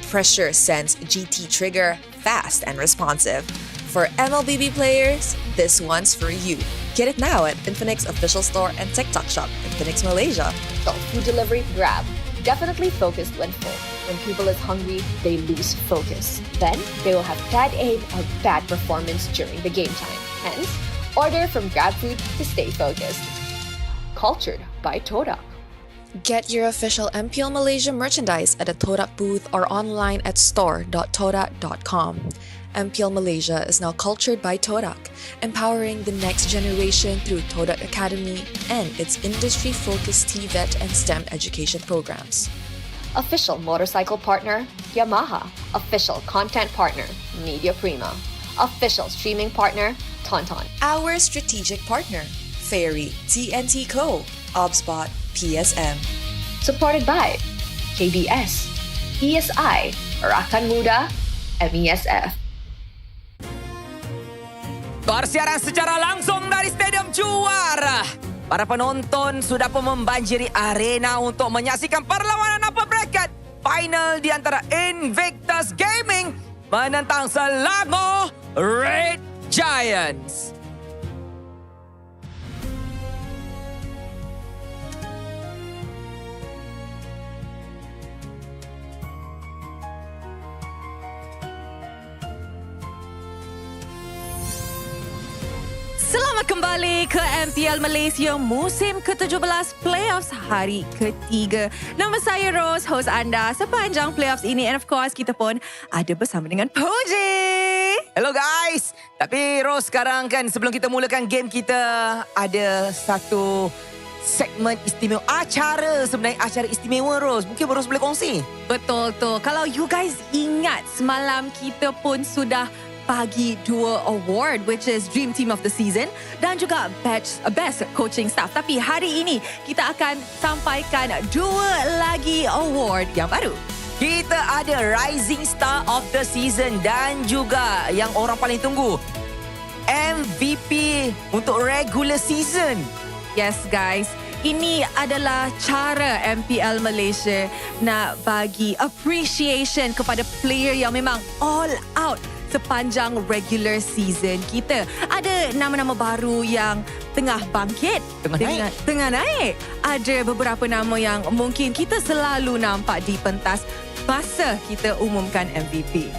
pressure sense GT trigger, fast and responsive. For MLBB players, this one's for you. Get it now at Infinix official store and TikTok shop, Infinix Malaysia. Food delivery Grab. Definitely focused when full. When people is hungry, they lose focus. Then they will have bad aim or bad performance during the game time. Hence, order from GrabFood to stay focused. Cultured by Todak. Get your official MPL Malaysia merchandise at a Todak booth or online at store.todak.com. MPL Malaysia is now cultured by Todak, empowering the next generation through Todak Academy and its industry-focused TVET and STEM education programs. Official motorcycle partner, Yamaha. Official content partner, Media Prima. Official streaming partner, Tauntaun. Our strategic partner, Fairy, TNT Co., OBSBot, PSM. Supported by KBS, ESI, Rakan Muda, MESF. Bersiaran secara langsung dari Stadium Juara. Para penonton sudah pun membanjiri arena untuk menyaksikan perlawanan upper bracket final di antara Invictus Gaming menentang Selangor Red Giants. Selamat kembali ke MPL Malaysia musim ke-17 playoffs hari ketiga. Nama saya Rose, host anda sepanjang playoffs ini. And of course, kita pun ada bersama dengan Puji. Hello guys. Tapi Rose, sekarang kan sebelum kita mulakan game kita, ada satu segmen istimewa. Acara istimewa Rose. Mungkin Rose boleh kongsi. Betul tu. Kalau you guys ingat, semalam kita pun sudah bagi 2 award, which is Dream Team of the Season dan juga Best Coaching Staff. Tapi hari ini kita akan sampaikan 2 lagi award yang baru. Kita ada Rising Star of the Season dan juga yang orang paling tunggu, MVP untuk regular season. Yes guys, ini adalah cara MPL Malaysia nak bagi appreciation kepada player yang memang all out sepanjang regular season kita. Ada nama-nama baru yang tengah bangkit. Tengah naik. Ada beberapa nama yang mungkin kita selalu nampak di pentas masa kita umumkan MVP.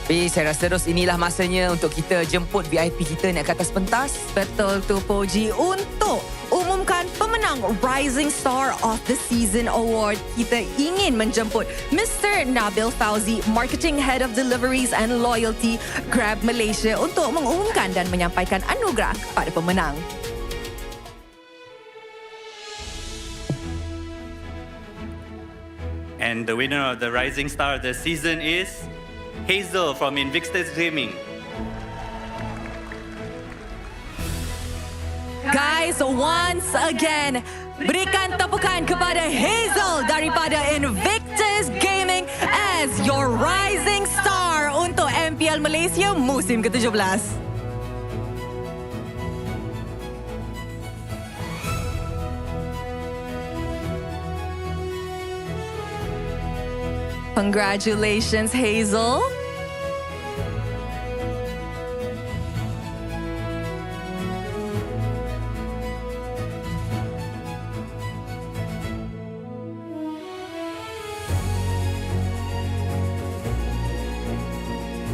Tapi saya rasa terus inilah masanya untuk kita jemput VIP kita naik ke atas pentas. Betul tu Poji. Untuk umumkan pemenang Rising Star of the Season Award, kita ingin menjemput Mr. Nabil Fauzi, Marketing Head of Deliveries and Loyalty Grab Malaysia untuk mengumumkan dan menyampaikan anugerah kepada pemenang. And the winner of the Rising Star of the Season is Hazel from Invictus Gaming. Guys, once again, berikan tepukan kepada Hazel daripada Invictus Gaming as your Rising Star untuk MPL Malaysia musim ke-17. Congratulations, Hazel.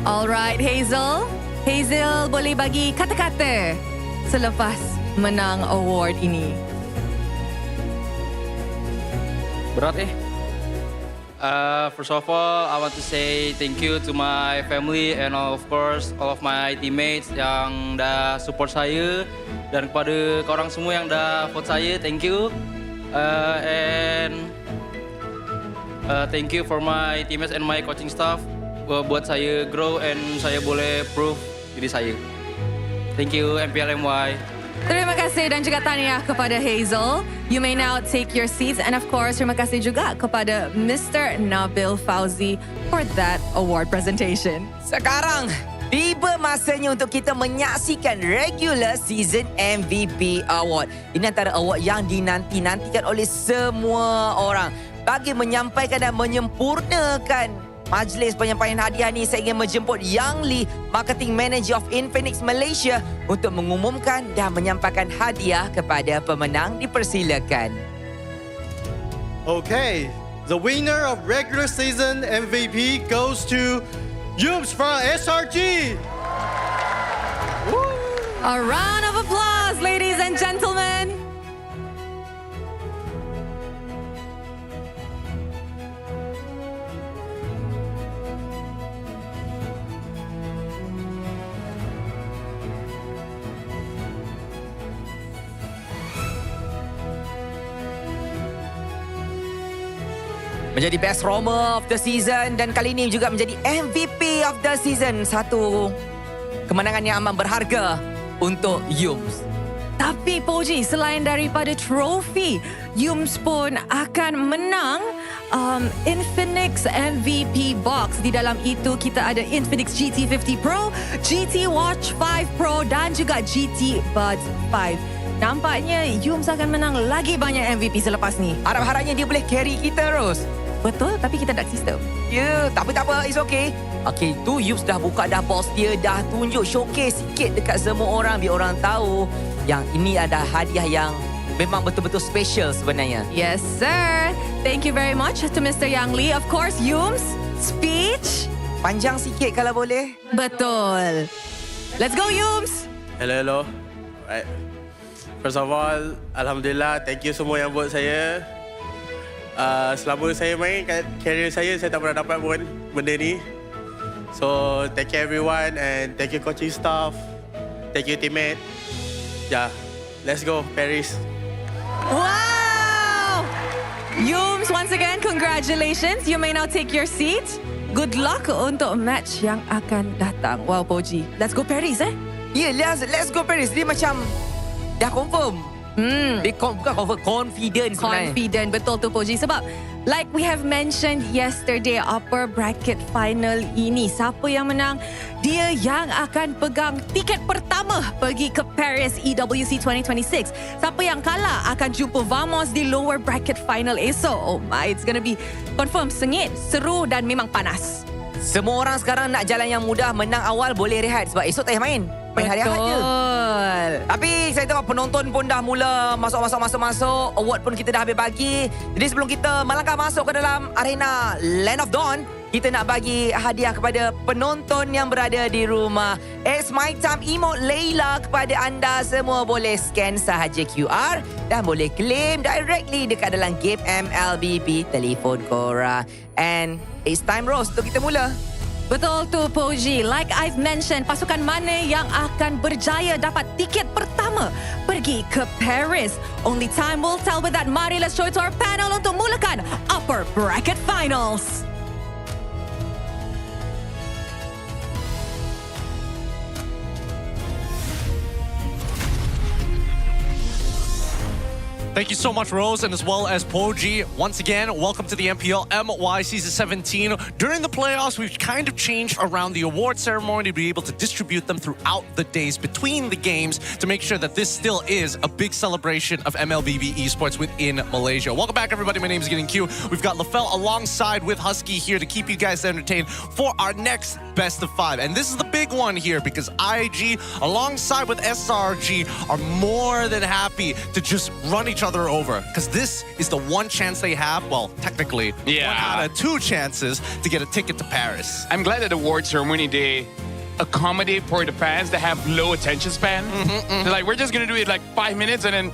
Alright, Hazel. Hazel boleh bagi kata-kata selepas menang award ini. Berat First of all, I want to say thank you to my family and of course all of my teammates yang dah support saya dan kepada korang semua yang dah vote saya, thank you. And thank you for my teammates and my coaching staff buat saya grow and saya boleh prove diri saya. Thank you MPL MY. Terima kasih dan juga tahniah kepada Hazel. You may now take your seats. And of course, terima kasih juga kepada Mr. Nabil Fauzi for that award presentation. Sekarang, tiba masanya untuk kita menyaksikan regular season MVP award. Ini antara award yang dinanti-nantikan oleh semua orang. Bagi menyampaikan dan menyempurnakan majlis penyampaian hadiah ni, saya ingin menjemput Yang Lee, Marketing Manager of Infinix Malaysia untuk mengumumkan dan menyampaikan hadiah kepada pemenang. Dipersilakan. Okay, the winner of regular season MVP goes to Yums from SRG. A round of applause, ladies and gentlemen. Menjadi best roamer of the season dan kali ini juga menjadi MVP of the season. Satu kemenangan yang amat berharga untuk Yums. Tapi Poji, selain daripada trofi, Yums pun akan menang Infinix MVP box. Di dalam itu kita ada Infinix GT50 Pro, GT Watch 5 Pro dan juga GT Buds 5. Nampaknya Yums akan menang lagi banyak MVP selepas ni. Harap-harapnya dia boleh carry kita, Ros. Betul, tapi kita dark system. Ya, tak apa, it's okay. Okay, tu Yums dah buka dah box dia, dah tunjuk showcase sikit dekat semua orang biar orang tahu yang ini ada hadiah yang memang betul-betul special sebenarnya. Yes, sir. Thank you very much to Mr. Yang Lee. Of course, Yums, speech. Panjang sikit kalau boleh. Betul. Let's go, Yums. Hello. Right. First of all, Alhamdulillah, thank you semua yang vote saya. Selama saya main kat career saya tak pernah dapat pun benda ni. So, thank you everyone and thank you coaching staff. Thank you teammate. Yeah, let's go, Paris. Wow! Yums, once again, congratulations. You may now take your seat. Good luck untuk match yang akan datang. Wow, Poji. Let's go Paris, eh? Yeah, let's go Paris. Dia macam dah confirm. Dia bukan confirm, confident sebenarnya. Confident, betul tu Poji. Sebab like we have mentioned yesterday, upper bracket final ini, siapa yang menang, dia yang akan pegang tiket pertama pergi ke Paris EWC 2026. Siapa yang kalah akan jumpa Vamos di lower bracket final esok. Oh my, it's gonna be confirm sengit, seru dan memang panas. Semua orang sekarang nak jalan yang mudah, menang awal boleh rehat sebab esok tak payah main. Main hari-hari je. Tapi saya tengok penonton pun dah mula masuk. Award pun kita dah habis bagi. Jadi sebelum kita melangkah masuk ke dalam arena Land of Dawn, kita nak bagi hadiah kepada penonton yang berada di rumah. It's my time emote Layla. Kepada anda semua boleh scan sahaja QR dan boleh claim directly dekat dalam game MLBB telefon korang. And it's time, Rose, untuk kita mula. Betul tu Poji. Like I've mentioned, pasukan mana yang akan berjaya dapat tiket pertama pergi ke Paris? Only time will tell with that. Mari let's show it to our panel untuk mulakan upper bracket finals. Thank you so much, Rose, and as well as Poji. Once again, welcome to the MPL MY Season 17. During the playoffs, we've kind of changed around the award ceremony to be able to distribute them throughout the days between the games to make sure that this still is a big celebration of MLBB esports within Malaysia. Welcome back, everybody. My name is Getting Q. We've got LaFell alongside with Husky here to keep you guys entertained for our next best of 5. And this is the big one here because IG, alongside with SRG, are more than happy to just run each other over because this is the one chance they have, well, technically, one out of 2 chances to get a ticket to Paris. I'm glad that the award ceremony, they accommodate for the fans that have low attention span. They're like, we're just going to do it like 5 minutes and then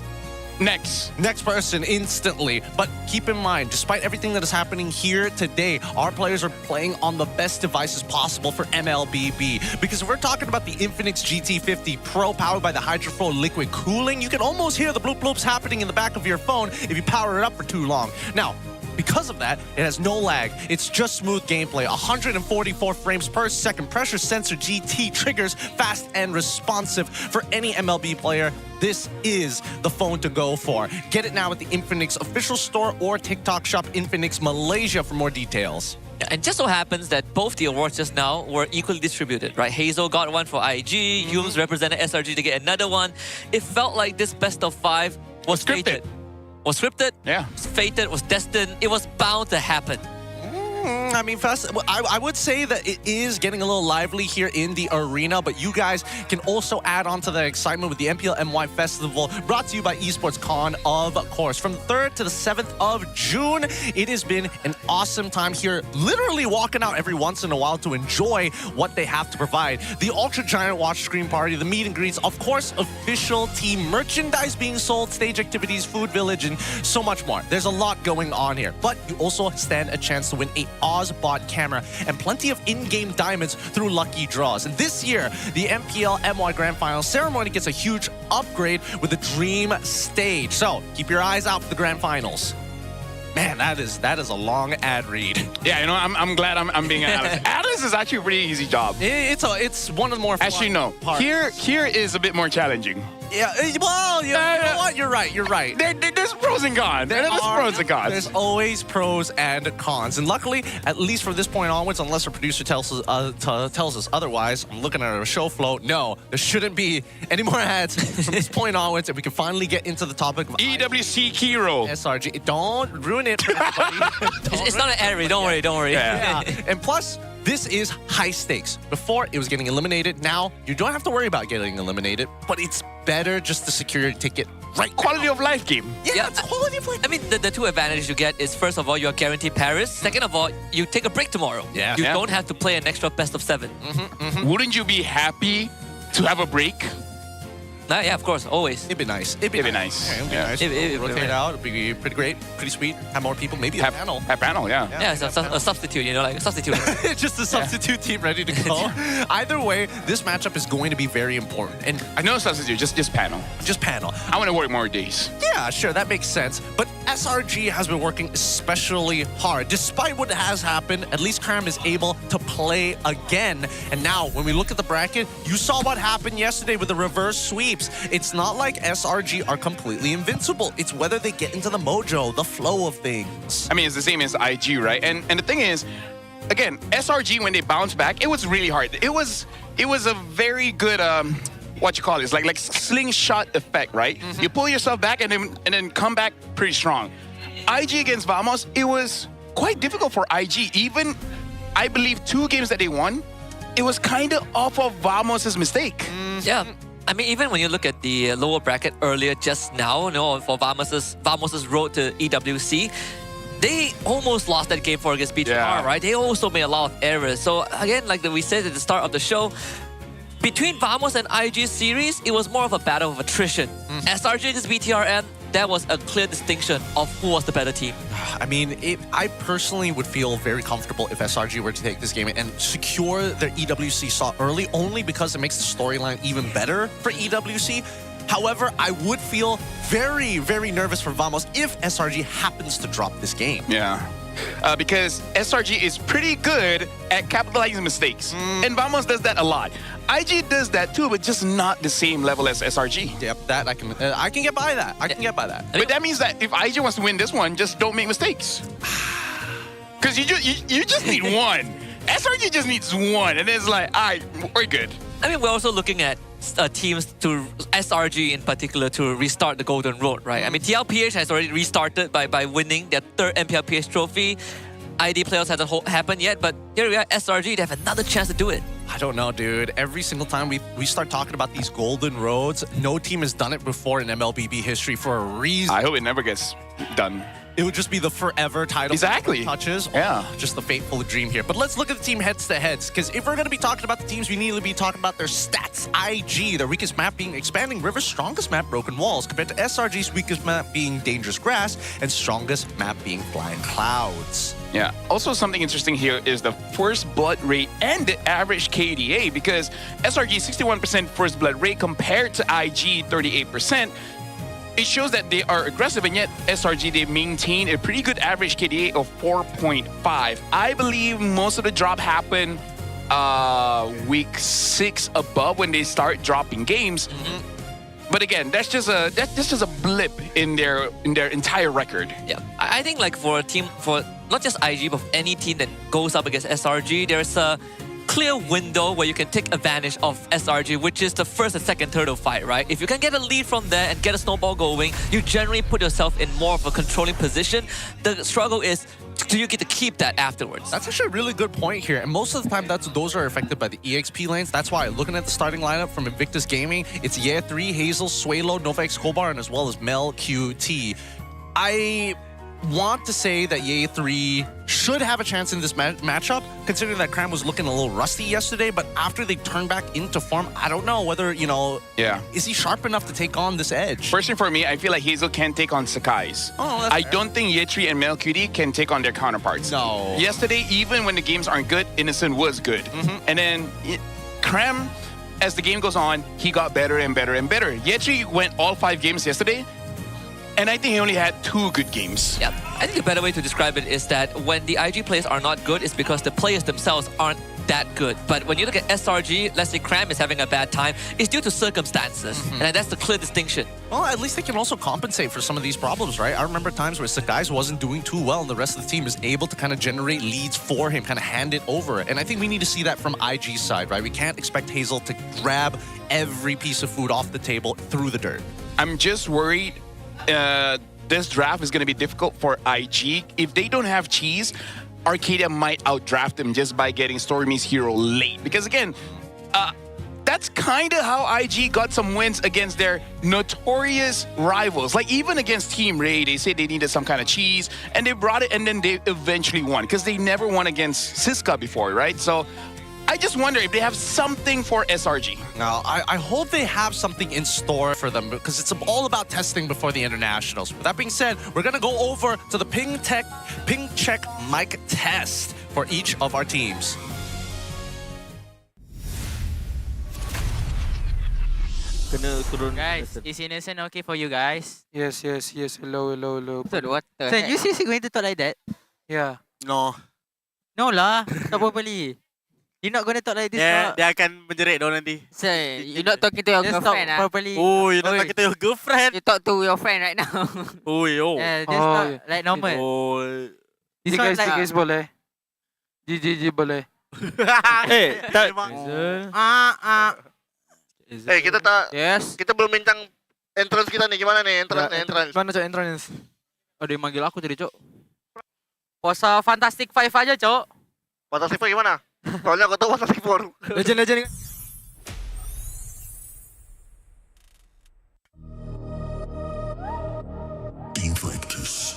Next person instantly. But keep in mind, despite everything that is happening here today, our players are playing on the best devices possible for MLBB. Because if we're talking about the Infinix GT50 Pro powered by the HydroFlow liquid cooling, you can almost hear the bloop bloops happening in the back of your phone if you power it up for too long. Now, because of that, it has no lag. It's just smooth gameplay. 144 frames per second. Pressure sensor GT triggers fast and responsive for any MLB player. This is the phone to go for. Get it now at the Infinix official store or TikTok shop Infinix Malaysia for more details. And just so happens that both the awards just now were equally distributed, right? Hazel got one for IG, Humes represented SRG to get another one. It felt like this best of 5 was fated. Was scripted, was fated, was destined. It was bound to happen. I mean, first, I would say that it is getting a little lively here in the arena, but you guys can also add on to the excitement with the MPL MY Festival, brought to you by Esports Con, of course. From the 3rd to the 7th of June, it has been an awesome time here, literally walking out every once in a while to enjoy what they have to provide. The Ultra Giant Watch Screen Party, the meet and greets, of course, official team merchandise being sold, stage activities, food village, and so much more. There's a lot going on here, but you also stand a chance to win a Ozbot camera and plenty of in-game diamonds through lucky draws. And this year, the MPL MY Grand Final ceremony gets a huge upgrade with the Dream Stage. So keep your eyes out for the Grand Finals. Man, that is a long ad read. Yeah, you know, I'm glad I'm being Alice. Alice is actually a pretty easy job. It's one of the more fun Actually, no. parts. Here is a bit more challenging. Yeah, well, you know what? You're right. There's pros and cons. There's pros and cons. There's always pros and cons. And luckily, at least from this point onwards, unless our producer tells us otherwise, I'm looking at our show flow. No, there shouldn't be any more ads from this point onwards, and we can finally get into the topic of EWC Kiro. SRG. Don't ruin it for everybody. It's not an ad read. Don't worry. Yeah. And plus, this is high stakes. Before, it was getting eliminated. Now, you don't have to worry about getting eliminated, but it's better just to secure your ticket right now. Quality of life game. Yeah, it's quality of life. I mean, the two advantages you get is, first of all, you're guaranteed Paris. Second of all, you take a break tomorrow. Yeah. You don't have to play an extra best of 7. Wouldn't you be happy to have a break? Yeah, of course, always. It'd be nice. It'd be nice. Yeah, it'd be nice. It'd rotate be out. It'd be pretty great, pretty sweet. Have more people, maybe a panel. Have panel, yeah. Yeah, it's a substitute, you know, like a substitute. Just a substitute team ready to go. Either way, this matchup is going to be very important. And I know substitute, just panel. Just panel. I want to work more days. Yeah, sure, that makes sense. But SRG has been working especially hard. Despite what has happened, at least Cram is able to play again. And now, when we look at the bracket, you saw what happened yesterday with the reverse sweeps. It's not like SRG are completely invincible. It's whether they get into the mojo, the flow of things. I mean, it's the same as IG, right? And the thing is, again, SRG, when they bounced back, it was really hard. It was a very good what you call it? It's like slingshot effect, right? You pull yourself back and then come back pretty strong. IG against Vamos, it was quite difficult for IG. Even, I believe, 2 games that they won, it was kind of off of Vamos' mistake. Yeah. I mean, even when you look at the lower bracket earlier just now, you know, for Vamos' road to EWC, they almost lost that game against BTRM, right? They also made a lot of errors. So again, like we said at the start of the show, between Vamos and IG series, it was more of a battle of attrition. SRG against BTRM, that was a clear distinction of who was the better team. I mean, I personally would feel very comfortable if SRG were to take this game and secure their EWC slot early, only because it makes the storyline even better for EWC. However, I would feel very, very nervous for Vamos if SRG happens to drop this game. Yeah. Because SRG is pretty good at capitalizing mistakes. And Vamos does that a lot. IG does that too, but just not the same level as SRG. Yep, that I can get by that. I can get by that. But that means that if IG wants to win this one, just don't make mistakes. Because you just need one. SRG just needs one, and it's like, all right, we're good. I mean, we're also looking at teams to SRG in particular to restart the Golden Road, right? I mean, TLPH has already restarted by winning their 3rd MPLPH trophy. ID playoffs hasn't happened yet, but here we are, SRG, they have another chance to do it. I don't know, dude. Every single time we start talking about these golden roads, no team has done it before in MLBB history for a reason. I hope it never gets done. it would just be the forever title. Exactly. Touches. Yeah. Oh, just the fateful dream here. But let's look at the team heads-to-heads, because if we're going to be talking about the teams, we need to be talking about their stats. IG, their weakest map being Expanding River's strongest map, Broken Walls, compared to SRG's weakest map being Dangerous Grass, and strongest map being Flying Clouds. Yeah. Also, something interesting here is the first blood rate and the average KDA, because SRG 61% first blood rate compared to IG 38%. It shows that they are aggressive, and yet SRG, they maintain a pretty good average KDA of 4.5. I believe most of the drop happened week 6 above when they start dropping games. But again, that's just a blip in their entire record. Yeah, I think like for a team, for not just IG, but for any team that goes up against SRG, there's a clear window where you can take advantage of SRG, which is the first and second turtle fight, right? If you can get a lead from there and get a snowball going, you generally put yourself in more of a controlling position. The struggle is, do you get to keep that afterwards? That's actually a really good point here. And most of the time, those are affected by the EXP lanes. That's why, looking at the starting lineup from Invictus Gaming, it's Ye3, Hazel, Suelo, Nova Escobar, and as well as Mel QT. I want to say that Ye3 should have a chance in this matchup, considering that Cram was looking a little rusty yesterday, but after they turn back into form, I don't know whether, is he sharp enough to take on this edge? Personally, for me, I feel like Hazel can take on Sakai's. I don't think Ye3 and Mel QT can take on their counterparts. No. Yesterday, even when the games aren't good, Innocent was good. And then Cram, as the game goes on, he got better and better and better. Ye3 went all 5 games yesterday, and I think he only had 2 good games. Yeah, I think a better way to describe it is that when the IG players are not good, it's because the players themselves aren't that good. But when you look at SRG, let's say Cram is having a bad time, it's due to circumstances. And that's the clear distinction. Well, at least they can also compensate for some of these problems, right? I remember times where Sakai's wasn't doing too well and the rest of the team is able to kind of generate leads for him, kind of hand it over. And I think we need to see that from IG's side, right? We can't expect Hazel to grab every piece of food off the table through the dirt. I'm just worried this draft is going to be difficult for IG. If they don't have cheese, Arcadia might outdraft them just by getting Stormy's hero late. Because again, that's kind of how IG got some wins against their notorious rivals. Like even against Team Ray, they said they needed some kind of cheese, and they brought it, and then they eventually won. Because they never won against Siska before, right? So I just wonder if they have something for SRG. Now, I hope they have something in store for them, because it's all about testing before the internationals. With that being said, we're going to go over to the ping check mic test for each of our teams. Guys, is Innocent okay for you guys? Yes. Hello. So what the heck? You seriously going to talk like that? Yeah. No. No lah, not properly. You're not going to talk like this. Dia akan menjerit dong nanti. So, you're not talking to your girlfriend properly. Oh, you're not talking to your girlfriend. You talk to your friend right now. Yeah, just talk like normal. This one like... guys boleh. GG boleh. Kita tak. Yes. Kita belum bincang entrance kita nih, gimana nih entrance? Mana cok entrance? Oh, dia manggil aku tadi, Cok. Puasa Fantastic 5 aja, Cok. Fantastic 5 gimana? Soalnya aku tahu Fantastic 4. Legend. Invictus.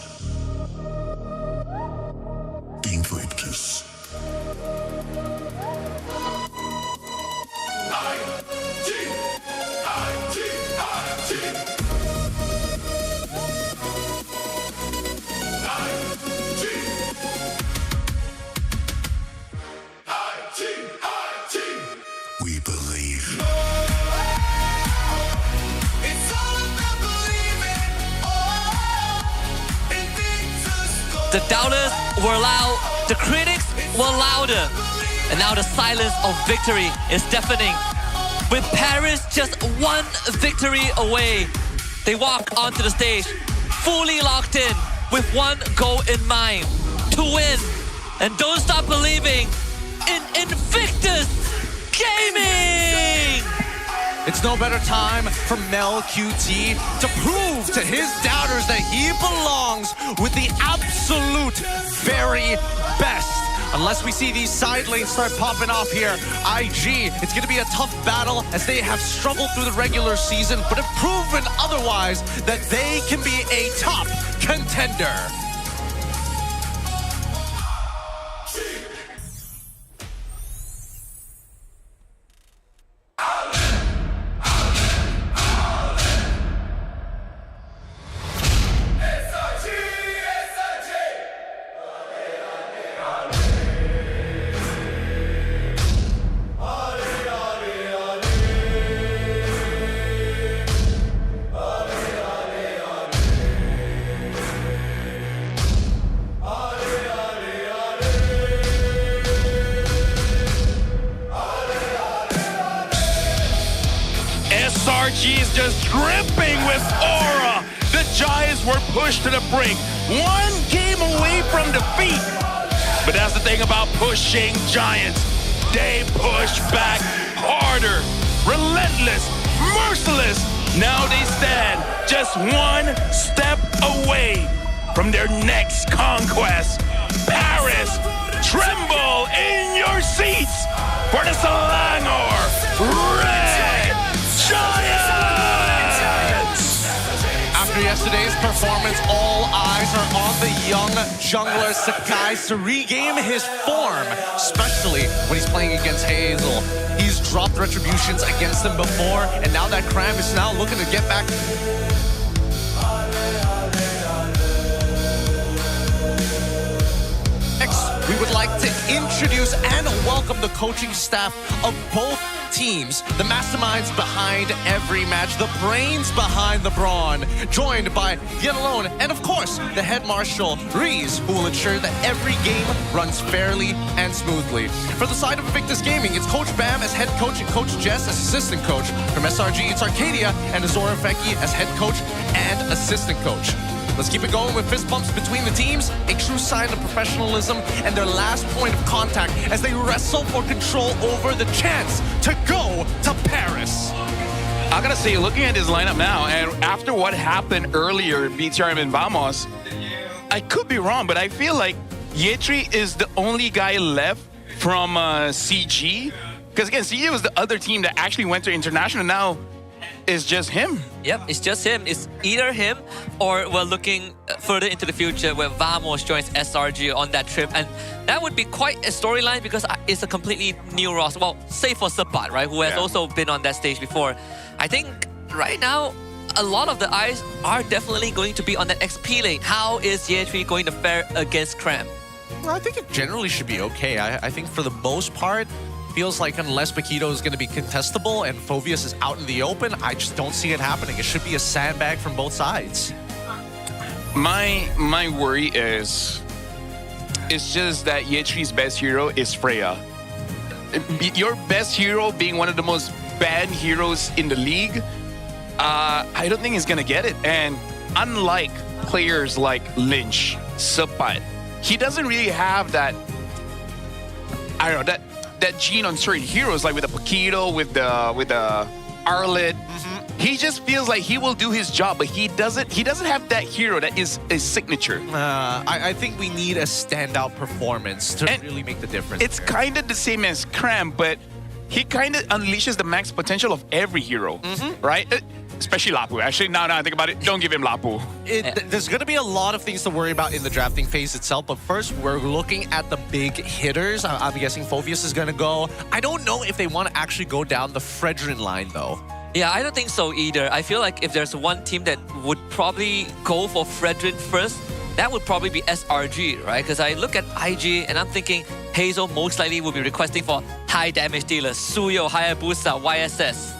We believe. The doubters were loud, the critics were louder, and now the silence of victory is deafening. With Paris just 1 victory away, they walk onto the stage, fully locked in, with 1 goal in mind, to win. And don't stop believing in Invictus Gaming! It's no better time for Mel QT to prove to his doubters that he belongs with the absolute very best. Unless we see these side lanes start popping off here, IG, it's going to be a tough battle as they have struggled through the regular season, but have proven otherwise that they can be a top contender. IG is just dripping with aura. The Giants were pushed to the brink. One game away from defeat. But that's the thing about pushing Giants. They push back harder, relentless, merciless. Now they stand just one step away from their next conquest. Paris, tremble in your seats for the Selangor Red Giants! After yesterday's performance, all eyes are on the young jungler Sakai to regain his form, especially when he's playing against Hazel. He's dropped retributions against him before, and now that Cram is now looking to get back. Next, we would like to introduce and welcome the coaching staff of both teams, the masterminds behind every match, the brains behind the brawn, joined by Yet Alone and of course the head marshal Reese, who will ensure that every game runs fairly and smoothly. For the side of Invictus Gaming, it's Coach Bam as head coach and Coach Jess as assistant coach. From SRG, it's Arcadia and Azora Vecchi as head coach and assistant coach. Let's keep it going with fist bumps between the teams, a true sign of professionalism and their last point of contact as they wrestle for control over the chance to go to Paris. I gotta say, looking at this lineup now, and after what happened earlier in BTRM and Vamos, I could be wrong, but I feel like Yetri is the only guy left from CG. Because again, CG was the other team that actually went to international. Now it's just him. Yep, it's just him. It's either him or we're looking further into the future where Vamos joins SRG on that trip. And that would be quite a storyline because it's a completely new roster. Well, save for Sapat, right? Who has also been on that stage before. I think right now, a lot of the eyes are definitely going to be on that XP lane. How is Yetri going to fare against Cram? Well, I think it generally should be okay. I think for the most part, feels like unless Paquito is going to be contestable and Phoveus is out in the open, I just don't see it happening. It should be a sandbag from both sides. My worry is, it's just that Yetri's best hero is Freya. Your best hero being one of the most banned heroes in the league, I don't think he's going to get it. And unlike players like Lynch, Sapat, he doesn't really have that, I don't know, that gene on certain heroes, like with the Paquito, with the Arlet. He just feels like he will do his job, but he doesn't have that hero that is a signature. I think we need a standout performance to really make the difference. It's kind of the same as Cram, but he kind of unleashes the max potential of every hero, right? Especially Lapu. Actually, now I think about it, don't give him Lapu. There's going to be a lot of things to worry about in the drafting phase itself, but first we're looking at the big hitters. I'm guessing Phoveus is going to go. I don't know if they want to actually go down the Fredrin line, though. Yeah, I don't think so either. I feel like if there's one team that would probably go for Fredrin first, that would probably be SRG, right? Because I look at IG and I'm thinking Hazel most likely will be requesting for high damage dealers, Suyo, Hayabusa, YSS.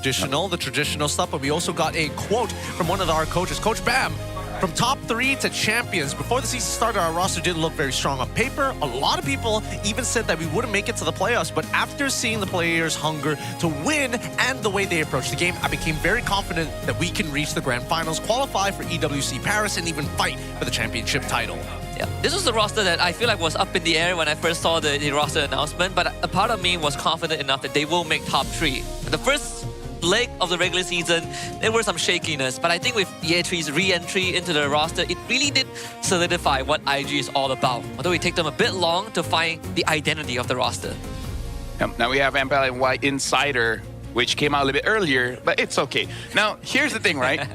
The traditional stuff, but we also got a quote from one of our coaches, Coach Bam. From top 3 to champions, before the season started, our roster didn't look very strong on paper. A lot of people even said that we wouldn't make it to the playoffs, but after seeing the players' hunger to win and the way they approached the game, I became very confident that we can reach the grand finals, qualify for EWC Paris, and even fight for the championship title. Yeah, this was the roster that I feel like was up in the air when I first saw the roster announcement, but a part of me was confident enough that they will make top 3. The first leg of the regular season, there were some shakiness, but I think with Yetri's re-entry into the roster, it really did solidify what IG is all about. Although it took them a bit long to find the identity of the roster. Now we have MPL MY Insider, which came out a little bit earlier, but it's okay. Now, here's the thing, right?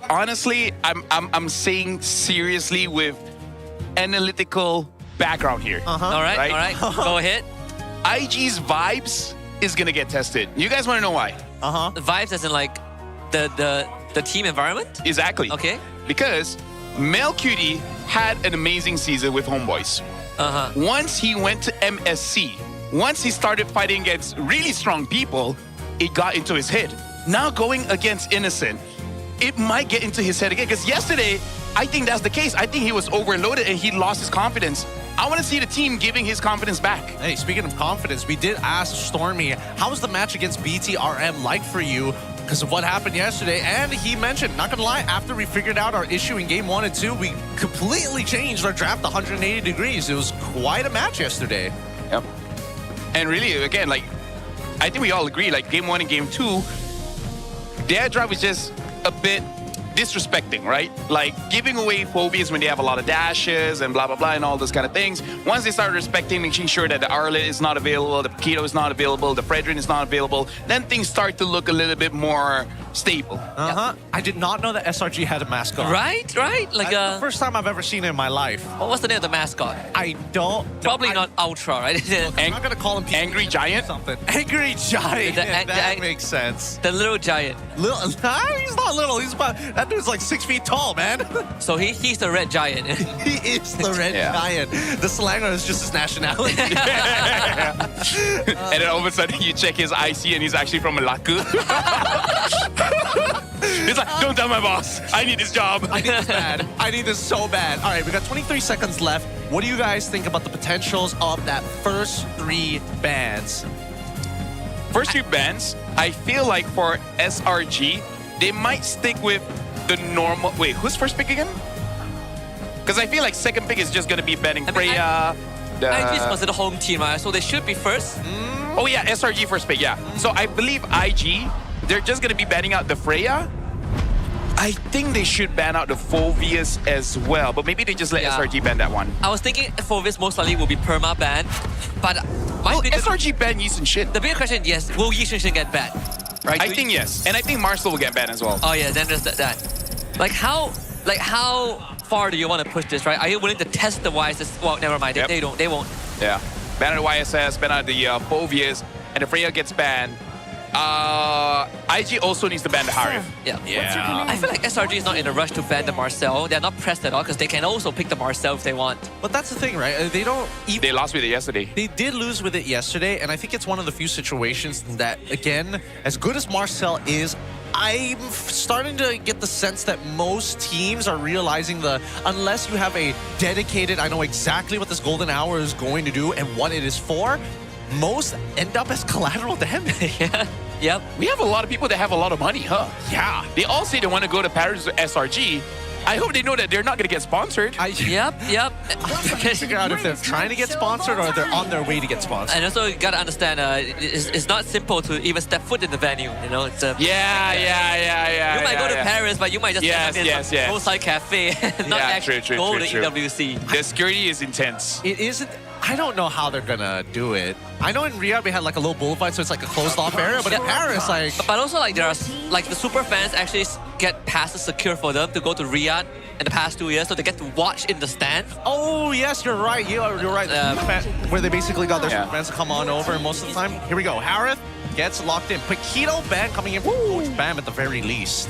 Honestly, I'm saying seriously with analytical background here. All right, go ahead. IG's vibes is gonna get tested. You guys wanna know why? The vibes as in like the team environment? Exactly. Okay. Because Mel Cutie had an amazing season with Homeboys. Once he went to MSC, once he started fighting against really strong people, it got into his head. Now going against Innocent, it might get into his head again. Because yesterday, I think that's the case. I think he was overloaded and he lost his confidence. I want to see the team giving his confidence back. Hey, speaking of confidence, we did ask Stormy, how was the match against BTRM like for you because of what happened yesterday? And he mentioned, not gonna lie, after we figured out our issue in game 1 and 2, we completely changed our draft 180 degrees. It was quite a match yesterday. Yep. And really, again, like, I think we all agree, like, game 1 and game 2, their draft was just a bit disrespecting, right? Like giving away phobias when they have a lot of dashes and blah, blah, blah, and all those kind of things. Once they start respecting, making sure that the Arlet is not available, the Keto is not available, the Fredrin is not available, then things start to look a little bit more stable. Uh-huh. I did not know that SRG had a mascot. Right? Like the first time I've ever seen it in my life. What's the name of the mascot? I don't. Probably not Ultra, right? I'm not gonna call him Angry Giant. Something. Angry Giant. That makes sense. The little giant. Little? He's not little. He's about, that dude's like 6 feet tall, man. So he's the red giant. He is the red giant. The Slanger is just his nationality. And then all of a sudden you check his IC and he's actually from Malacca. He's like, don't tell my boss. I need this job. I need this bad. I need this so bad. All right, we got 23 seconds left. What do you guys think about the potentials of that first 3 bans? First 3 bans, I feel like for SRG, they might stick with the normal... Wait, who's first pick again? Because I feel like second pick is just going to be banning Freya. IG is considered home team, right? So they should be first. Oh yeah, SRG first pick, yeah. So I believe IG, they're just going to be banning out the Freya. I think they should ban out the Phobius as well, but maybe they just let SRG ban that one. I was thinking Phobius most likely will be perma banned, but SRG ban Yi Sun-shin. The bigger question, yes, will Yi Sun-shin get banned? Right? I think yes, and I think Marcel will get banned as well. Oh yeah, then there's that. Like how far do you want to push this, right? Are you willing to test the YSS? Well, never mind, they won't. Yeah, ban out the YSS, ban out the Phobius, and if Freya gets banned, IG also needs to ban the Harif. Yeah. I feel like SRG is not in a rush to ban the Marcel. They're not pressed at all because they can also pick the Marcel if they want. But that's the thing, right? They don't... They lost with it yesterday. They did lose with it yesterday, and I think it's one of the few situations that, again, as good as Marcel is, I'm starting to get the sense that most teams are realizing unless you have a dedicated, I know exactly what this golden hour is going to do and what it is for, most end up as collateral damage. Yep. We have a lot of people that have a lot of money, huh? Yeah. They all say they want to go to Paris with SRG. I hope they know that they're not going to get sponsored. Yep. I'm trying to figure out if they're trying to get sponsored or they're on their way to get sponsored. And also, you got to understand, it's not simple to even step foot in the venue. You know, it's yeah. You might go to Paris, but you might just end up in some roadside cafe and not actually go to EWC. The security is intense. It isn't. I don't know how they're gonna do it. I know in Riyadh we had like a little bullfight, so it's like a closed-off area, but in Paris, like... But also, like, there are, like, the super fans actually get passes secure for them to go to Riyadh in the past 2 years, so they get to watch in the stands. Oh, yes, you're right. You're right. Where they basically got their super fans to come on over most of the time. Here we go. Harith gets locked in. Paquito ban coming in. Coach Bam at the very least.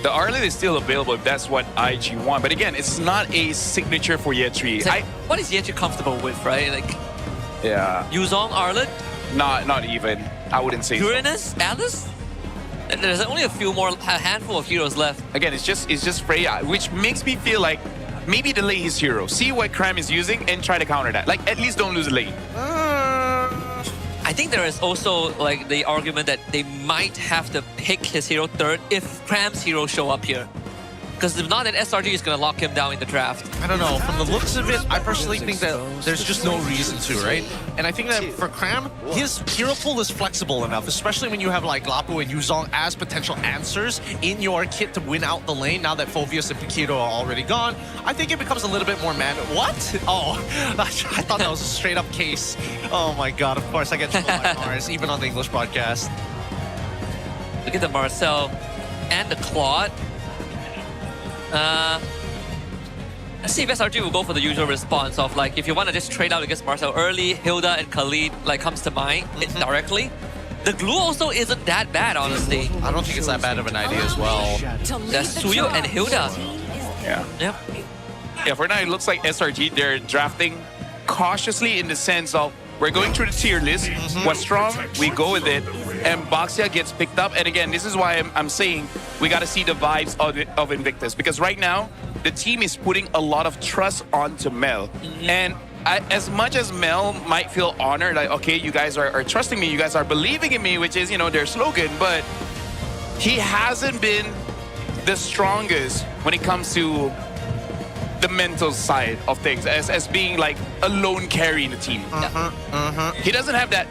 The Arlet is still available if that's what IG want. But again, it's not a signature for Yetri. Like, what is Yetri comfortable with, right? Like, yeah. Yuzong, Arlet? Not even. I wouldn't say Uranus? Alice? There's only a handful of heroes left. Again, it's just Freya, which makes me feel like maybe delay his hero. See what Cram is using and try to counter that. Like, at least don't lose the lane. I think there is also like the argument that they might have to pick his hero third if Cram's heroes show up here. Because if not, then SRG is going to lock him down in the draft. I don't know. From the looks of it, I personally think that there's just no reason to, right? And I think that for Cram, his hero pool is flexible enough, especially when you have like Lapu and Yuzong as potential answers in your kit to win out the lane now that Phobius and Paquito are already gone. I think it becomes a little bit more What? Oh, I thought that was a straight up case. Oh my god, of course I get trolled by Mars, even on the English broadcast. Look at the Marcel and the Claude. Let's see if SRG will go for the usual response of like, if you want to just trade out against Marcel early, Hilda and Khalid like comes to mind directly. The glue also isn't that bad, honestly. I don't think it's that bad of an idea as well. There's Suyo and Hilda. Yeah. Yep. Yeah, for now it looks like SRG, they're drafting cautiously in the sense of we're going through the tier list. What's strong, we go with it. And Boxia gets picked up. And again, this is why I'm saying we got to see the vibes of Invictus. Because right now, the team is putting a lot of trust onto Mel. And as much as Mel might feel honored, like, okay, you guys are trusting me, you guys are believing in me, which is, you know, their slogan, but he hasn't been the strongest when it comes to the mental side of things, as being like a lone carry in the team. He doesn't have that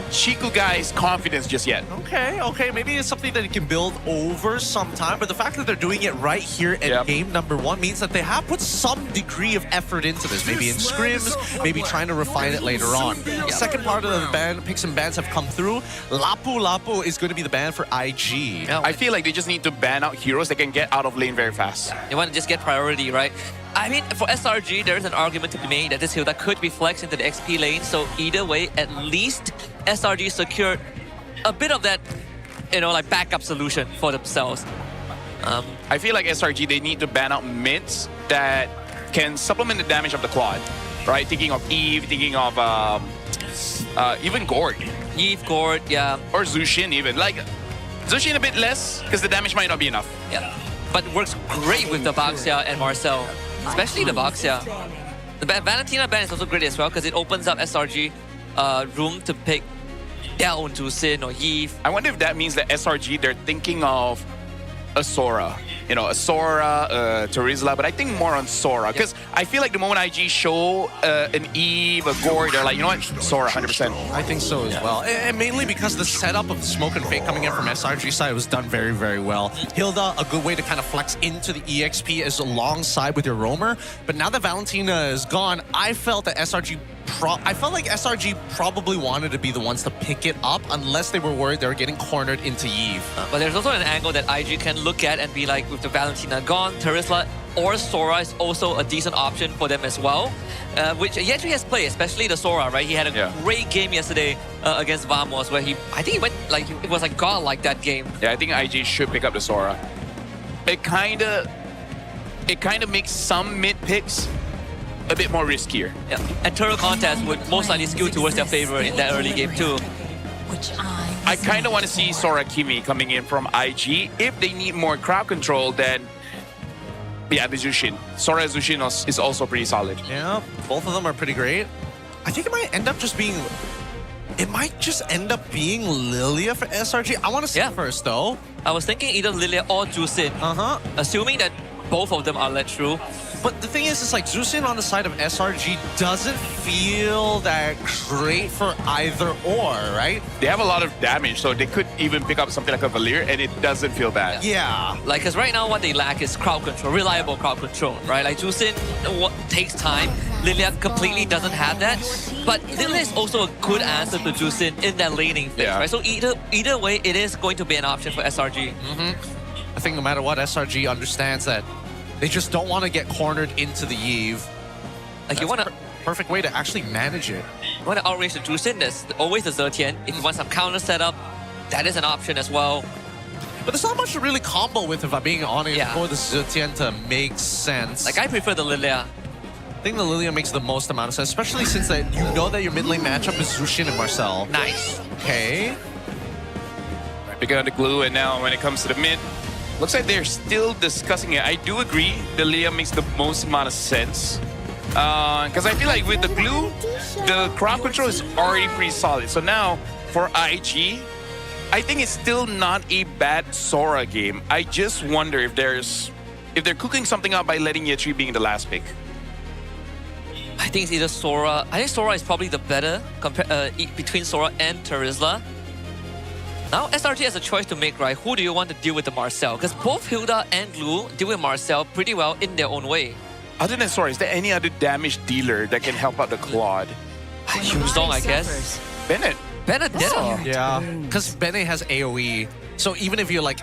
Chiku guy's confidence just yet. Okay, maybe it's something that he can build over some time, but the fact that they're doing it right here at game number 1 means that they have put some degree of effort into this, maybe in scrims, maybe trying to refine it later on. The second part of the ban, picks and bans have come through. Lapu is going to be the ban for IG. I feel like they just need to ban out heroes that can get out of lane very fast. They want to just get priority, right? I mean, for SRG, there is an argument to be made that this Hilda could be flexed into the XP lane, so either way, at least SRG secured a bit of that, you know, like backup solution for themselves. I feel like SRG, they need to ban out mids that can supplement the damage of the quad, right? Thinking of Eve, thinking of even Gord. Eve, Gord, yeah. Or Zushin even. Like, Zushin a bit less, because the damage might not be enough. Yeah, but works great with the Baxia and Marcel. Especially the Baxia. The Valentina ban is also great as well because it opens up SRG room to pick down Jusin or Eve. I wonder if that means that SRG, they're thinking of a Sora. You know, a Sora, Terizla, but I think more on Sora. Because I feel like the moment IG show an Eve, a Gord, they're like, you know what, Sora, 100%. I think so as well. And mainly because the setup of the Smoke and Fake coming in from SRG side was done very, very well. Hilda, a good way to kind of flex into the EXP is alongside with your roamer. But now that Valentina is gone, I felt that SRG probably wanted to be the ones to pick it up unless they were worried they were getting cornered into Eve. But there's also an angle that IG can look at and be like, with the Valentina gone, Terizla or Sora is also a decent option for them as well, which he actually has played, especially the Sora, right? He had a great game yesterday against Vamos where I think he went like, it was like godlike that game. Yeah, I think IG should pick up the Sora. It kind of makes some mid picks a bit more riskier. Yeah, and turtle contest would most likely skew towards their favor in that early game too. I kind of want to see Sora Kimi coming in from IG. If they need more crowd control, then yeah, the Zushin. Sora Zushin is also pretty solid. Yeah, both of them are pretty great. I think it might end up just being... It might just end up being Lilia for SRG. I want to see it first though. I was thinking either Lilia or Jusin. Assuming that both of them are let through. But the thing is, it's like Zusin on the side of SRG doesn't feel that great for either or, right? They have a lot of damage, so they could even pick up something like a Valir, and it doesn't feel bad. Yeah. Like, because right now what they lack is crowd control, reliable crowd control, right? Like, Jusin takes time. Lilia completely doesn't have that. But Lilia is also a good answer to Jusin in that laning phase, right? So either way, it is going to be an option for SRG. I think no matter what, SRG understands that they just don't want to get cornered into the Eve. Like, you want to... Perfect way to actually manage it. You want to outrage the Jusin, there's always the Zetian. If you want some counter setup, that is an option as well. But there's not much to really combo with, if I'm being honest, for the Zetian to make sense. Like, I prefer the Lilia. I think the Lilia makes the most amount of sense, especially since that you know that your mid lane matchup is Zushin and Marcel. Nice. Okay. Picking up the glue, and now when it comes to the mid, looks like they're still discussing it. I do agree, the Lilia makes the most amount of sense. Because I feel like with the glue, the crowd control is already pretty solid. So now, for IG, I think it's still not a bad Sora game. I just wonder if they're cooking something up by letting Yetri being the last pick. I think it's either Sora. I think Sora is probably the better between Sora and Terizla. Now SRG has a choice to make, right? Who do you want to deal with the Marcel? Because both Hilda and Glue deal with Marcel pretty well in their own way. Other than Sora, is there any other damage dealer that can help out the Claude? Yuzong, I guess. Bennett. Benedetta. Yeah, because Bennett has AoE. So even if you like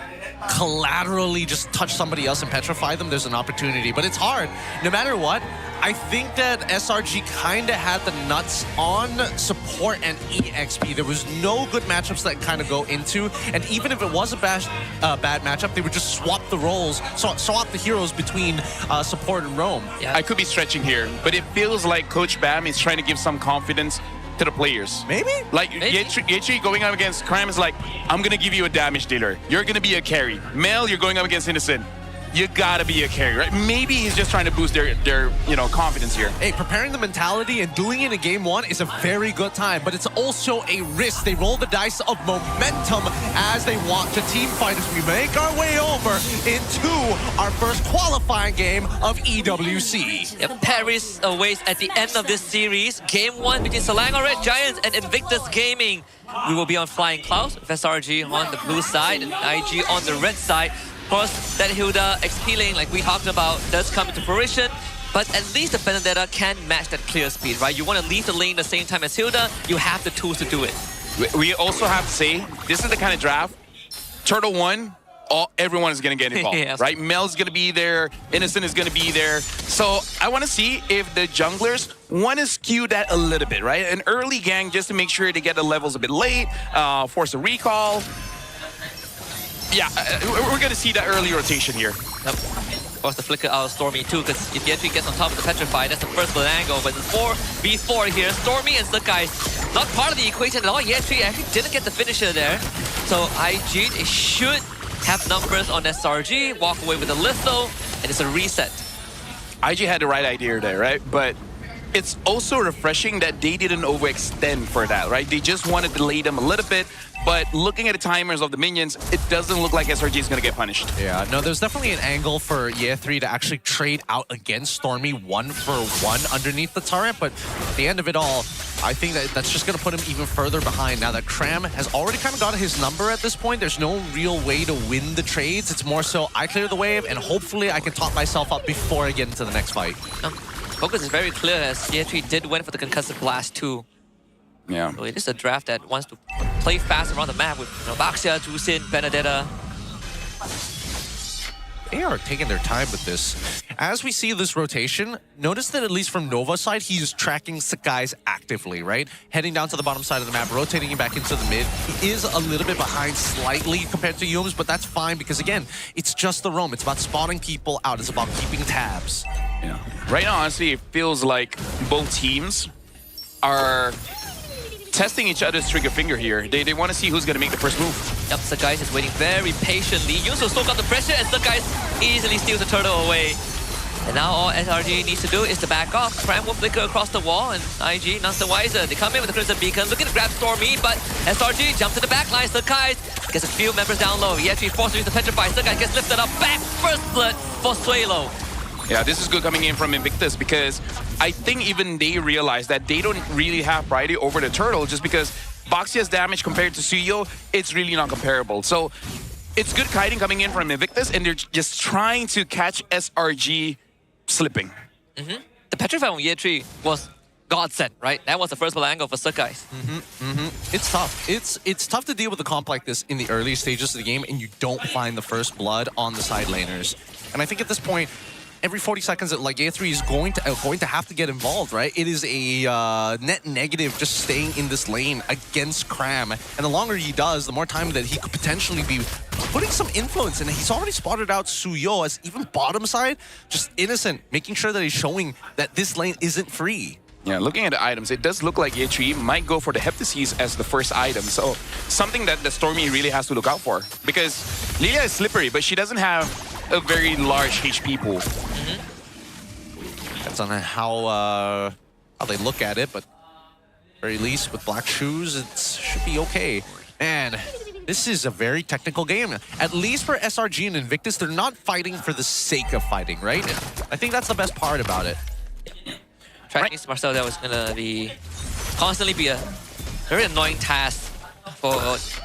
collaterally just touch somebody else and petrify them, there's an opportunity. But it's hard. No matter what, I think that SRG kind of had the nuts on support and EXP. There was no good matchups that kind of go into. And even if it was a bad matchup, they would just swap the roles, swap the heroes between support and roam. Yeah. I could be stretching here, but it feels like Coach Bam is trying to give some confidence to the players. Maybe? Like, Yetri going up against Crime is like, I'm going to give you a damage dealer. You're going to be a carry. Mel, you're going up against Innocent. you gotta be a carry, right? Maybe he's just trying to boost their confidence here. Hey, preparing the mentality and doing it in game one is a very good time, but it's also a risk. They roll the dice of momentum as they want to team fight as we make our way over into our first qualifying game of EWC. Yeah, Paris awaits at the end of this series. Game 1 between Selangor Red Giants and Invictus Gaming. We will be on Flying Clouds with SRG on the blue side and IG on the red side. Of course, that Hilda XP lane, like we talked about, does come into fruition. But at least the Benedetta can match that clear speed, right? You want to leave the lane the same time as Hilda, you have the tools to do it. We also have to say, this is the kind of draft, Turtle 1, everyone is going to get involved, Yes. right? Mel's going to be there, Innocent is going to be there. So I want to see if the junglers want to skew that a little bit, right? An early gang just to make sure they get the levels a bit late, force a recall. Yeah, we're going to see that early rotation here. Yep. Of course, the flicker out of Stormy too, because if the entry gets on top of the Petrify, that's the first angle. But it's 4v4 here. Stormy and Sukai's not part of the equation at all. Yetri actually didn't get the finisher there. So IG, they should have numbers on SRG, walk away with a litho, and it's a reset. IG had the right idea there, right? But it's also refreshing that they didn't overextend for that, right? They just want to delay them a little bit. But looking at the timers of the minions, it doesn't look like SRG is going to get punished. Yeah, no, there's definitely an angle for Ye3 to actually trade out against Stormy 1-for-1 underneath the turret. But at the end of it all, I think that's just going to put him even further behind. Now that Cram has already kind of got his number at this point, there's no real way to win the trades. It's more so I clear the wave and hopefully I can top myself up before I get into the next fight. Focus is very clear as Ye3 did win for the Concussive Blast too. Yeah. So it is a draft that wants to play fast around the map with Baxia, Jusin, Benedetta. They are taking their time with this. As we see this rotation, notice that at least from Nova's side, he's tracking Sakai's actively, right? Heading down to the bottom side of the map, rotating him back into the mid. He is a little bit behind slightly compared to Yums, but that's fine because, again, it's just the roam. It's about spotting people out. It's about keeping tabs. Yeah. Right now, honestly, it feels like both teams are testing each other's trigger finger here. They want to see who's going to make the first move. Yep, Sakai's is waiting very patiently. Yusu soak up the pressure and Sakai's easily steals the turtle away. And now all SRG needs to do is to back off. Cram will flicker across the wall and IG none the wiser. They come in with the Crimson Beacon, looking to grab Stormy, but SRG jumps to the back line. Sakai gets a few members down low. He actually forced to use the Petrify. Sakai gets lifted up back. First blood for Suelo. Yeah, this is good coming in from Invictus because I think even they realize that they don't really have priority over the turtle just because Baxia's damage compared to Suyo, it's really not comparable. So it's good kiting coming in from Invictus and they're just trying to catch SRG slipping. The Petrify on Ye3 was godsend, right? That was the first angle for Sakai. It's tough. It's tough to deal with a comp like this in the early stages of the game and you don't find the first blood on the side laners. And I think at this point, every 40 seconds, like Ye3 is going to have to get involved, right? It is a net negative just staying in this lane against Cram. And the longer he does, the more time that he could potentially be putting some influence. And he's already spotted out Suyo as even bottom side, just innocent, making sure that he's showing that this lane isn't free. Yeah, looking at the items, it does look like Ye3 might go for the Heptasis as the first item. So something that the Stormy really has to look out for. Because Lilia is slippery, but she doesn't have a very large HP pool. That's on how they look at it, but very least with black shoes, it should be okay. And this is a very technical game. At least for SRG and Invictus, they're not fighting for the sake of fighting, right? I think that's the best part about it. Tracking Marcel, that was gonna be constantly be a very annoying task for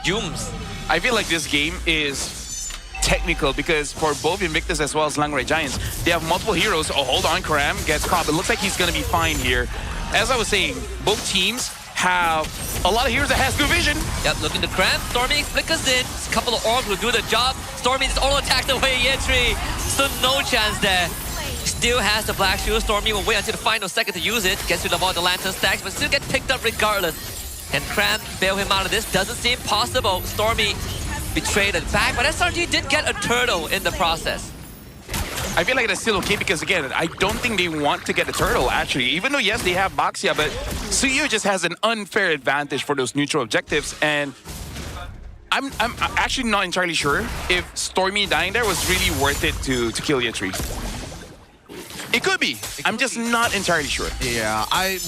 Yums. I feel like this game is technical because for both Invictus as well as Langray Giants, they have multiple heroes. Oh, hold on, Cram gets caught. It looks like he's going to be fine here. As I was saying, both teams have a lot of heroes that has good vision. Yep, looking to Cram. Stormy flickers in. A couple of orcs will do the job. Stormy just auto attacked away Ye3. So no chance there. Still has the black shoe. Stormy will wait until the final second to use it. Gets to avoid the lantern stacks, but still get picked up regardless. Can Cram bail him out of this? Doesn't seem possible. Stormy betrayed it back, but SRG did get a turtle in the process. I feel like that's still okay because, again, I don't think they want to get a turtle, actually. Even though, yes, they have Baxia, but Suyu just has an unfair advantage for those neutral objectives. And I'm actually not entirely sure if Stormy dying there was really worth it to kill Yetri. It could be. I'm just not entirely sure. Yeah, I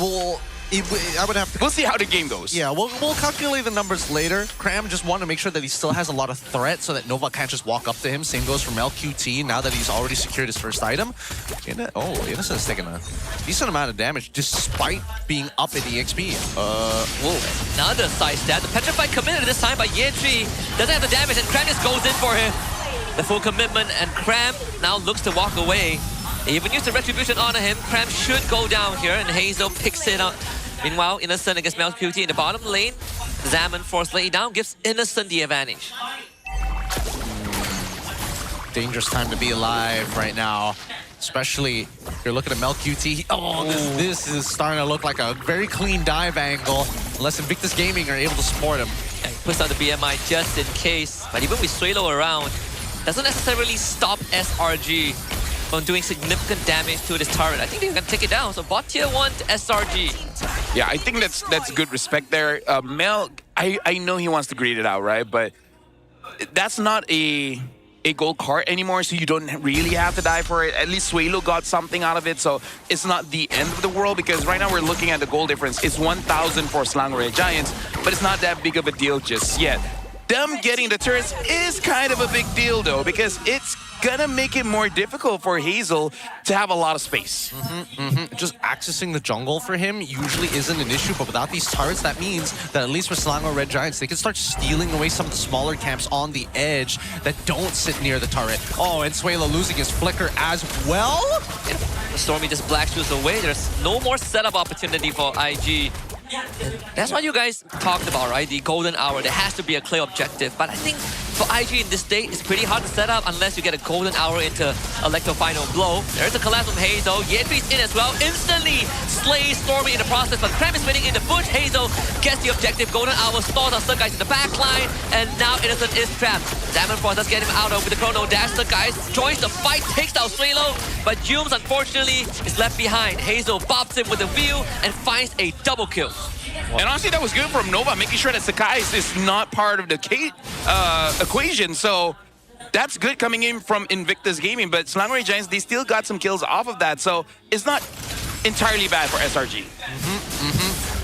would have to... We'll see how the game goes. Yeah, we'll calculate the numbers later. Cram just want to make sure that he still has a lot of threat so that Nova can't just walk up to him. Same goes for LQT now that he's already secured his first item. Innocent's taking a decent amount of damage despite being up in EXP. Whoa, another side stab. The Petrified committed this time, but Yetri doesn't have the damage and Cram just goes in for him. The full commitment, and Cram now looks to walk away. They even used the Retribution onto him. Cram should go down here, and Hazel picks it up. Meanwhile, Innocent against MLBB in the bottom lane. Zaman force lay down, gives Innocent the advantage. Dangerous time to be alive right now. Especially if you're looking at MLQT. This is starting to look like a very clean dive angle. Unless Invictus Gaming are able to support him. And he puts out the BMI just in case. But even with Suelo around, doesn't necessarily stop SRG from doing significant damage to this turret. I think they can take it down. So bot tier 1 to SRG. Yeah, I think that's good respect there. Mel, I know he wants to grade it out, right? But that's not a gold card anymore, so you don't really have to die for it. At least Suelo got something out of it, so it's not the end of the world, because right now we're looking at the goal difference. It's 1,000 for Slangored Giants, but it's not that big of a deal just yet. Them getting the turrets is kind of a big deal, though, because it's gonna make it more difficult for Hazel to have a lot of space. Just accessing the jungle for him usually isn't an issue, but without these turrets, that means that at least for Selangor Red Giants, they can start stealing away some of the smaller camps on the edge that don't sit near the turret. Oh, and Suelo losing his flicker as well. Stormy just black shoes away. There's no more setup opportunity for IG. And that's what you guys talked about, right? The golden hour. There has to be a clear objective. But I think for IG in this state, it's pretty hard to set up unless you get a golden hour into Electro Final Blow. There's a collapse from Hazel. Yetri's in as well. Instantly slays Stormy in the process, but Cram is waiting in the bush. Hazel gets the objective. Golden hour stalls our Guys in the back line, and now Innocent is trapped. Diamond Force does get him out of with the Chrono Dash. Guys joins the fight, takes out Suelo, but Jumes unfortunately is left behind. Hazel bops him with a view and finds a double kill. And honestly, that was good from Nova, making sure that Sakai is not part of the equation. So that's good coming in from Invictus Gaming. But Slangored Giants, they still got some kills off of that. So it's not entirely bad for SRG.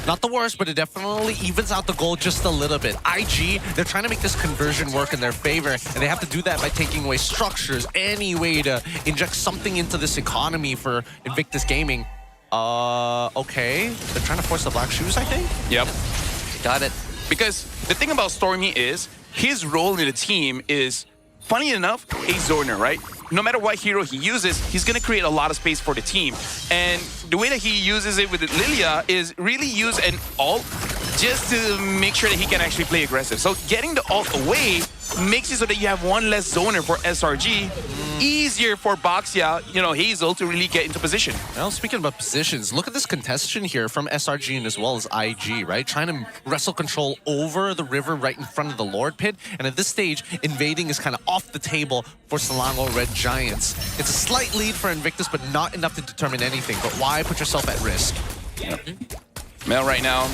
Not the worst, but it definitely evens out the goal just a little bit. IG, they're trying to make this conversion work in their favor, and they have to do that by taking away structures, any way to inject something into this economy for Invictus Gaming. Okay. They're trying to force the black shoes, I think? Yep. Got it. Because the thing about Stormy is, his role in the team is, funny enough, a zoner, right? No matter what hero he uses, he's going to create a lot of space for the team. And the way that he uses it with Lilia is really use an ult just to make sure that he can actually play aggressive. So getting the ult away makes it so that you have one less zoner for SRG. Easier for Boxia, Hazel to really get into position. Well, speaking about positions, look at this contestation here from SRG and as well as IG, right? Trying to wrestle control over the river right in front of the Lord Pit. And at this stage, invading is kind of off the table for Selangor Red Giants. It's a slight lead for Invictus, but not enough to determine anything. But why put yourself at risk? Mel right now,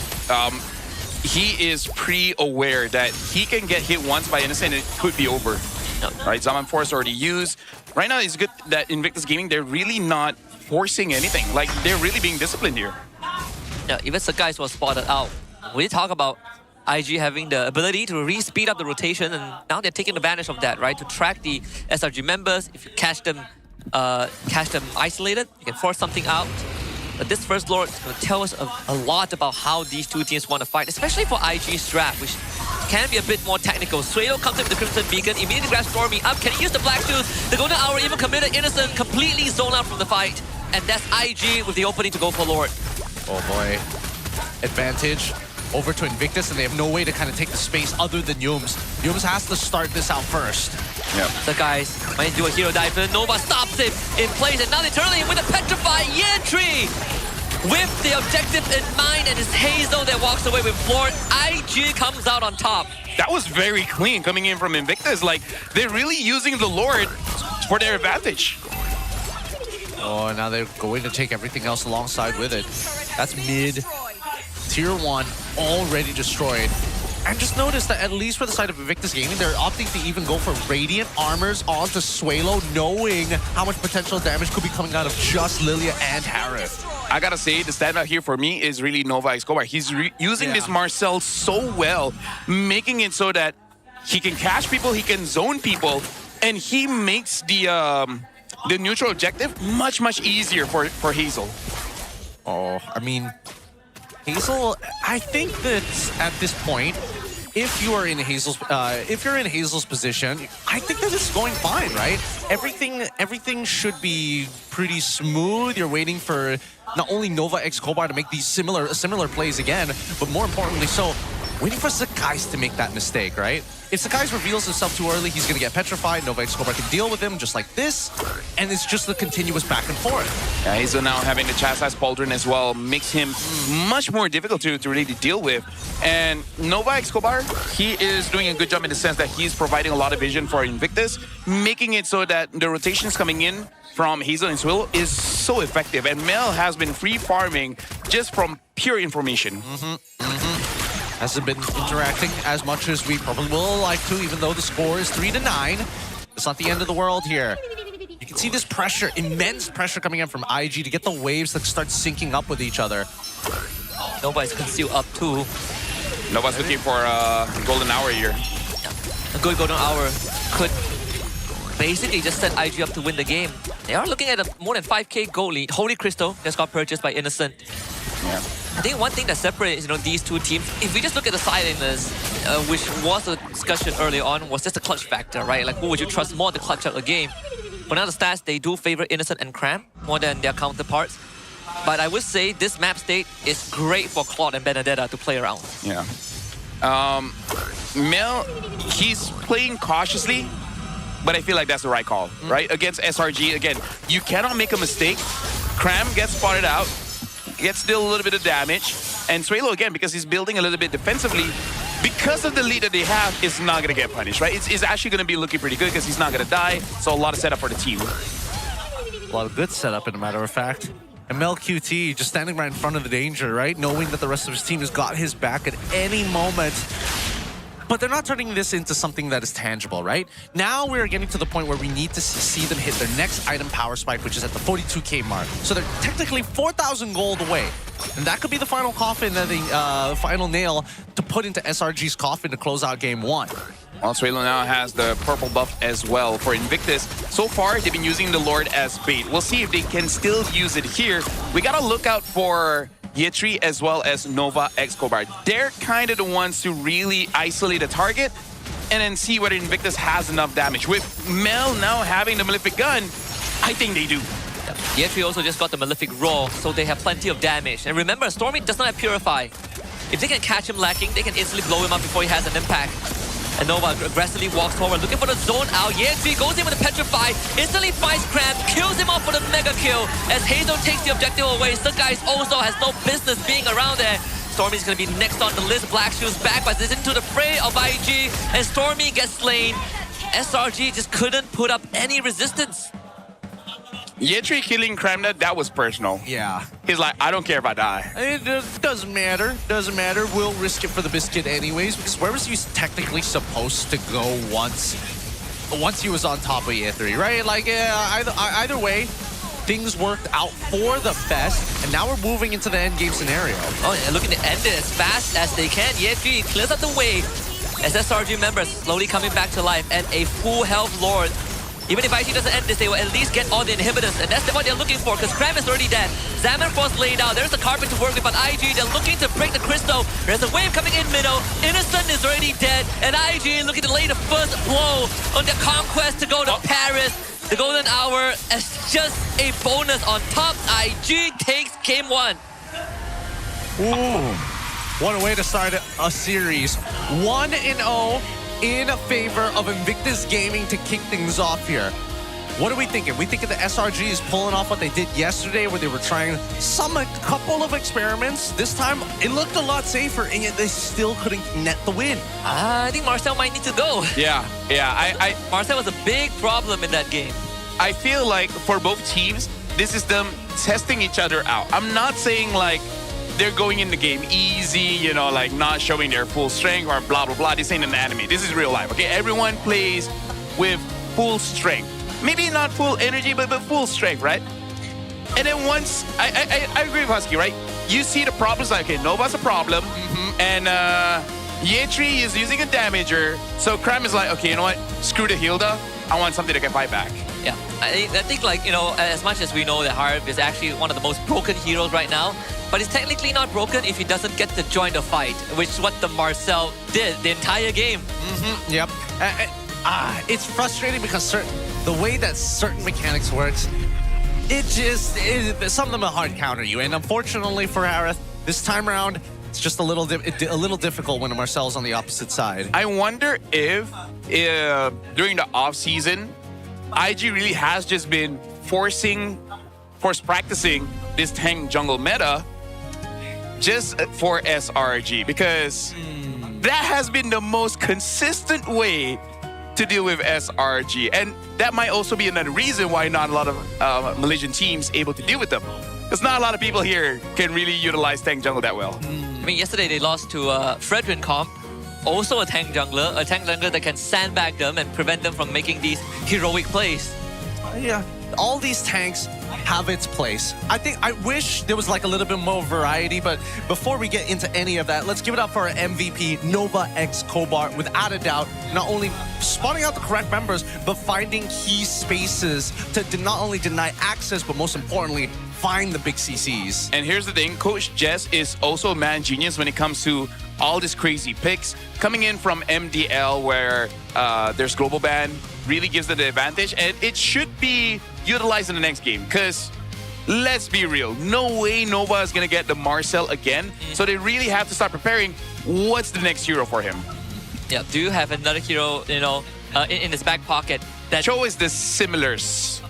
he is pretty aware that he can get hit once by Innocent and it could be over. Right, Zaman Force already used. Right now, it's good that Invictus Gaming, they're really not forcing anything. Like, they're really being disciplined here. Yeah, even Sakai was spotted out. We talk about IG having the ability to re-speed up the rotation, and now they're taking advantage of that, right? To track the SRG members. If you catch them isolated, you can force something out. But this first Lord is going to tell us a lot about how these two teams want to fight, especially for IG's draft, which can be a bit more technical. Suelo comes in with the Crimson Beacon, immediately grabs Stormy up. Can he use the Black Shoes? The Golden Hour even committed Innocent, completely zoned out from the fight. And that's IG with the opening to go for Lord. Oh boy. Advantage over to Invictus, and they have no way to kind of take the space other than Yumes. Yumes has to start this out first. Yep. So guys, might do a hero dive, but Nova stops him in place, and now they turn in with a Petrify Yentry! With the objective in mind, and it's Hazel that walks away with Lord. IG comes out on top. That was very clean coming in from Invictus. Like, they're really using the Lord for their advantage. Oh, now they're going to take everything else alongside with it. That's mid. Tier 1 already destroyed. And just notice that at least for the side of Invictus Gaming, they're opting to even go for Radiant Armors onto Suelo, knowing how much potential damage could be coming out of just Lilia and Harith. I gotta say, the standout here for me is really Nova Escobar. He's using this Marcel so well, making it so that he can catch people, he can zone people, and he makes the neutral objective much, much easier for Hazel. Oh, I mean, Hazel, I think that at this point, if you're in Hazel's position, I think that it's going fine, right? Everything should be pretty smooth. You're waiting for not only Nova X Kobar to make these similar plays again, but more importantly so, waiting for Sakai's to make that mistake, right? If Sakai's reveals himself too early, he's going to get petrified. Nova X Kobar can deal with him just like this, and it's just a continuous back and forth. Yeah, Hazel now having the chastise Pauldron as well makes him much more difficult to really deal with. And Nova Escobar, he is doing a good job in the sense that he's providing a lot of vision for Invictus, making it so that the rotations coming in from Hazel and Swill is so effective. And Mel has been free farming just from pure information. Hasn't been interacting as much as we probably will like to, even though the score is 3-9. It's not the end of the world here. You can see this pressure, immense pressure coming in from IG to get the waves that start syncing up with each other. Nova is concealed up too. Nova's looking for a golden hour here. A good golden hour could basically just set IG up to win the game. They are looking at a more than 5k gold lead. Holy Crystal just got purchased by Innocent. Yeah. I think one thing that separates these two teams, if we just look at the sideliners, which was a discussion early on, was just the clutch factor, right? Like, who would you trust more to clutch out a game? But now the stats, they do favor Innocent and Cram more than their counterparts. But I would say this map state is great for Claude and Benedetta to play around. Yeah. Mel, he's playing cautiously, but I feel like that's the right call, right? Against SRG, again, you cannot make a mistake. Cram gets spotted out, gets still a little bit of damage, and Suelo, again, because he's building a little bit defensively, because of the lead that they have, is not going to get punished, right? It's actually going to be looking pretty good because he's not going to die, so a lot of setup for the team. A lot of good setup, in a matter of fact. And Mel QT just standing right in front of the danger, right? Knowing that the rest of his team has got his back at any moment. But they're not turning this into something that is tangible, right? Now we're getting to the point where we need to see them hit their next item power spike, which is at the 42k mark. So they're technically 4,000 gold away. And that could be the final coffin, the final nail to put into SRG's coffin to close out game one. Well, Suelo now has the purple buff as well for Invictus. So far, they've been using the Lord as bait. We'll see if they can still use it here. We gotta look out for Yetri as well as Nova Escobar. They're kind of the ones to really isolate a target and then see whether Invictus has enough damage. With Mel now having the Malefic Gun, I think they do. Yetri also just got the Malefic Roar, so they have plenty of damage. And remember, Stormy does not have Purify. If they can catch him lacking, they can instantly blow him up before he has an impact. And Nova aggressively walks forward, looking for the zone out. Yetri goes in with the Petrify, instantly finds Cram, kills him off for the mega kill. As Hazel takes the objective away, Sakai's also has no business being around there. Stormy's gonna be next on the list. Black Shoes back, but is into the fray of IG, and Stormy gets slain. SRG just couldn't put up any resistance. Yetri killing Kramna, that was personal. Yeah. He's like, I don't care if I die. It doesn't matter. Doesn't matter. We'll risk it for the biscuit anyways, because where was he technically supposed to go once he was on top of E3, right? Like, either way, things worked out for the best, and now we're moving into the end game scenario. Oh, and looking to end it as fast as they can. Yetri clears out the way as SRG members slowly coming back to life, and a full health Lord. Even if IG doesn't end this, they will at least get all the inhibitors, and that's what they're looking for, because Cram is already dead. Zaman Frost laid out, there's a carpet to work with, but IG, they're looking to break the crystal. There's a wave coming in middle, Innocent is already dead, and IG looking to lay the first blow on their conquest to go to Paris. The golden hour as just a bonus on top. IG takes game one. Ooh, what a way to start a series. 1-0. In favor of Invictus Gaming to kick things off here. What are we thinking? We thinking the SRG is pulling off what they did yesterday, where they were trying a couple of experiments. This time, it looked a lot safer, and yet they still couldn't net the win. I think Marcel might need to go. Yeah. Marcel was a big problem in that game. I feel like for both teams, this is them testing each other out. I'm not saying like they're going in the game easy, you know, like not showing their full strength or blah, blah, blah. This ain't an anime. This is real life, okay? Everyone plays with full strength. Maybe not full energy, but full strength, right? And then once, I agree with Husky, right? You see the problems, like, okay, Nova's a problem, and Yetri is using a damager, so Cram is like, okay, you know what? Screw the Hilda. I want something that can fight back. Yeah, I think, like, you know, as much as we know that Harp is actually one of the most broken heroes right now, but he's technically not broken if he doesn't get to join the fight, which is what the Marcel did the entire game. Yep. It's frustrating because the way that certain mechanics works, some of them are hard counter you, and unfortunately for Harith, this time around, it's just a little difficult when Marcel's on the opposite side. I wonder if during the off season, IG really has just been force practicing this tank jungle meta just for SRG, because that has been the most consistent way to deal with SRG, and that might also be another reason why not a lot of Malaysian teams able to deal with them, because not a lot of people here can really utilize tank jungle that well. I mean, yesterday they lost to Fredrin Comp, also a tank jungler that can sandbag them and prevent them from making these heroic plays. Yeah, all these tanks have its place. I wish there was like a little bit more variety, but before we get into any of that, let's give it up for our MVP, Nova X Kobar. Without a doubt, not only spawning out the correct members, but finding key spaces to not only deny access, but most importantly, find the big CCs. And here's the thing, Coach Jess is also a man genius when it comes to all these crazy picks. Coming in from MDL where there's global ban really gives it the advantage, and it should be utilized in the next game, because let's be real, no way Nova is going to get the Marcel again, so they really have to start preparing what's the next hero for him. Yeah, do you have another hero, you know, in his back pocket? That Cho is the similars.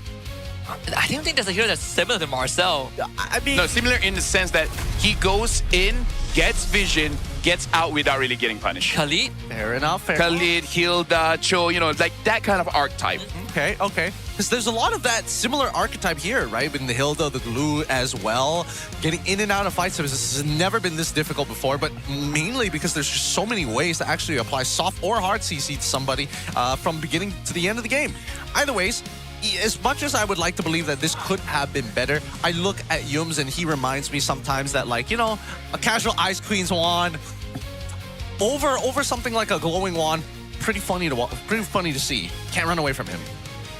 I don't think there's a hero that's similar to Marcel. I mean, no, similar in the sense that he goes in, gets vision, gets out without really getting punished. Khalid? Fair enough. Khalid, Hilda, Cho, you know, like that kind of archetype. Okay. Because there's a lot of that similar archetype here, right? With the Hilda, the glue as well. Getting in and out of fights has never been this difficult before, but mainly because there's just so many ways to actually apply soft or hard CC to somebody from beginning to the end of the game. Either ways, as much as I would like to believe that this could have been better, I look at Yums and he reminds me sometimes that, like, you know, a casual Ice Queen's wand over something like a glowing wand, pretty funny to see. Can't run away from him.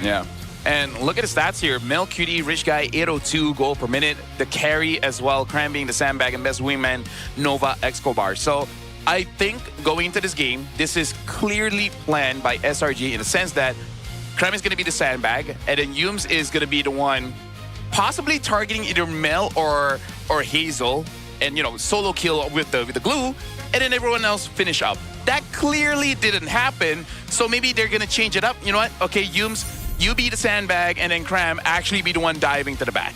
Yeah. And look at the stats here. Mel Cutie, Rich Guy, 802 goal per minute. The carry as well, Cram being the sandbag, and best wingman, Nova Escobar. So I think going into this game, this is clearly planned by SRG in the sense that Cram is going to be the sandbag, and then Yums is going to be the one possibly targeting either Mel or Hazel, and, you know, solo kill with the glue, and then everyone else finish up. That clearly didn't happen, so maybe they're going to change it up. You know what? Okay, Yums, you be the sandbag, and then Cram actually be the one diving to the back.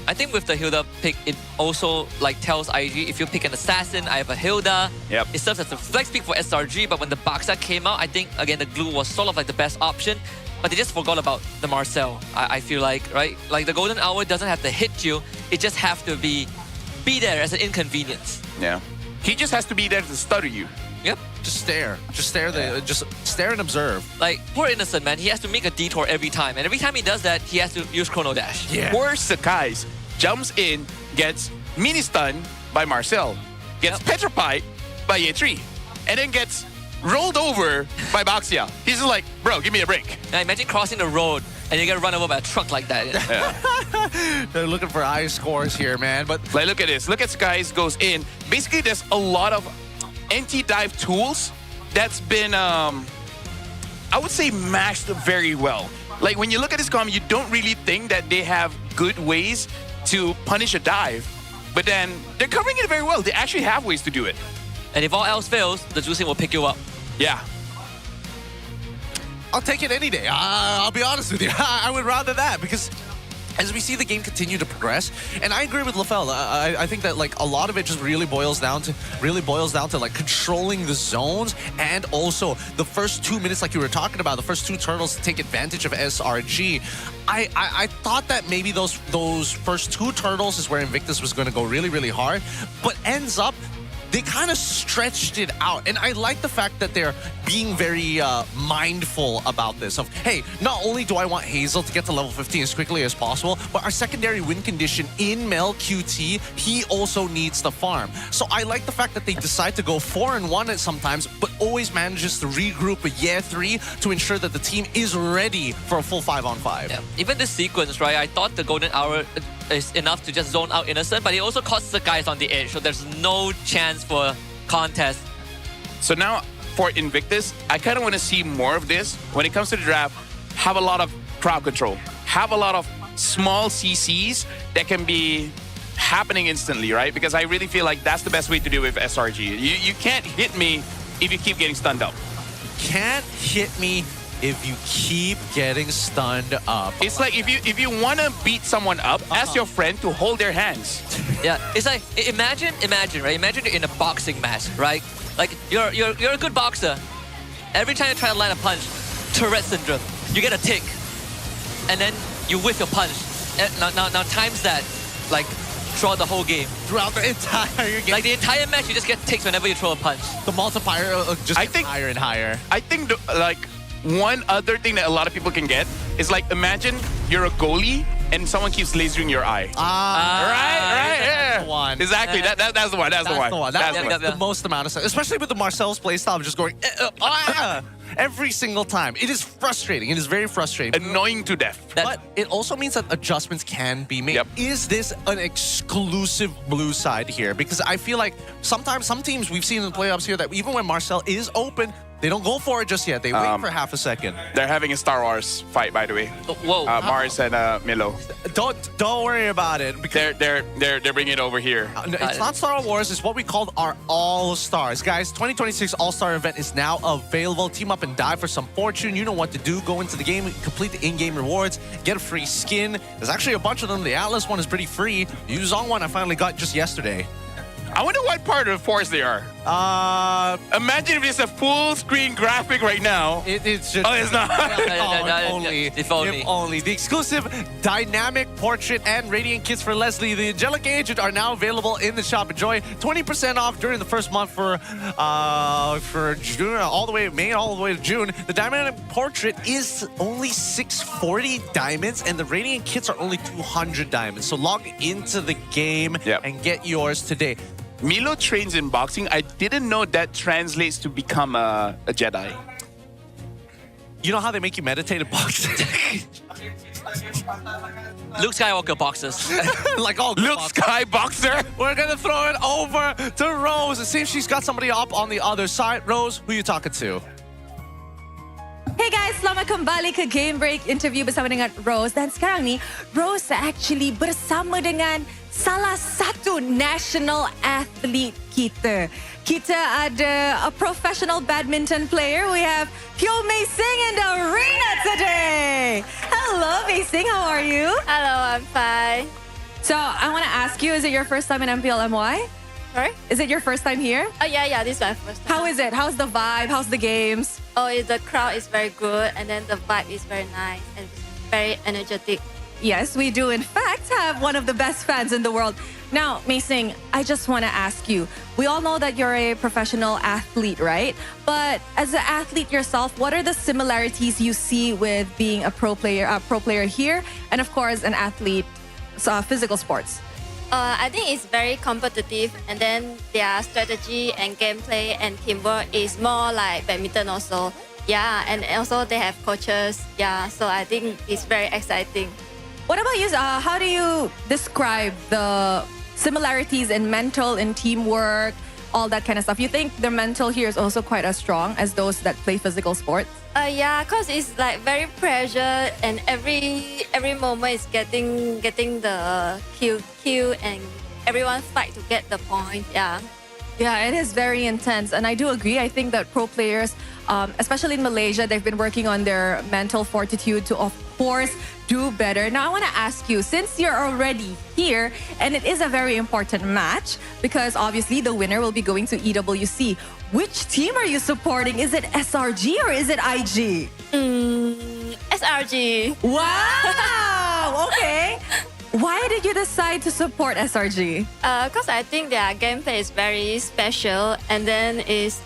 I think with the Hilda pick, it also like tells IG, if you pick an assassin, I have a Hilda. Yep. It serves as a flex pick for SRG, but when the Baksa came out, I think, again, the glue was sort of like the best option. But they just forgot about the Marcel, I feel like, right? Like the golden hour doesn't have to hit you, it just have to be there as an inconvenience. Yeah. He just has to be there to stutter you. Yep. Just stare. Just stare and observe. Like, poor Innocent, man. He has to make a detour every time. And every time he does that, he has to use Chrono Dash. Yeah. Poor Sakai's jumps in, gets mini stun by Marcel, gets petrified by Yetri, and then gets rolled over by Baxia. He's just like, bro, give me a break. Now imagine crossing the road and you get run over by a truck like that. Yeah. They're looking for high scores here, man. But like, look at this. Look at Skies goes in. Basically, there's a lot of anti-dive tools that's been, I would say, maxed very well. Like, when you look at this comp, you don't really think that they have good ways to punish a dive. But then they're covering it very well. They actually have ways to do it. And if all else fails, the juicing will pick you up. Yeah. I'll take it any day. I'll be honest with you. I would rather that, because as we see the game continue to progress. And I agree with LaFell. I think that like a lot of it just really boils down to like controlling the zones, and also the first 2 minutes, like you were talking about, the first 2 turtles to take advantage of SRG. I thought that maybe those first 2 turtles is where Invictus was going to go really, really hard, but ends up they kind of stretched it out. And I like the fact that they're being very mindful about this. Of, hey, not only do I want Hazel to get to level 15 as quickly as possible, but our secondary win condition in Mel QT, he also needs the farm. So I like the fact that they decide to go 4-1 at sometimes, but always manages to regroup with Year 3 to ensure that the team is ready for a full 5-on-5. Yeah. Even this sequence, right? I thought the Golden Hour is enough to just zone out Innocent, but it also costs the guys on the edge, so there's no chance for contest. So now for Invictus, I kind of want to see more of this. When it comes to the draft, have a lot of crowd control. Have a lot of small CCs that can be happening instantly, right? Because I really feel like that's the best way to do with SRG. You can't hit me if you keep getting stunned up. Can't hit me if you keep getting stunned up. It's like if you want to beat someone up, ask your friend to hold their hands. Yeah, it's like imagine, right? Imagine you're in a boxing match, right? Like you're a good boxer. Every time you try to land a punch, Tourette syndrome. You get a tick, and then you whiff your punch. Now times that, like throughout the whole game. Throughout the entire game. Like the entire match, you just get ticks whenever you throw a punch. The multiplier just gets higher and higher. I think one other thing that a lot of people can get is like, imagine you're a goalie and someone keeps lasering your eye. Right? Yeah. That's the one. Exactly. That's the one. That's the one. That's the most amount of stuff. Especially with the Marcel's playstyle of just going every single time. It is frustrating. It is very frustrating. Annoying to death. But it also means that adjustments can be made. Yep. Is this an exclusive blue side here? Because I feel like sometimes some teams we've seen in the playoffs here that even when Marcel is open, they don't go for it just yet. They wait for half a second. They're having a Star Wars fight, by the way. Whoa. Mars and Milo. Don't worry about it. Because they're bringing it over here. It's not Star Wars. It's what we called our All-Stars. Guys, 2026 All-Star event is now available. Team up and die for some fortune. You know what to do. Go into the game, complete the in-game rewards, get a free skin. There's actually a bunch of them. The Atlas one is pretty free. The Yuzong one I finally got just yesterday. I wonder what part of the forest they are. Imagine if it's a full screen graphic right now. It's just. Oh, it's not. If only. The exclusive dynamic portrait and radiant kits for Leslie, the Angelic Agent, are now available in the shop. Enjoy 20% off during the first month for June, all the way May, all the way to June. The dynamic portrait is only 640 diamonds, and the radiant kits are only 200 diamonds. So log into the game and get yours today. Milo trains in boxing. I didn't know that translates to become a Jedi. You know how they make you meditate in boxing? Luke Skywalker boxers. Like all Luke Sky boxer. We're gonna throw it over to Rose. It seems she's got somebody up on the other side. Rose, who you talking to? Hey guys, selamat kembali ke Game Break interview bersama dengan Rose. Dan sekarang ni, Rose actually bersama dengan salah satu national athlete kita. Kita ada a professional badminton player. We have Pyo Mei Sing in the arena today. Hello, Mei Sing. How are you? Hello, I'm fine. So I want to ask you, is it your first time in MPL MY? Sorry? Is it your first time here? Oh, yeah, this is my first time. How is it? How's the vibe? How's the games? Oh, the crowd is very good, and then the vibe is very nice and very energetic. Yes, we do in fact have one of the best fans in the world. Now, Mei Sing, I just want to ask you, we all know that you're a professional athlete, right? But as an athlete yourself, what are the similarities you see with being a pro player here, and of course, an athlete, physical sports? I think it's very competitive, and then their strategy and gameplay and teamwork is more like badminton also. Yeah, and also they have coaches. Yeah, so I think it's very exciting. What about you? How do you describe the similarities in mental, in teamwork, all that kind of stuff? You think the mental here is also quite as strong as those that play physical sports? Yeah, cause it's like very pressure, and every moment is getting the kill, and everyone fight to get the point. Yeah. Yeah, it is very intense, and I do agree. I think that pro players, especially in Malaysia, they've been working on their mental fortitude to, of course, do better. Now, I want to ask you, since you're already here, and it is a very important match, because obviously the winner will be going to EWC. Which team are you supporting? Is it SRG or is it IG? SRG. Wow! Okay. Why did you decide to support SRG? Because I think their gameplay is very special and then is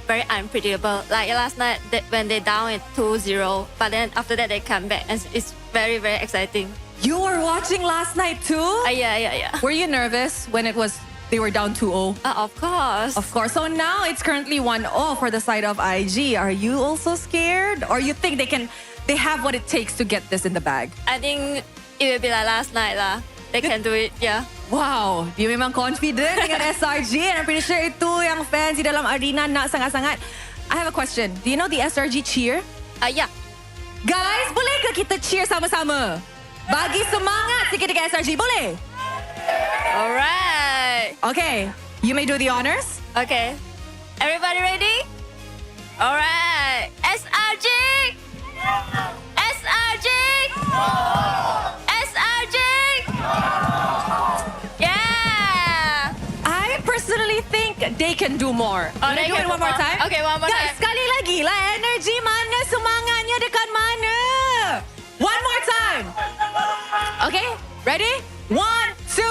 very unpredictable. Like last night when they down at 2-0, but then after that they come back and it's very, very exciting. You were watching last night too? Yeah. Were you nervous when they were down 2-0? Of course. Of course. So now it's currently 1-0 for the side of IG. Are you also scared? Or you think they have what it takes to get this in the bag? I think it will be like last night lah. They can do it, yeah. Wow, dia memang confident dengan SRG and I'm pretty sure itu yang fans di dalam arena nak sangat-sangat. I have a question. Do you know the SRG cheer? Yeah. Guys, boleh ke kita cheer sama-sama? Bagi semangat sikit dekat SRG, boleh? Alright. Okay, you may do the honors. Okay. Everybody ready? Alright. SRG! SRG! SRG! Yeah! I personally think they can do more. Oh, Wanna they do can it one do more more? time? Okay, one more Guys, time. sekali lagi lah. Energy mana? Semangatnya dekat mana? One more time. Okay, ready? 1, 2,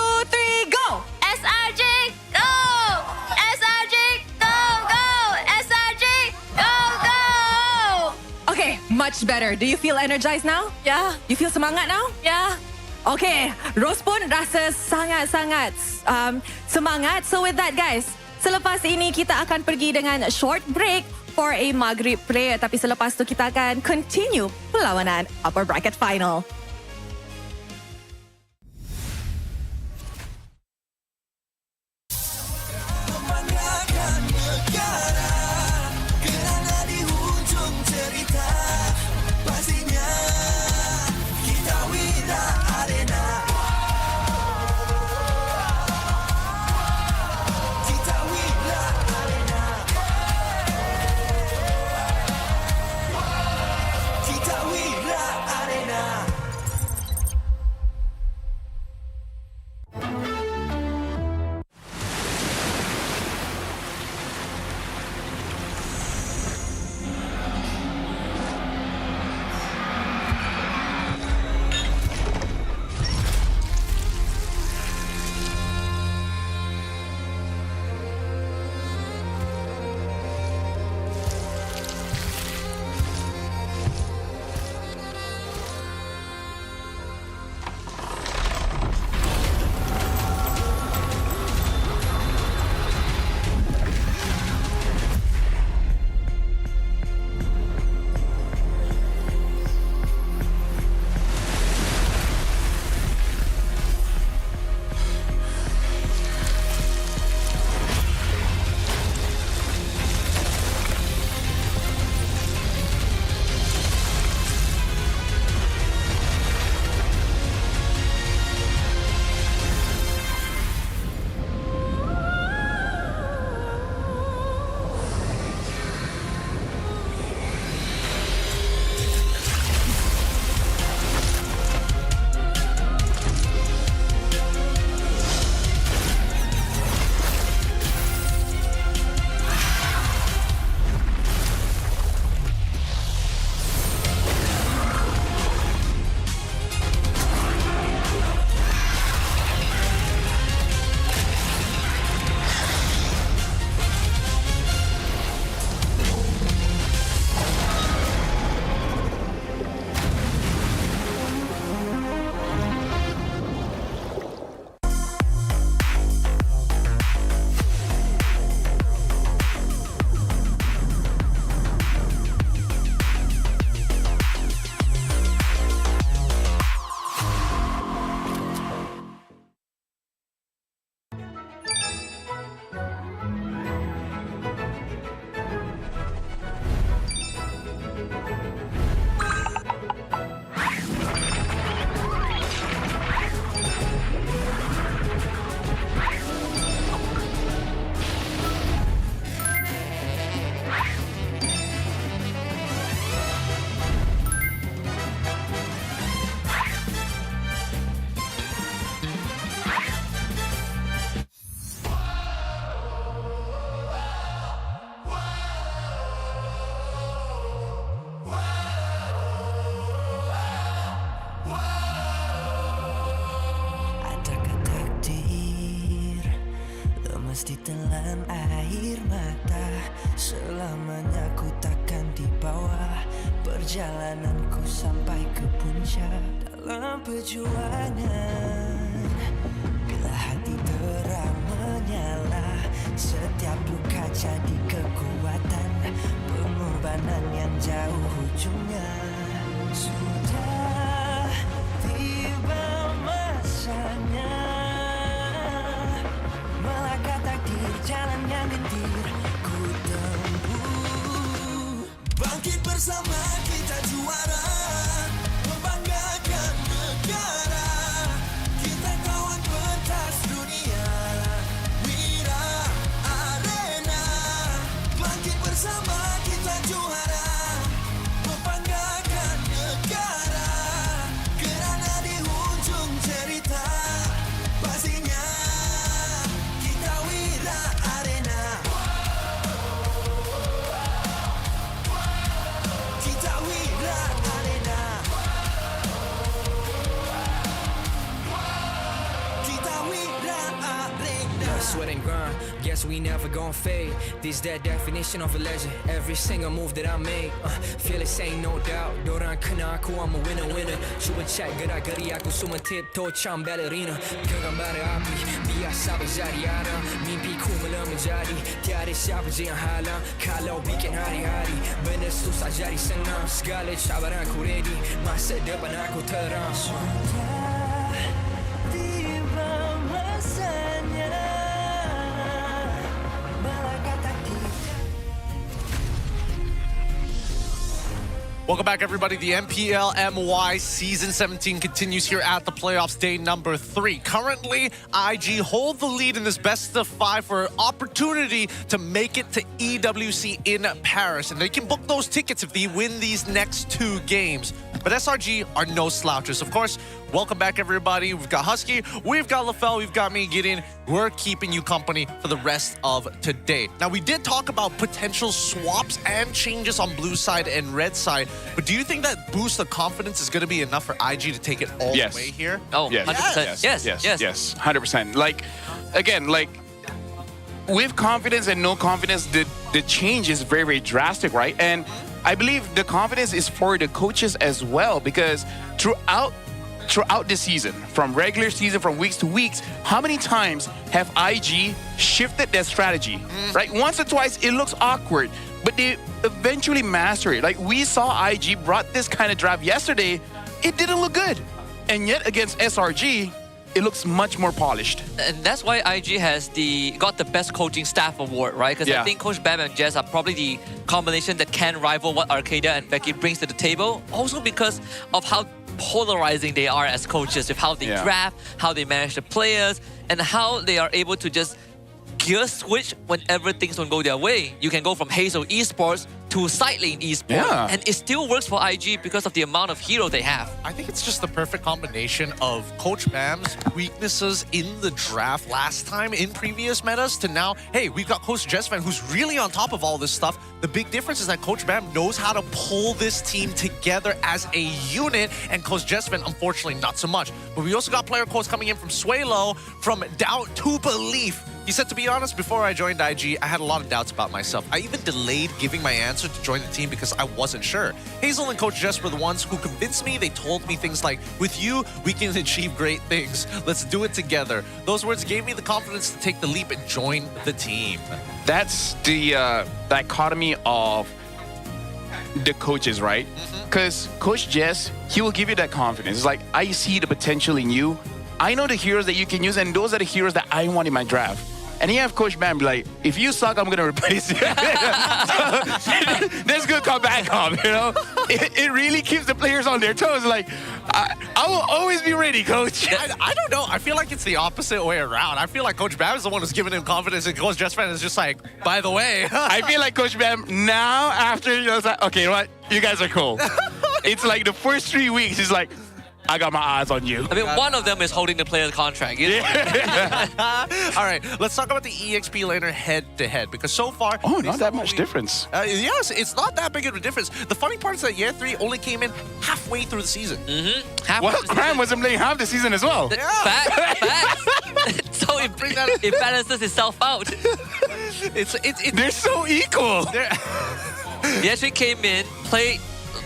3, go! SRG, go! SRG, go, go! SRG, go, go! Okay, much better. Do you feel energized now? Yeah. You feel semangat now? Yeah. Okay, Rose pun rasa sangat-sangat semangat. So with that guys, selepas ini kita akan pergi dengan short break for a Maghrib prayer. Tapi selepas tu kita akan continue perlawanan upper bracket final. telan air mata. Selamanya ku takkan di bawah perjalananku sampai ke puncak. Dalam perjuangan, bila hati terang menyala, setiap luka jadi kekuatan, pengorbanan yang jauh ujungnya. Sudah tiba masanya melangkah takdir, jalan yang gentir ku tempuh. Bangkit bersama kita juara, membanggakan negara. Kita kawan pentas dunia, Wira Arena. Bangkit bersama kita juara, membanggakan negara. Kerana di hujung cerita, pastinya kita Wira Arena. Kita Wira Arena. Kita Wira Arena. Sweat and grind, guess we never gon' fade. This that definition of a legend. Every single move that I make, feel it, ain't no doubt. Dorang kena aku, I'm a winner. Cuba check gerak-geri aku semua tiptoe cam ballerina. Genggam bara api, biasa berjadi ada. Mimpiku mula menjadi, tiada siapa je yang halang. Kalau bikin hari-hari, benda susah jadi senang. Segala cabaran aku ready, masa depan aku terang. Tiba masanya melangkah takdir. Welcome back, everybody. The MPL MY Season 17 continues here at the playoffs, day number 3. Currently, IG hold the lead in this best-of-5 for an opportunity to make it to EWC in Paris. And they can book those tickets if they win these next 2 games. But SRG are no slouches. Of course, welcome back, everybody. We've got Husky, we've got LaFell, we've got me, Gideon. We're keeping you company for the rest of today. Now, we did talk about potential swaps and changes on blue side and red side, but do you think that boost of confidence is going to be enough for IG to take it all the way here? Oh, Yes. 100%. Yes. 100%. Like, again, like, with confidence and no confidence, the change is very, very drastic, right? And I believe the confidence is for the coaches as well, because throughout the season, from regular season, from weeks to weeks, how many times have IG shifted their strategy? Right? Once or twice, it looks awkward, but they eventually master it. Like, we saw IG brought this kind of draft yesterday. It didn't look good. And yet, against SRG, it looks much more polished. And that's why IG has got the best coaching staff award, right? Because I think Coach Bam and Jess are probably the combination that can rival what Arcadia and Becky brings to the table. Also because of how polarizing they are as coaches, with how they draft, how they manage the players, and how they are able to just gear switch whenever things don't go their way. You can go from Hazel Esports to Sidelane Esports, and it still works for IG because of the amount of hero they have. I think it's just the perfect combination of Coach Bam's weaknesses in the draft last time in previous metas to now, hey, we've got Coach Jessvan who's really on top of all this stuff. The big difference is that Coach Bam knows how to pull this team together as a unit, and Coach Jessvan, unfortunately, not so much. But we also got player quotes coming in from Suelo, from doubt to belief. He said, to be honest, before I joined IG, I had a lot of doubts about myself. I even delayed giving my answer to join the team because I wasn't sure. Hazel and Coach Jess were the ones who convinced me. They told me things like, with you, we can achieve great things. Let's do it together. Those words gave me the confidence to take the leap and join the team. That's the dichotomy of the coaches, right? Because Coach Jess, he will give you that confidence. It's like, I see the potential in you. I know the heroes that you can use, and those are the heroes that I want in my draft. And you have Coach Bam be like, if you suck, I'm going to replace you. That's going to come back up, you know? It really keeps the players on their toes. Like, I will always be ready, Coach. I don't know. I feel like it's the opposite way around. I feel like Coach Bam is the one who's giving him confidence, and Coach Jessvan is just like, by the way. I feel like Coach Bam now, after, you know, it's like, okay, what? You guys are cool. It's like the first 3 weeks, he's like, I got my eyes on you. I mean, one of them is holding the player's contract. All right, let's talk about the EXP laner head-to-head, because so far... Oh, not that much difference. Yes, it's not that big of a difference. The funny part is that Year 3 only came in halfway through the season. Well, Cram wasn't playing half the season as well. Fact. So it balances itself out. They're so equal. He actually came in, played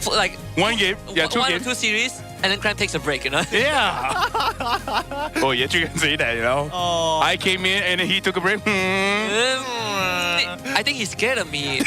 like one game, yeah, two one games. or two series, and then Crime takes a break, you know? Yeah. Oh, yeah, you can say that, you know? Oh. I came in and he took a break. I think he's scared of me.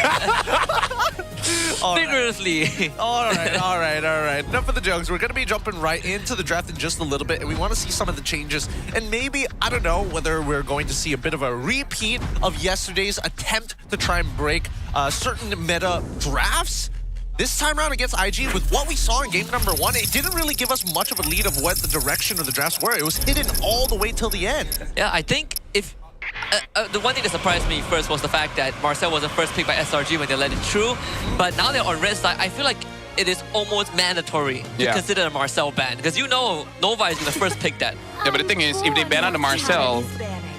Vigorously. All right. Enough of the jokes. We're going to be jumping right into the draft in just a little bit, and we want to see some of the changes. And maybe, I don't know, whether we're going to see a bit of a repeat of yesterday's attempt to try and break certain meta drafts. This time around against IG, with what we saw in game number 1, it didn't really give us much of a lead of what the direction of the drafts were. It was hidden all the way till the end. Yeah, I think if... the one thing that surprised me first was the fact that Marcel was the first pick by SRG when they let it through. But now they're on red side, I feel like it is almost mandatory to consider a Marcel ban. Because you know Nova is going to first pick that. Yeah, but the thing is, if they ban on the Marcel,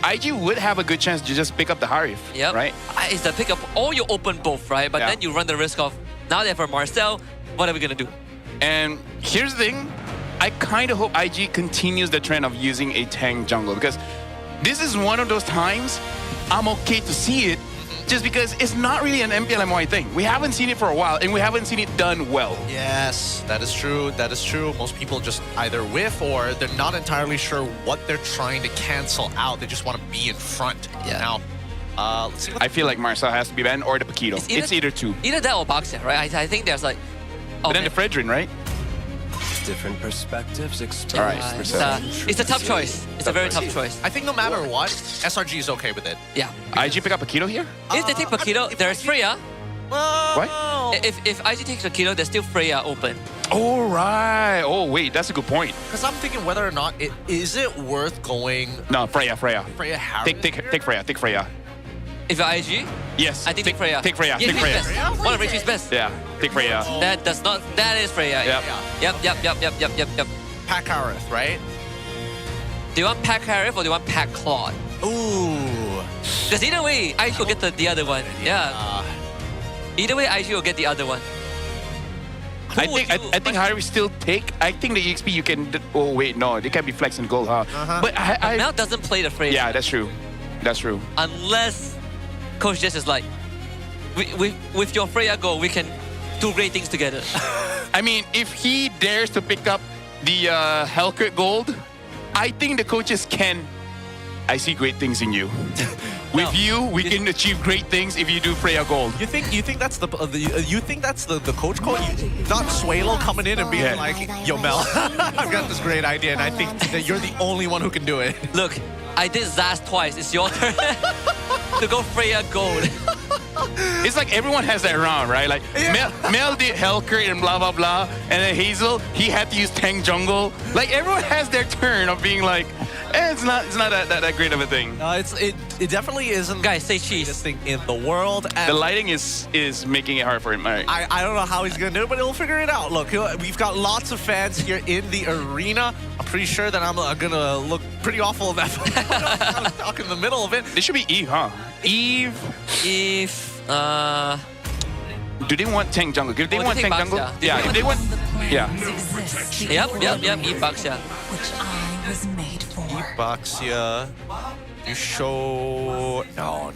IG would have a good chance to just pick up the Harif, right? It's the pick up, or you open both, right? But then you run the risk of, now they have a Marcel, what are we going to do? And here's the thing, I kind of hope IG continues the trend of using a tank jungle, because this is one of those times I'm okay to see it, just because it's not really an MPL MY thing. We haven't seen it for a while, and we haven't seen it done well. Yes, that is true. That is true. Most people just either whiff or they're not entirely sure what they're trying to cancel out. They just want to be in front. Yeah. Now, let's see. I feel like Marcel has to be banned, or the Paquito. It's either two. Either that or Baxia, right? I think there's like... But then the Fredrin, right? Different perspectives exposed. All right, it's a tough choice. It's a very tough choice. I think no matter what, SRG is okay with it. Yeah. IG pick up Paquito here? If they take Paquito, there's Freya. What? If IG takes Paquito, there's still Freya open. Oh, right. Oh, wait, that's a good point. Because I'm thinking whether or not, is it worth going... No, Freya. Freya Harris? Take Freya. If you're IG? Yes. I think take Freya. Take Freya. Yeah, take Freya. One of Richie's best. Yeah, take Freya. That does not... That is Freya. Yep. Yep. Pack Harith, right? Do you want Pack Harith or do you want Pack Claude? Ooh. Because either way, IG will get the other one. Yeah. Either way, IG will get the other one. I think Harry still take. I think the EXP you can. Oh wait, no, they can be flex and gold, huh? But Mel doesn't play the Freya. Yeah, that's true. That's true. Unless Coach Jess is like, with your Freya goal, we can do great things together. I mean, if he dares to pick up the Hellcrit gold, I think the coaches can. I see great things in you. With you, we can achieve great things if you do Freya gold. You think that's the coach call? Not Swalo coming in and being like, yo Mel, I've got this great idea and I think that you're the only one who can do it. Look, I did Zaz twice. It's your turn to go Freya gold. It's like everyone has that round, right? Like Mel did Hellcrit and blah blah blah, and then Hazel, he had to use tank jungle. Like everyone has their turn of being like, it's not that great of a thing. It definitely isn't. Guys, say cheese. This thing in the world. And the lighting is making it hard for him. Right. I don't know how he's gonna do it, but he'll figure it out. Look, we've got lots of fans here in the arena. I'm pretty sure that I'm gonna look pretty awful in that. I'm stuck in the middle of it. This should be Eve, huh? Eve. Do they want tank jungle? If they want tank jungle, if they want, Yep. Eve Baxia. Baxia. You show no.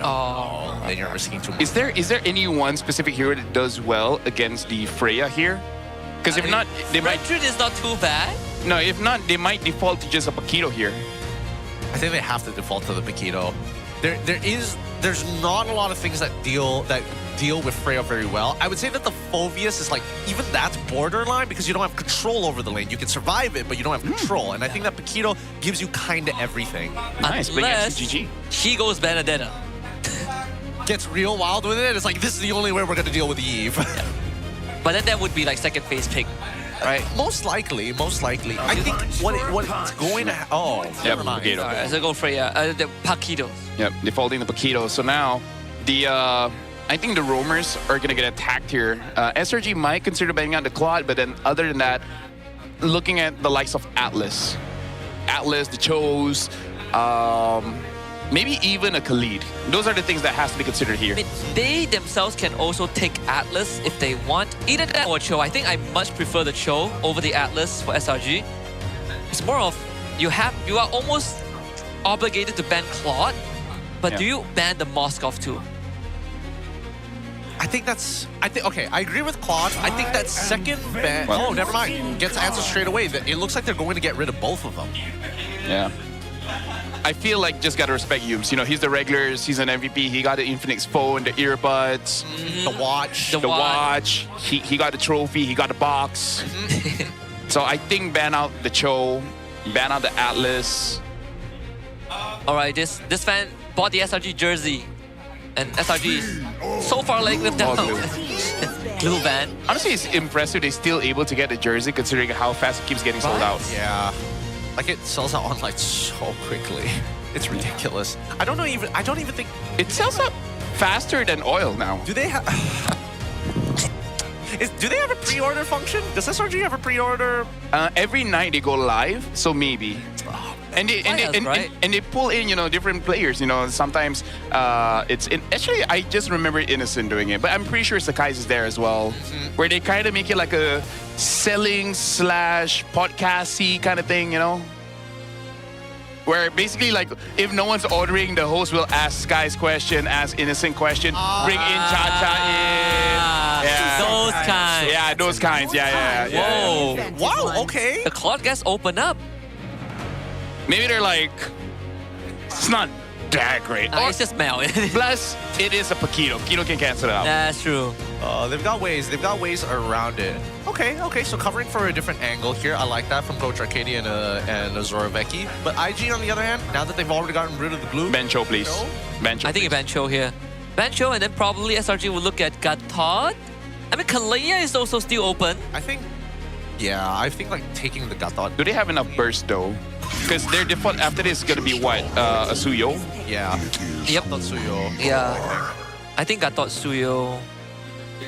Then you're risking too much. Is there any one specific hero that does well against the Freya here? Because if not, they might. Redrude is not too bad. No, if not, they might default to just a Paquito here. I think they have to default to the Paquito. There's not a lot of things that deal with Freya very well. I would say that the Phoveus is like, even that's borderline because you don't have control over the lane. You can survive it, but you don't have control. And I think that Paquito gives you kind of everything. Nice, unless GG. She goes Benedetta. Gets real wild with it. It's like, this is the only way we're going to deal with Eve. But then that would be like second phase pick. Right? Most likely. I think what it's going to... never mind. All right, so go Freya. The Paquitos. Yep, defaulting the Paquito. So now, I think the roamers are going to get attacked here. SRG might consider banning out the Claude, but then other than that, looking at the likes of Atlas, the Chose, maybe even a Khalid. Those are the things that has to be considered here. I mean, they themselves can also take Atlas if they want. Either that or Cho. I think I much prefer the Cho over the Atlas for SRG. It's more of you are almost obligated to ban Claude, but do you ban the Moskov too? Okay, I agree with Claude. I think that second ban... Oh, never mind. Gets answered straight away. It looks like they're going to get rid of both of them. Yeah. I feel like just gotta respect Yums. You know, he's the regular season MVP. He got the Infinix phone, the earbuds, the watch. The watch. He got the trophy. He got the box. So I think ban out the Cho, ban out the Atlas. All right, this fan bought the SRG jersey, and SRG is so far like with down. Blue ban. Honestly, it's impressive they're still able to get the jersey considering how fast it keeps getting sold out. Yeah. Like, it sells out online so quickly. It's ridiculous. I don't even think... It sells out faster than oil now. Do they have... do they have a pre-order function? Does SRG have a pre-order? Every night they go live, so maybe. And they pull in, you know, different players. You know, sometimes it's in. Actually, I just remember Innocent doing it, but I'm pretty sure Sakai's is there as well, where they kind of make it like a selling / podcasty kind of thing, you know. Where basically, like, if no one's ordering, the host will ask Sky's question, ask Innocent question, bring in Cha-Cha in. Yeah. Those kinds. Yeah, those kinds. Yeah. Whoa. Wow, okay. The Claude guys open up. Maybe they're like, it's not that great. It's just Mel. Plus, it is a Paquito. Paquito can cancel it out. That's true. They've got ways. They've got ways around it. Okay. So covering for a different angle here. I like that from Coach Arcadia and Zoravecki. But IG, on the other hand, now that they've already gotten rid of the blue... Bencho, please. Bencho, I think Bencho here. Bencho, and then probably SRG will look at Gatot. I mean, Kalea is also still open. I think like taking the Gatot. Do they have enough burst though? Because their default after this is going to be what? A Suyo? Yeah. Yep. Gatot Suyo. Yeah. I think Gatot Suyo.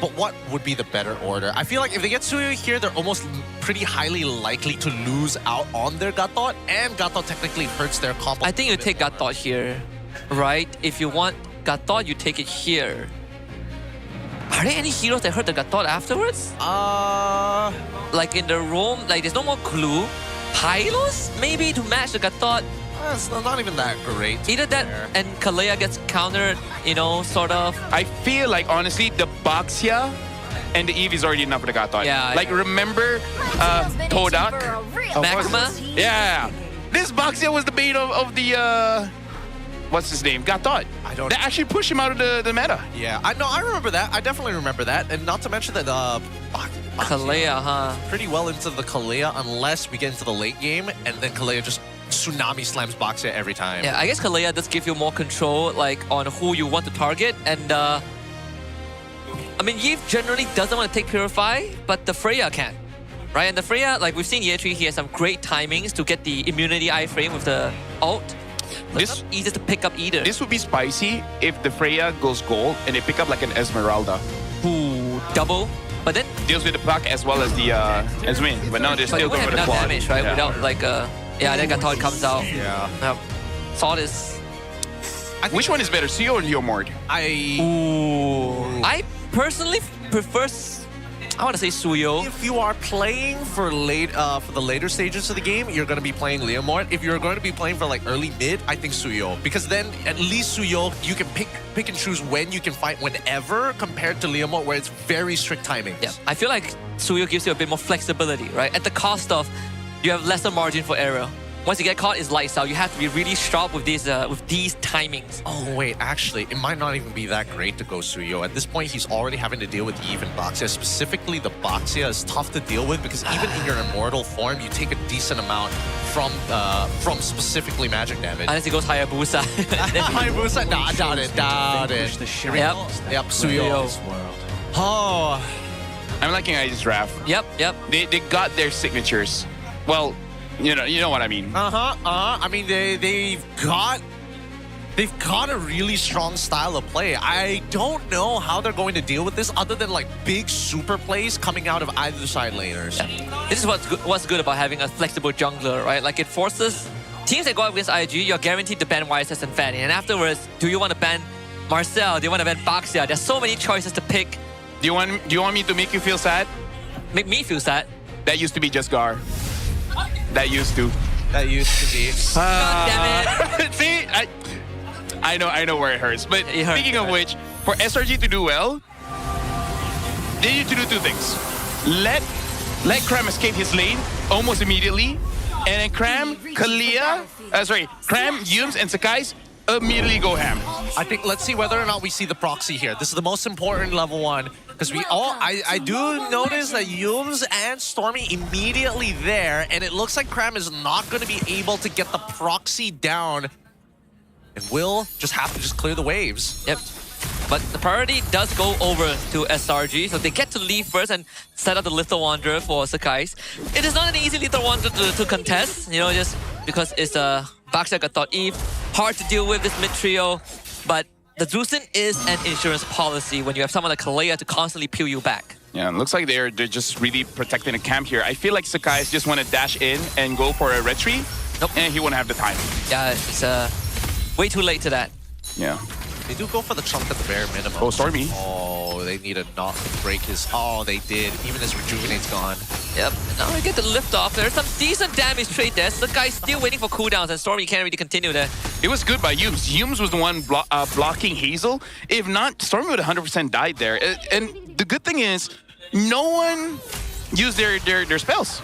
But what would be the better order? I feel like if they get Suyo here, they're almost pretty highly likely to lose out on their Gatot, and Gatot technically hurts their comp. I think you take Gatot here, right? If you want Gatot, you take it here. Are there any heroes that hurt the Gatot afterwards? Like in the roam, like there's no more clue. Pylos, maybe, to match the Gatot. It's not even that great. Either that and Kalea gets countered, you know, sort of. I feel like, honestly, the Baxia and the Eve is already enough for the Gatot. Yeah. Like, remember Todak? Magma? Yeah. This Baxia was the bait of the... what's his name? Gatot. They actually pushed him out of the meta. Yeah, I remember that. I definitely remember that. And not to mention that Kalea, huh? Pretty well into the Kalea unless we get into the late game and then Kalea just tsunami slams Baxia every time. Yeah, I guess Kalea does give you more control, like, on who you want to target. And, I mean, Yves generally doesn't want to take Purify, but the Freya can. Right? And the Freya, like, we've seen year 3, he has some great timings to get the immunity iframe with the ult. This not easy to pick up either. This would be spicy if the Freya goes gold and they pick up like an Esmeralda. Ooh, double. But then deals with the Puck as well as the Esmin. But now they're still going for the quad. Damage, right? Yeah. Without like then Gatot comes out. Yeah. Yep. Saw this. Which one is better, Suyo or Leomord? I personally prefer. I want to say Suyo. If you are playing for the later stages of the game, you're going to be playing Leomord. If you're going to be playing for like early mid, I think Suyo. Because then at least Suyo, you can pick and choose when you can fight whenever compared to Leomord where it's very strict timings. Yeah, I feel like Suyo gives you a bit more flexibility, right? At the cost of you have lesser margin for error. Once you get caught, it's lights out. You have to be really sharp with these timings. Oh wait, actually, it might not even be that great to go Suyo. At this point, he's already having to deal with Eve and Baxia. Specifically, the Baxia is tough to deal with because even in your immortal form, you take a decent amount from specifically magic damage. Unless he goes Hayabusa. Hayabusa? Nah, doubt it. Yep, Suyo. Oh. I'm liking IG's draft. Yep. They got their signatures. Well, you know what I mean. I mean, they've got a really strong style of play. I don't know how they're going to deal with this other than like big super plays coming out of either side laners. Yeah. This is what's good about having a flexible jungler, right? Like it forces teams that go up against IG, you're guaranteed to ban YSS and Fanny. And afterwards, do you want to ban Marcel? Do you want to ban Baxia? There's so many choices to pick. Do you want me to make you feel sad? Make me feel sad? That used to be just Gar. That used to. that used to be. God damn it. See, I know where it hurts. But It hurts, speaking of which, for SRG to do well, they need to do two things. Let Cram escape his lane almost immediately, and then Cram, Yums, and Sakai's immediately go ham. I think let's see whether or not we see the proxy here. This is the most important level 1. Because I do notice that Yums and Stormy immediately there, and it looks like Cram is not going to be able to get the proxy down, and will just have to clear the waves. Yep. But the priority does go over to SRG, so they get to leave first and set up the Lethal Wanderer for Sakai's. It is not an easy Lethal Wanderer to contest, you know, just because it's a Backstack Thought Eve, hard to deal with this mid trio, but the Drusen is an insurance policy when you have someone like Kalea to constantly peel you back. Yeah, it looks like they're just really protecting the camp here. I feel like Sakai's just want to dash in and go for a retreat, and he won't have the time. Yeah, it's way too late to that. Yeah. They do go for the chunk at the bare minimum. Oh, Stormy. Oh, they need to not break his... Oh, they did. Even his Rejuvenate's gone. Yep, and now we get the lift off. There's some decent damage trade there. So the guy's still waiting for cooldowns, and Stormy can't really continue there. It was good by Yums. Yums was the one blocking Hazel. If not, Stormy would have 100% died there. And the good thing is, no one used their spells.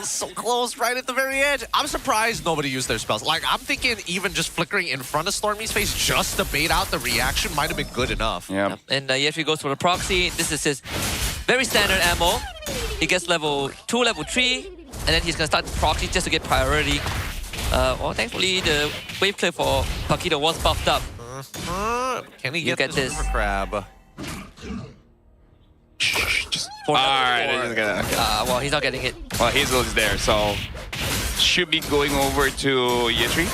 So close, right at the very edge. I'm surprised nobody used their spells. Like, I'm thinking even just flickering in front of Stormy's face just to bait out the reaction might have been good enough. Yeah. And Yetri goes for the proxy. This is his very standard ammo. He gets level 2, level 3, and then he's gonna start the proxy just to get priority. Well, thankfully the wave clear for Paquito was buffed up. Can he get this River Crab? Alright, well, he's not getting it. Well, Hazel is there, so should be going over to Yetri.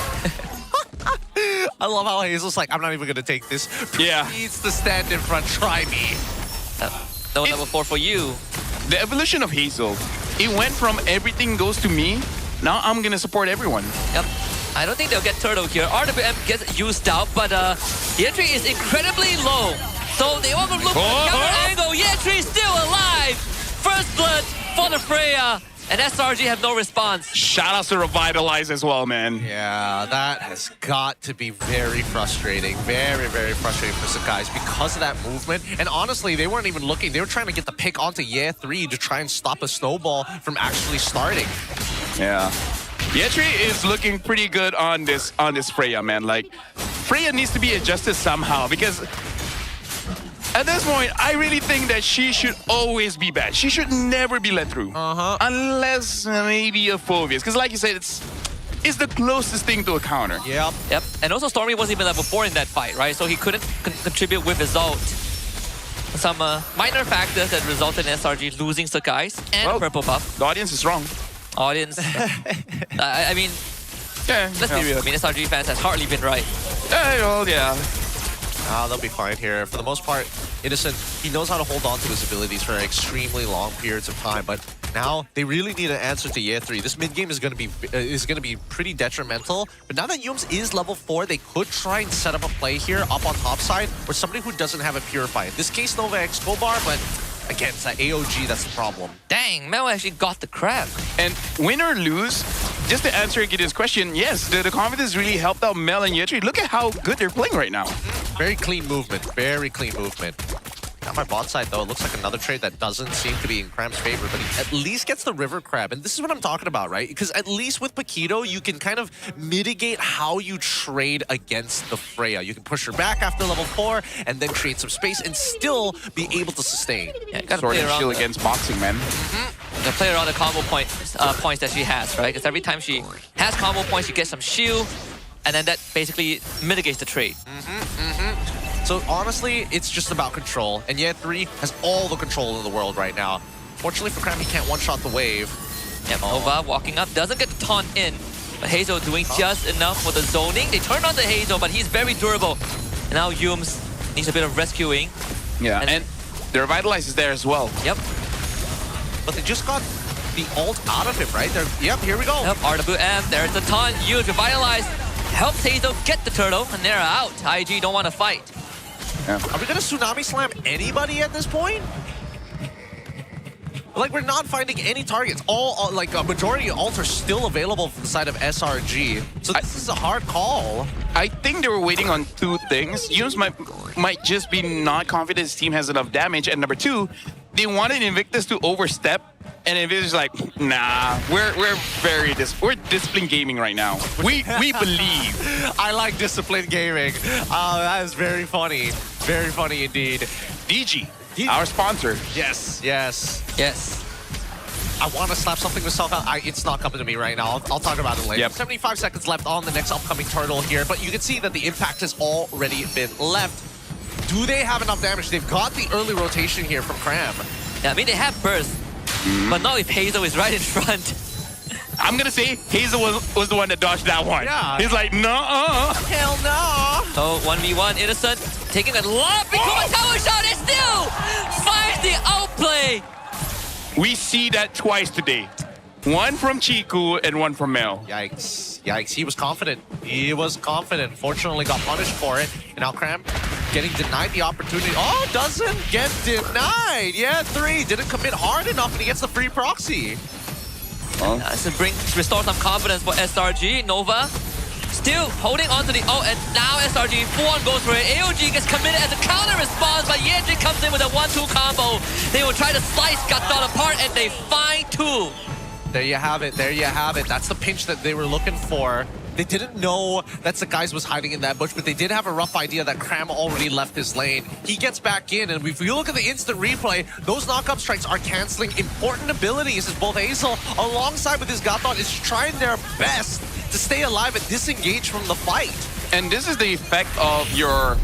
I love how Hazel's like, I'm not even gonna take this. Yeah. Needs to stand in front, try me. No level 4 for you. The evolution of Hazel, it went from everything goes to me, now I'm gonna support everyone. Yep. I don't think they'll get Turtle here. RWM gets used out, but Yetri is incredibly low. So they all gonna look for the counter angle. Yetri's still alive! First blood for the Freya. And SRG have no response. Shout out to Revitalize as well, man. Yeah, that has got to be very frustrating. Very, very frustrating for Sakai's because of that movement. And honestly, they weren't even looking. They were trying to get the pick onto Ye 3 to try and stop a snowball from actually starting. Yeah. Yetri is looking pretty good on this Freya, man. Like, Freya needs to be adjusted somehow because at this point, I really think that she should always be bad. She should never be let through. Unless maybe a Phobius. Because like you said, it's the closest thing to a counter. Yep. Yep. And also Stormy wasn't even level 4 in that fight, right? So he couldn't contribute with his ult. Some minor factors that resulted in SRG losing Sakai's and purple buff. The audience is wrong. Audience. I mean, let's be real. I mean, SRG fans has hardly been right. Yeah. They'll be fine here. For the most part, Innocent, he knows how to hold on to his abilities for extremely long periods of time, but now they really need an answer to Ye 3. This mid game is going to be pretty detrimental, but now that Yums is level 4, they could try and set up a play here up on top side or somebody who doesn't have a Purify. In this case, Nova Escobar, but again, it's that AOG that's the problem. Dang, Mel actually got the crab. And win or lose, just to answer Gideon's question, yes, the confidence really helped out Mel and Yetri. Look at how good they're playing right now. Very clean movement. Very clean movement. On my bot side, though, it looks like another trade that doesn't seem to be in Cram's favor, but he at least gets the River Crab. And this is what I'm talking about, right? Because at least with Paquito, you can kind of mitigate how you trade against the Freya. You can push her back after level 4 and then create some space and still be able to sustain. Yeah, gotta Sword play and around shield against boxing, man. Gotta play around the combo points that she has, right? Because every time she has combo points, she gets some shield, and then that basically mitigates the trade. So honestly, it's just about control. And Ye 3 has all the control in the world right now. Fortunately for Cram, he can't one-shot the wave. Yeah, Nova walking up, doesn't get the taunt in. But Hazel doing just enough for the zoning. They turn on the Hazel, but he's very durable. And now Yums needs a bit of rescuing. Yeah, and the Revitalize is there as well. Yep. But they just got the ult out of him, right? Yep, here we go. Yep, RWM, there's the taunt. Used, Revitalize. Helps Hazel get the turtle, and they're out. IG don't want to fight. Yeah. Are we going to Tsunami Slam anybody at this point? Like, we're not finding any targets. All like, a majority of ults are still available from the side of SRG. So this is a hard call. I think they were waiting on two things. Yums might just be not confident his team has enough damage. And number two, they wanted Invictus to overstep. And Invictus is like, nah, we're disciplined gaming right now. We believe. I like disciplined gaming. That is very funny. Very funny indeed. DG, our sponsor. Yes. I want to slap something with Selka. It's not coming to me right now. I'll talk about it later. Yep. 75 seconds left on the next upcoming turtle here, but you can see that the impact has already been left. Do they have enough damage? They've got the early rotation here from Cram. Yeah, I mean, they have burst, but not if Hazel is right in front. I'm going to say Hazel was the one that dodged that one. Yeah. He's like, no. Hell no. Oh, 1v1, Innocent taking a lot because a tower shot and still finds the outplay. We see that twice today. One from Chiku and one from Mel. Yikes. He was confident. Fortunately got punished for it. And now Cram getting denied the opportunity. Oh, doesn't get denied. Yeah, 3. Didn't commit hard enough and he gets the free proxy. Restore some confidence for SRG. Nova still holding on to the ult, and now SRG full-on goes for it. AOG gets committed as a counter response, but Yenji comes in with a 1-2 combo. They will try to slice Gatot apart, and they find 2. There you have it. That's the pinch that they were looking for. They didn't know that Sakai's was hiding in that bush, but they did have a rough idea that Cram already left his lane. He gets back in, and if you look at the instant replay, those knock-up strikes are canceling important abilities as both Hazel, alongside with his Gatot, is trying their best to stay alive and disengage from the fight. And this is the effect of your,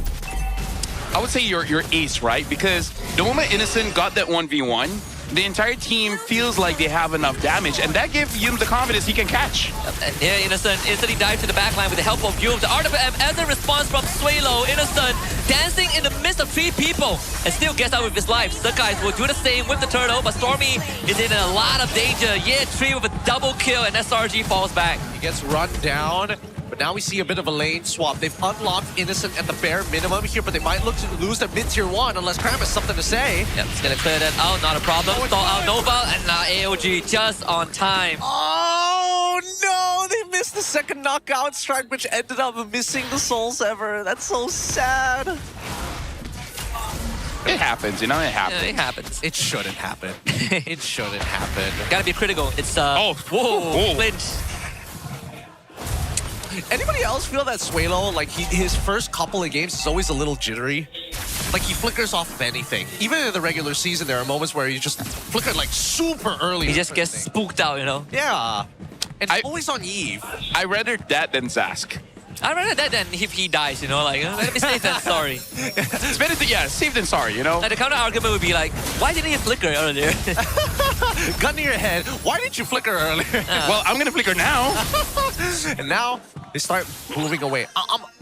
I would say your ace, right? Because the moment Innocent got that 1v1, the entire team feels like they have enough damage, and that gives Yum the confidence he can catch. And here, Innocent instantly dives to the backline with the help of Yum. The RWM as a response from Suelo. Innocent dancing in the midst of 3 people and still gets out with his life. Sakai will do the same with the turtle, but Stormy is in a lot of danger. Yeah, 3 with a double kill, and SRG falls back. He gets run down. But now we see a bit of a lane swap. They've unlocked Innocent at the bare minimum here, but they might look to lose their mid-tier 1 unless Cram has something to say. Yep, it's gonna clear that out, not a problem. Stall out Nova, and now AOG just on time. Oh no, they missed the second knockout strike, which ended up missing the Soul Sever. That's so sad. It happens, you know, it happens. Yeah, it happens. It shouldn't happen. It shouldn't happen. Gotta be critical. It's whoa. Flinch. Anybody else feel that Suelo, like his first couple of games is always a little jittery? Like he flickers off of anything. Even in the regular season, there are moments where he just flickered like super early. He just gets spooked out, you know? Yeah. And always on Eve. I rather that than Zask. I'd rather that than if he dies, you know? Like, let me say that sorry. It's better to, safe than sorry, you know? Like the counter argument would be like, why didn't you flicker earlier? Gun to your head. Why didn't you flicker earlier? Well, I'm gonna flicker now. And now they start moving away.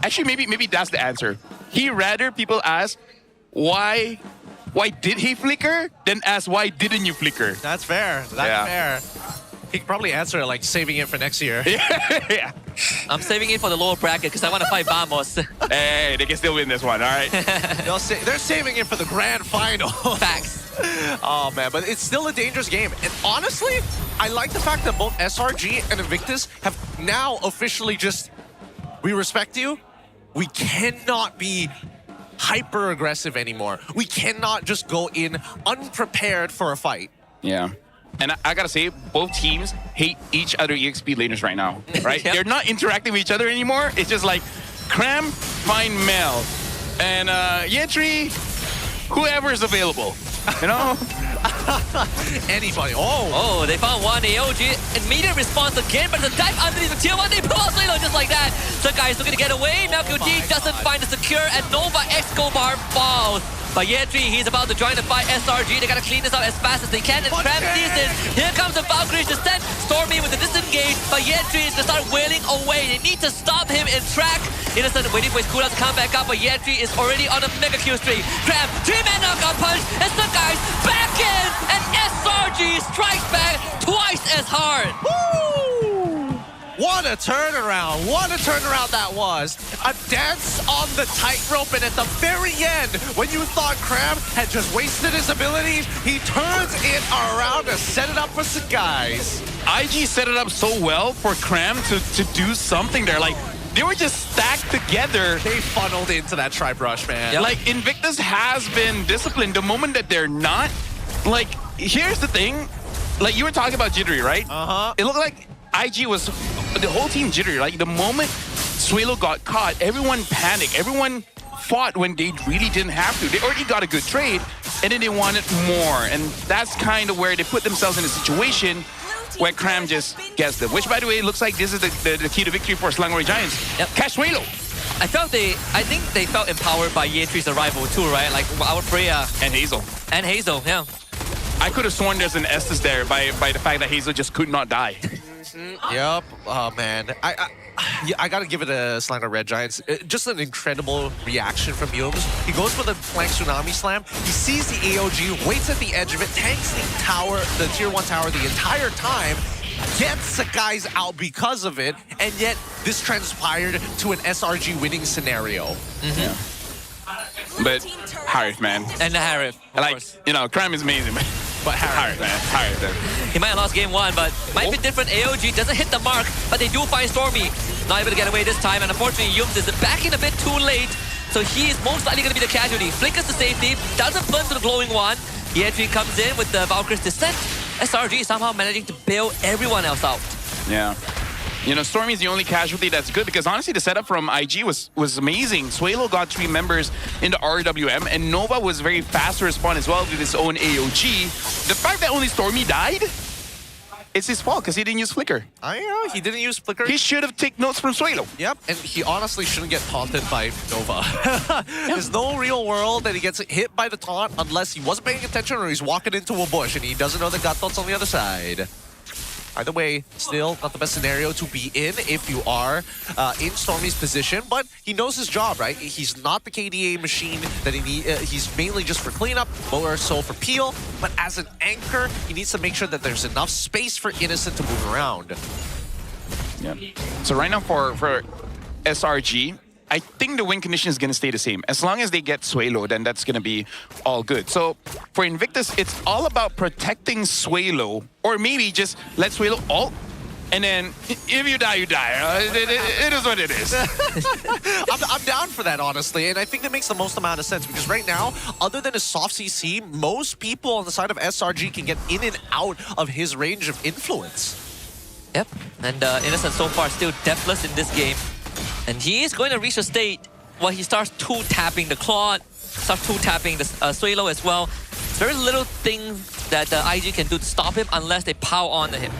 Actually, maybe that's the answer. He rather people ask, why did he flicker? Than ask, why didn't you flicker? That's fair. That's fair. He could probably answer it like saving it for next year. Yeah. I'm saving it for the lower bracket because I want to fight Vamos. Hey, they can still win this one, all right? They're saving it for the grand final. Facts. Oh, man, but it's still a dangerous game. And honestly, I like the fact that both SRG and Invictus have now officially just, we respect you. We cannot be hyper aggressive anymore. We cannot just go in unprepared for a fight. Yeah. And I gotta say, both teams hate each other EXP laners right now, right? Yep. They're not interacting with each other anymore. It's just like, Cram, find Mel. And Yetri, whoever is available, you know? Anybody. Oh, they found one. AOG, immediate response again, but the dive underneath the tier 1, they pull out Suelo just like that. Sakai is looking to get away. Now QT doesn't find the secure, and Nova Escobar falls. But Yetri, he's about to join the fight. SRG, they gotta clean this up as fast as they can. And Cram sees this. Here comes the Valkyrie's descent. Stormy with the disengage. But Yetri is gonna start wailing away. They need to stop him in track. Innocent waiting for his cooldown to come back up. But Yetri is already on a mega kill streak. Cram, 3-man knockout punch. And Sakai's back in. And SRG strikes back twice as hard. Woo! What a turnaround. What a turnaround that was. A dance on the tightrope, and at the very end, when you thought Cram had just wasted his abilities, he turns it around to set it up for Sakai's. IG set it up so well for Cram to do something there. Like, they were just stacked together. They funneled into that tri-brush, man. Yep. Like, Invictus has been disciplined. The moment that they're not, like, here's the thing. Like, you were talking about jittery, right? Uh-huh. It looked like IG was, the whole team jittery. Like, the moment Suelo got caught, everyone panicked. Everyone fought when they really didn't have to. They already got a good trade, and then they wanted more. And that's kind of where they put themselves in a situation where Cram just gets them. Which, by the way, looks like this is the key to victory for Selangor Giants. Yep. Catch Suelo. I think they felt empowered by Ye3's arrival too, right? Like our Freya. And Hazel. And Hazel, yeah. I could have sworn there's an Estes there by the fact that Hazel just could not die. Yep. Oh, man. I gotta give it a Selangor Red Giants. Just an incredible reaction from Yums. He goes for the flank tsunami slam. He sees the AOG, waits at the edge of it, tanks the tower, the tier 1 tower the entire time, gets the guys out because of it, and yet this transpired to an SRG winning scenario. But Harith, man. And the Harith, like, you know, Cram is amazing, but Harith, man. Harith. He might have lost game 1, but might be different. AOG doesn't hit the mark, but they do find Stormy. Not able to get away this time, and unfortunately, Yums is backing a bit too late, so he is most likely going to be the casualty. Flickers to safety, doesn't burn to the glowing one. Ye3 comes in with the Valkyrie's Descent. SRG somehow managing to bail everyone else out. Yeah. You know, Stormy's the only casualty that's good because honestly the setup from IG was amazing. Suelo got 3 members in the RWM and Nova was very fast to respond as well with his own AOG. The fact that only Stormy died, it's his fault because he didn't use Flicker. I know, he didn't use Flicker. He should have taken notes from Suelo. Yep, and he honestly shouldn't get taunted by Nova. There's no real world that he gets hit by the taunt unless he wasn't paying attention or he's walking into a bush and he doesn't know that Gatot's on the other side. Either way, still not the best scenario to be in if you are in Stormy's position, but he knows his job, right? He's not the KDA machine that he needs. He's mainly just for cleanup, more so for peel, but as an anchor, he needs to make sure that there's enough space for Innocent to move around. Yeah. So right now for SRG, I think the win condition is going to stay the same. As long as they get Suelo, then that's going to be all good. So for Invictus, it's all about protecting Suelo, or maybe just let Suelo ult, and then if you die, you die. It is what it is. I'm down for that, honestly, and I think that makes the most amount of sense because right now, other than a soft CC, most people on the side of SRG can get in and out of his range of influence. Yep, and Innocent so far still deathless in this game. And he is going to reach a state where he starts 2-tapping the Claude, starts 2-tapping the Suelo as well. Very little thing that IG can do to stop him unless they power on to him.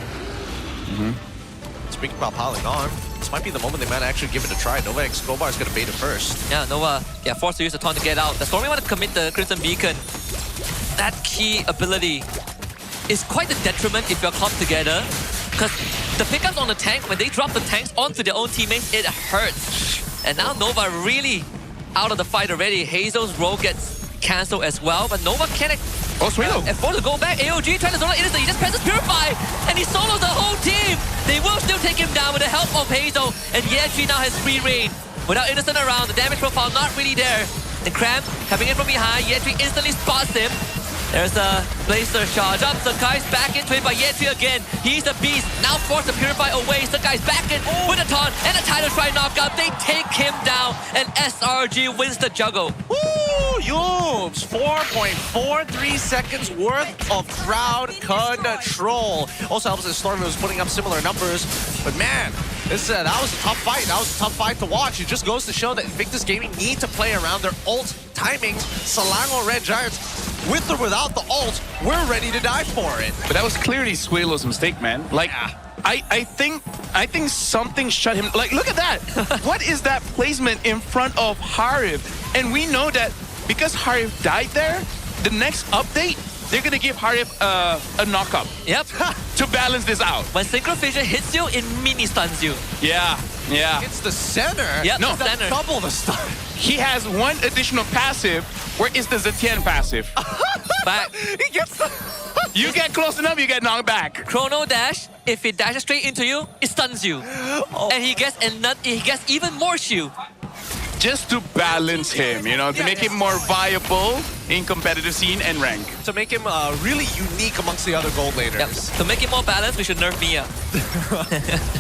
Speaking about piling on, this might be the moment they might actually give it a try. Nova X Gobar is going to bait it first. Yeah, Nova, forced to use the taunt to get out. The Stormy want to commit the Crimson Beacon. That key ability is quite a detriment if you're clumped together. Because the pickups on the tank, when they drop the tanks onto their own teammates, it hurts. And now Nova really out of the fight already. Hazel's roll gets cancelled as well, but Nova can't afford to go back. AOG trying to zone out Innocent. He just presses Purify, and he solos the whole team. They will still take him down with the help of Hazel, and Ye3 now has free reign. Without Innocent around, the damage profile not really there. And Cram coming in from behind, Ye3 instantly spots him. There's a Blazer charge up. Sakai's back into it by Ye3 again. He's the beast. Now forced to Purify away. Sakai's back in with a taunt and a title try knockout. They take him down and SRG wins the juggle. Woo! Yums! 4.43 seconds worth of crowd control. Also helps that Stormy was putting up similar numbers. But man, that was a tough fight. That was a tough fight to watch. It just goes to show that Invictus Gaming need to play around their ult timings. Selangor Red Giants, with or without the ult, we're ready to die for it. But that was clearly Suelo's mistake, man. Like, I think something shut him. Like, look at that. What is that placement in front of Harith? And we know that because Harith died there, the next update, they're going to give Harith a knockup. Yep. To balance this out. When Synchro Fissure hits you, it mini stuns you. Yeah. It's the center. Yep, no, the center. Double the stun. He has one additional passive, where is the Zetian passive? Back. He gets the... You get close enough, you get knocked back. Chrono dash, if he dashes straight into you, it stuns you. And he gets even more shield. Just to balance him, you know, to make him more viable in competitive scene and rank. To make him really unique amongst the other gold laners. Yep. To make him more balanced, we should nerf Mia.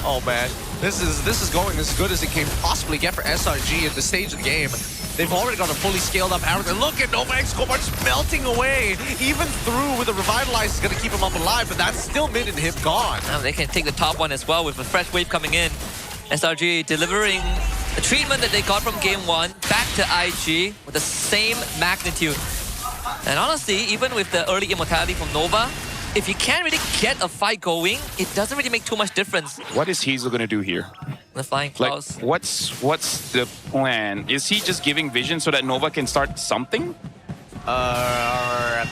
Oh man, this is going as good as it can possibly get for SRG at this stage of the game. They've already got a fully scaled up arrow. And look at Nova Escobar just melting away. Even through with the Revitalize is going to keep him up alive, but that's still mid and him gone. Now they can take the top one as well with a fresh wave coming in. SRG delivering the treatment that they got from game 1 back to IG with the same magnitude. And honestly, even with the early immortality from Nova, if you can't really get a fight going, it doesn't really make too much difference. What is Hazel gonna do here? The flying Like, claws. what's the plan? Is he just giving vision so that Nova can start something?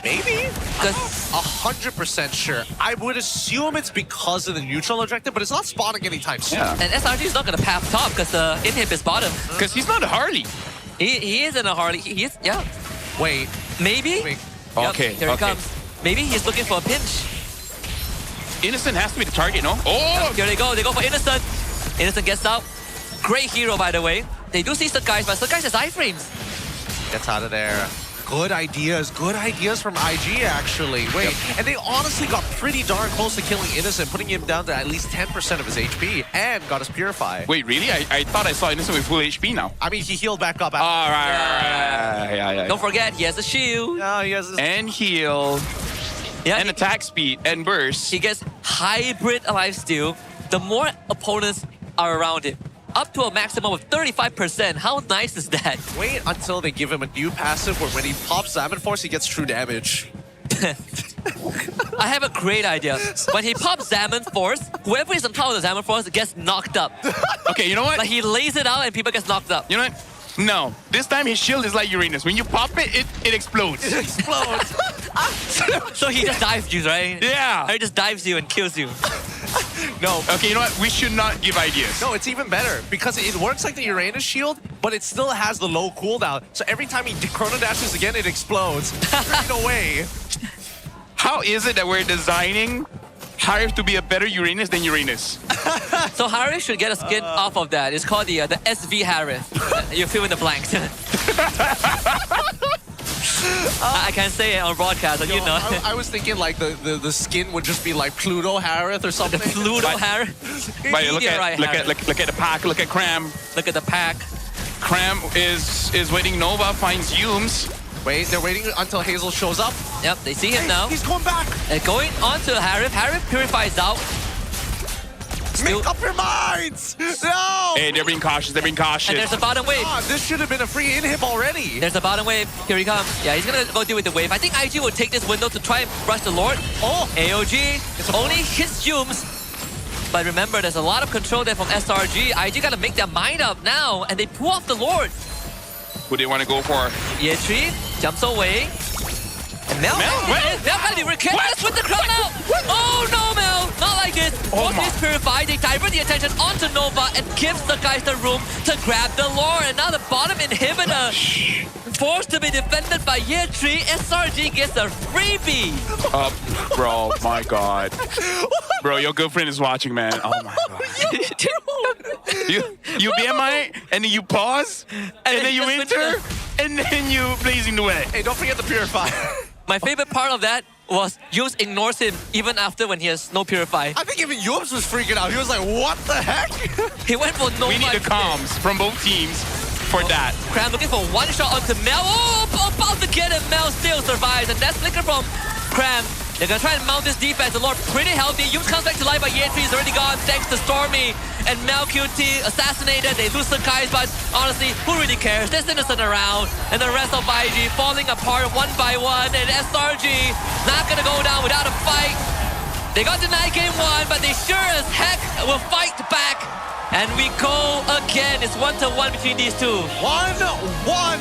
Maybe? I'm not 100% sure. I would assume it's because of the neutral objective, but it's not spawning anytime soon. Yeah. And SRG is not going to path top because the inhib is bottom. Because he's not a Harley. He isn't a Harley. He is, yeah. Wait. Maybe? Wait. Yep, Okay, here he comes. Maybe he's looking for a pinch. Innocent has to be the target, no? Oh! Yep, here they go. They go for Innocent. Innocent gets out. Great hero, by the way. They do see Sakai's, but Sakai's has iframes. Gets out of there. Good ideas from IG actually. Wait, and they honestly got pretty darn close to killing Innocent, putting him down to at least 10% of his HP, and got his Purify. Wait, really? I thought I saw Innocent with full HP now. I mean, he healed back up. All right. Yeah. Don't forget, he has a shield. Yeah, he has his... And heal. Yeah, and attack speed and burst. He gets hybrid lifesteal. The more opponents are around him. Up to a maximum of 35%. How nice is that? Wait until they give him a new passive where when he pops Salmon Force, he gets true damage. I have a great idea. When he pops Salmon Force, whoever is on top of the Salmon Force gets knocked up. Okay, you know what? Like he lays it out and people get knocked up. You know what? No. This time his shield is like Uranus. When you pop it, it explodes. It explodes. So he just dives you, right? Yeah. Or he just dives you and kills you. No. Okay, you know what? We should not give ideas. No, it's even better because it works like the Uranus shield, but it still has the low cooldown. So every time he chrono dashes again, it explodes straight away. How is it that we're designing Harif to be a better Uranus than Uranus? So Harif should get a skin off of that. It's called the SV Harif. You fill in the blanks. I can't say it on broadcast, but you know. I was thinking like the skin would just be like Pluto Harith or something. Pluto Harith? But look at the pack, look at Cram. Look at the pack. Cram is waiting Nova, finds Humes. Wait, they're waiting until Hazel shows up. Yep, they see him now. He's going back. Going on to Harif. Harif purifies out. Make up your minds! No! Hey, they're being cautious, And there's a bottom wave. This should have been a free inhib already. There's a bottom wave. Here he comes. Yeah, he's gonna go deal with the wave. I think IG will take this window to try and rush the Lord. Oh! AOG only hits Humes. But remember, there's a lot of control there from SRG. IG gotta make their mind up now, and they pull off the Lord. Who do they want to go for? Yetri jumps away. And Mel gotta be careless with the crown out. Oh no, Mel! Not like this. Once he's purified, they divert the attention onto Nova and gives the guys the room to grab the lore. And now the bottom inhibitor forced to be defended by Yetri. SRG gets a freebie. Bro, my God. Bro, your girlfriend is watching, man. Oh my God. you BMI, and then you pause, and then you enter, and then you blazing the way. Hey, don't forget the Purify. My favorite part of that was Yums ignores him even after when he has no Purify. I think even Yums was freaking out. He was like, what the heck? He went for no. We need the comms from both teams for that. Cram looking for one shot onto Mel. Oh, about to get him. Mel still survives, and that's flicker from Cram. They're gonna try and mount this defense. The Lord pretty healthy. Yums comes back to life, but Yetri is already gone thanks to Stormy. And Mel QT assassinated. They lose the guys, but honestly, who really cares? There's Innocent around. And the rest of IG falling apart one by one. And SRG not gonna go down without a fight. They got denied game 1, but they sure as heck will fight back. And we go again. It's 1-1 between these two. 1-1.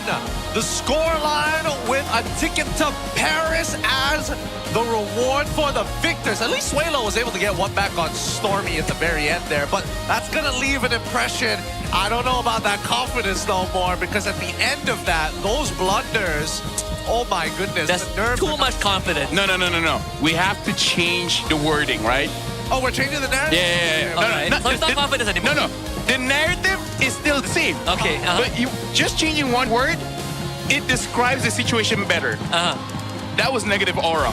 The scoreline with a ticket to Paris as the reward for the victors. At least Suelo was able to get one back on Stormy at the very end there, but that's going to leave an impression. I don't know about that confidence no more, because at the end of that, those blunders, Oh my goodness. That's too much confidence. No. We have to change the wording, right? Oh, we're changing the narrative? Yeah. Alright. So it's not confidence anymore. No. The narrative is still the same. Okay. But you just changing one word, it describes the situation better. That was negative aura.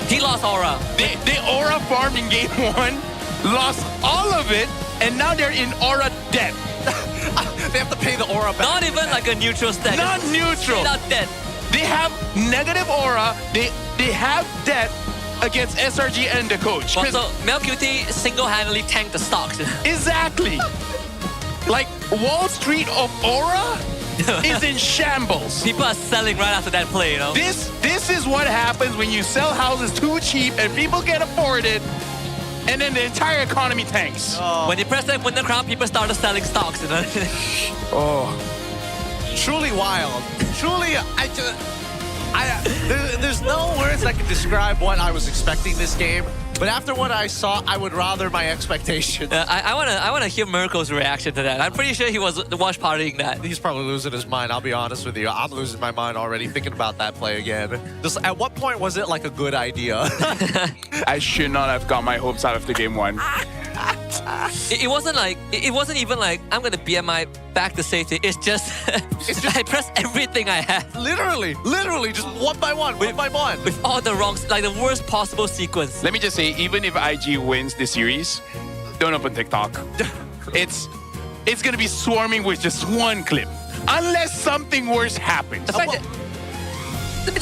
He lost aura. They aura farmed in game 1, lost all of it, and now they're in aura debt. They have to pay the aura back. Not even like a neutral stack. Not neutral. Not dead. They have negative aura. They have debt against SRG and the coach. Well, so Mel QT single-handedly tanked the stocks. Exactly. Like Wall Street of aura is in shambles. People are selling right after that play, you know? This is what happens when you sell houses too cheap and people can't afford it, and then the entire economy tanks. When you press that win the crown, people started selling stocks, you know? Truly wild. Truly, there's no words that can describe what I was expecting this game. But after what I saw, I would rather my expectations. I wanna hear Mirko's reaction to that. I'm pretty sure he was watch partying that. He's probably losing his mind, I'll be honest with you. I'm losing my mind already thinking about that play again. Just at what point was it like a good idea? I should not have got my hopes out of the game 1. It wasn't even like I'm gonna BMI back to safety. It's just I pressed everything I have. Literally, just one by one. With all the wrongs, like the worst possible sequence. Let me just say, even if IG wins the series, don't open TikTok. It's gonna be swarming with just one clip, unless something worse happens. The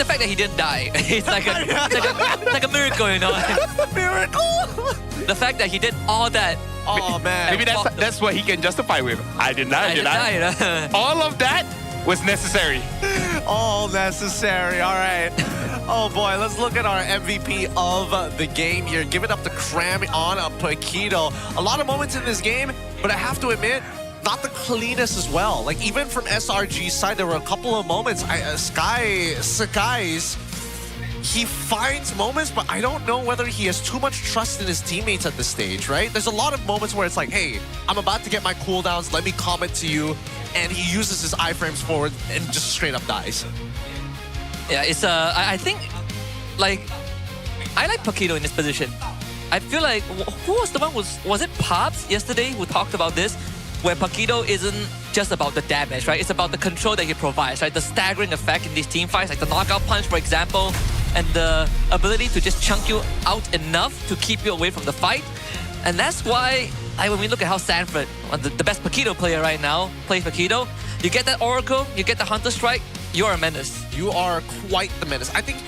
fact that he didn't die, it's like a miracle, you know. Miracle. The fact that he did all that. Oh man. Maybe that's what he can justify with. I did not. All of that was necessary. All necessary. All right. Oh boy, let's look at our MVP of the game here. Give it up to Cram on Paquito. A lot of moments in this game, but I have to admit, not the cleanest as well. Like even from SRG's side, there were a couple of moments. Sakai's, he finds moments, but I don't know whether he has too much trust in his teammates at this stage, right? There's a lot of moments where it's like, hey, I'm about to get my cooldowns, let me comment to you, and he uses his iframes forward and just straight up dies. Yeah, it's I think, like, I like Paquito in this position. I feel like, who was the one, was it Pops yesterday who talked about this? Where Paquito isn't just about the damage, right? It's about the control that he provides, right? The staggering effect in these team fights, like the knockout punch, for example, and the ability to just chunk you out enough to keep you away from the fight. And that's why, when we look at how Sanford, the best Paquito player right now, plays Paquito, you get that Oracle, you get the Hunter Strike, you're a menace. You are quite the menace. I think,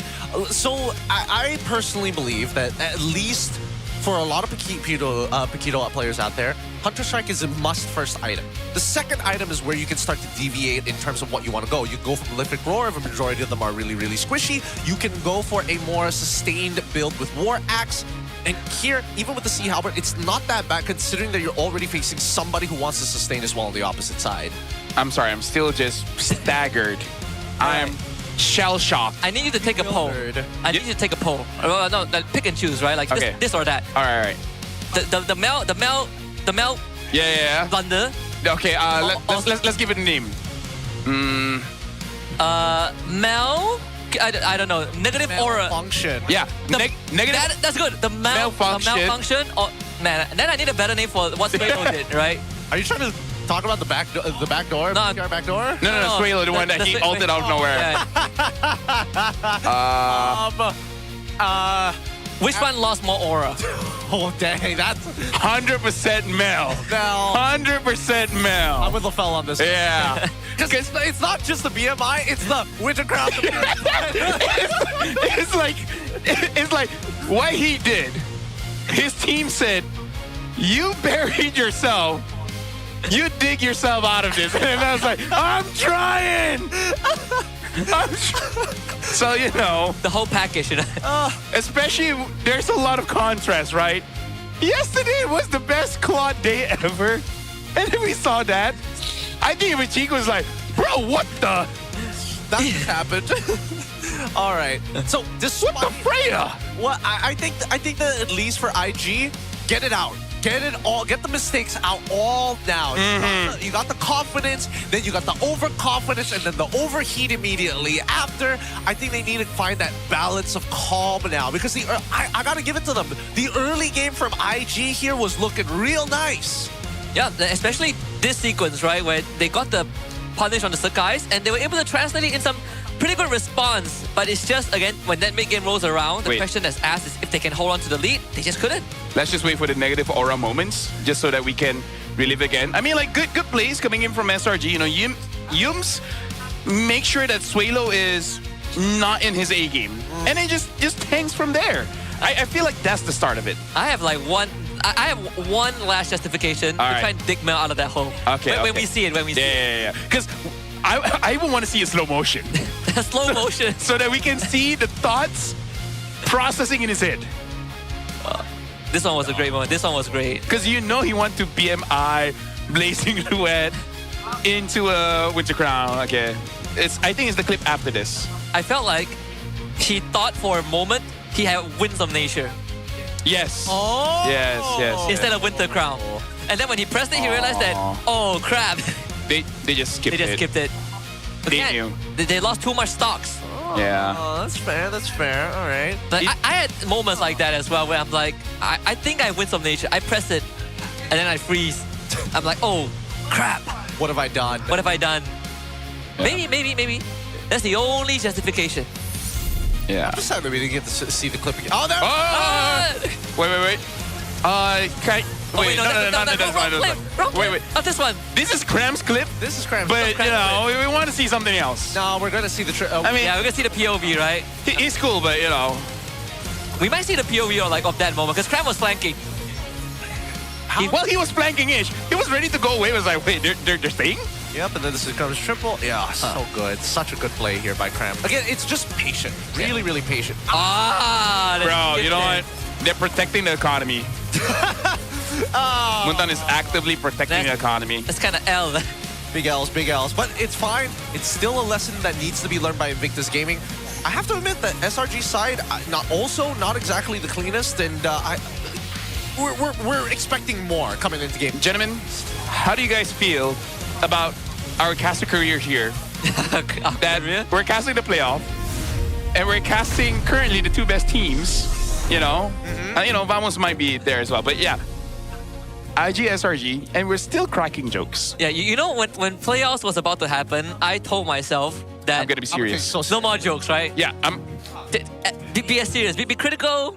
so I personally believe that at least for a lot of Paquito players out there, Hunter Strike is a must first item. The second item is where you can start to deviate in terms of what you want to go. You go for Prolific Roar if a majority of them are really, really squishy. You can go for a more sustained build with War Axe. And here, even with the Sea Halberd, it's not that bad considering that you're already facing somebody who wants to sustain as well on the opposite side. I'm sorry, I'm still just staggered. I'm shell-shocked. I need you to take a poll. I need you to take a poll. No, pick and choose, right? Like this or that. All right. The Mel. Yeah. Blunder. Okay. Let's give it a name. Mel. I don't know. Negative aura. Malfunction. Yeah. Negative. That's good. The malfunction. Oh man. Then I need a better name for what Swaylo did, right? Are you trying to talk about the back door? No, BTR back door? No, Swaylo, the one that he ulted out of nowhere. Which one lost more aura? Oh dang, that's 100% Mel. 100% Mel. I'm with LaFell on this. Yeah. Because it's not just the BMI, it's the Winter Crown. it's like what he did. His team said, "You buried yourself. You dig yourself out of this." And I was like, I'm trying. So, you know. The whole package, you know. Especially, there's a lot of contrast, right? Yesterday was the best Claude day ever. And then we saw that. I think Machik was like, bro, what the? That happened. All right. So, what the Freya? Well, I think that at least for IG, get it out. Get it all. Get the mistakes out all now. You got the confidence, then you got the overconfidence, and then the overheat immediately. After, I think they need to find that balance of calm now, because I gotta give it to them. The early game from IG here was looking real nice. Yeah, especially this sequence, right, where they got the punish on the Sakai's, and they were able to translate it in some pretty good response. But it's just, again, when that mid-game rolls around, the question that's asked is if they can hold on to the lead. They just couldn't. Let's just wait for the negative aura moments, just so that we can relive again. I mean, like, good plays coming in from SRG. You know, Yums make sure that Suelo is not in his A game, and it just hangs from there. I feel like that's the start of it. I have like one last justification to try and dig Mel out of that hole. Okay. When we see it, Yeah. Because I even want to see a slow motion. Slow motion. So that we can see the thoughts processing in his head. This one was a great one. This one was great. Because you know he wants to BMI, Blazing Duet, into a Winter Crown. Okay. I think it's the clip after this. I felt like he thought for a moment he had Winds of Nature. Yes. Oh. Yes. Instead of Winter Crown. And then when he pressed it, he realized that, oh crap. They just skipped it. They just skipped it. They knew. They lost too much stocks. Yeah. Oh, that's fair. All right. But I had moments like that as well, where I'm like, I think I Winds of Nature. I press it, and then I freeze. I'm like, oh crap. What have I done? What have I done? Yeah. Maybe. That's the only justification. Yeah. I'm just sad that we didn't get to see the clip again. Oh, there! Wait. Wait. Oh, this one. This is Cram's clip. This is Cram's. But, you know, we want to see something else. No, we're going to see the... I mean, yeah, we're going to see the POV, right? He's cool, but, you know. We might see the POV of that moment, because Cram was flanking. Well, he was flanking-ish. He was ready to go away. He was like, wait, they're staying? Yep, and then this comes triple. Yeah, so good. Such a good play here by Cram. Again, it's just patient. Really patient. Bro, you know what? They're protecting the economy. Moonton is actively protecting the economy. That's kind of L. Big L's. But it's fine. It's still a lesson that needs to be learned by Invictus Gaming. I have to admit that SRG side, not exactly the cleanest, and we're expecting more coming into game. Gentlemen, how do you guys feel about our caster career here? That we're casting the playoff, and we're casting currently the two best teams. You know, Vamos might be there as well, but yeah, IG, SRG, and we're still cracking jokes. Yeah, you know, when playoffs was about to happen, I told myself that I'm gonna be serious. No more jokes, right? Yeah, be as serious, be critical.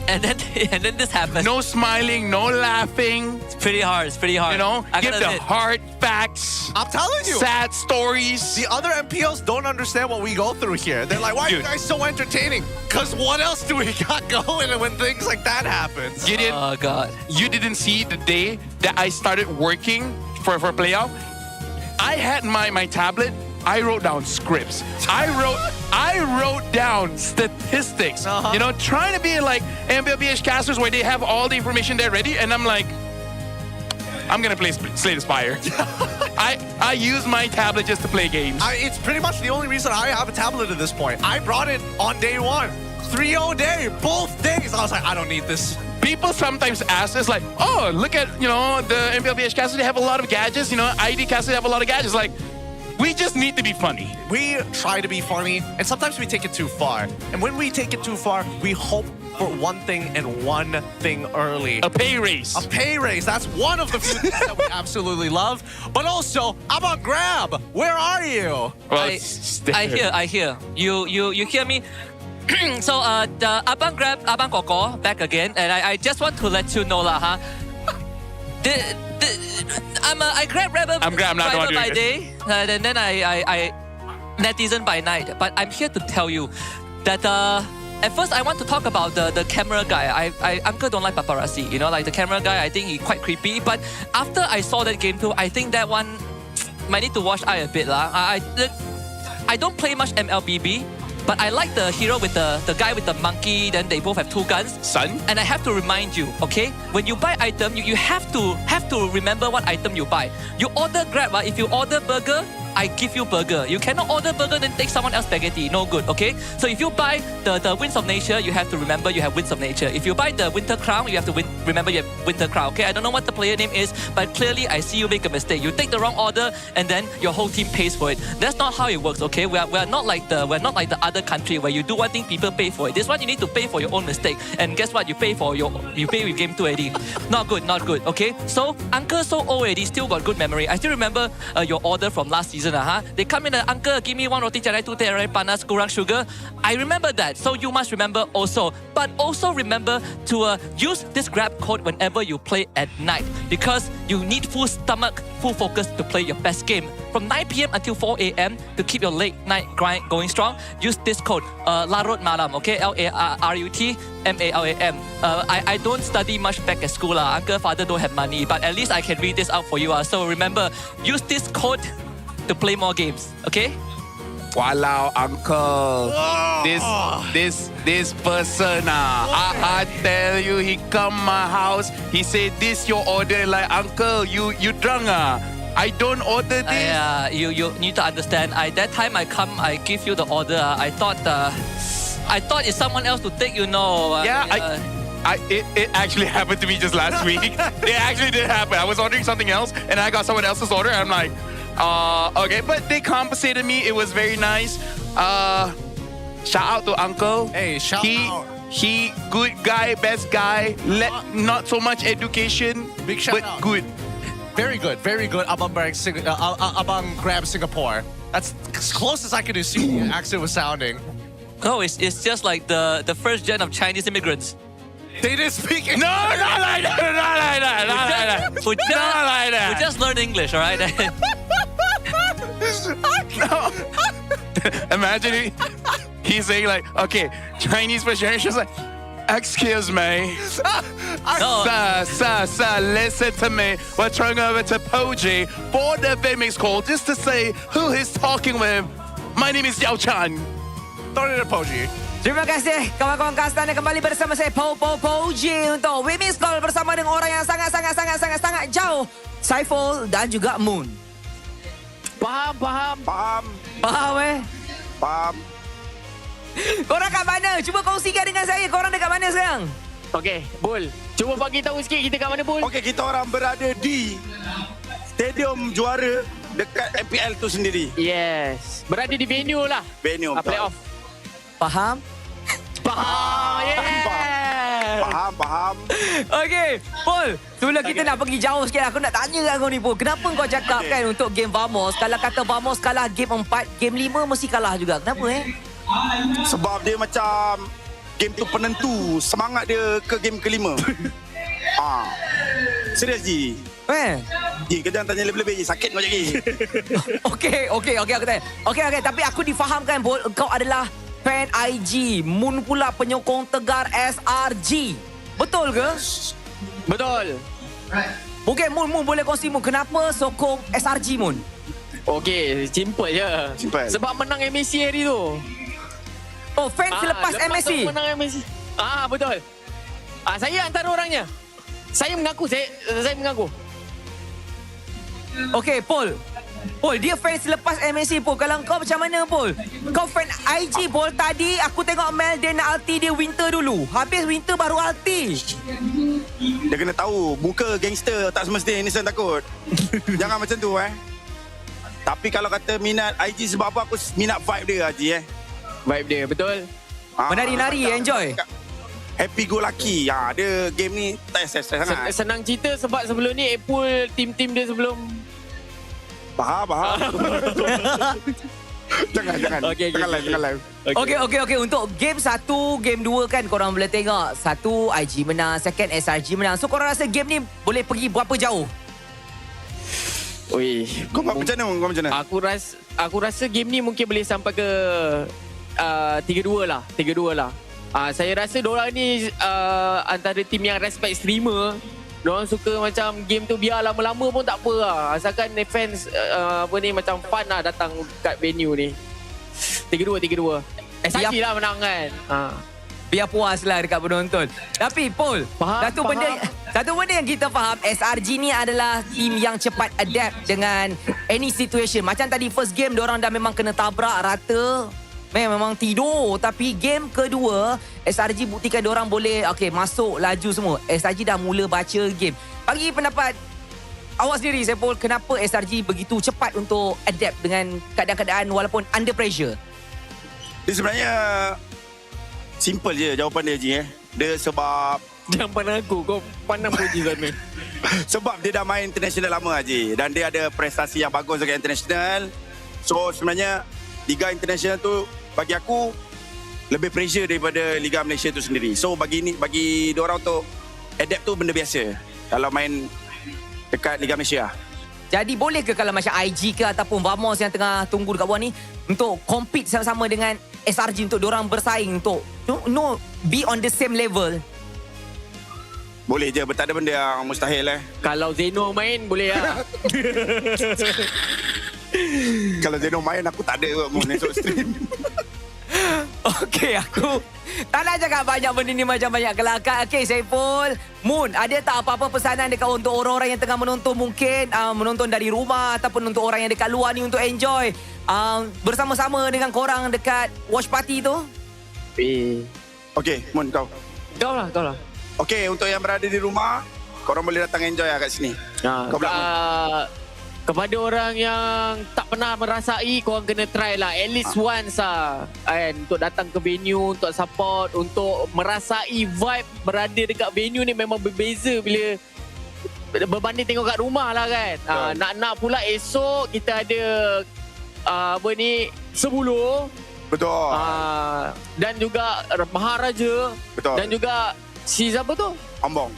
And then this happens. No smiling, no laughing. It's pretty hard. You know, give the hard facts. I'm telling you. Sad stories. The other MPLs don't understand what we go through here. They're like, why are you guys so entertaining? Because what else do we got going when things like that happen? Oh, God. You didn't see the day that I started working for playoff? I had my tablet. I wrote down scripts. I wrote down statistics. You know, trying to be like MLBB casters where they have all the information there ready, and I'm like, I'm gonna play Slay the Spire. I use my tablet just to play games. It's pretty much the only reason I have a tablet at this point. I brought it on day one. 3-0 day, both days. I was like, I don't need this. People sometimes ask us like, oh, look at, you know, the MPLB casters, they have a lot of gadgets. You know, ID casters have a lot of gadgets. Like, we just need to be funny. We try to be funny, and sometimes we take it too far. And when we take it too far, we hope for one thing and one thing early. A pay raise. A pay raise. That's one of the few things that we absolutely love. But also, Abang Grab, where are you? Well, I hear. You hear me? So, the Abang Grab, Abang Koko, back again. And I just want to let you know, I grab Rebel driver by day, and then I netizen by night. But I'm here to tell you that at first I want to talk about the camera guy. Uncle don't like paparazzi, you know, like the camera guy. I think he quite creepy. But after I saw that game too, I think that one might need to wash eye a bit lah. I don't play much MLBB. But I like the hero with the guy with the monkey, then they both have two guns. Sun? And I have to remind you, okay? When you buy item, you have to remember what item you buy. You order Grab, if you order burger, I give you burger. You cannot order burger then take someone else spaghetti. No good, okay? So if you buy the Winds of Nature, you have to remember you have Winds of Nature. If you buy the Winter Crown, you have to remember you have Winter Crown, okay? I don't know what the player name is, but clearly I see you make a mistake. You take the wrong order and then your whole team pays for it. That's not how it works, okay? We're not like the other country where you do one thing, people pay for it. This one you need to pay for your own mistake. And guess what? You pay with game 2 already. Not good, okay? So uncle so old already, still got good memory. I still remember your order from last season. They come in, uncle, give me 1 roti canai, 2 teh panas, kurang sugar. I remember that. So you must remember also. But also remember to use this grab code whenever you play at night, because you need full stomach, full focus to play your best game. From 9 p.m. until 4 a.m. to keep your late night grind going strong, use this code, Larut Malam, okay? LARUT MALAM. I don't study much back at school. Uncle, father don't have money, but at least I can read this out for you. So remember, use this code to play more games, okay? Walao, uncle. This person, I tell you, he come my house, he say, this your order, like, uncle, you drunk, I don't order this. You need to understand. That time I come, I give you the order. I thought it's someone else to take, you know. It actually happened to me just last week. It actually did happen. I was ordering something else, and I got someone else's order, and I'm like, okay. But they compensated me. It was very nice. Shout out to uncle. Hey, shout out. He good guy, best guy. Not so much education, big shout but out. good. Very good. Abang Grab Singapore. That's as close as I could assume the accent was sounding. No, it's just like the first gen of Chinese immigrants. They didn't speak English. No, not like that. We just learned English, all right? No. Imagine he's saying like, okay, Chinese first generation is like, excuse me. Sir, listen to me. We're turning over to Poji for the Vimix call just to say who he's talking with. My name is Yao Chan. Turn it to Poji. Terima kasih kawan-kawan kastan yang kembali bersama saya Poji untuk Women's Call bersama dengan orang yang sangat jauh, Saiful dan juga Moon. Faham. Faham. Korang kat mana? Cuba kongsikan dengan saya. Korang dekat mana sekarang? Okey, Bul. Cuba bagi tahu sikit kita kat mana, Bul? Okey, kita orang berada di Stadium Juara dekat MPL tu sendiri. Yes. Berada di venue lah. Venue. Playoff. Faham? Yeah. Faham. Okey, Paul. Sebelum kita nak pergi jauh sikit, aku nak tanya kau ni, Paul. Kenapa kau cakap kan untuk game Vamos, kalau kata Vamos kalah game 4, game 5 mesti kalah juga. Kenapa Sebab dia macam game tu penentu semangat dia ke game kelima. Serius Ji. Ji, kau jangan tanya lebih-lebih Ji. Sakit kau Ji. Okey, aku tanya. Okey, tapi aku difahamkan, Paul, kau adalah fan IG, Moon pula penyokong tegar SRG. Betul ke? Betul. Mungkin Moon boleh kongsi Moon kenapa sokong SRG Moon? Okey, simple je. Sebab menang MSC hari tu. Oh, fans selepas MSC. Menang MSC. Betul. Saya antara orangnya. Saya mengaku. Okey, Paul, dia fans selepas MSC, Paul. Kalau kau macam mana, Paul? Kau fan IG, Paul. Tadi aku tengok Mel dia nak ulti dia winter dulu. Habis winter baru ulti. Dia kena tahu, muka gangster tak semestinya innocent takut. Jangan macam tu, Tapi kalau kata minat IG sebab apa, aku minat vibe dia, Haji, Vibe dia, betul. Menari-nari, enjoy. Happy go lucky. Dia game ni tak stress sangat. Senang cerita sebab sebelum ni Apple tim-tim dia sebelum. Faham. Jangan. Jangan live. Okey. Untuk game 1, game 2 kan korang boleh tengok. 1 IG menang, second SRG menang. So korang rasa game ni boleh pergi berapa jauh? Kau macam mana? Aku rasa game ni mungkin boleh sampai ke 3-2 lah. Saya rasa diorang ni antara tim yang respect streamer. Diorang suka macam game tu biar lama-lama pun tak apa lah. Asalkan fans macam fun lah datang kat venue ni. 3-2. SRG lah menang kan. Biar puas lah dekat penonton. Tapi Paul, Satu benda yang kita faham, SRG ni adalah team yang cepat adapt dengan any situation. Macam tadi first game, diorang dah memang kena tabrak rata. Memang tidur. Tapi game kedua, SRG buktikan diorang boleh masuk laju semua. SRG dah mula baca game. Bagi pendapat awak sendiri, Saiful, kenapa SRG begitu cepat untuk adapt dengan keadaan-keadaan walaupun under pressure? Dia sebenarnya simple je jawapan dia, Ji. Dia sebab... Jangan pandang aku, kau pandang puji sana. Sebab dia dah main international lama, Haji. Dan dia ada prestasi yang bagus dekat international. So sebenarnya Liga International tu bagi aku lebih pressure daripada Liga Malaysia tu sendiri. So bagi diorang untuk adapt tu benda biasa kalau main dekat Liga Malaysia. Jadi boleh ke kalau macam IG ke ataupun Vamos yang tengah tunggu dekat bawah ni untuk compete sama-sama dengan SRG untuk diorang bersaing untuk be on the same level? Boleh je, tak ada benda yang mustahil Kalau Zeno main, boleh lah. Kalau Zeno main, aku tak ada pun esok stream. Okey, aku tak nak cakap banyak benda ni macam banyak kelakar. Okey, Saiful, Moon, ada tak apa-apa pesanan dekat untuk orang-orang yang tengah menonton, mungkin menonton dari rumah ataupun untuk orang yang dekat luar ni untuk enjoy bersama-sama dengan korang dekat watch party tu? Okey, Moon, kau lah. Okey, untuk yang berada di rumah, korang boleh datang enjoy kat sini. Kau bilang kepada orang yang tak pernah merasai, korang kena try lah at least once kan, untuk datang ke venue, untuk support, untuk merasai vibe berada dekat venue ni memang berbeza bila berbanding tengok kat rumah lah kan. Nak pula esok kita ada 10. Betul. Dan juga Maharaja. Betul. Dan juga si siapa tu? Ambong.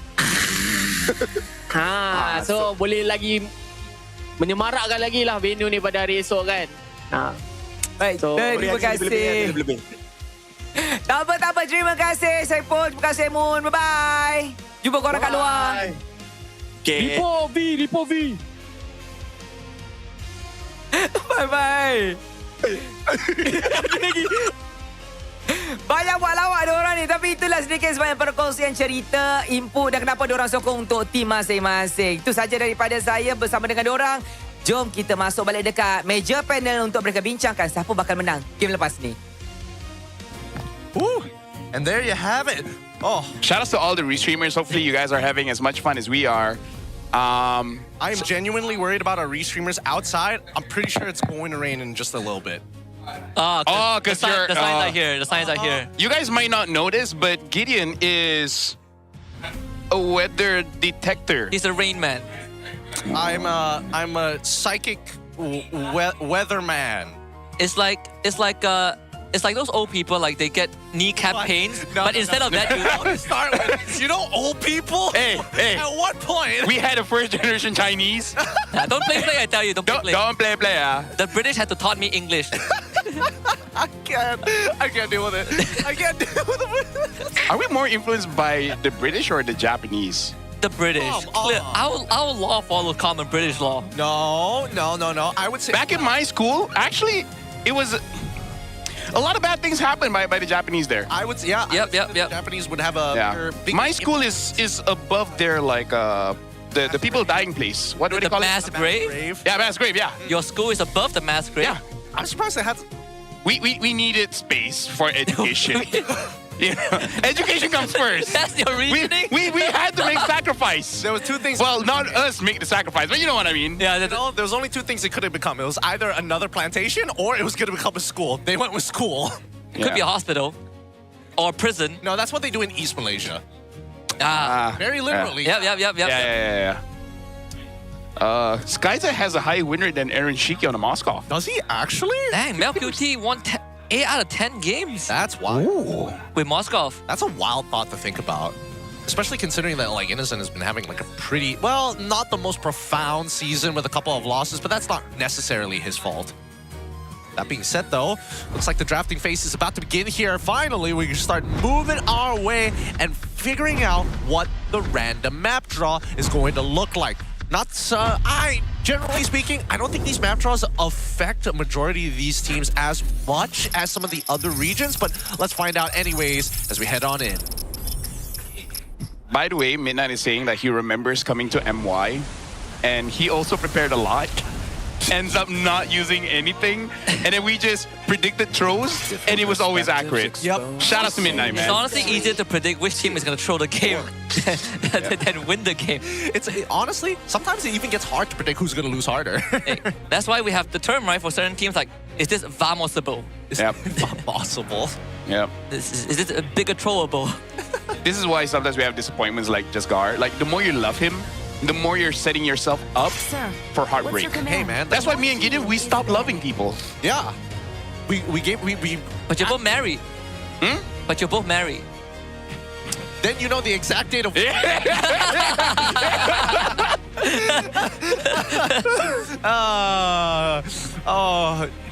So boleh lagi menyemarakkan lagi lah venue ni pada hari esok kan. Baik, terima kasih. Tak apa, terima kasih Saiful, terima kasih Moon, bye-bye. Jumpa korang kat luar. Okay. Lipo V. Bye-bye. Banyak buat lawak diorang ni. Tapi itulah sedikit sebanyak perkongsian cerita, input dan kenapa diorang sokong untuk tim masing-masing. Itu saja daripada saya bersama dengan diorang. Jom kita masuk balik dekat meja panel untuk mereka bincangkan siapa bakal menang game lepas ni. And there you have it. Shout out to all the restreamers. Hopefully you guys are having as much fun as we are. I am genuinely worried about our restreamers outside. I'm pretty sure it's going to rain in just a little bit. Because the signs are here. The signs are here. You guys might not notice, but Gideon is a weather detector. He's a rain man. I'm a psychic weatherman. It's like those old people, like they get kneecap pains, but instead of that, you start with, you know, old people. Hey! At what point We had a first generation Chinese. Don't play. I tell you, don't play. Don't play. The British had to taught me English. I can't deal with it. I can't deal with it. Are we more influenced by the British or the Japanese? The British. Our law follows common British law. No. I would say back in my school, actually, it was a lot of bad things happened by the Japanese there. I would say, yeah. Yep. The Japanese would have a big my school is above their the people dying place. What do they call mass it? grave? Yeah, mass grave. Yeah. Your school is above the mass grave. Yeah. I'm surprised they had. We needed space for education. You know, education comes first. That's your reasoning? We had to make sacrifice. There were two things. Well, not us make the sacrifice, but you know what I mean. Yeah. There was only two things it could have become. It was either another plantation or it was going to become a school. They went with school. Could be a hospital or a prison. No, that's what they do in East Malaysia. Very literally. Yep. Yeah. Skyza has a higher win rate than Aaron Shiki on a Moscow. Does he actually? Dang, MLBB won 8 out of 10 games. That's wild. With Moscow. That's a wild thought to think about. Especially considering that Innocent has been having a pretty, well, not the most profound season with a couple of losses, but that's not necessarily his fault. That being said, though, looks like the drafting phase is about to begin here. Finally, we can start moving our way and figuring out what the random map draw is going to look like. Generally speaking, I don't think these map draws affect a majority of these teams as much as some of the other regions, but let's find out anyways as we head on in. By the way, Midnight is saying that he remembers coming to MY, and he also prepared a lot. Ends up not using anything, and then we just predicted throws, and it was always accurate. Yep. Shout out to Midnight, man. It's honestly easier to predict which team is going to throw the game than win the game. Honestly, sometimes it even gets hard to predict who's going to lose harder. Hey, that's why we have the term, right, for certain teams, like, is this Vamosable? Yep. Possible. Yep. Is this a bigger throwable? This is why sometimes we have disappointments like Jasgar. Like, the more you love him, the more you're setting yourself up for heartbreak. Hey, man. That's why me and Gideon, we stopped loving people. Yeah. We. But you're both married. Hmm? But you're both married. Then you know the exact date of... you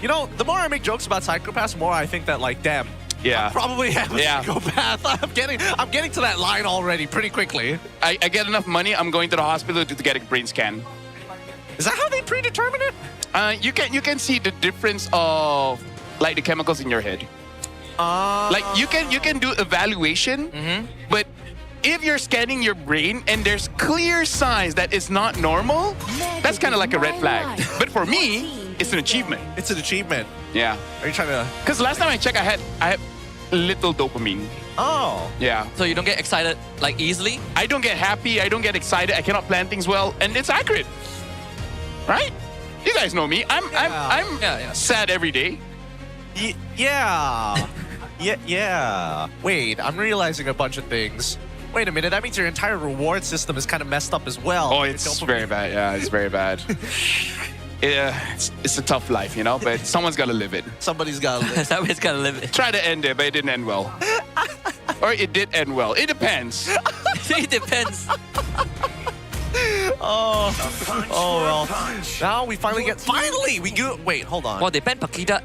know, the more I make jokes about psychopaths, the more I think that, like, damn, yeah, I probably have a psychopath. I'm getting to that line already pretty quickly. I get enough money, I'm going to the hospital to get a brain scan. Is that how they predetermine it? You can see the difference of like the chemicals in your head. Like you can do evaluation, but if you're scanning your brain and there's clear signs that it's not normal, that's kind of like a red flag. But for me, it's an achievement. It's an achievement. Yeah. Are you trying to? Because last time I checked, I had little dopamine. Oh. Yeah. So you don't get excited like easily? I don't get happy. I don't get excited. I cannot plan things well, and it's accurate, right? You guys know me. I'm sad every day. Yeah. Yeah. Wait, I'm realizing a bunch of things. Wait a minute, that means your entire reward system is kind of messed up as well. Oh, it's very bad. Yeah, it's very bad. It's a tough life, you know, but someone's got to live it. Somebody's got to live it. Somebody's got to live it. Try to end it, but it didn't end well. Or it did end well. It depends. It depends. Oh well. Now we finally get... Finally! We go... Wait, hold on. Well, they banned Paquito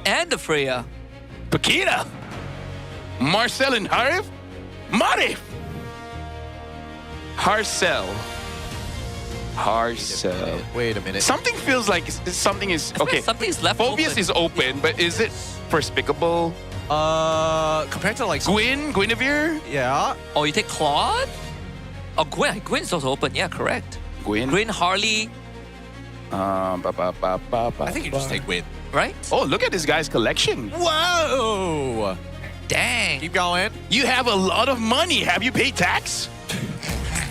and the Freya. Paquita? Marcel and Harif? Marif! Harcel. Wait a minute. Something feels like something is... Okay. Something's left Phobius open. is open, but is it Perspicable? Compared to like... Guinevere? Yeah. Oh, you take Claude? Oh, Gwyn's also open. Yeah, correct. Gwyn, Harley. I think you just take Gwyn. Right? Oh, look at this guy's collection. Whoa! Dang. Keep going. You have a lot of money. Have you paid tax?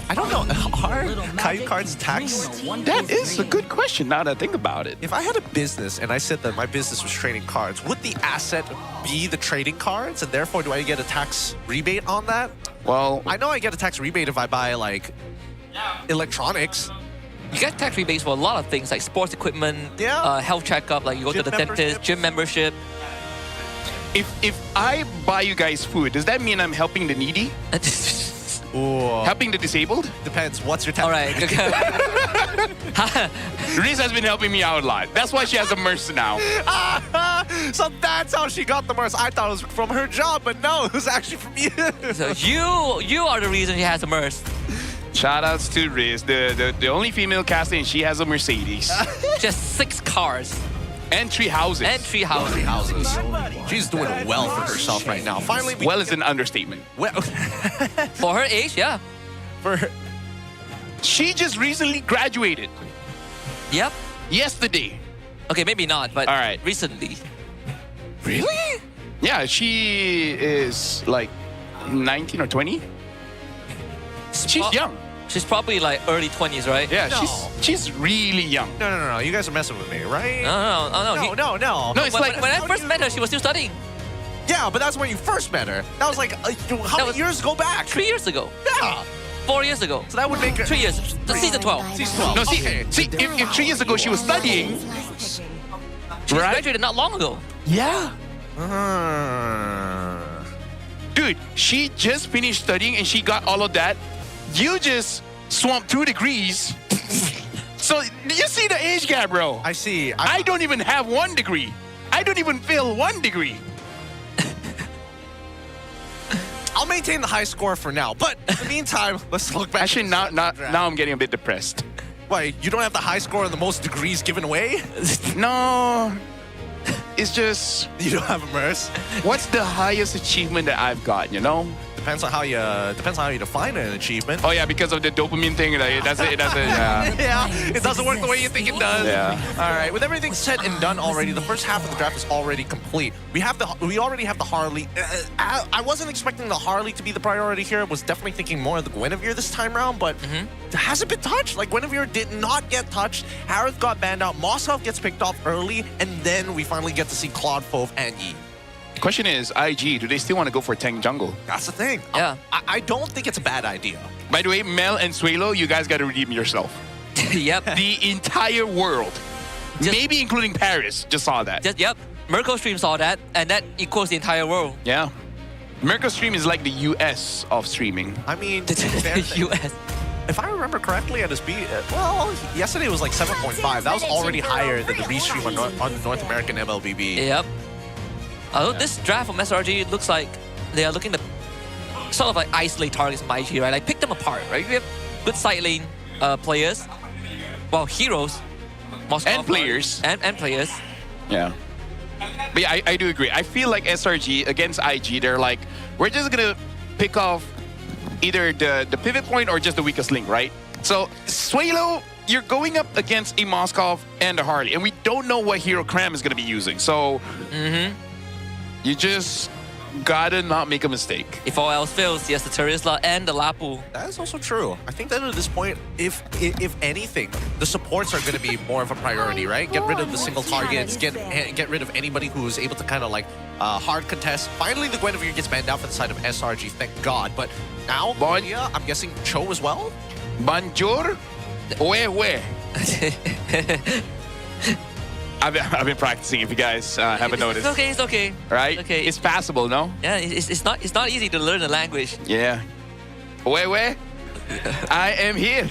I don't know. Are Caillou cards tax? That is a good question now that I think about it. If I had a business and I said that my business was trading cards, would the asset be the trading cards? And therefore, do I get a tax rebate on that? Well, I know I get a tax rebate if I buy, like, electronics. You get tax rebates for a lot of things, like sports equipment, health checkup, like you go to the dentist, gym membership. If I buy you guys food, does that mean I'm helping the needy? Helping the disabled? Depends. What's your tax? All right. Reese has been helping me out a lot. That's why she has a MERS now. So that's how she got the MERS. I thought it was from her job, but no, it was actually from you. So you are the reason she has a MERS. Shout outs to Riz, the only female casting, and she has a Mercedes. Just 6 cars. And 3 houses. And 3 houses. She's doing well for herself right now. Finally, well is an understatement. Well, for her age, yeah. For her. She just recently graduated. Yep. Yesterday. Okay, maybe not, but all right. Recently. Really? Yeah, she is like 19 or 20. She's young. She's probably like early 20s, right? Yeah, she's really young. No. You guys are messing with me, right? No. No. No, it's like when I first met her, she was still studying. Yeah, but that's when you first met her. That was like how many years go back? 3 years ago. Yeah. 4 years ago. So that would make her 3 years. Season 12. Season 12. No, see, if 3 years ago she was studying, she graduated not long ago. Yeah. Dude, she just finished studying and she got all of that. You just swamped 2 degrees. So you see the age gap, bro. I see. I don't even have 1 degree. I don't even feel 1 degree. I'll maintain the high score for now. But in the meantime, let's look back. Actually, now I'm getting a bit depressed. Why? You don't have the high score and the most degrees given away? No. It's just... You don't have a MERS? What's the highest achievement that I've got, you know? The Depends on how you define an achievement. Oh yeah, because of the dopamine thing, like, it doesn't. Yeah, it doesn't work the way you think it does. Yeah. All right, with everything said and done already, the first half of the draft is already complete. We already have the Harley. I wasn't expecting the Harley to be the priority here. I was definitely thinking more of the Guinevere this time around, but it hasn't been touched. Like, Guinevere did not get touched. Harith got banned out. Mosshoff gets picked off early, and then we finally get to see Claude, Fove, and Yi. Question is, IG, do they still want to go for tank jungle? That's the thing. Yeah. I don't think it's a bad idea. By the way, Mel and Suelo, you guys got to redeem yourself. Yep. The entire world, maybe including Paris, just saw that. Yep. Mirko Stream saw that, and that equals the entire world. Yeah. Mirko Stream is like the US of streaming. I mean, the US. If I remember correctly, at his well, yesterday it was like 7.5. That was already higher than the restream on the North American MLBB. Yep. Although this draft from SRG looks like they are looking to sort of like isolate targets from IG, right? Like pick them apart, right? We have good side lane players, well, heroes, and players, and players. Yeah. But yeah, I do agree. I feel like SRG against IG, they're like, we're just gonna pick off either the pivot point or just the weakest link, right? So Suelo, you're going up against a Moskov and a Harley, and we don't know what hero Cram is gonna be using. So you just gotta not make a mistake. If all else fails, yes, the Terizla and the Lapu. That is also true. I think that at this point, if anything, the supports are going to be more of a priority, right? Get rid of the single targets, get rid of anybody who is able to kind of like hard contest. Finally, the Guinevere gets banned out for the side of SRG, thank God. But now, I'm guessing Cho as well? Bonjour? Where? I've been practicing, if you guys haven't noticed. It's okay. Right? Okay. It's passable, no? Yeah, it's not easy to learn the language. Yeah. Where? I am here.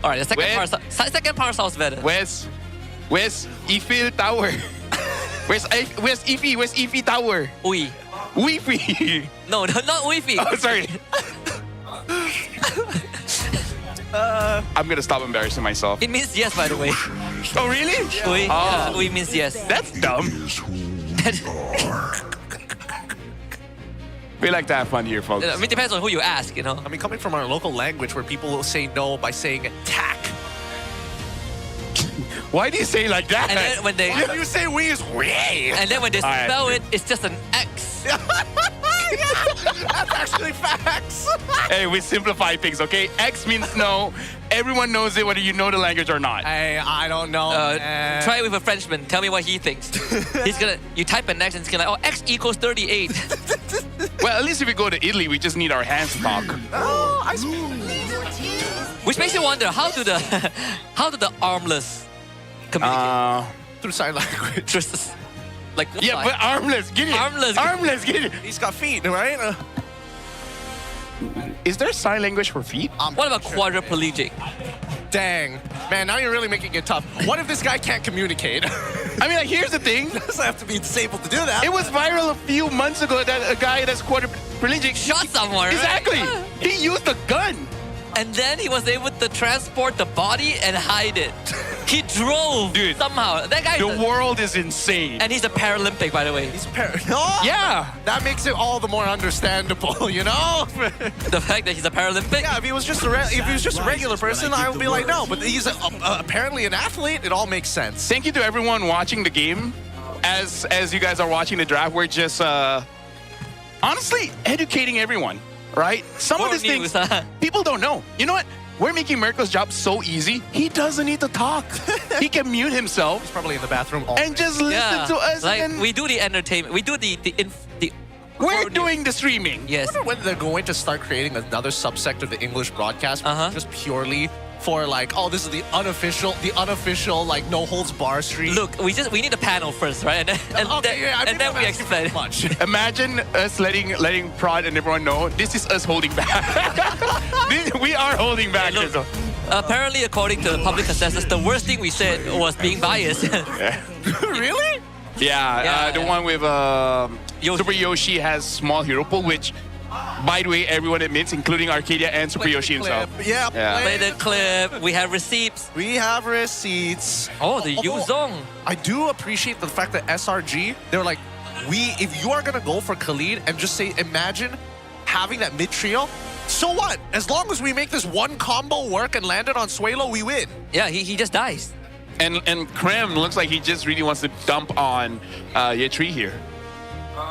All right, the second part sounds better. Where's Eiffel Tower? Where's Ify? Where's Ify Tower? Oui. Wi-Fi. No, not Wi-Fi. Oh, sorry. I'm gonna stop embarrassing myself. It means yes, by the way. Oh, really? Oui, yeah, oui means yes. That's dumb. We like to have fun here, folks. I mean, it depends on who you ask, you know. I mean, coming from our local language where people will say no by saying tack. Why do you say like that? And then when they... Why do you say we is we? And then when they spell it, it's just an X. That's actually facts. Hey, we simplify things, okay? X means no. Everyone knows it whether you know the language or not. Hey, I don't know. Try it with a Frenchman. Tell me what he thinks. You type an X and it's gonna like, oh, X equals 38. Well, at least if we go to Italy, we just need our hands to talk. Oh, I see. Which makes you wonder, how do the armless communicate? Through sign language. Like, yeah, but armless, get it. Armless, get it. He's got feet, right? Is there sign language for feet? What about quadriplegic? Dang. Man, now you're really making it tough. What if this guy can't communicate? I mean, like, here's the thing. He doesn't have to be disabled to do that. It was viral a few months ago that a guy that's quadriplegic shot someone. Exactly. Right? He used a gun. And then he was able to transport the body and hide it. He drove somehow. That guy. The world is insane. And he's a Paralympic, by the way. He's yeah. That makes it all the more understandable, you know? The fact that he's a Paralympic? Yeah, if he was just a regular person, I would be like, no. But he's apparently an athlete. It all makes sense. Thank you to everyone watching the game. As you guys are watching the draft, we're just honestly educating everyone. Right? Some of these things people don't know. You know what? We're making Mirko's job so easy. He doesn't need to talk. He can mute himself. He's probably in the bathroom and just listen to us. Like, and we do the entertainment. We do the we're doing the streaming. Yes. I wonder when they're going to start creating another subsect of the English broadcast, just purely for like, oh, this is the unofficial like no holds bar stream. Look, we need a panel first, right? And then we explain. Much. Imagine us letting Prod and everyone know this is us holding back. We are holding back. Look, apparently, according to the public consensus, the worst thing we said was being biased. Really? Yeah, the one with Super Yoshi has small hero pool, which, by the way, everyone admits, including Arcadia and Super Yoshi himself. Yeah, play the clip. We have receipts. We have receipts. Oh, the Yuzong. I do appreciate the fact that SRG, they're like, if you are going to go for Khalid and just say, imagine having that mid trio, so what? As long as we make this one combo work and land it on Suelo, we win. Yeah, he just dies. And Krem looks like he just really wants to dump on Yetri here.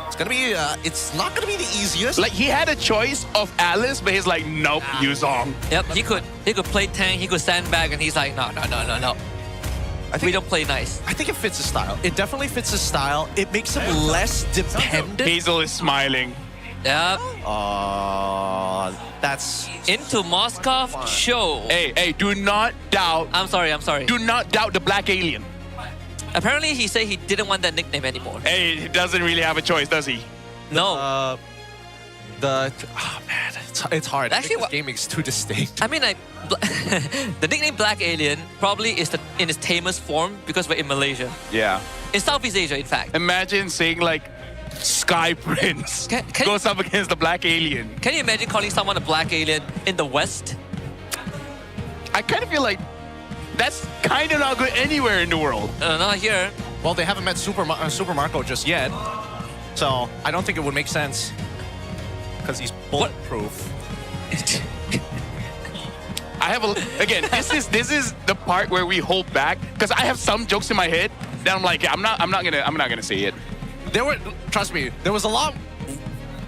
It's gonna be. It's not gonna be the easiest. Like he had a choice of Alice, but he's like, nope, Yuzong. Yep, he could play tank, he could sandbag, and he's like, no. We don't play nice. I think it fits his style. It definitely fits his style. It makes him less dependent. Hazel is smiling. Yep. That's into Moskov show. Hey, do not doubt. I'm sorry. Do not doubt the black alien. Apparently, he said he didn't want that nickname anymore. Hey, he doesn't really have a choice, does he? No. Man, it's hard. Actually, this gaming is too distinct. I mean, like, the nickname Black Alien probably is in its tamest form because we're in Malaysia. Yeah. In Southeast Asia, in fact. Imagine saying like Sky Prince goes up against the Black Alien. Can you imagine calling someone a Black Alien in the West? I kind of feel like that's kind of not good anywhere in the world. Not here. Well, they haven't met Super Marco just yet, so I don't think it would make sense because he's bulletproof. I have again. This is the part where we hold back because I have some jokes in my head that I'm like, I'm not gonna say it. Trust me, there was a lot.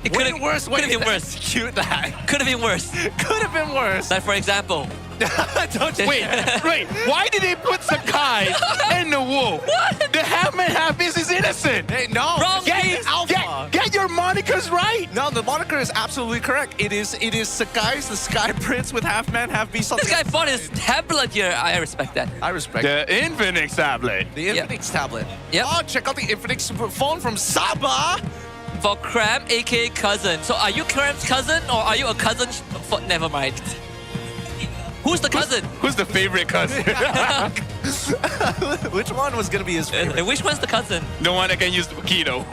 It could have been worse. Could have been worse. Cute that. Could have been worse. Could have been worse. Like for example. Wait. Why did they put Sakai and the wolf? What? The half-man, half-beast is innocent. Hey, no. Wrong. Get your monikers right. No, the moniker is absolutely correct. It is Sakai's the Sky Prince with half-man, half-beast. This guy fought his tablet here. I respect that. I respect the Infinix tablet. The Infinix tablet. Yep. Oh, check out the Infinix phone from Saba. For Cram, aka cousin. So are you Cram's cousin or are you a cousin? Never mind. Who's the cousin? Who's the favorite cousin? Which one was going to be his favorite? Which one's the cousin? The one that can use the keto.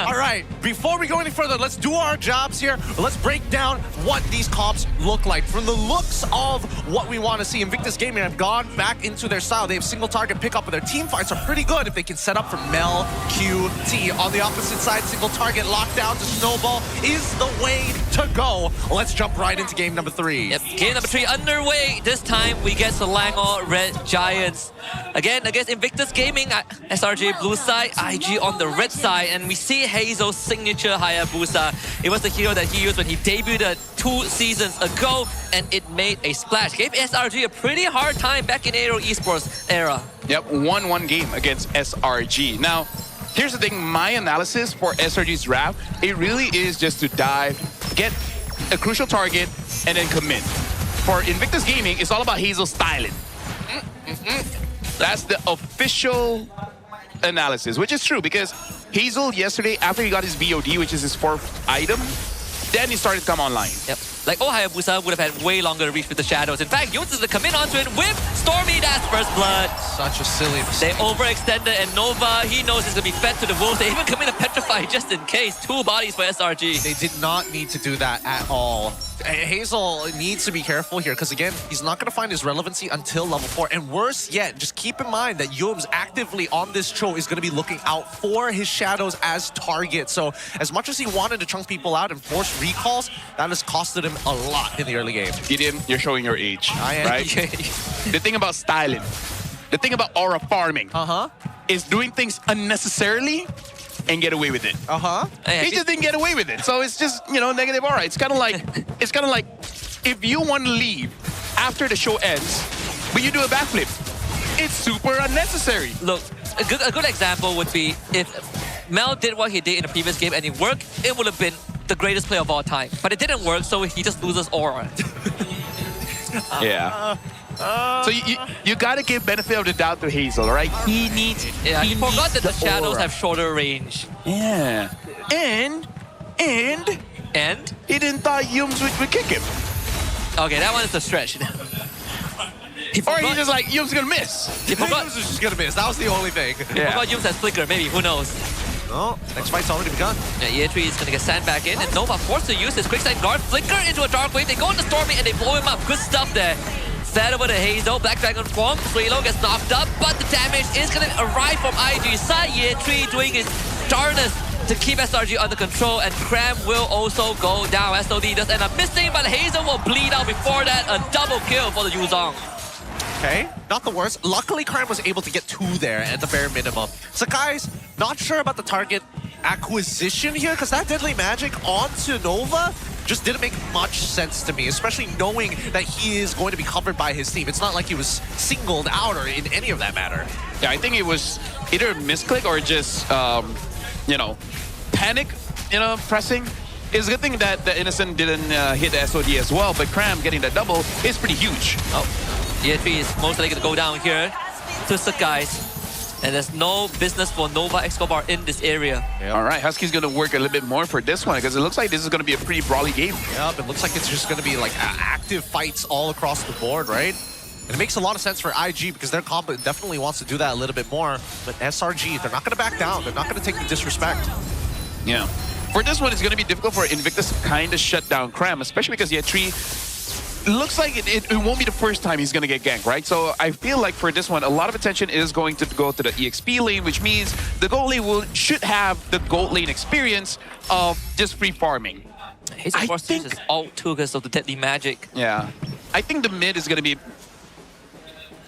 All right, before we go any further, let's do our jobs here. Let's break down what these comps look like. From the looks of what we want to see, Invictus Gaming have gone back into their style. They have single target pickup, but their team fights are pretty good if they can set up for Mel, Q, T. On the opposite side, single target lockdown to Snowball is the way to go. Let's jump right into game number 3. Yep, game number 3 underway. This time we get Selangor Red Giants. Again, against Invictus Gaming, SRJ blue side, IG on the red side, and we see Hazel's signature Hayabusa. It was the hero that he used when he debuted 2 seasons ago, and it made a splash. Gave SRG a pretty hard time back in Aero Esports era. Yep, 1-1 game against SRG. Now, here's the thing, my analysis for SRG's draft, it really is just to dive, get a crucial target, and then commit. For Invictus Gaming, it's all about Hazel's styling. That's the official analysis, which is true because Hazel yesterday, after he got his VOD, which is his 4th item, then he started to come online. Yep. Like, Hayabusa would have had way longer reach with the shadows. In fact, Yones is to come in onto it with Stormy, that's first blood. Such a silly mistake. They overextended, and Nova, he knows he's going to be fed to the wolves. They even come in to petrify just in case. 2 bodies for SRG. They did not need to do that at all. Hazel needs to be careful here because, again, he's not going to find his relevancy until level 4. And worse yet, just keep in mind that Yums actively on this show is going to be looking out for his shadows as targets. So as much as he wanted to chunk people out and force recalls, that has costed him a lot in the early game. Gideon, you're showing your age, I am. right? The thing about styling, the thing about aura farming is doing things unnecessarily and get away with it. He just didn't get away with it. So it's just, negative aura. It's kind of like if you want to leave after the show ends, but you do a backflip, it's super unnecessary. Look, a good example would be if Mel did what he did in the previous game and it worked, it would have been the greatest player of all time. But it didn't work, so he just loses aura. Yeah. So you gotta give benefit of the doubt to Hazel, right? He needs. Yeah, he forgot that the shadows aura. have shorter range. Yeah. And he didn't thought Yums would kick him. Okay, that one is a stretch. Or he's just like, Yums gonna miss. He forgot. Yums was just gonna miss. That was the only thing. He forgot Yums has flicker, maybe, who knows? Oh, next fight's already begun. Yeah, Yetri is gonna get sand back in, and Nova forced to use his quicksand guard, flicker into a dark wave. They go into Stormy and they blow him up. Good stuff there. Fed over to Hazel, Black Dragon form. Suelo gets knocked up, but the damage is gonna arrive from IG side. Yetri doing his darnest to keep SRG under control, and Cram will also go down. SOD does end up missing, but Hazel will bleed out before that. A double kill for the Yuzong. Okay, not the worst. Luckily, Cram was able to get 2 there at the bare minimum. So guys, not sure about the target acquisition here, because that Deadly Magic onto Nova just didn't make much sense to me, especially knowing that he is going to be covered by his team. It's not like he was singled out or in any of that matter. Yeah, I think it was either a misclick or just, you know, panic, you know, pressing. It's a good thing that the Innocent didn't hit the SOD as well, but Cram getting that double is pretty huge. Oh, ENG is most likely going to go down here to Sakai's. And there's no business for Nova Escobar in this area. Yep. All right, Husky's going to work a little bit more for this one because it looks like this is going to be a pretty brawly game. Yep, it looks like it's just going to be like active fights all across the board, right? And it makes a lot of sense for IG because their comp definitely wants to do that a little bit more. But SRG, they're not going to back down. They're not going to take the disrespect. Yeah. For this one, it's going to be difficult for Invictus to kind of shut down Cram, especially because Yetri looks like it won't be the first time he's going to get ganked, right? So I feel like for this one, a lot of attention is going to go to the EXP lane, which means the gold lane should have the gold lane experience of just free farming. Hazel forces his ult too because of the Deadly Magic. Yeah. I think the mid is going to be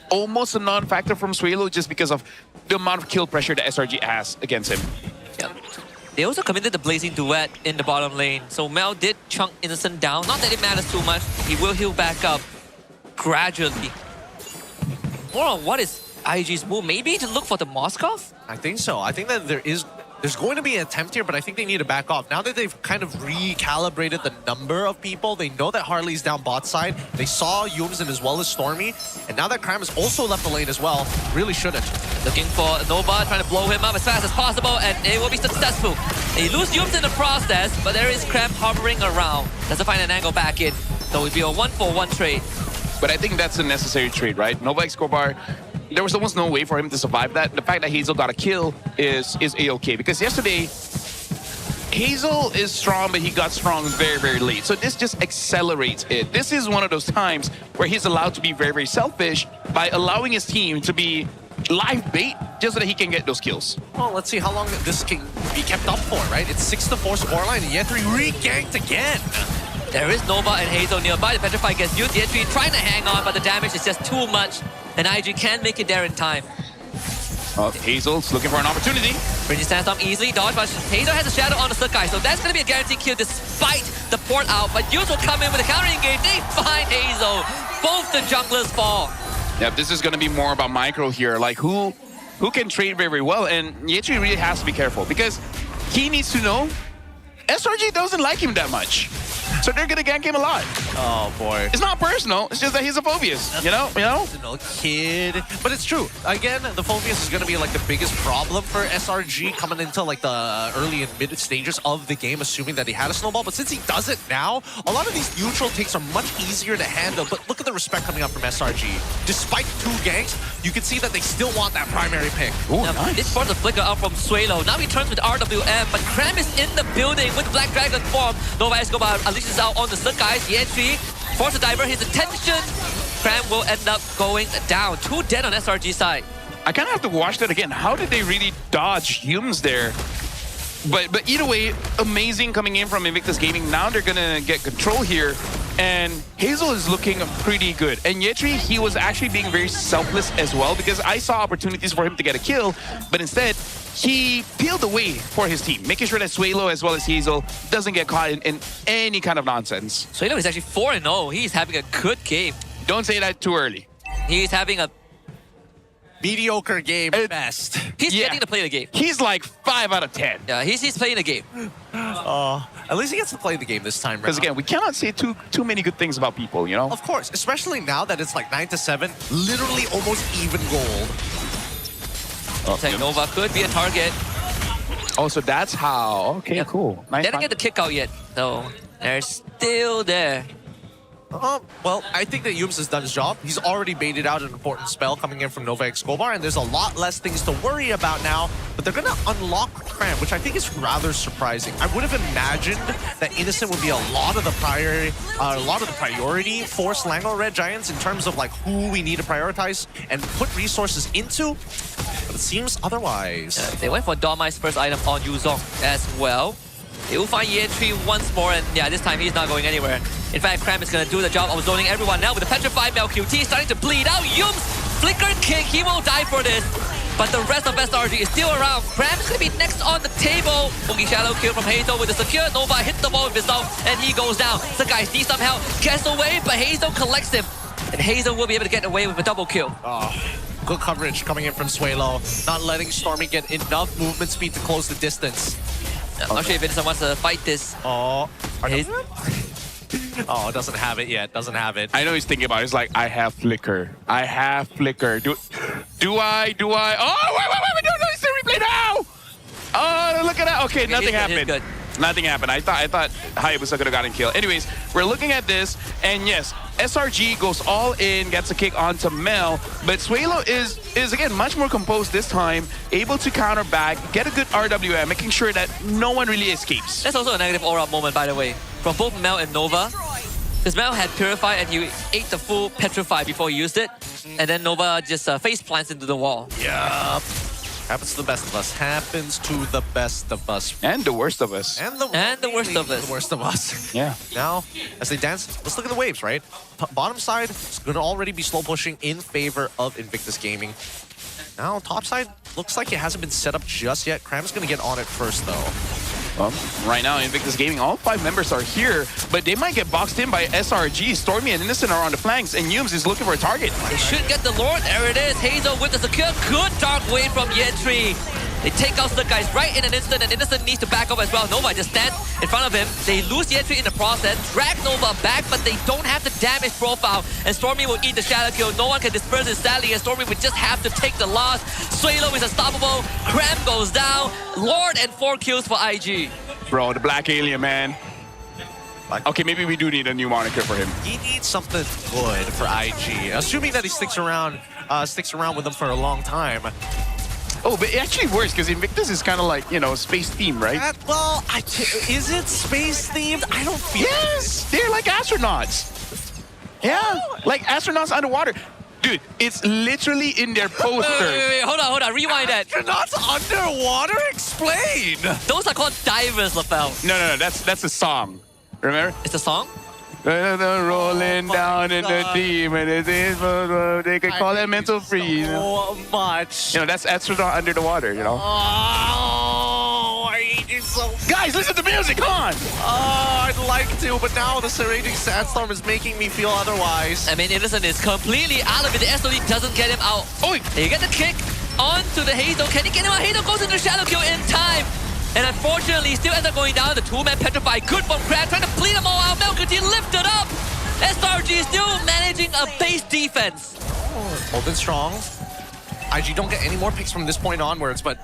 almost a non-factor from Suelo just because of the amount of kill pressure that SRG has against him. Yeah. They also committed the Blazing Duet in the bottom lane. So Mel did chunk Innocent down. Not that it matters too much. He will heal back up gradually. More on what is IG's move? Maybe to look for the Moskov? I think so. I think that there's going to be an attempt here, but I think they need to back off. Now that they've kind of recalibrated the number of people, they know that Harley's down bot side. They saw Yumsen as well as Stormy. And now that Cram has also left the lane as well, really shouldn't. Looking for Nova, trying to blow him up as fast as possible, and it will be successful. They lose Yumsen in the process, but there is Cram hovering around. Doesn't find an angle back in. So it'll be a 1-for-1 trade. But I think that's a necessary trade, right? Nova Escobar, there was almost no way for him to survive that. The fact that Hazel got a kill is A-okay. Because yesterday, Hazel is strong, but he got strong very, very late. So this just accelerates it. This is one of those times where he's allowed to be very, very selfish by allowing his team to be live bait just so that he can get those kills. Well, let's see how long this can be kept up for, right? It's 6-4 scoreline, and Yetri re-ganked again. There is Nova and Hazel nearby. The Petrify gets used. Yetri trying to hang on, but the damage is just too much. And IG can't make it there in time. Hazel's looking for an opportunity. Bridget Sandstorm easily dodged, but Hazel has a shadow on the Sakai, so that's going to be a guaranteed kill despite the port out. But Yuz will come in with a counter engage. They find Hazel. Both the junglers fall. Yeah, this is going to be more about micro here. Like who can trade very, very well. And Yetri really has to be careful because he needs to know SRG doesn't like him that much. So they're gonna gank him a lot. Oh boy. It's not personal, it's just that he's a Phobius, you know? Kid. But it's true. Again, the Phobius is gonna be like the biggest problem for SRG coming into like the early and mid stages of the game, assuming that he had a snowball. But since he doesn't now, a lot of these neutral takes are much easier to handle. But look at the respect coming up from SRG. Despite 2 ganks, you can see that they still want that primary pick. Ooh, nice. This part of the flicker out from Suelo. Now he turns with RWM, but Cram is in the building with Black Dragon form. Nova Escobar unleashes out on the Sakai. The entry forces to divert his attention. Cram will end up going down. 2 dead on SRG side. I kind of have to watch that again. How did they really dodge Humes there? But either way, amazing coming in from Invictus Gaming. Now they're gonna get control here. And Hazel is looking pretty good. And Yetri, he was actually being very selfless as well because I saw opportunities for him to get a kill, but instead, he peeled away for his team, making sure that Suelo as well as Hazel doesn't get caught in any kind of nonsense. Suelo is actually 4-0. He's having a good game. Don't say that too early. He's having a mediocre game best. He's getting to play the game. He's like 5 out of 10. Yeah, he's playing the game. At least he gets to play the game this time. Because again, we cannot say too many good things about people, you know? Of course, especially now that it's like 9-7, literally almost even gold. Nova could be a target. Oh, so that's how. Okay, yeah. Cool. Nice. They didn't get the kick out yet, so they're still there. Well, I think that Yums has done his job. He's already baited out an important spell coming in from Nova Escobar, and there's a lot less things to worry about now. But they're going to unlock Cram, which I think is rather surprising. I would have imagined that Innocent would be a lot of the priority for Selangor Red Giants in terms of like who we need to prioritize and put resources into. but it seems otherwise. They went for Domai's first item on Yuzong as well. They will find Ye3 once more, and yeah, this time he's not going anywhere. In fact, Cram is going to do the job of zoning everyone now with the petrified MLQT starting to bleed out. Yums, flicker kick, he will die for this. But the rest of SRG is still around. Cram is going to be next on the table. Boogie Shadow kill from Hazel with the secure. Nova hits the ball with himself, and he goes down. The guys need some help. Gets away, but Hazel collects him. And Hazel will be able to get away with a double kill. Oh, good coverage coming in from Suelo. Not letting Stormy get enough movement speed to close the distance. I'm not sure if Vincent wants to fight this. Oh, oh, doesn't have it yet. Doesn't have it. I know he's thinking about it. He's like, I have flicker. I have flicker. Do I? Oh, wait, no, it's the replay now. Oh, look at that. Okay, nothing happened. Nothing happened. I thought Hayabusa could have gotten killed. Anyways, we're looking at this, and yes, SRG goes all in, gets a kick onto Mel, but Suelo is again much more composed this time, able to counter back, get a good RWM, making sure that no one really escapes. That's also a negative aura moment, by the way, from both Mel and Nova. Because Mel had Purify and he ate the full Petrify before he used it, and then Nova just face plants into the wall. Yup. Happens to the best of us. Happens to the best of us. And the worst of us. And the worst of us. The worst of us. Yeah. Now, as they dance, let's look at the waves, right? Bottom side is going to already be slow pushing in favor of Invictus Gaming. Now, top side looks like it hasn't been set up just yet. Cram's going to get on it first, though. Well, right now, Invictus Gaming, all 5 members are here, but they might get boxed in by SRG. Stormy and Innocent are on the flanks, and Yums is looking for a target. They should get the Lord. There it is. Hazel with the secure. Good dark wave from Ye3. They take out the guys right in an instant, and Innocent needs to back up as well. Nova just stands in front of him. They lose Ye3 in the process, drag Nova back, but they don't have the damage profile, and Stormy will eat the shadow kill. No one can disperse it sadly, and Stormy would just have to take the loss. Suelo is unstoppable. Cram goes down. Lord and 4 kills for IG. Bro, the Black Alien, man. Okay, maybe we do need a new moniker for him. He needs something good for IG, assuming that he sticks around with them for a long time. Oh, but it actually works because Invictus is kind of like, you know, space themed, right? Well, is it space themed? I don't feel Yes! They're like astronauts. Yeah, like astronauts underwater. Dude, it's literally in their poster. Wait, hold on. Rewind that. Astronauts underwater? Explain. Those are called divers, LaFell. No, that's a song. Remember? It's a song? Rolling down in the deep, and they could call it mental freeze. So much. You know, that's astronaut under the water, you know? Oh, I hate you so much. Guys, listen to music, come on! Oh, I'd like to, but now the Raging Sandstorm is making me feel otherwise. I mean, Innocent is completely out of it. The SOD doesn't get him out. Oh, you get the kick onto the Hazel. Can he get him out? Hazel goes into the shadow kill in time. And unfortunately, he still ends up going down. The 2-man Petrify. Good from Crab, trying to bleed them all out. Melkuti lifted up. SRG is still managing a base defense. Holding strong. IG don't get any more picks from this point onwards, but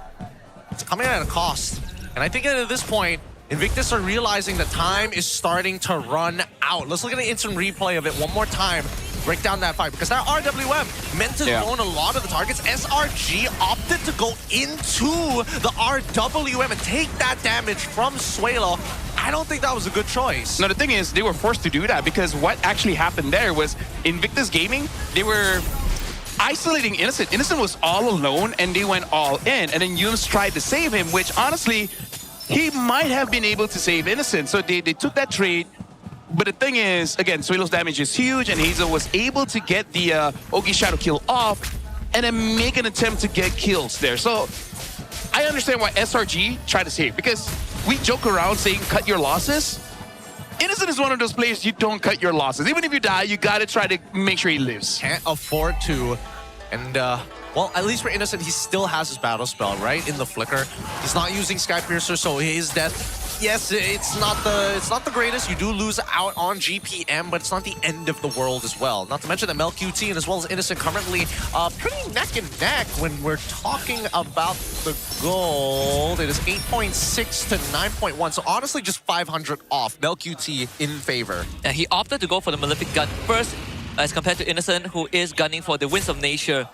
it's coming at a cost. And I think at this point, Invictus are realizing that time is starting to run out. Let's look at an instant replay of it one more time. Break down that fight, because that RWM meant to zone a lot of the targets. SRG opted to go into the RWM and take that damage from Suelo. I don't think that was a good choice. No, the thing is, they were forced to do that because what actually happened there was Invictus Gaming, they were isolating Innocent. Innocent was all alone and they went all in. And then Yums tried to save him, which honestly, he might have been able to save Innocent. So they took that trade. But the thing is, again, Suelo's damage is huge, and Hazel was able to get the Ogi Shadow kill off and then make an attempt to get kills there. So I understand why SRG tried to save, because we joke around saying cut your losses. Innocent is one of those players you don't cut your losses. Even if you die, you gotta try to make sure he lives. Can't afford to. And, well, at least for Innocent, he still has his battle spell, right? In the flicker. He's not using Sky Piercer, so his death, yes, it's not the greatest. You do lose out on GPM, but it's not the end of the world as well. Not to mention that MelQT and as well as Innocent currently pretty neck and neck when we're talking about the gold. It is 8.6 to 9.1, so honestly just 500 off. MelQT in favor. And he opted to go for the Malefic Gun first, as compared to Innocent, who is gunning for the Winds of Nature.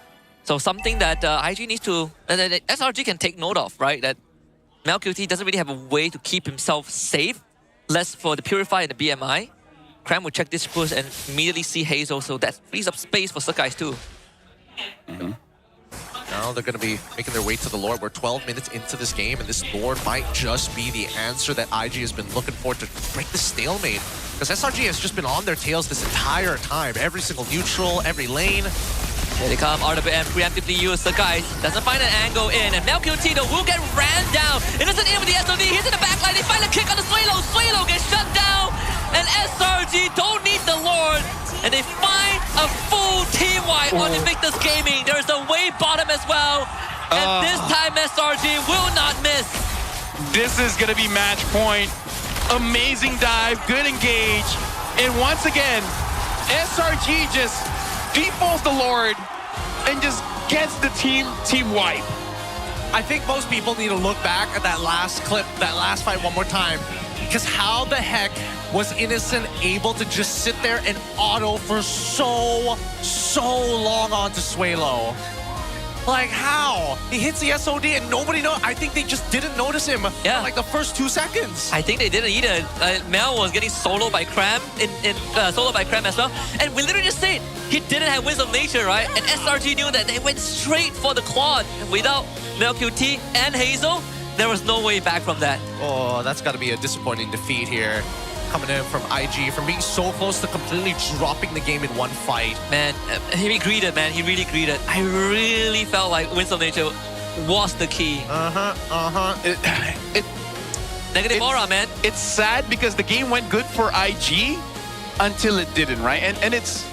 So something that IG needs to, that SRG can take note of, right? That MelQT doesn't really have a way to keep himself safe, less for the Purify and the BMI. Cram will check this push and immediately see Hazel, so that frees up space for Sakai's too. Now they're going to be making their way to the Lord. We're 12 minutes into this game, and this Lord might just be the answer that IG has been looking for to break the stalemate. Because SRG has just been on their tails this entire time. Every single neutral, every lane. Here they come, RWM preemptively use the guys. Doesn't find an angle in, and Melqtito will get ran down. Innocent in with the SOD, he's in the backline, they find a kick on the Suelo. Suelo gets shut down, and SRG don't need the Lord. And they find a full Team Y on Invictus Gaming. There's a way bottom as well. And this time SRG will not miss. This is going to be match point. Amazing dive, good engage. And once again, SRG just defaults the Lord and just gets the team wipe. I think most people need to look back at that last clip, that last fight one more time. Because how the heck was Innocent able to just sit there and auto for so long onto Suelo? Like, how? He hits the SOD and nobody knows. I think they just didn't notice him for like the first 2 seconds. I think they didn't either. Mel was getting soloed by Cram, soloed by Cram as well. And we literally just said he didn't have Winds of Nature, right? And SRG knew that they went straight for the quad. Without Melqt and Hazel, there was no way back from that. Oh, that's got to be a disappointing defeat here. Coming in from IG, from being so close to completely dropping the game in one fight. Man, he greeted, man. He really greeted. I really felt like Winds of Nature was the key. Negative aura, man. It's sad because the game went good for IG until it didn't, right? And it's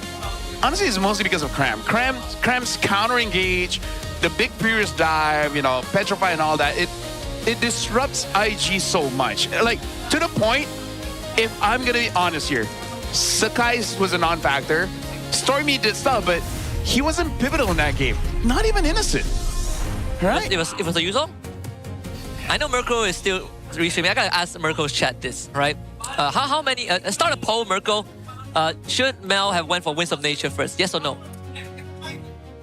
honestly, it's mostly because of Cram. Cram's counter engage, the big previous dive, you know, petrify and all that. It disrupts IG so much. Like, to the point, if I'm gonna be honest here, Sakai was a non-factor. Stormy did stuff, but he wasn't pivotal in that game. Not even Innocent. Right? It was a Yuzo? I know Mirko is still restreaming. I gotta ask Mirko's chat this, right? How many? Start a poll, Mirko. Should Mel have went for Winds of Nature first? Yes or no?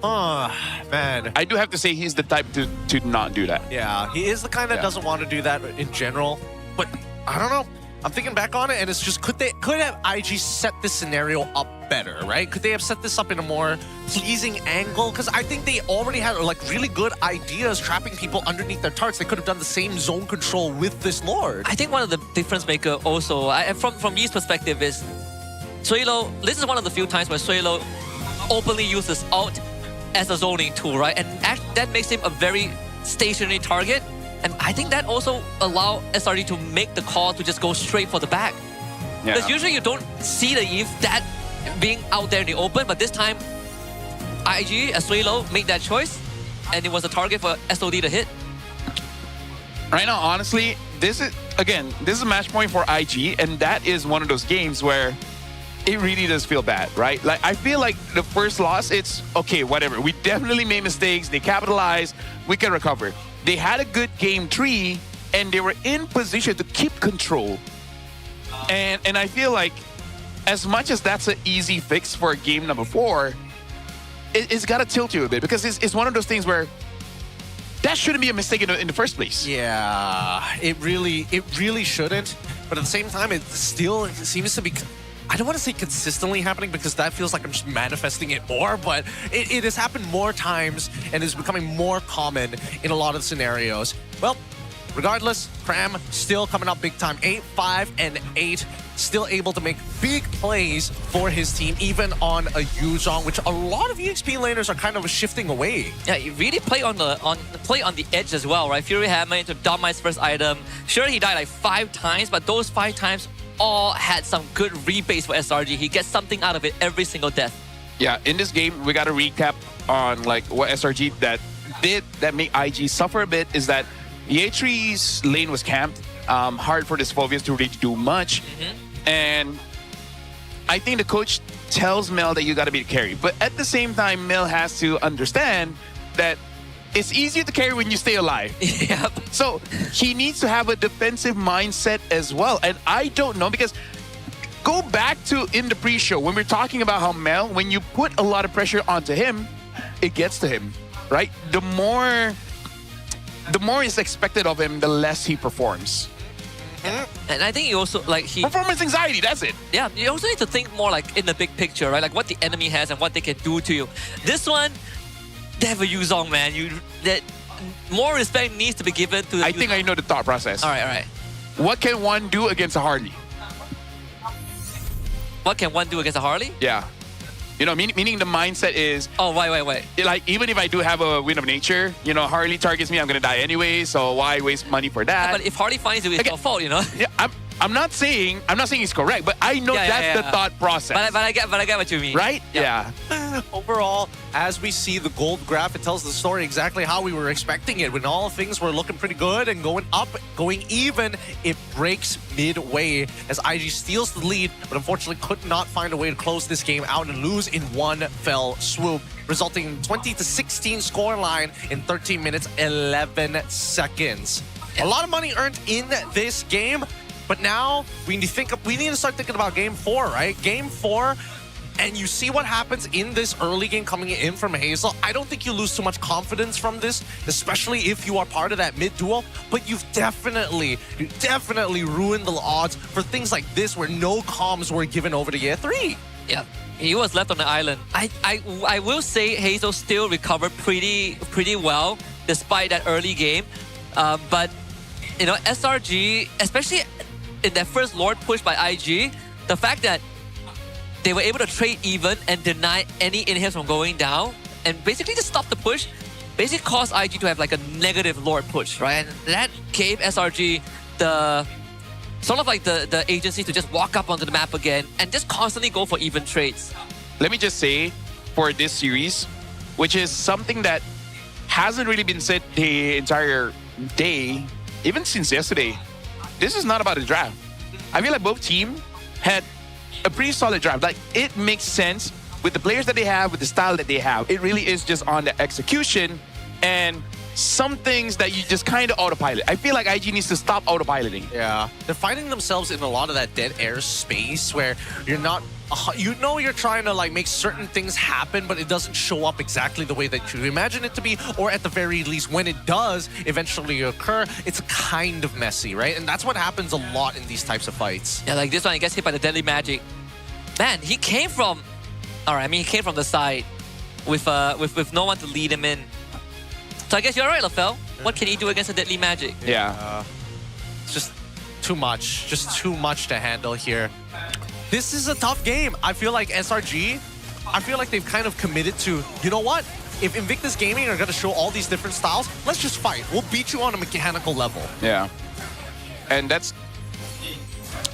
Oh, man. I do have to say he's the type to not do that. Yeah, he is the kind that doesn't want to do that in general. But I don't know. I'm thinking back on it, and it's just, could have IG set this scenario up better, right? Could they have set this up in a more pleasing angle? Because I think they already had like really good ideas trapping people underneath their turrets. They could have done the same zone control with this Lord. I think one of the difference maker also, from Yee's perspective, is Suelo. This is one of the few times where Suelo openly uses ult as a zoning tool, right? And that makes him a very stationary target. And I think that also allows SRG to make the call to just go straight for the back. Because usually you don't see the Eve that being out there in the open, but this time IG, Suelo, made that choice, and it was a target for SOD to hit. Right now, honestly, this is a match point for IG, and that is one of those games where it really does feel bad, right? Like, I feel like the first loss, it's okay, whatever. We definitely made mistakes, they capitalized, we can recover. They had a good game 3, and they were in position to keep control. And I feel like, as much as that's an easy fix for game number 4, it's got to tilt you a bit, because it's one of those things where that shouldn't be a mistake in the first place. Yeah, it really shouldn't. But at the same time, it still seems to be, I don't want to say consistently happening, because that feels like I'm just manifesting it more, but it has happened more times and is becoming more common in a lot of scenarios. Well, regardless, Cram still coming up big time. 8-5 and 8, still able to make big plays for his team, even on a Yuzhong, which a lot of EXP laners are kind of shifting away. Yeah, you really play on the edge as well, right? Fury Hammer into Domite's first item. Sure, he died like 5 times, but those 5 times all had some good rebates for SRG. He gets something out of it every single death. Yeah, in this game, we got to recap on like what SRG that made IG suffer a bit is that Yetri's lane was camped. Hard for the Phobias to really do much. And I think the coach tells Mel that you got to be the carry. But at the same time, Mel has to understand that it's easier to carry when you stay alive. Yep. So he needs to have a defensive mindset as well. And I don't know, because go back to in the pre-show when we're talking about how Mel, when you put a lot of pressure onto him, it gets to him, right? The more is expected of him, the less he performs. And I think you also performance anxiety, that's it. Yeah, you also need to think more like in the big picture, right? Like what the enemy has and what they can do to you. This one, Never Yuzong, man. That more respect needs to be given to. I think I know the thought process. All right. What can one do against a Harley? What can one do against a Harley? Yeah. You know, meaning the mindset is... Oh, wait. Like, even if I do have a win of nature, you know, Harley targets me, I'm going to die anyway, so why waste money for that? Yeah, but if Harley finds you, it's your fault, you know? Yeah, I'm not saying it's correct, but I know that's the thought process. But I get what you mean. Right? Yeah. Overall, as we see the gold graph, it tells the story exactly how we were expecting it. When all things were looking pretty good and going up, going even, it breaks midway as IG steals the lead, but unfortunately could not find a way to close this game out and lose in one fell swoop, resulting in 20-16 scoreline in 13 minutes, 11 seconds. A lot of money earned in this game, but now we need to start thinking about Game 4, right? Game 4, and you see what happens in this early game coming in from Hazel. I don't think you lose too much confidence from this, especially if you are part of that mid-duel, but you've definitely ruined the odds for things like this where no comms were given over to Year 3. Yeah, he was left on the island. I will say Hazel still recovered pretty well despite that early game, but you know, SRG, especially in that first Lord push by IG, the fact that they were able to trade even and deny any inhibs from going down and basically just stop the push, basically caused IG to have like a negative Lord push, right? And that gave SRG the sort of like the agency to just walk up onto the map again and just constantly go for even trades. Let me just say, for this series, which is something that hasn't really been said the entire day, even since yesterday, this is not about the draft. I feel like both teams had a pretty solid draft. Like, it makes sense with the players that they have, with the style that they have. It really is just on the execution and some things that you just kind of autopilot. I feel like IG needs to stop autopiloting. Yeah. They're finding themselves in a lot of that dead air space where you're not... you know you're trying to like make certain things happen, but it doesn't show up exactly the way that you imagine it to be, or at the very least, when it does eventually occur, it's kind of messy, right? And that's what happens a lot in these types of fights. Yeah, like this one, he gets hit by the deadly magic. Man, he came from... Alright, I mean, he came from the side with no one to lead him in. So I guess you're right, LaFell. What can he do against the deadly magic? Yeah. It's just too much. Just too much to handle here. This is a tough game. I feel like SRG, I feel like they've kind of committed to, you know what? If Invictus Gaming are going to show all these different styles, let's just fight. We'll beat you on a mechanical level. Yeah. And that's,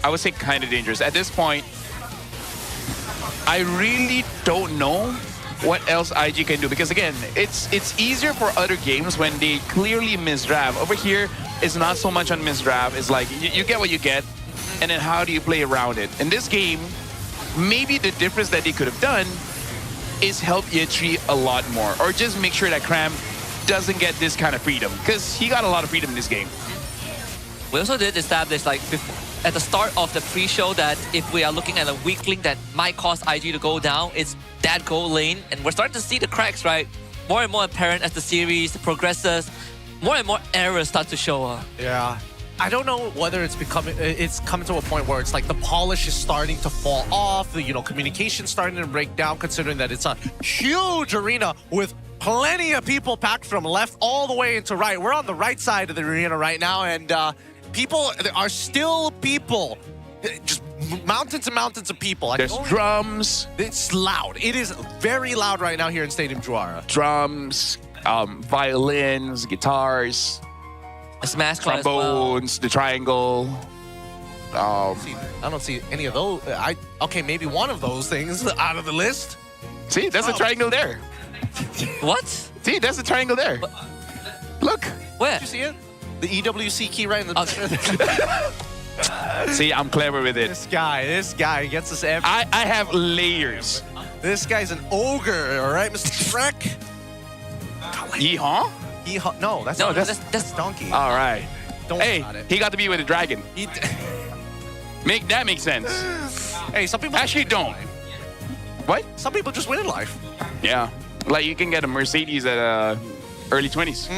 I would say, kind of dangerous. At this point, I really don't know what else IG can do. Because again, it's easier for other games when they clearly misdraft. Over here, it's not so much on misdraft. It's like, you get what you get. And then how do you play around it? In this game, maybe the difference that they could have done is help Year 3 a lot more. Or just make sure that Cram doesn't get this kind of freedom. Because he got a lot of freedom in this game. We also did establish, like, at the start of the pre-show that if we are looking at a weak link that might cause IG to go down, it's that gold lane. And we're starting to see the cracks, right? More and more apparent as the series progresses. More and more errors start to show up. Yeah. I don't know whether it's coming to a point where it's like the polish is starting to fall off, the communication starting to break down, considering that it's a huge arena with plenty of people packed from left all the way into right. We're on the right side of the arena right now, and there are still people, just mountains and mountains of people. There's drums. It's loud. It is very loud right now here in Stadium Juara. Drums, violins, guitars. Smash trombones, the triangle. I don't see any of those. Okay, maybe one of those things out of the list. See, that's a triangle there. What? See, that's a triangle there. Look. Where? Did you see it? The EWC key right in the... See, I'm clever with it. This guy gets us every... I have layers. This guy's an ogre, all right, Mr. Shrek? Yeehaw? No, that's Donkey. All right. Don't hey, about it. He got to be with a dragon. That makes sense. Hey, some people actually don't. What? Some people just win in life. Yeah, like you can get a Mercedes at early 20s.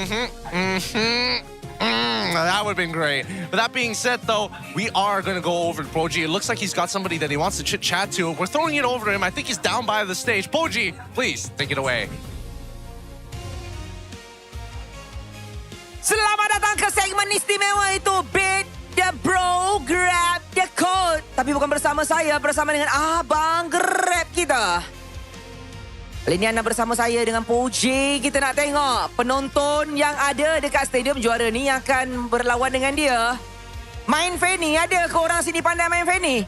That would have been great. But that being said, though, we are going to go over to Poji. It looks like he's got somebody that he wants to chit-chat to. We're throwing it over to him. I think he's down by the stage. Poji, please take it away. Selamat datang ke segmen istimewa itu. Beat the bro, grab the code. Tapi bukan bersama saya, bersama dengan Abang Grab kita. Kali ini anda bersama saya dengan Poji. Kita nak tengok penonton yang ada dekat stadium Juara ni yang akan berlawan dengan dia. Main Fanny, ada ke orang sini pandai main Fanny?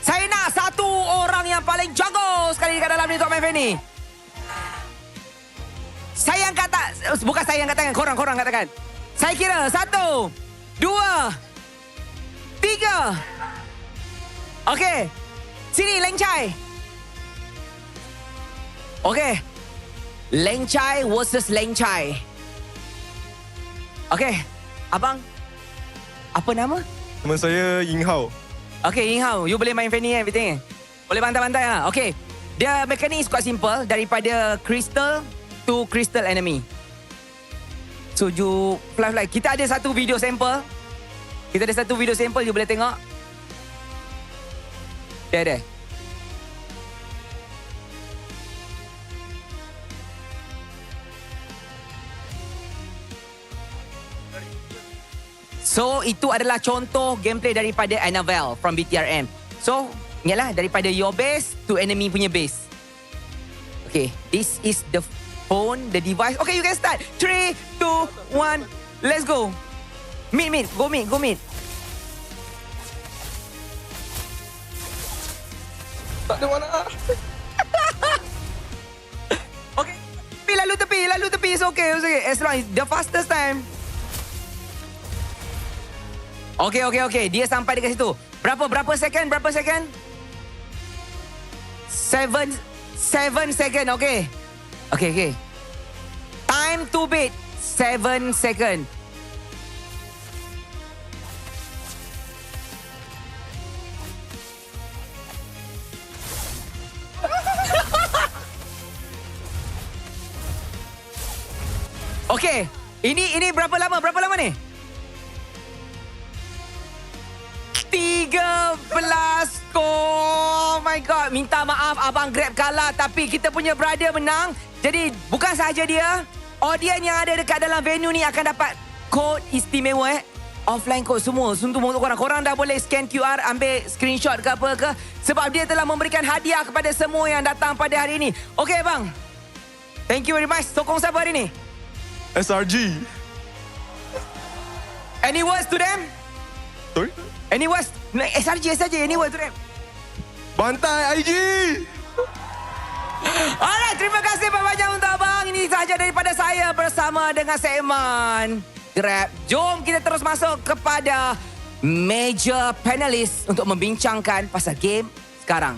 Saya nak satu orang yang paling jago sekali dekat dalam ni untuk main Fanny. Saya yang kata, bukan saya yang katakan, korang katakan. Saya kira 1, 2, 3. Okey. Sini Leng Chai. Okey. Leng Chai versus Leng Chai. Okey. Abang, apa nama? Nama saya Ying Hao. Okey, Ying Hao. You boleh main Fanny everything? Boleh bantai-bantai lah. Okey. Dia mekanik quite simple. Daripada crystal to crystal enemy. So, you fly. Kita ada satu video sampel. You boleh tengok. Dia. So, itu adalah contoh gameplay daripada Annabelle from BTRM. So, ingatlah daripada your base to enemy punya base. Okay, this is the phone, the device. Okay, you can start. 3, 2, 1, let's go. Mid, go mid. Tak ada mana. Okay, lalu tepi. It's okay. As long as the fastest time. Okay. Dia sampai dekat situ. Berapa second? 7 second, okay. Time to beat, 7 second. Okay, ini berapa lama ni? 13. Oh my god. Minta maaf Abang Grab kalah. Tapi kita punya brother menang. Jadi bukan sahaja dia, audience yang ada dekat dalam venue ni akan dapat kod istimewa offline code semua. Untuk korang. Korang dah boleh scan QR, ambil screenshot ke apa ke. Sebab dia telah memberikan hadiah kepada semua yang datang pada hari ini. Okay bang, thank you very much. Sokong siapa hari ni? SRG. Any words to them? Sorry? Any words? SRG. Any words to them? Bantai IG. Alright, terima kasih banyak untuk abang. Ini sahaja daripada saya bersama dengan segmen Grab. Jom kita terus masuk kepada major panelist untuk membincangkan pasal game sekarang.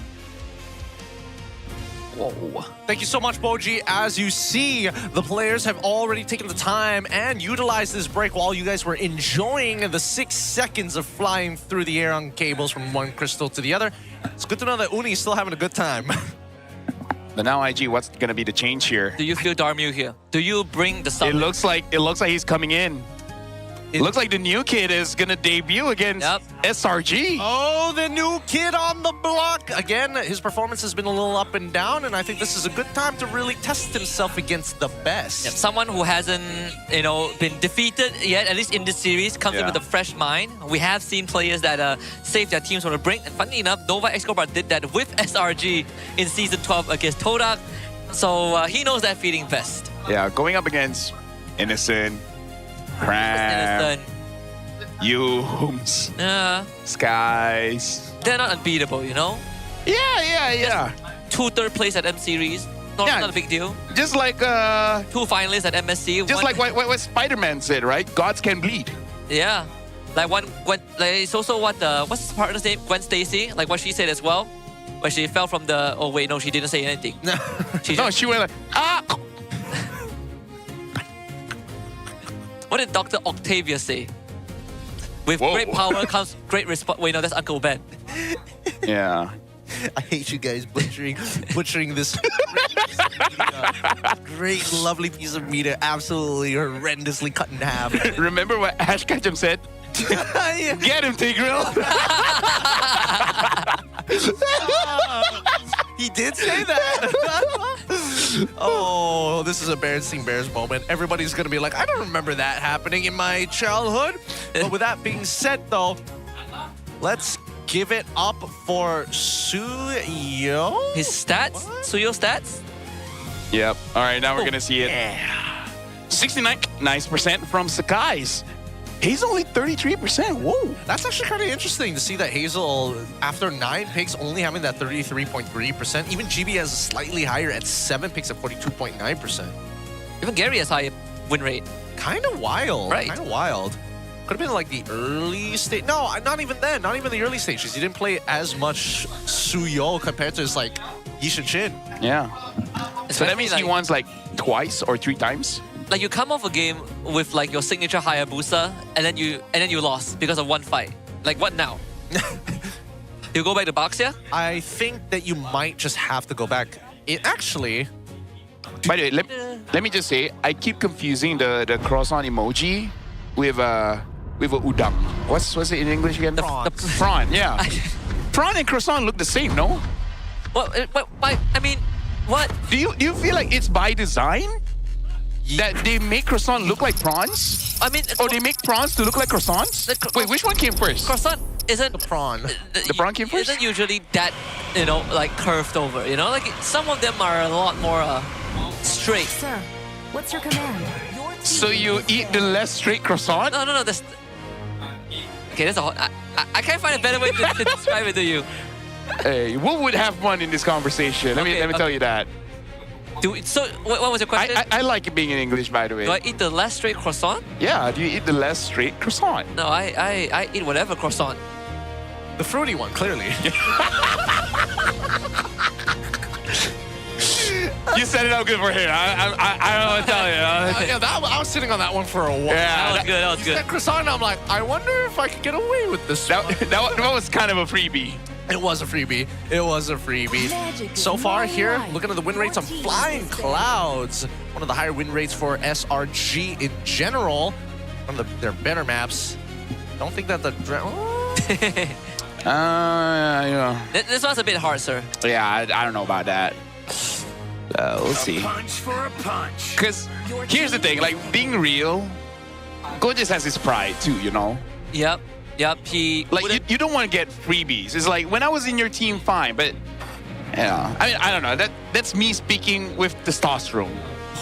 Whoa. Thank you so much, Boji. As you see, the players have already taken the time and utilized this break while you guys were enjoying the 6 seconds of flying through the air on cables from one crystal to the other. It's good to know that Uni is still having a good time. But now, IG, what's going to be the change here? Do you feel Darmu here? Do you bring the sun? It looks like he's coming in. It looks like the new kid is going to debut against SRG. Oh, the new kid on the block. Again, his performance has been a little up and down, and I think this is a good time to really test himself against the best. Yep, someone who hasn't, been defeated yet, at least in this series, comes in with a fresh mind. We have seen players that saved their teams from the brink. And funny enough, Nova Escobar did that with SRG in Season 12 against Todak. So he knows that feeling best. Yeah, going up against Innocent, Cram, Yooms, Skies. They're not unbeatable, you know? Yeah. 2 third place at M Series. Not a big deal. Just like 2 finalists at MSC. Just like what Spider-Man said, right? Gods can bleed. Yeah. Like it's also what's his partner's name? Gwen Stacy. Like what she said as well. When she fell from the... Oh wait, no, she didn't say anything. She went like, ah! What did Dr. Octavia say? With great power comes great response. Wait, no, that's Uncle Ben. Yeah. I hate you guys butchering this great, lovely piece of meat, absolutely horrendously cut in half. Remember what Ash Ketchum said? Get him, Tigreal. He did say that. Oh, this is a Berenstain Bears moment. Everybody's going to be like, I don't remember that happening in my childhood. But with that being said, though, let's give it up for Suyo. His stats? Suyo stats? Yep. All right, now we're going to see it. 69% from Sakai's. He's only 33%. Whoa. That's actually kind of interesting to see that Hazel, after 9 picks, only having that 33.3%. Even GB has slightly higher at 7 picks at 42.9%. Even Gary has high win rate. Kind of wild. Right. Kind of wild. Could have been like the early stage. No, not even then. Not even the early stages. He didn't play as much Suyo compared to his like Yishin Shin. Yeah. So that means he won like twice or 3 times? Like you come off a game with like your signature Hayabusa and then you lost because of 1 fight. Like what now? You go back to Baxia? I think that you might just have to go back. It actually... By the way, let me just say, I keep confusing the croissant emoji with a udang. What's it in English again? The prawn, yeah. Prawn and croissant look the same, no? Well, I mean, what? Do you feel like it's by design? That they make croissant look like prawns? I mean... Or they make prawns to look like croissants? Wait, which one came first? Croissant isn't... The prawn. The prawn came first? Isn't usually that, like curved over, Like some of them are a lot more straight. Sir, what's your command? So you eat the less straight croissant? No. That's... Okay, that's a hot... I can't find a better way to describe it to you. Hey, we would have fun in this conversation. Let me tell you that. So, what was your question? I like it being in English, by the way. Do I eat the less straight croissant? Yeah, do you eat the less straight croissant? No, I eat whatever croissant. The fruity one, clearly. You set it up good for him. I don't know what to tell you. I was sitting on that one for a while. Yeah, that was good. That croissant, I'm like, I wonder if I could get away with this. That was kind of a freebie. It was a freebie. It was a freebie. So far here, looking at the win rates on Flying Clouds. One of the higher win rates for SRG in general. One of their better maps. Don't think that the... yeah. This one's a bit hard, sir. Yeah, I don't know about that. We'll see. Punch for a punch. Because here's the thing, like being real, Go just has his pride too, Yep. He like you don't want to get freebies. It's like when I was in your team, fine, but yeah. I mean, I don't know. That's me speaking with testosterone.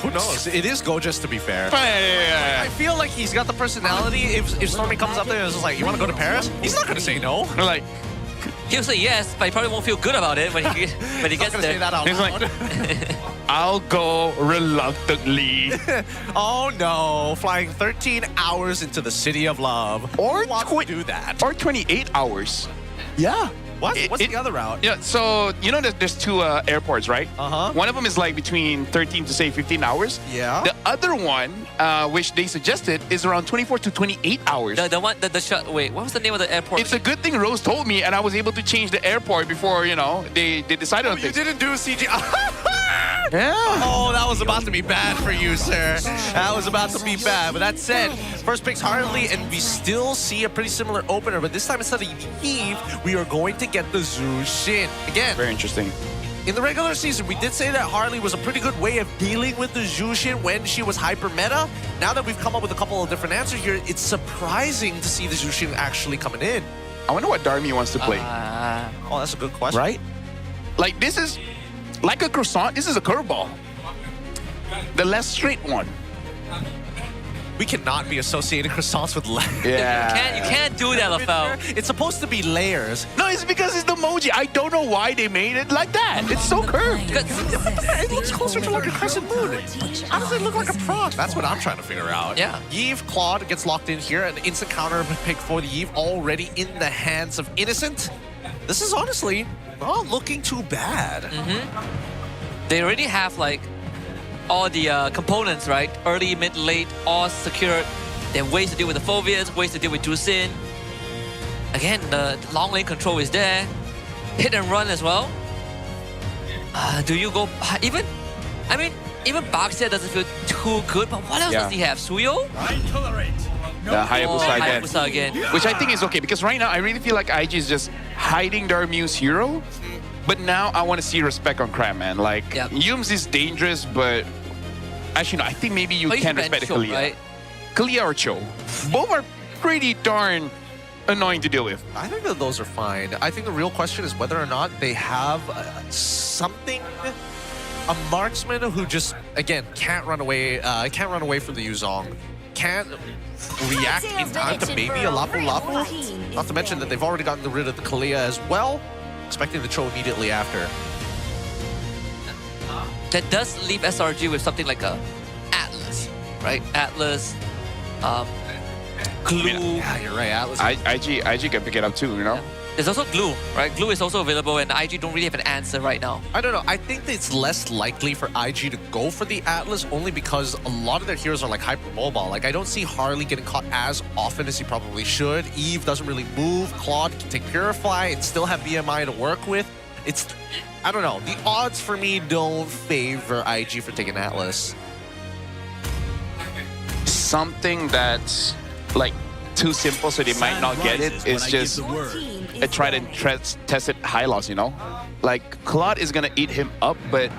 Who knows? It is Gojas, to be fair. Yeah. I feel like he's got the personality. If Stormy comes up there and is just like, you want to go to Paris? He's not going to say no. Like, he'll say yes, but he probably won't feel good about it when he gets there. Say that out loud. Like, I'll go reluctantly. Oh no, flying 13 hours into the city of love. Or do that. Or 28 hours. Yeah. What? What's the other route? Yeah, so there's 2 airports, right? Uh-huh. One of them is like between 13 to say 15 hours. Yeah. The other one, which they suggested, is around 24 to 28 hours. Wait, what was the name of the airport? It's a good thing Rose told me, and I was able to change the airport before they decided on things. You didn't do a CG. Yeah. Oh, that was about to be bad for you, sir. That was about to be bad. But that said, first pick's Harley, and we still see a pretty similar opener. But this time, instead of Eve, we are going to get the Zhu Shin. Again, very interesting. In the regular season, we did say that Harley was a pretty good way of dealing with the Zhu Shin when she was hyper meta. Now that we've come up with a couple of different answers here, it's surprising to see the Zhu Shin actually coming in. I wonder what Darmy wants to play. Oh, that's a good question. Right? Like, this is... Like a croissant, this is a curveball. The less straight one. We cannot be associating croissants with layers. Yeah. You can't do that, Lafel. It's supposed to be layers. No, it's because it's the emoji. I don't know why they made it like that. It's so curved. It looks closer to like a crescent moon. How does it look like a prawn? That's what I'm trying to figure out. Yeah. Yves Claude gets locked in here. An instant counter pick for the Yves already in the hands of Innocent. This is honestly not looking too bad. They already have like all the components, right? Early, mid, late, all secured. There are ways to deal with the Phobias, ways to deal with Jusin. Again, the long lane control is there. Hit and run as well. Do you go... Even Baxia doesn't feel too good, but what else does he have? Suyo? The Hayabusa again. Which I think is okay, because right now I really feel like IG is just hiding their Muse hero. But now I want to see respect on Cram, man. Like, Yums is dangerous, but actually, no, I think maybe you can respect Kalia. Right? Kalia or Cho. Both are pretty darn annoying to deal with. I think that those are fine. I think the real question is whether or not they have something, a marksman who just, again, can't run away from the Yuzong, can't react in time to maybe a Lapu Lapu. Not to mention that they've already gotten rid of the Kalia as well, expecting the Cho immediately after. That does leave SRG with something like a Atlas, right? Atlas, Glue. Yeah, you're right, Atlas. IG can pick it up too, you know? Yeah. There's also Glue, right? Glue is also available, and IG don't really have an answer right now. I don't know. I think that it's less likely for IG to go for the Atlas only because a lot of their heroes are like hypermobile. Like, I don't see Harley getting caught as often as he probably should. Eve doesn't really move. Claude can take Purify and still have BMI to work with. It's, I don't know. The odds for me don't favor IG for taking Atlas. Something that's like too simple so they might not get it is just try to test it high loss, you know? Like, Claude is gonna eat him up, but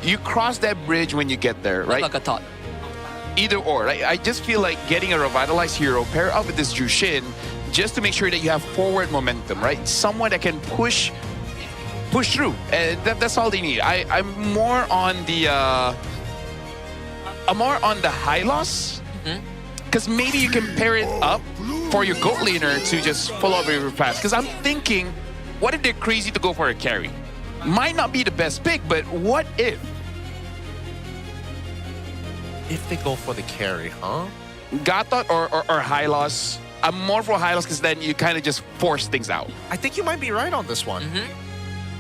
you cross that bridge when you get there, right? Like a thought. Either or. Like, I just feel like getting a revitalized hero, pair up with this Jushin, just to make sure that you have forward momentum, right? Someone that can push through. And that's all they need. I'm more on the high loss. Because maybe you can pair it up for your goat laner to just follow up very fast. Because I'm thinking, what if they're crazy to go for a carry? Might not be the best pick, but what if? If they go for the carry, huh? Gatot or Hylos. I'm more for Hylos because then you kind of just force things out. I think you might be right on this one.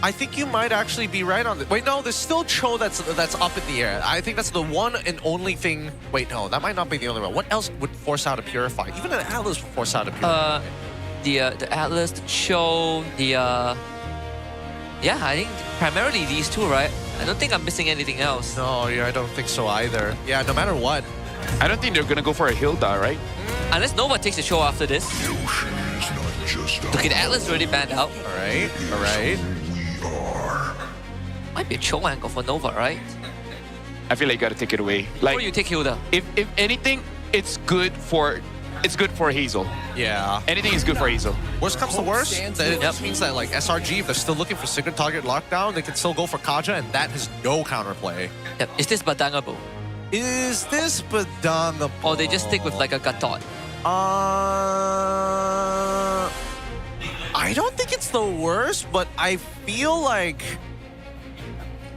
I think you might actually be right on this. Wait, no, there's still Cho that's up in the air. I think that's the one and only thing. Wait, no, that might not be the only one. What else would force out a Purify? Even an Atlas would force out a Purify. The Atlas, the Cho, yeah, I think primarily these two, right? I don't think I'm missing anything else. No, yeah, I don't think so either. Yeah, no matter what. I don't think they're gonna go for a Hilda, right? Unless Nova takes the Cho after this. Okay, the Atlas already banned out. All right. Might be a Cho angle for Nova, right? I feel like you gotta take it away. Like, or you take Hilda. If anything, it's good for Hazel. Yeah. Anything is good for Hazel. Worst comes to worst, it just means that like SRG, if they're still looking for secret target lockdown, they can still go for Kaja, and that has no counterplay. Yep. Is this badangable? Is this badangable? Or they just stick with like a Gatot? I don't think it's the worst, but I feel like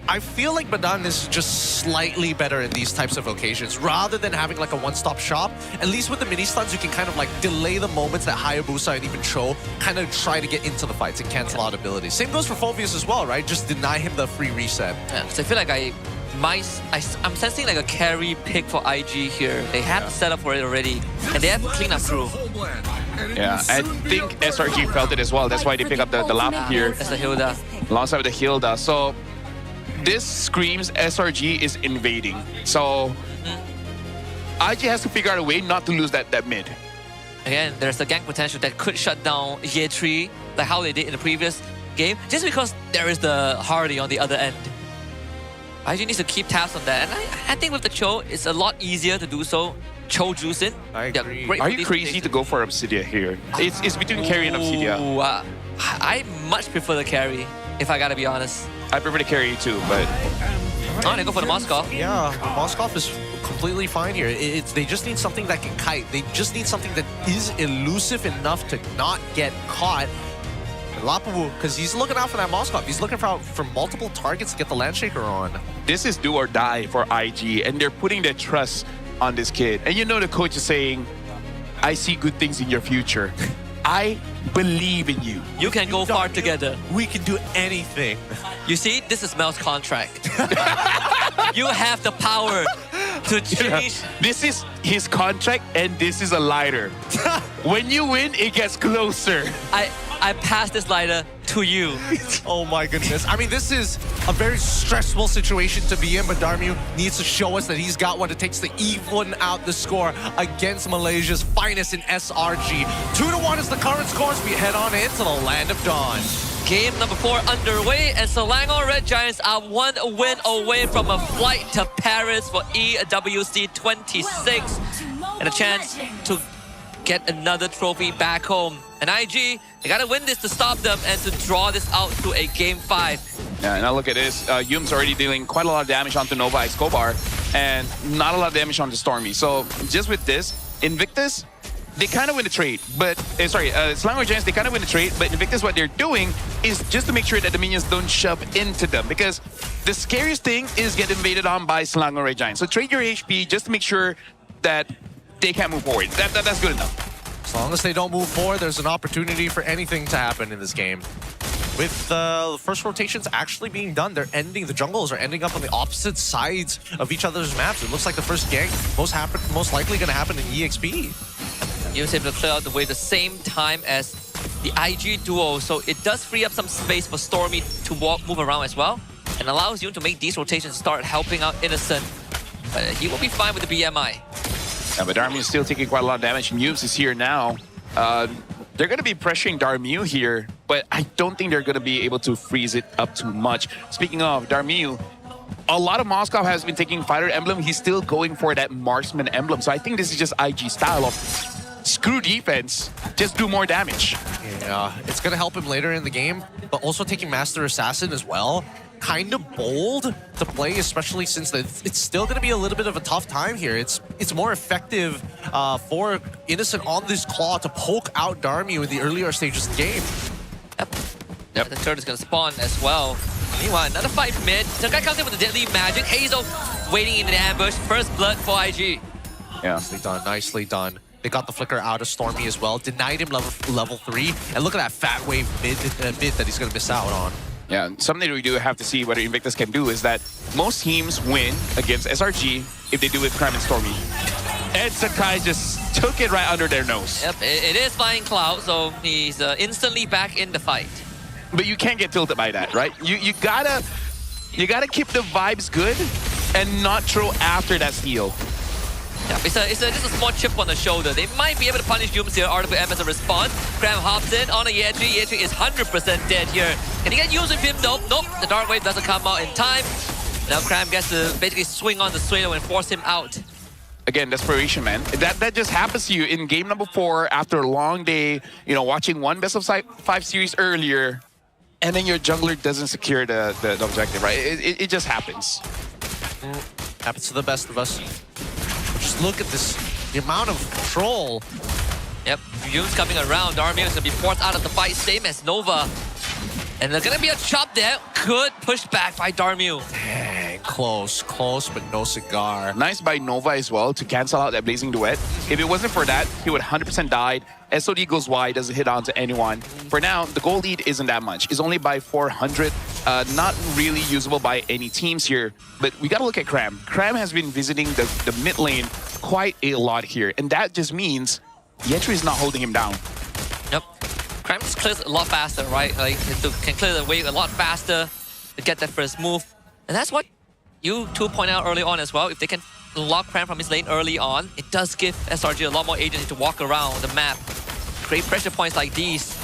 Badan is just slightly better in these types of occasions. Rather than having like a one-stop shop, at least with the mini stuns, you can kind of like delay the moments that Hayabusa and even Cho kind of try to get into the fights and cancel out abilities. Same goes for Phobius as well, right? Just deny him the free reset. Yeah, because I feel like I'm sensing like a carry pick for IG here. They have the setup for it already, and they have a cleanup crew. Yeah, I think SRG felt it as well. That's why they pick up the lap here. That's the Hilda. Alongside with the Hilda. So this screams SRG is invading. So IG has to figure out a way not to lose that mid. Again, there's the gank potential that could shut down Year 3, like how they did in the previous game, just because there is the Hardy on the other end. IG needs to keep tabs on that, and I think with the Cho, it's a lot easier to do so. Cho Juicin. I agree. Are you crazy to go for Obsidia here? It's between carry and Obsidia. I much prefer the carry, if I gotta be honest. I prefer the carry too, but... Oh, they go for the Moskov. Yeah, Moskov is completely fine here. They just need something that can kite. They just need something that is elusive enough to not get caught. Lapu, because he's looking out for that Moskov. He's looking for multiple targets to get the Landshaker on. This is do or die for IG, and they're putting their trust on this kid. And you know the coach is saying, I see good things in your future. I believe in you. You can go far together. We can do anything. You see, this is Mel's contract. You have the power to change. This is his contract, and this is a lighter. When you win, it gets closer. I pass this lighter to you. Oh my goodness. I mean, this is a very stressful situation to be in, but Darmu needs to show us that he's got what it takes to even out the score against Malaysia's finest in SRG. 2-1 is the current score as we head on into the Land of Dawn. Game number 4 underway, and Selangor Red Giants are 1 win away from a flight to Paris for EWC 26 and a chance to get another trophy back home. And IG, they gotta win this to stop them and to draw this out to a Game 5. Yeah, now look at this. Yum's already dealing quite a lot of damage onto Nova Escobar and not a lot of damage onto Stormy. So just with this, Invictus, they kind of win the trade, but Selangor Giants, they kind of win the trade, but Invictus, what they're doing is just to make sure that the minions don't shove into them, because the scariest thing is get invaded on by Selangor Red Giants. So trade your HP just to make sure that they can't move forward. That's good enough. As long as they don't move forward, there's an opportunity for anything to happen in this game. With the first rotations actually being done, the jungles are ending up on the opposite sides of each other's maps. It looks like the first gank most likely going to happen in EXP. He was able to clear out the way the same time as the IG duo, so it does free up some space for Stormy to move around as well, and allows you to make these rotations start helping out Innocent. But he will be fine with the BMI. Yeah, but Darmu is still taking quite a lot of damage. Muse is here now. They're going to be pressuring Darmu here, but I don't think they're going to be able to freeze it up too much. Speaking of Darmu, a lot of Moscow has been taking Fighter Emblem. He's still going for that Marksman Emblem. So I think this is just IG style of screw defense, just do more damage. Yeah, it's going to help him later in the game, but also taking Master Assassin as well. Kind of bold to play, especially since it's still going to be a little bit of a tough time here. It's more effective for Innocent on this claw to poke out Darmu in the earlier stages of the game. Yep. The turret is going to spawn as well. Meanwhile, another fight mid. Some guy comes in with the deadly magic. Hazel waiting in the ambush. First blood for IG. Yeah. Nicely done. Nicely done. They got the flicker out of Stormy as well. Denied him level 3. And look at that fat wave mid that he's going to miss out on. Yeah, something we do have to see what Invictus can do is that most teams win against SRG if they do it with Crime and Stormy. Ed Sakai just took it right under their nose. Yep, it is Flying Cloud, so he's instantly back in the fight. But you can't get tilted by that, right? You gotta keep the vibes good and not throw after that steal. Yeah, it's just a small chip on the shoulder. They might be able to punish Yums here. RWM as a response. Cram hops in on a Yetri. Yetri is 100% dead here. Can he get Yums with him? Nope. The Dark Wave doesn't come out in time. Now Cram gets to basically swing on the Suelo and force him out. Again, desperation, man. That just happens to you in game number 4 after a long day, watching one best of 5 series earlier, and then your jungler doesn't secure the objective, right? It just happens. Happens to the best of us. Just look at this, the amount of control. Yep, Yums coming around. Darmu is going to be forced out of the fight, same as Nova. And there's going to be a chop there. Good pushback by Darmu. Dang, close, but no cigar. Nice by Nova as well to cancel out that Blazing Duet. If it wasn't for that, he would 100% died. SOD goes wide, doesn't hit onto anyone. For now, the goal lead isn't that much. It's only by 400. Not really usable by any teams here. But we got to look at Cram. Cram has been visiting the mid lane quite a lot here. And that just means Yetri is not holding him down. Yep. Cram just clears a lot faster, right? Like, can clear the wave a lot faster to get that first move. And that's what you two pointed out early on as well. If they can lock Cram from his lane early on, it does give SRG a lot more agency to walk around the map. Great pressure points like these.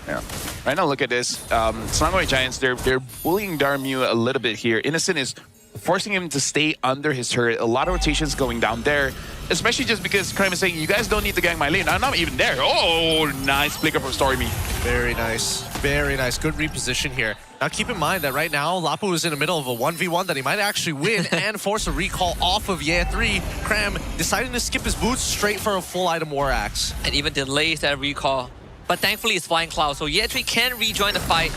Yeah. Right now, look at this. Selangor Giants, they're bullying Darmu a little bit here. Innocent is forcing him to stay under his turret. A lot of rotations going down there, especially just because Crime is saying, you guys don't need to gang my lane. I'm not even there. Oh, nice flicker from Stormy. Very nice. Very nice. Good reposition here. Now keep in mind that right now, Lapu is in the middle of a 1v1 that he might actually win and force a recall off of Ye3. Cram deciding to skip his boots straight for a full item War Axe. And even delays that recall. But thankfully it's Flying Cloud, so Ye3 can rejoin the fight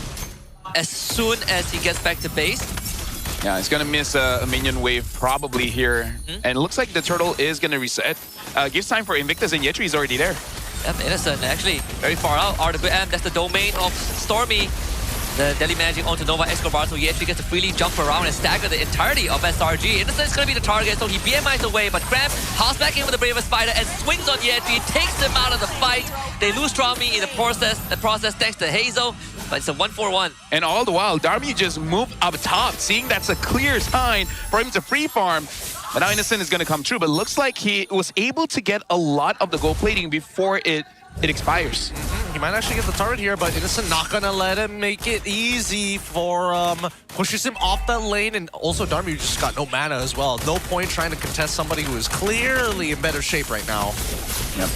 as soon as he gets back to base. Yeah, he's gonna miss a minion wave probably here. And it looks like the turtle is gonna reset. Gives time for Invictus, and Yetri is already there. Yep, Innocent actually very far out. RWM, that's the domain of Stormy. The Deadly Magic onto Nova Escobar, so Yetri gets to freely jump around and stagger the entirety of SRG. Innocent is going to be the target, so he BMIs away, but Cram hops back in with the Bravest Spider and swings on Yetri, takes him out of the fight. They lose Stormy in the process thanks to Hazel, but it's a 1-4-1. And all the while, Darby just moved up top, seeing that's a clear sign for him to free farm. But now Innocent is going to come through, but looks like he was able to get a lot of the gold plating before it it expires. He might actually get the turret here, but Innocent not gonna let him make it easy for pushes him off that lane, and also Darmu just got no mana as well. No point trying to contest somebody who is clearly in better shape right now. Yep.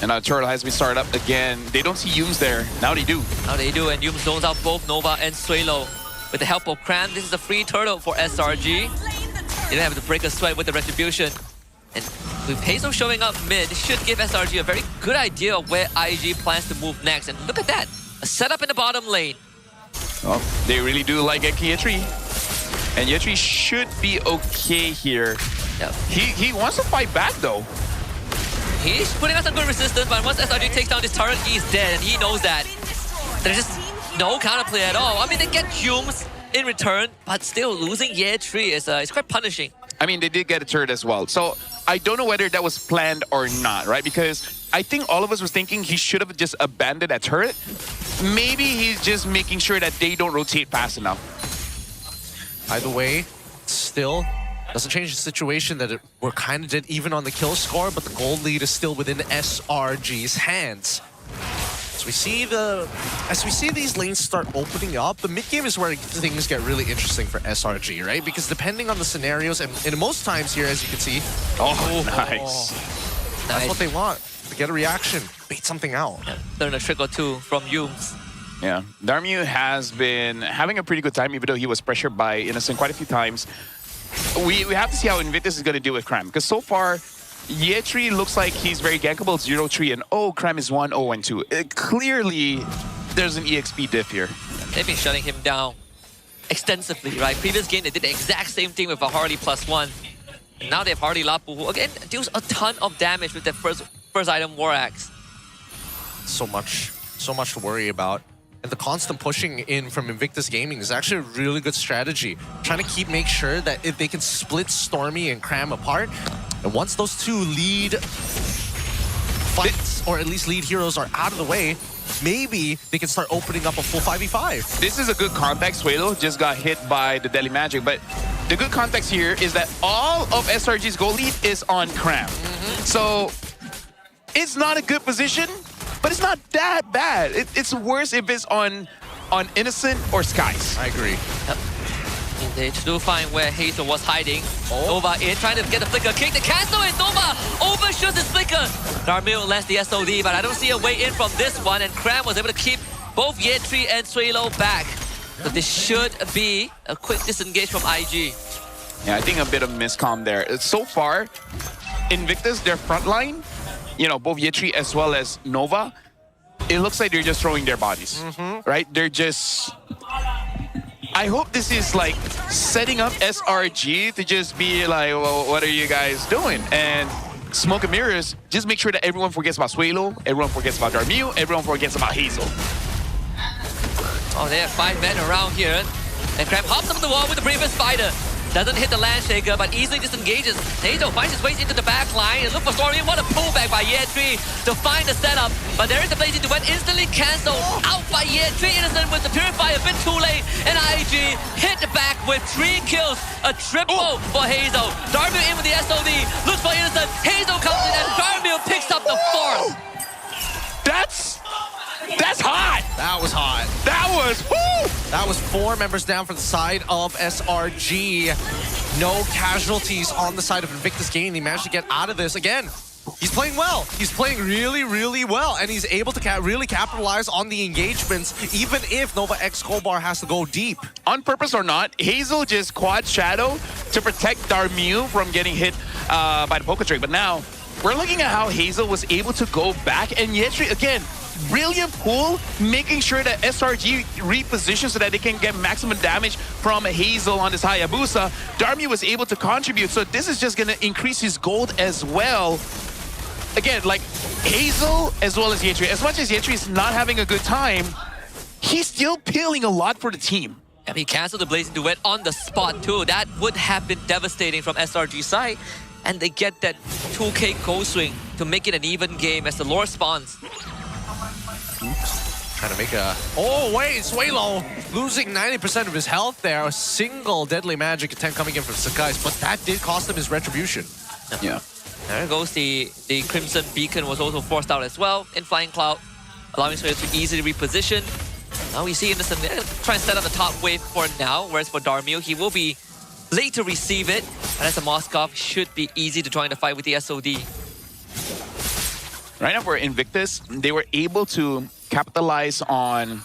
And now Turtle has been started up again. They don't see Yums there. Now they do. Now they do, and Yums zones out both Nova and Suelo. With the help of Cram, this is a free turtle for SRG. They don't have to break a sweat with the Retribution. And with Hazel showing up mid, this should give SRG a very good idea of where IG plans to move next. And look at that, a setup in the bottom lane. Oh, they really do like Yetri. And Yetri should be okay here. Yep. He wants to fight back though. He's putting out some good resistance, but once SRG takes down this turret, he's dead, and he knows that. There's just no counterplay at all. I mean, they get Yums in return, but still losing Yetri is quite punishing. I mean, they did get a turret as well. So I don't know whether that was planned or not, right? Because I think all of us was thinking he should have just abandoned that turret. Maybe he's just making sure that they don't rotate fast enough. Either way, still doesn't change the situation that we're kind of dead even on the kill score, but the gold lead is still within SRG's hands. As we see these lanes start opening up, the mid game is where things get really interesting for SRG, right? Because depending on the scenarios, and most times here, as you can see, nice. That's what they want, to get a reaction, bait something out. Yeah, learn a trick or two from Yums. Yeah, Darmu has been having a pretty good time, even though he was pressured by Innocent quite a few times. We have to see how Invictus is going to deal with Cram, because so far, Yetri looks like he's very gankable, 0-3, and Cram is 1-0-2. Clearly, there's an EXP diff here. They've been shutting him down extensively, right? Previous game, they did the exact same thing with a Hardy +1. And now they have Hardy Lapu, who again deals a ton of damage with their first item, War Axe. So much to worry about. And the constant pushing in from Invictus Gaming is actually a really good strategy. Trying to make sure that if they can split Stormy and Cram apart, and once those two lead fights, or at least lead heroes, are out of the way, maybe they can start opening up a full 5v5. This is a good context. Suelo just got hit by the Deadly Magic, but the good context here is that all of SRG's goal lead is on Cram. So it's not a good position, but it's not that bad. It's worse if it's on Innocent or Skies. I agree. Yep. They do find where Hazel was hiding. Nova in, trying to get the flicker kick. The cancel is Nova overshoots his flicker. Darmil lets the SOD, but I don't see a way in from this one. And Cram was able to keep both Yetri and Suelo back. So this should be a quick disengage from IG. Yeah, I think a bit of miscomm there. So far, Invictus, their front line, you know, both Yetri as well as Nova, it looks like they're just throwing their bodies, right? They're just... I hope this is like setting up SRG to just be like, well, what are you guys doing? And Smoke and Mirrors, just make sure that everyone forgets about Suelo, everyone forgets about Darmu, everyone forgets about Hazel. Oh, they have 5 men around here. And Cram hops up the wall with the Braver Spider. Doesn't hit the Landshaker, but easily disengages. Hazel finds his way into the back line and look for Stormy. What a pullback by Yetri to find the setup. But there is the Blazing Duet instantly cancelled out by Yetri. Innocent with the Purify a bit too late. And IG hit back with 3 kills. A triple for Hazel. Darmu in with the SOD. Looks for Innocent. Hazel comes in and Darmu picks up the 4th. That's hot! That was hot. That was, whoo! That was 4 members down from the side of SRG. No casualties on the side of Invictus Gaming. They managed to get out of this. Again, he's playing well. He's playing really, really well. And he's able to really capitalize on the engagements, even if Nova X Kobar has to go deep. On purpose or not, Hazel just quad Shadow to protect Darmu from getting hit by the Poker Trick. But now, we're looking at how Hazel was able to go back. And Yetri, again, brilliant pull, making sure that SRG repositions so that they can get maximum damage from Hazel on this Hayabusa. Darmu was able to contribute, so this is just going to increase his gold as well. Again, like Hazel as well as Yetri. As much as Yetri is not having a good time, he's still peeling a lot for the team. And he canceled the Blazing Duet on the spot too. That would have been devastating from SRG's side. And they get that 2k gold swing to make it an even game as the lore spawns. Trying to make a... Oh, wait, Suelo losing 90% of his health there. A single Deadly Magic attempt coming in from Sakai's, but that did cost him his Retribution. Yeah. There goes the Crimson Beacon was also forced out as well in Flying Cloud, allowing Suelo to easily reposition. Now we see Innocent try and set up the top wave for now, whereas for Darmio, he will be late to receive it. And as a Moskov, should be easy to join the fight with the SOD. Right now for Invictus, they were able to capitalize on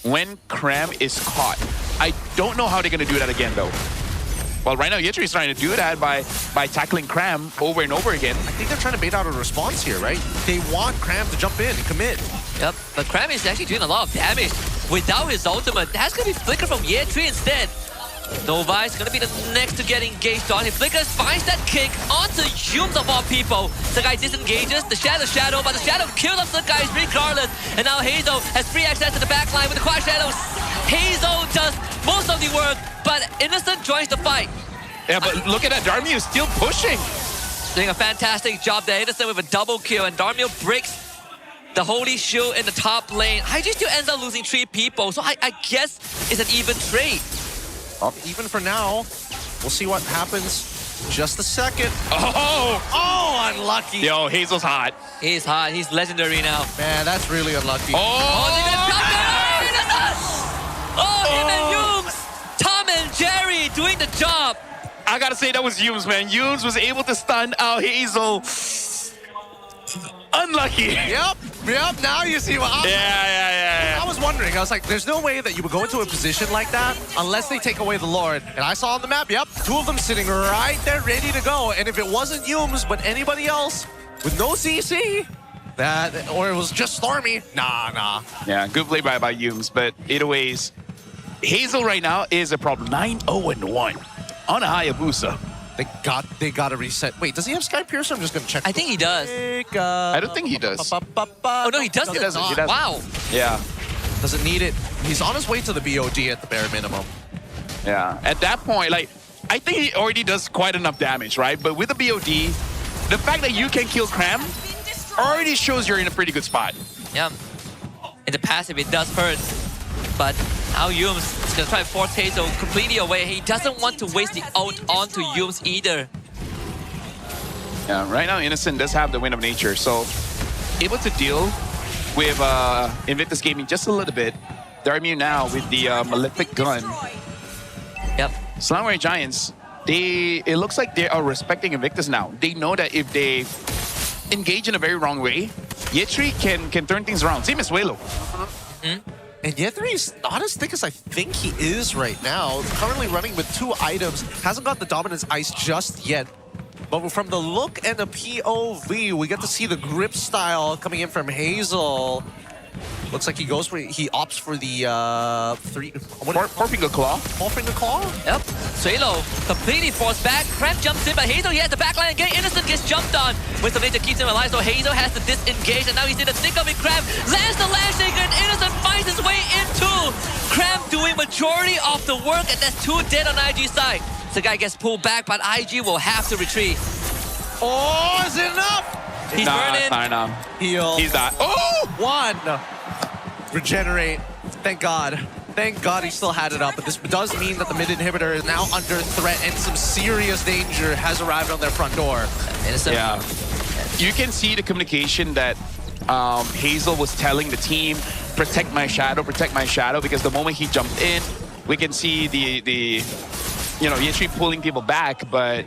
when Cram is caught. I don't know how they're going to do that again, though. Well, right now, Yetri is trying to do that by tackling Cram over and over again. I think they're trying to bait out a response here, right? They want Cram to jump in and commit. Yep, but Cram is actually doing a lot of damage without his ultimate. That's going to be flickered from Yetri instead. Nova is going to be the next to get engaged on. He flickers, finds that kick onto Yums of all people. Sakai disengages the Shadow, but the Shadow kills off Sakai regardless. And now Hazel has free access to the backline with the Quad Shadows. Hazel does most of the work, but Innocent joins the fight. Yeah, but look at that. Darmio is still pushing. Doing a fantastic job there. Innocent with a double kill, and Darmio breaks the Holy Shield in the top lane. IG still ends up losing 3 people, so I guess it's an even trade. Even for now, we'll see what happens. Just a second. Oh, unlucky. Yo, Hazel's hot. He's hot. He's legendary now. Man, that's really unlucky. Him and Yums! Tom and Jerry doing the job. I gotta say that was Yums, man. Yums was able to stun out Hazel. Unlucky. Yep. Now you see what I'm Yeah. I was wondering. I was like, there's no way that you would go into a position like that unless they take away the Lord. And I saw on the map, yep, 2 of them sitting right there ready to go. And if it wasn't Yums, but anybody else with no CC, or it was just Stormy, nah. Yeah, good play by Yums, but either ways, Hazel right now is a problem. 9-0-1 on a Hayabusa. They got to reset. Wait, does he have Sky Piercer? I'm just going to check. I think he does. I don't think he does. Oh, no, he doesn't. He doesn't. Wow. Yeah. Doesn't need it. He's on his way to the BOD at the bare minimum. Yeah. At that point, like, I think he already does quite enough damage, right? But with the BOD, the fact that you can kill Cram already shows you're in a pretty good spot. Yeah. In the passive, it does hurt. But now Yums is going to try to force Hazel completely away. He doesn't want to waste the ult onto Yums either. Yeah, right now Innocent does have the Wind of Nature, so able to deal with Invictus Gaming just a little bit. Darmio now with the Malefic Gun. Yep. Samurai Giants, it looks like they are respecting Invictus now. They know that if they engage in a very wrong way, Yetri can turn things around. Same as Suelo. And Yetri is not as thick as I think he is right now. Currently running with 2 items. Hasn't got the Dominance Ice just yet. But from the look and the POV, we get to see the grip style coming in from Hazel. Looks like he opts for the 4-finger claw. 4-finger claw? Yep. Suelo completely forced back. Cramp jumps in, but Hazel, he has the backline again. Innocent gets jumped on. With some nature keeps him alive, so Hazel has to disengage, and now he's in the thick of it. Cramp lands the Lash Shaker, and Innocent finds his way into Cramp doing majority of the work, and that's 2 dead on IG side. So the guy gets pulled back, but IG will have to retreat. Oh, is it enough? He's burning. It's not enough. Heal. He's not. Oh! 1. Regenerate. Thank God. Thank God he still had it up, but this does mean that the mid inhibitor is now under threat and some serious danger has arrived on their front door. Innocent. Yeah. You can see the communication that Hazel was telling the team, protect my shadow, because the moment he jumped in, we can see the Yetri pulling people back, but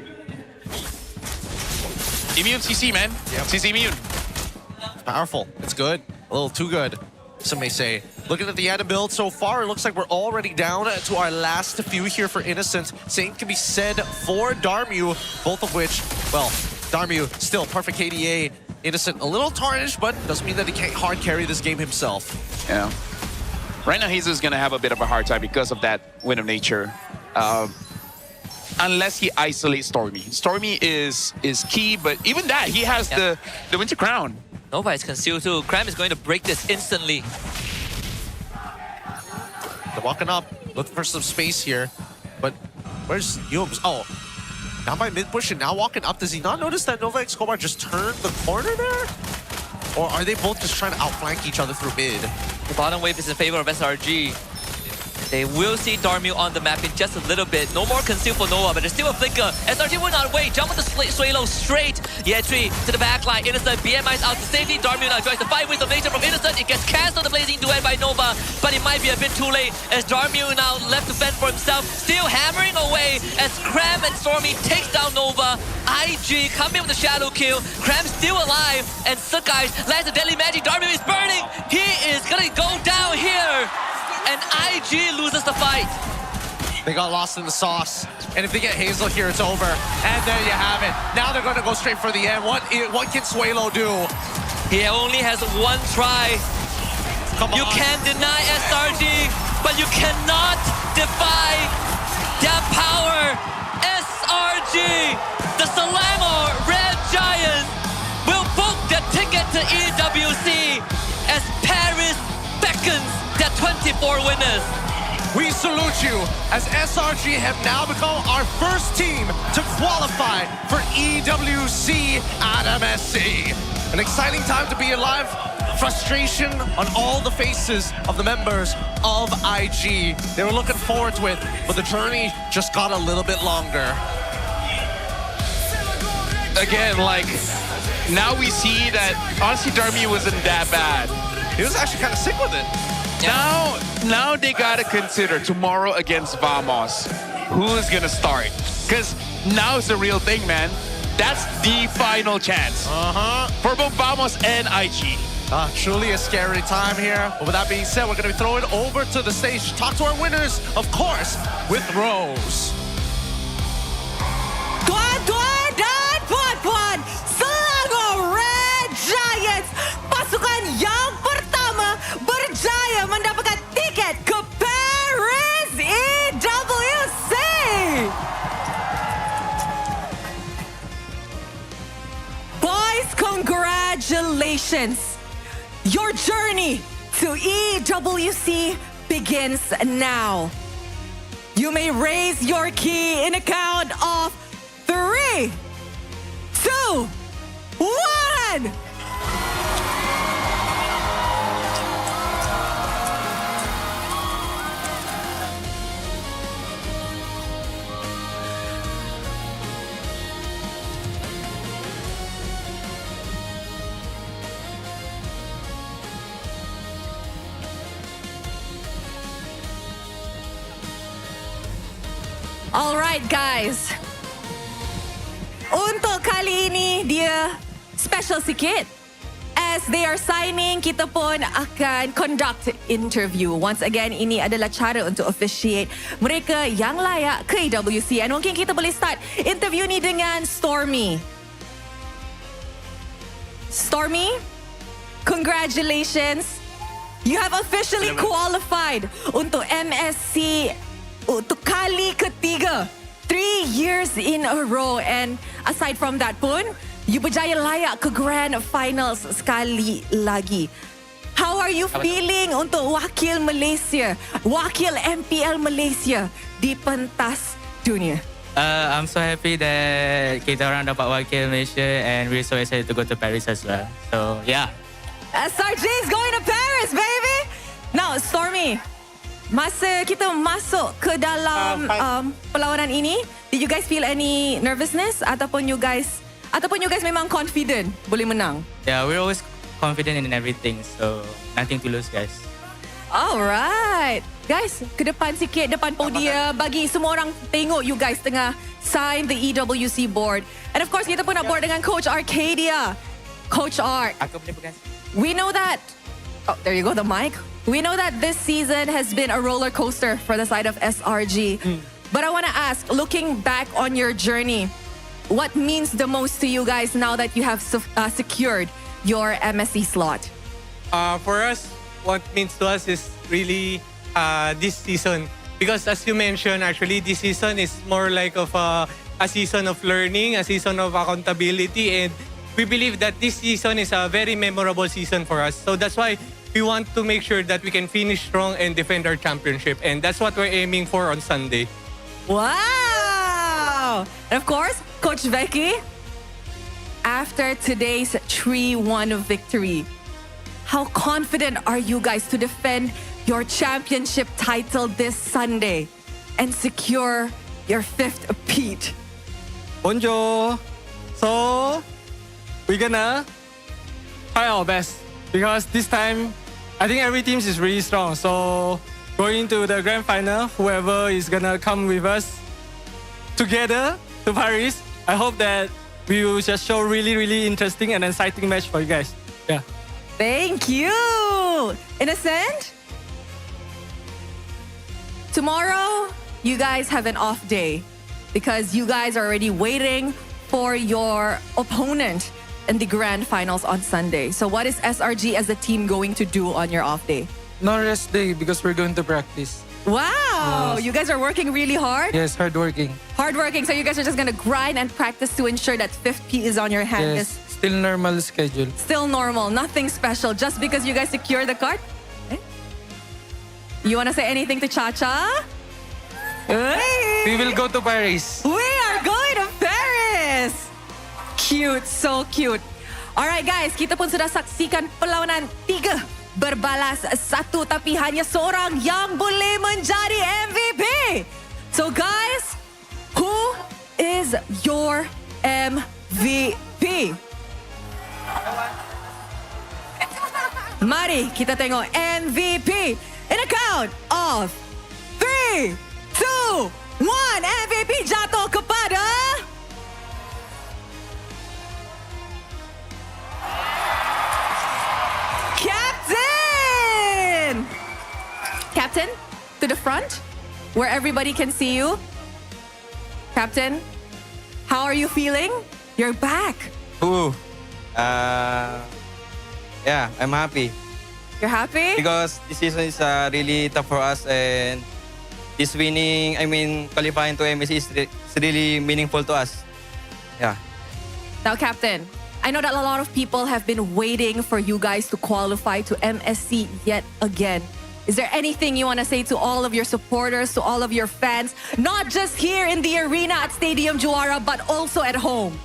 immune CC, man. Yep. CC immune. Powerful. It's good. A little too good, some may say. Looking at the Ana build so far, it looks like we're already down to our last few here for Innocent. Same can be said for Darmio, both of which, well, Darmio still perfect KDA. Innocent a little tarnished, but doesn't mean that he can't hard carry this game himself. Yeah. Right now, Hazel's going to have a bit of a hard time because of that Wind of Nature. Unless he isolates Stormy. Stormy is key, but even that, he has the Winter Crown. Nova is concealed too. Cram is going to break this instantly. They're walking up, looking for some space here. But where's Yums? Oh, down by mid push and now walking up. Does he not notice that Nova Escobar just turned the corner there? Or are they both just trying to outflank each other through mid? The bottom wave is in favor of SRG. They will see Darmu on the map in just a little bit. No more conceal for Nova, but there's still a flicker. SRG will not wait. Jump on the Suelo straight. Yetri to the back line. Innocent, BMI's out to safety. Darmu now joins the 5 with domination from Innocent. It gets cancelled, the blazing duet by Nova, but it might be a bit too late as Darmu now left to fend for himself. Still hammering away as Cram and Stormy takes down Nova. IG coming with the shadow kill. Cram still alive, and Sukai's lands a deadly magic. Darmu is burning. He is gonna go down here, and IG loses the fight. They got lost in the sauce. And if they get Hazel here, it's over. And there you have it. Now they're going to go straight for the end. What can Suelo do? He only has one try. Come on. You can't deny SRG, but you cannot defy their power. SRG, the Selangor Red Giants, will book the ticket to EWC as Paris beckons their 24 winners. We salute you as SRG have now become our first team to qualify for EWC at MSC. An exciting time to be alive. Frustration on all the faces of the members of IG. They were looking forward to it, but the journey just got a little bit longer. Again, like, now we see that honestly Darmu wasn't that bad. He was actually kind of sick with it. Now they gotta consider tomorrow against Vamos, who's gonna start? Because now's the real thing, man. That's the final chance for both Vamos and IG. Truly a scary time here. But with that being said, we're gonna be throwing over to the stage to talk to our winners, of course, with Rose. Tuan-tuan dan puan-puan, Selangor Red Giants, pasukan yang pertama berjaya mendapatkan tiket ke Paris EWC. Boys, congratulations. Your journey to EWC begins now. You may raise your key in a count of 3, 2, 1. All right, guys. Untuk kali ini dia special sikit. As they are signing, kita pun akan conduct interview. Once again, ini adalah cara untuk officiate mereka yang layak ke EWC. And mungkin kita boleh start interview ni dengan Stormy. Stormy, congratulations. You have officially qualified untuk MSC untuk kali ketiga. 3 years in a row. And aside from that pun, you berjaya layak ke Grand Finals sekali lagi. How are you feeling untuk wakil Malaysia, wakil MPL Malaysia di pentas dunia? I'm so happy that kita orang dapat wakil Malaysia and we're so excited to go to Paris as well. So yeah. SRG is going to Paris, baby! Now, Stormy, masa kita masuk ke dalam perlawanan ini, did you guys feel any nervousness ataupun you guys memang confident boleh menang? Yeah, we're always confident in everything, so nothing to lose, guys. Alright. Guys, ke depan sikit, depan podium, bagi semua orang tengok you guys tengah sign the EWC board. And of course, kita pun nak board dengan Coach Arcadia. Coach Art. Aku boleh pegang. We know that... Oh, there you go, the mic. We know that this season has been a roller coaster for the side of SRG. But I want to ask, looking back on your journey, what means the most to you guys now that you have secured your MSC slot? For us, what means to us is really this season. Because as you mentioned, actually, this season is more like of a season of learning, a season of accountability. And we believe that this season is a very memorable season for us. So that's why we want to make sure that we can finish strong and defend our championship. And that's what we're aiming for on Sunday. Wow! And of course, Coach Becky, after today's 3-1 victory, how confident are you guys to defend your championship title this Sunday and secure your 5th peat? Bonjour. So, we're gonna try our best because this time, I think every team is really strong. So, going to the grand final, whoever is gonna come with us together to Paris, I hope that we will just show really interesting and exciting match for you guys. Yeah. Thank you. Innocent? Tomorrow, you guys have an off day because you guys are already waiting for your opponent in the grand finals on Sunday. So what is SRG as a team going to do on your off day? No rest day because we're going to practice. Wow, you guys are working really hard? Yes, hardworking. Hardworking, so you guys are just gonna grind and practice to ensure that 5th P is on your hand. Yes, still normal schedule. Still normal, nothing special, just because you guys secure the card? Eh? You wanna say anything to Cha-Cha? Hey. We will go to Paris. We are going to Paris! Cute, so cute. Alright guys, kita pun sudah saksikan perlawanan 3 berbalas 1, tapi hanya seorang yang boleh menjadi MVP. So guys, who is your MVP? Mari kita tengok MVP in a count of 3, 2, 1. MVP jatuh kepada Captain, to the front, where everybody can see you. Captain, how are you feeling? You're back. Yeah, I'm happy. You're happy? Because this season is really tough for us, and this winning, qualifying to MSC is really meaningful to us. Yeah. Now, Captain, I know that a lot of people have been waiting for you guys to qualify to MSC yet again. Is there anything you want to say to all of your supporters, to all of your fans, not just here in the arena at Stadium Juara, but also at home?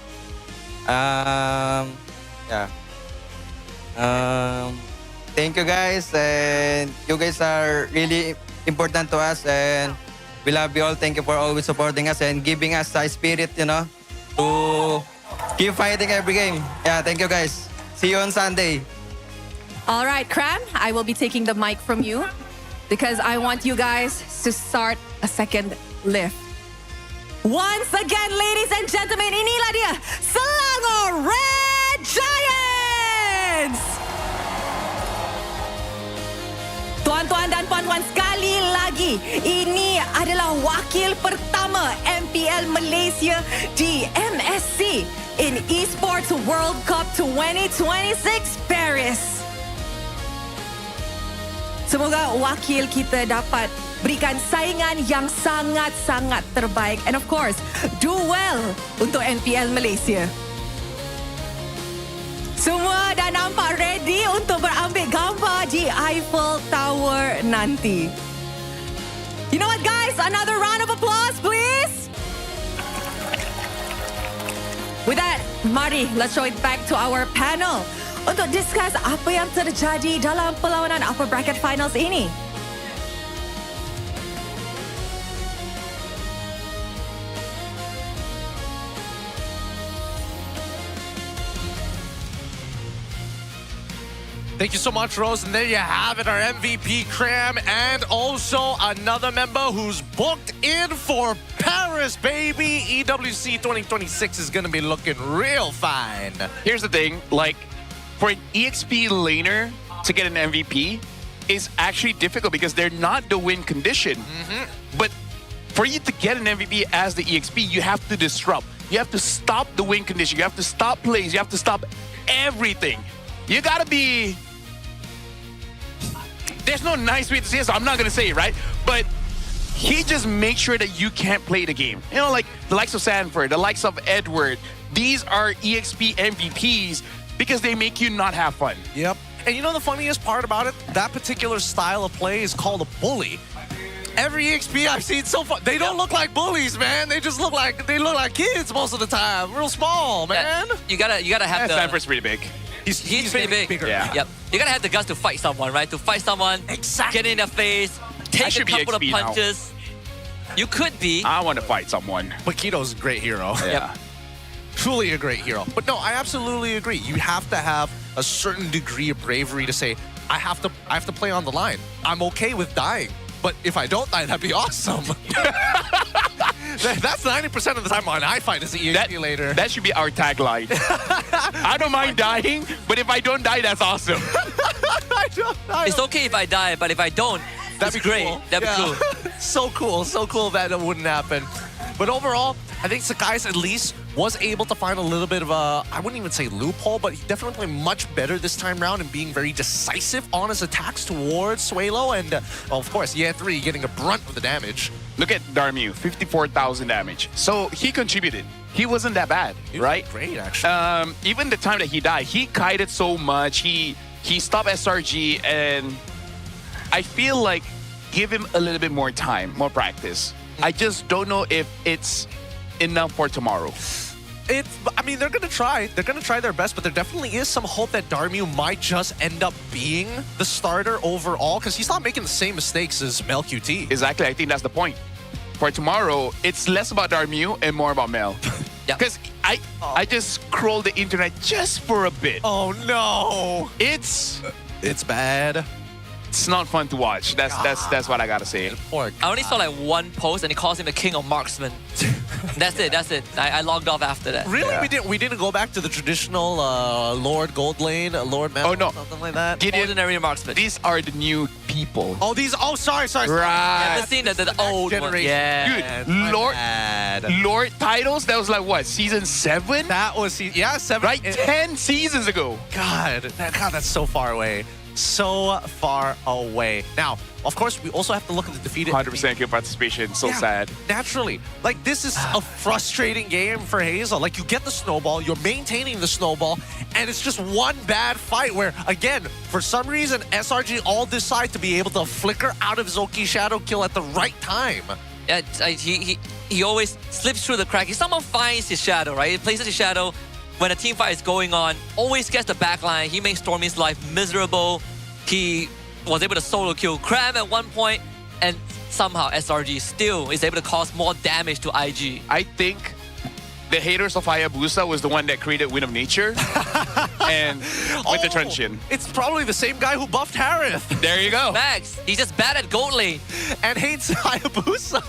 Thank you guys, and you guys are really important to us, and we love you all. Thank you for always supporting us and giving us a spirit, to keep fighting every game. Yeah, thank you guys. See you on Sunday. All right, Cram, I will be taking the mic from you because I want you guys to start a second lift. Once again, ladies and gentlemen, inilah dia Selangor Red Giants! Tuan-tuan dan puan-puan, sekali lagi, ini adalah wakil pertama MPL Malaysia di MSC in Esports World Cup 2026 Paris. Semoga wakil kita dapat berikan saingan yang sangat-sangat terbaik. And of course, do well untuk MPL Malaysia. Semua dah nampak ready untuk berambil gambar di Eiffel Tower nanti. You know what guys? Another round of applause please. With that, mari let's show it back to our panel untuk discuss apa yang terjadi dalam perlawanan upper bracket finals ini. Thank you so much, Rose. And there you have it, our MVP, Cram, and also another member who's booked in for Paris, baby. EWC 2026 is going to be looking real fine. Here's the thing, for an EXP laner to get an MVP is actually difficult because they're not the win condition. But for you to get an MVP as the EXP, you have to disrupt. You have to stop the win condition. You have to stop plays. You have to stop everything. You gotta be... There's no nice way to say it, so I'm not gonna say it, right? But he just makes sure that you can't play the game. Like the likes of Sanford, the likes of Edward. These are EXP MVPs because they make you not have fun. Yep. And you know the funniest part about it? That particular style of play is called a bully. Every EXP I've seen so far, they don't look like bullies, man. They just look like kids most of the time. Real small, man. You gotta have Sanford's pretty big. He's pretty big. Bigger. Yeah. Yep. You gotta have the guts to fight someone, right? To fight someone, get in their face, take a couple of punches. You could be. I want to fight someone. But Kito's a great hero. Yeah. Truly a great hero. But no, I absolutely agree. You have to have a certain degree of bravery to say, I have to play on the line. I'm okay with dying. But if I don't die, that'd be awesome. That's 90% of the time when I fight as the EXP later. That should be our tagline. I don't mind dying, but if I don't die, that's awesome. It's okay if I die, but if I don't, that'd be great. Cool. That'd be cool. So cool that it wouldn't happen. But overall, I think Sakai's at least was able to find a little bit of a, I wouldn't even say loophole, but he definitely played much better this time around and being very decisive on his attacks towards Suelo. And well, of course, Ye3 getting a brunt of the damage. Look at Darmu, 54,000 damage. So he contributed. He wasn't that bad, right? Great, actually. Even the time that he died, he kited so much. He stopped SRG, and I feel like give him a little bit more time, more practice. I just don't know if it's enough for tomorrow. I mean, they're going to try. They're going to try their best, but there definitely is some hope that Darmu might just end up being the starter overall because he's not making the same mistakes as Mel QT. Exactly. I think that's the point. For tomorrow, it's less about Darmu and more about Mel. Because I just scrolled the internet just for a bit. Oh, no. It's bad. It's not fun to watch. That's what I gotta say. I only saw like one post and it calls him the king of marksmen. That's it. I logged off after that. Really? Yeah. We didn't go back to the traditional Lord Gold Lane, Lord Metal, something like that? Ordinary marksman. These are the new people. Oh, sorry. Right. I've seen the old one. Yeah. Dude, Lord titles, that was like what, season 7? That was, 7. Right, 10 seasons ago. God, that's so far away. So far away. Now, of course, we also have to look at the defeated 100% kill participation. So sad. Naturally. Like, this is a frustrating game for Hazel. Like, you get the snowball, you're maintaining the snowball, and it's just one bad fight where, again, for some reason, SRG all decide to be able to flicker out of Zoki's shadow kill at the right time. Yeah, he always slips through the crack. He somehow finds his shadow, right? He places his shadow when a team fight is going on, always gets the backline. He makes Stormy's life miserable. He was able to solo kill Cram at one point, and somehow SRG still is able to cause more damage to IG. I think the haters of Hayabusa was the one that created Wind of Nature and with the Truncheon. It's probably the same guy who buffed Harith. There you go. Max, he's just bad at gold lane. And hates Hayabusa.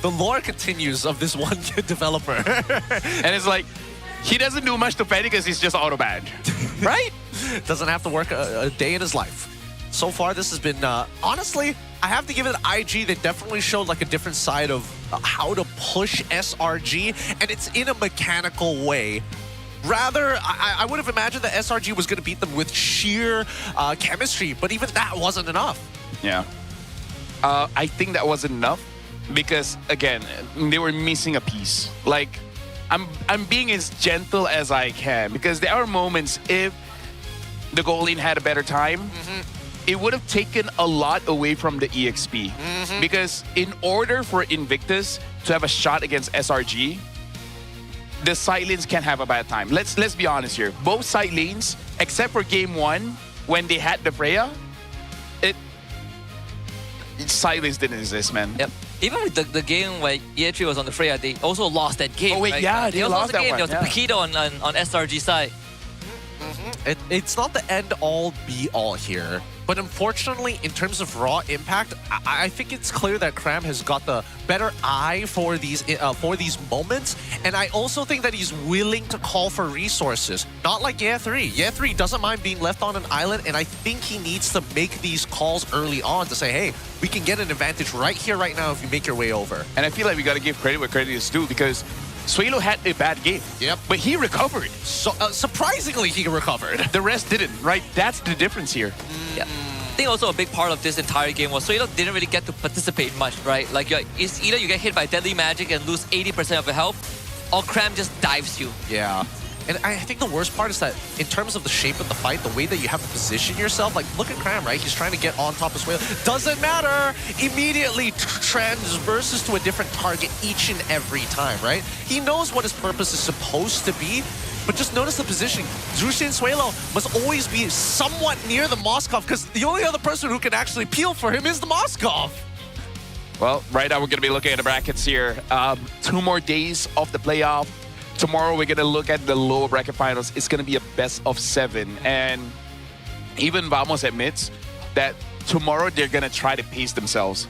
The lore continues of this one developer. And it's like, he doesn't do much to Fetty because he's just auto-banned. Right? Doesn't have to work a day in his life. So far, this has been, honestly, I have to give it an IG that definitely showed like a different side of how to push SRG, and it's in a mechanical way. Rather, I would have imagined that SRG was going to beat them with sheer chemistry, but even that wasn't enough. Yeah. I think that wasn't enough because, again, they were missing a piece. Like, I'm being as gentle as I can because there are moments if the goal lane had a better time, it would have taken a lot away from the EXP. Because in order for Invictus to have a shot against SRG, the side lanes can have a bad time. Let's be honest here. Both side lanes, except for game 1, when they had the Freya, side lanes didn't exist, man. Yep. Even with the game where Ye3 was on the Freya, they also lost that game. Oh wait, right? yeah, they lost that game. one. There was the Paquito on SRG side. It's not the end-all, be-all here. But unfortunately, in terms of raw impact, I think it's clear that Cram has got the better eye for these moments. And I also think that he's willing to call for resources. Not like Ye3. Ye3 doesn't mind being left on an island, and I think he needs to make these calls early on to say, hey, we can get an advantage right here, right now if you make your way over. And I feel like we got to give credit where credit is due because Suelo had a bad game. Yep. But he recovered. So surprisingly, he recovered. The rest didn't, right? That's the difference here. Yeah. I think also a big part of this entire game was Suelo didn't really get to participate much, right? Like, it's either you get hit by deadly magic and lose 80% of your health, or Cram just dives you. Yeah. And I think the worst part is that in terms of the shape of the fight, the way that you have to position yourself, like look at Cram, right? He's trying to get on top of Suelo. Doesn't matter. Immediately transverses to a different target each and every time, right? He knows what his purpose is supposed to be. But just notice the positioning. Zushin Suelo must always be somewhat near the Moskov because the only other person who can actually peel for him is the Moskov. Well, right now we're going to be looking at the brackets here. 2 more days of the playoff. Tomorrow we're going to look at the lower bracket finals. It's going to be a best of 7. And even Vamos admits that tomorrow they're going to try to pace themselves.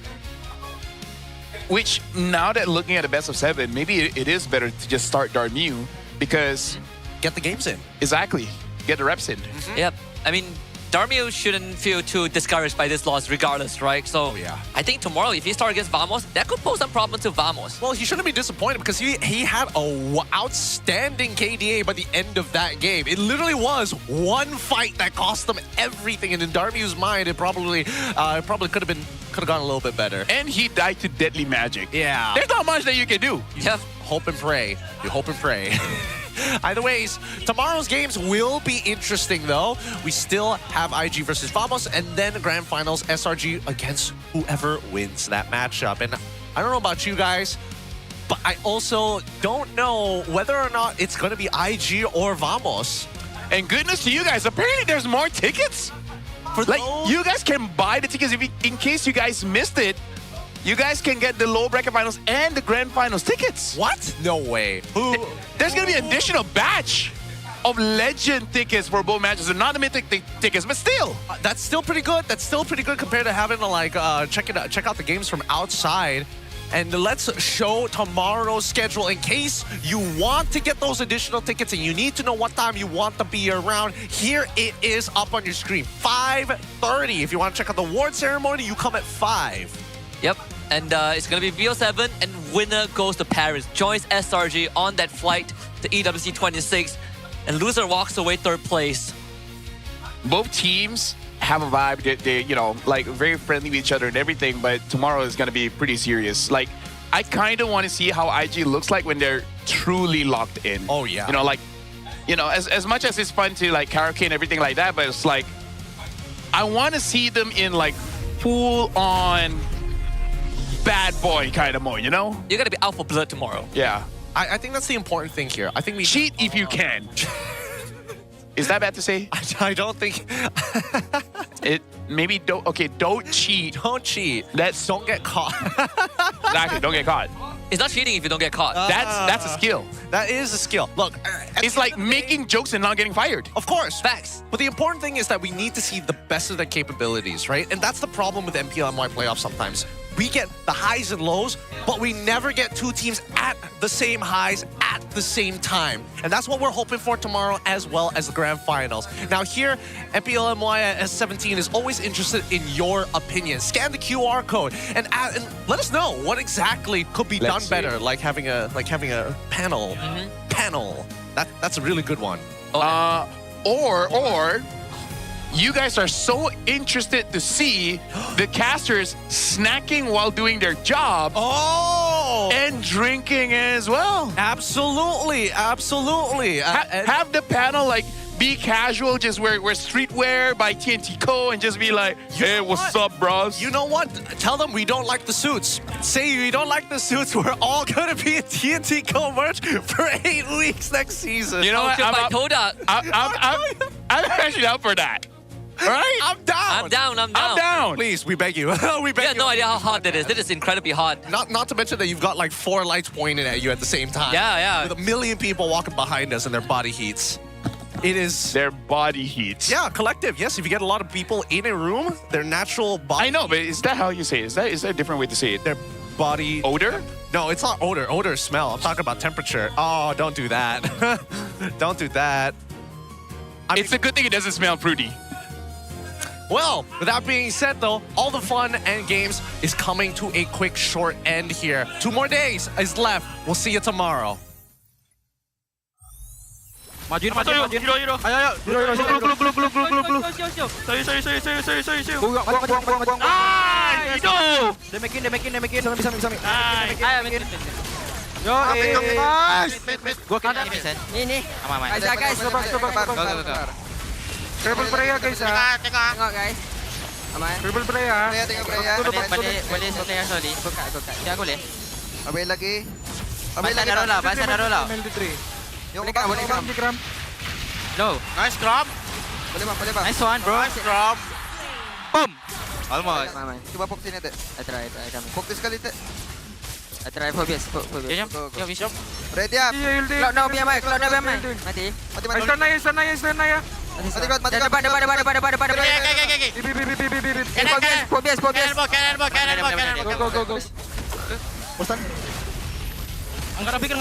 Which, now that looking at the best of 7, maybe it is better to just start Darmu because... Get the games in. Exactly. Get the reps in. Yep. I mean, Darmio shouldn't feel too discouraged by this loss regardless, right? So I think tomorrow, if he starts against Vamos, that could pose some problems to Vamos. Well, he shouldn't be disappointed because he had a outstanding KDA by the end of that game. It literally was one fight that cost them everything, and in Darmio's mind, it probably could have gone a little bit better. And he died to deadly magic. Yeah. There's not much that you can do. You just hope and pray. You hope and pray. Either ways, tomorrow's games will be interesting, though. We still have IG versus Vamos, and then Grand Finals SRG against whoever wins that matchup. And I don't know about you guys, but I also don't know whether or not it's going to be IG or Vamos. And goodness to you guys, apparently there's more tickets. You guys can buy the tickets in case you guys missed it. You guys can get the low bracket finals and the grand finals tickets. What? No way. There's going to be an additional batch of legend tickets for both matches. They're not the mythic tickets, but still. That's still pretty good. That's still pretty good compared to having to check out the games from outside. And let's show tomorrow's schedule in case you want to get those additional tickets and you need to know what time you want to be around. Here it is up on your screen. 5:30. If you want to check out the award ceremony, you come at 5. Yep. And it's going to be BO7, and winner goes to Paris. Joins SRG on that flight to EWC 26, and loser walks away 3rd place. Both teams have a vibe. They you know, like very friendly with each other and everything, but tomorrow is going to be pretty serious. Like, I kind of want to see how IG looks like when they're truly locked in. Oh, yeah. You know, like, you know, as much as it's fun to like karaoke and everything like that, but it's like, I want to see them in like full on bad boy kind of mode, you know? You're going to be out for blood tomorrow. Yeah. I think that's the important thing here. I think we cheat if you can. Is that bad to say? I don't think... Maybe don't... Okay, don't cheat. Don't cheat. Don't get caught. Exactly, don't get caught. It's not cheating if you don't get caught. That's a skill. That is a skill. Look, it's like making jokes and not getting fired. Of course. Facts. But the important thing is that we need to see the best of their capabilities, right? And that's the problem with MPL MY playoffs sometimes. We get the highs and lows, but we never get 2 teams at the same highs at the same time. And that's what we're hoping for tomorrow as well as the grand finals. Now here, MPL MY at S17 is always interested in your opinion. Scan the QR code and let us know what exactly could be done better, like having a panel. Panel. That's a really good one. Or you guys are so interested to see the casters snacking while doing their job. Oh! And drinking as well. Absolutely, absolutely. Have the panel like be casual, just wear streetwear by TNT Co. and just be like, hey, what's up, bros? You know what? Tell them we don't like the suits. Say we don't like the suits. We're all gonna be in TNT Co. merch for 8 weeks next season. You know what? I'm actually out for that. All right? I'm down. I'm down. Please, we beg you. We beg you. You have no idea how hot that is. This is incredibly hot. Not to mention that you've got like 4 lights pointing at you at the same time. Yeah. With 1 million people walking behind us and their body heats. It is... Their body heats. Yeah, collective. Yes, if you get a lot of people in a room, their natural body... I know, but is that how you say it? Is that a different way to say it? Their body... Odor? No, it's not odor. Odor is smell. I'm talking about temperature. Oh, don't do that. Don't do that. It's a good thing it doesn't smell fruity. Well, with that being said, though, all the fun and games is coming to a quick, short end here. 2 more days is left. We'll see you tomorrow. Majuin. Ayo. Sayu. Ah, Dia makin. Ayo. Yo, gua kena ini. Aman. Guys, coba. Triple prayer guys. Tengok guys. Aman. Triple prayer. Boleh saya sorry. Buka. Siap boleh. Ambil lagi. Ambil lagi. Bahasa Darola. Boleh kram. No. Nice grab. Boleh bang. Nice one, bro. Nice grab. Boom. Almost. Cuba poke sini, Teh. I try. Poke sekali, Teh. I try Phobias. Jom. Go. Yo, Bishop. Ready up. Cloud now BMI. Mati. Mati. Phobias. Go. Bosan. Ngarap pikir.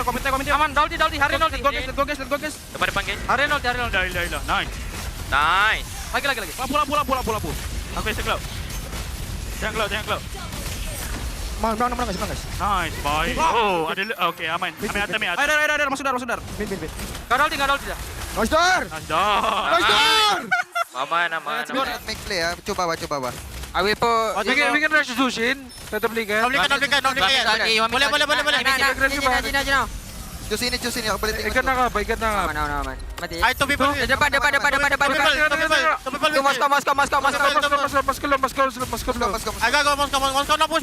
Komite. Aman, Dalti. Hari Dalti. Go guys. Depan, guys. Hari Dalti. Nice. Lagi. Pula. Aku bisa cloud. Jangan cloud. Menang guys. Nice, boy. Oh, ada okay, aman. Ayo, masuk dar. Bin. Dalti dah. Nice door. Aman. Make play ya. Coba. Awi po. We can rush Zushin. Tetap liga. Boleh. Jina. Jus ini. Aku boleh tinggal. Ikat na ka. Aman. Mati. Ay, two people. Depan. Maskul.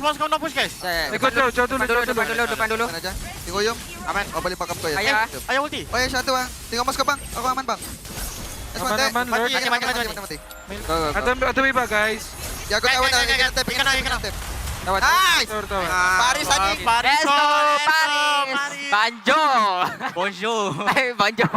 Moskow na push, guys. Ikut jauh dulu. Depan dulu. Mana aja? Tinggal Yum. Aman. Oh, balik pakap ko ya. Ayaw ulti. Oh ya, satu ah. Tinggal mas bang. Ako aman bang. Aman, Lord. Mati. Ato iba, guys. Ya, aku tahu. Ikan na. Nice. Paris aja. Paris. Banjo. Bonjour. Banjo.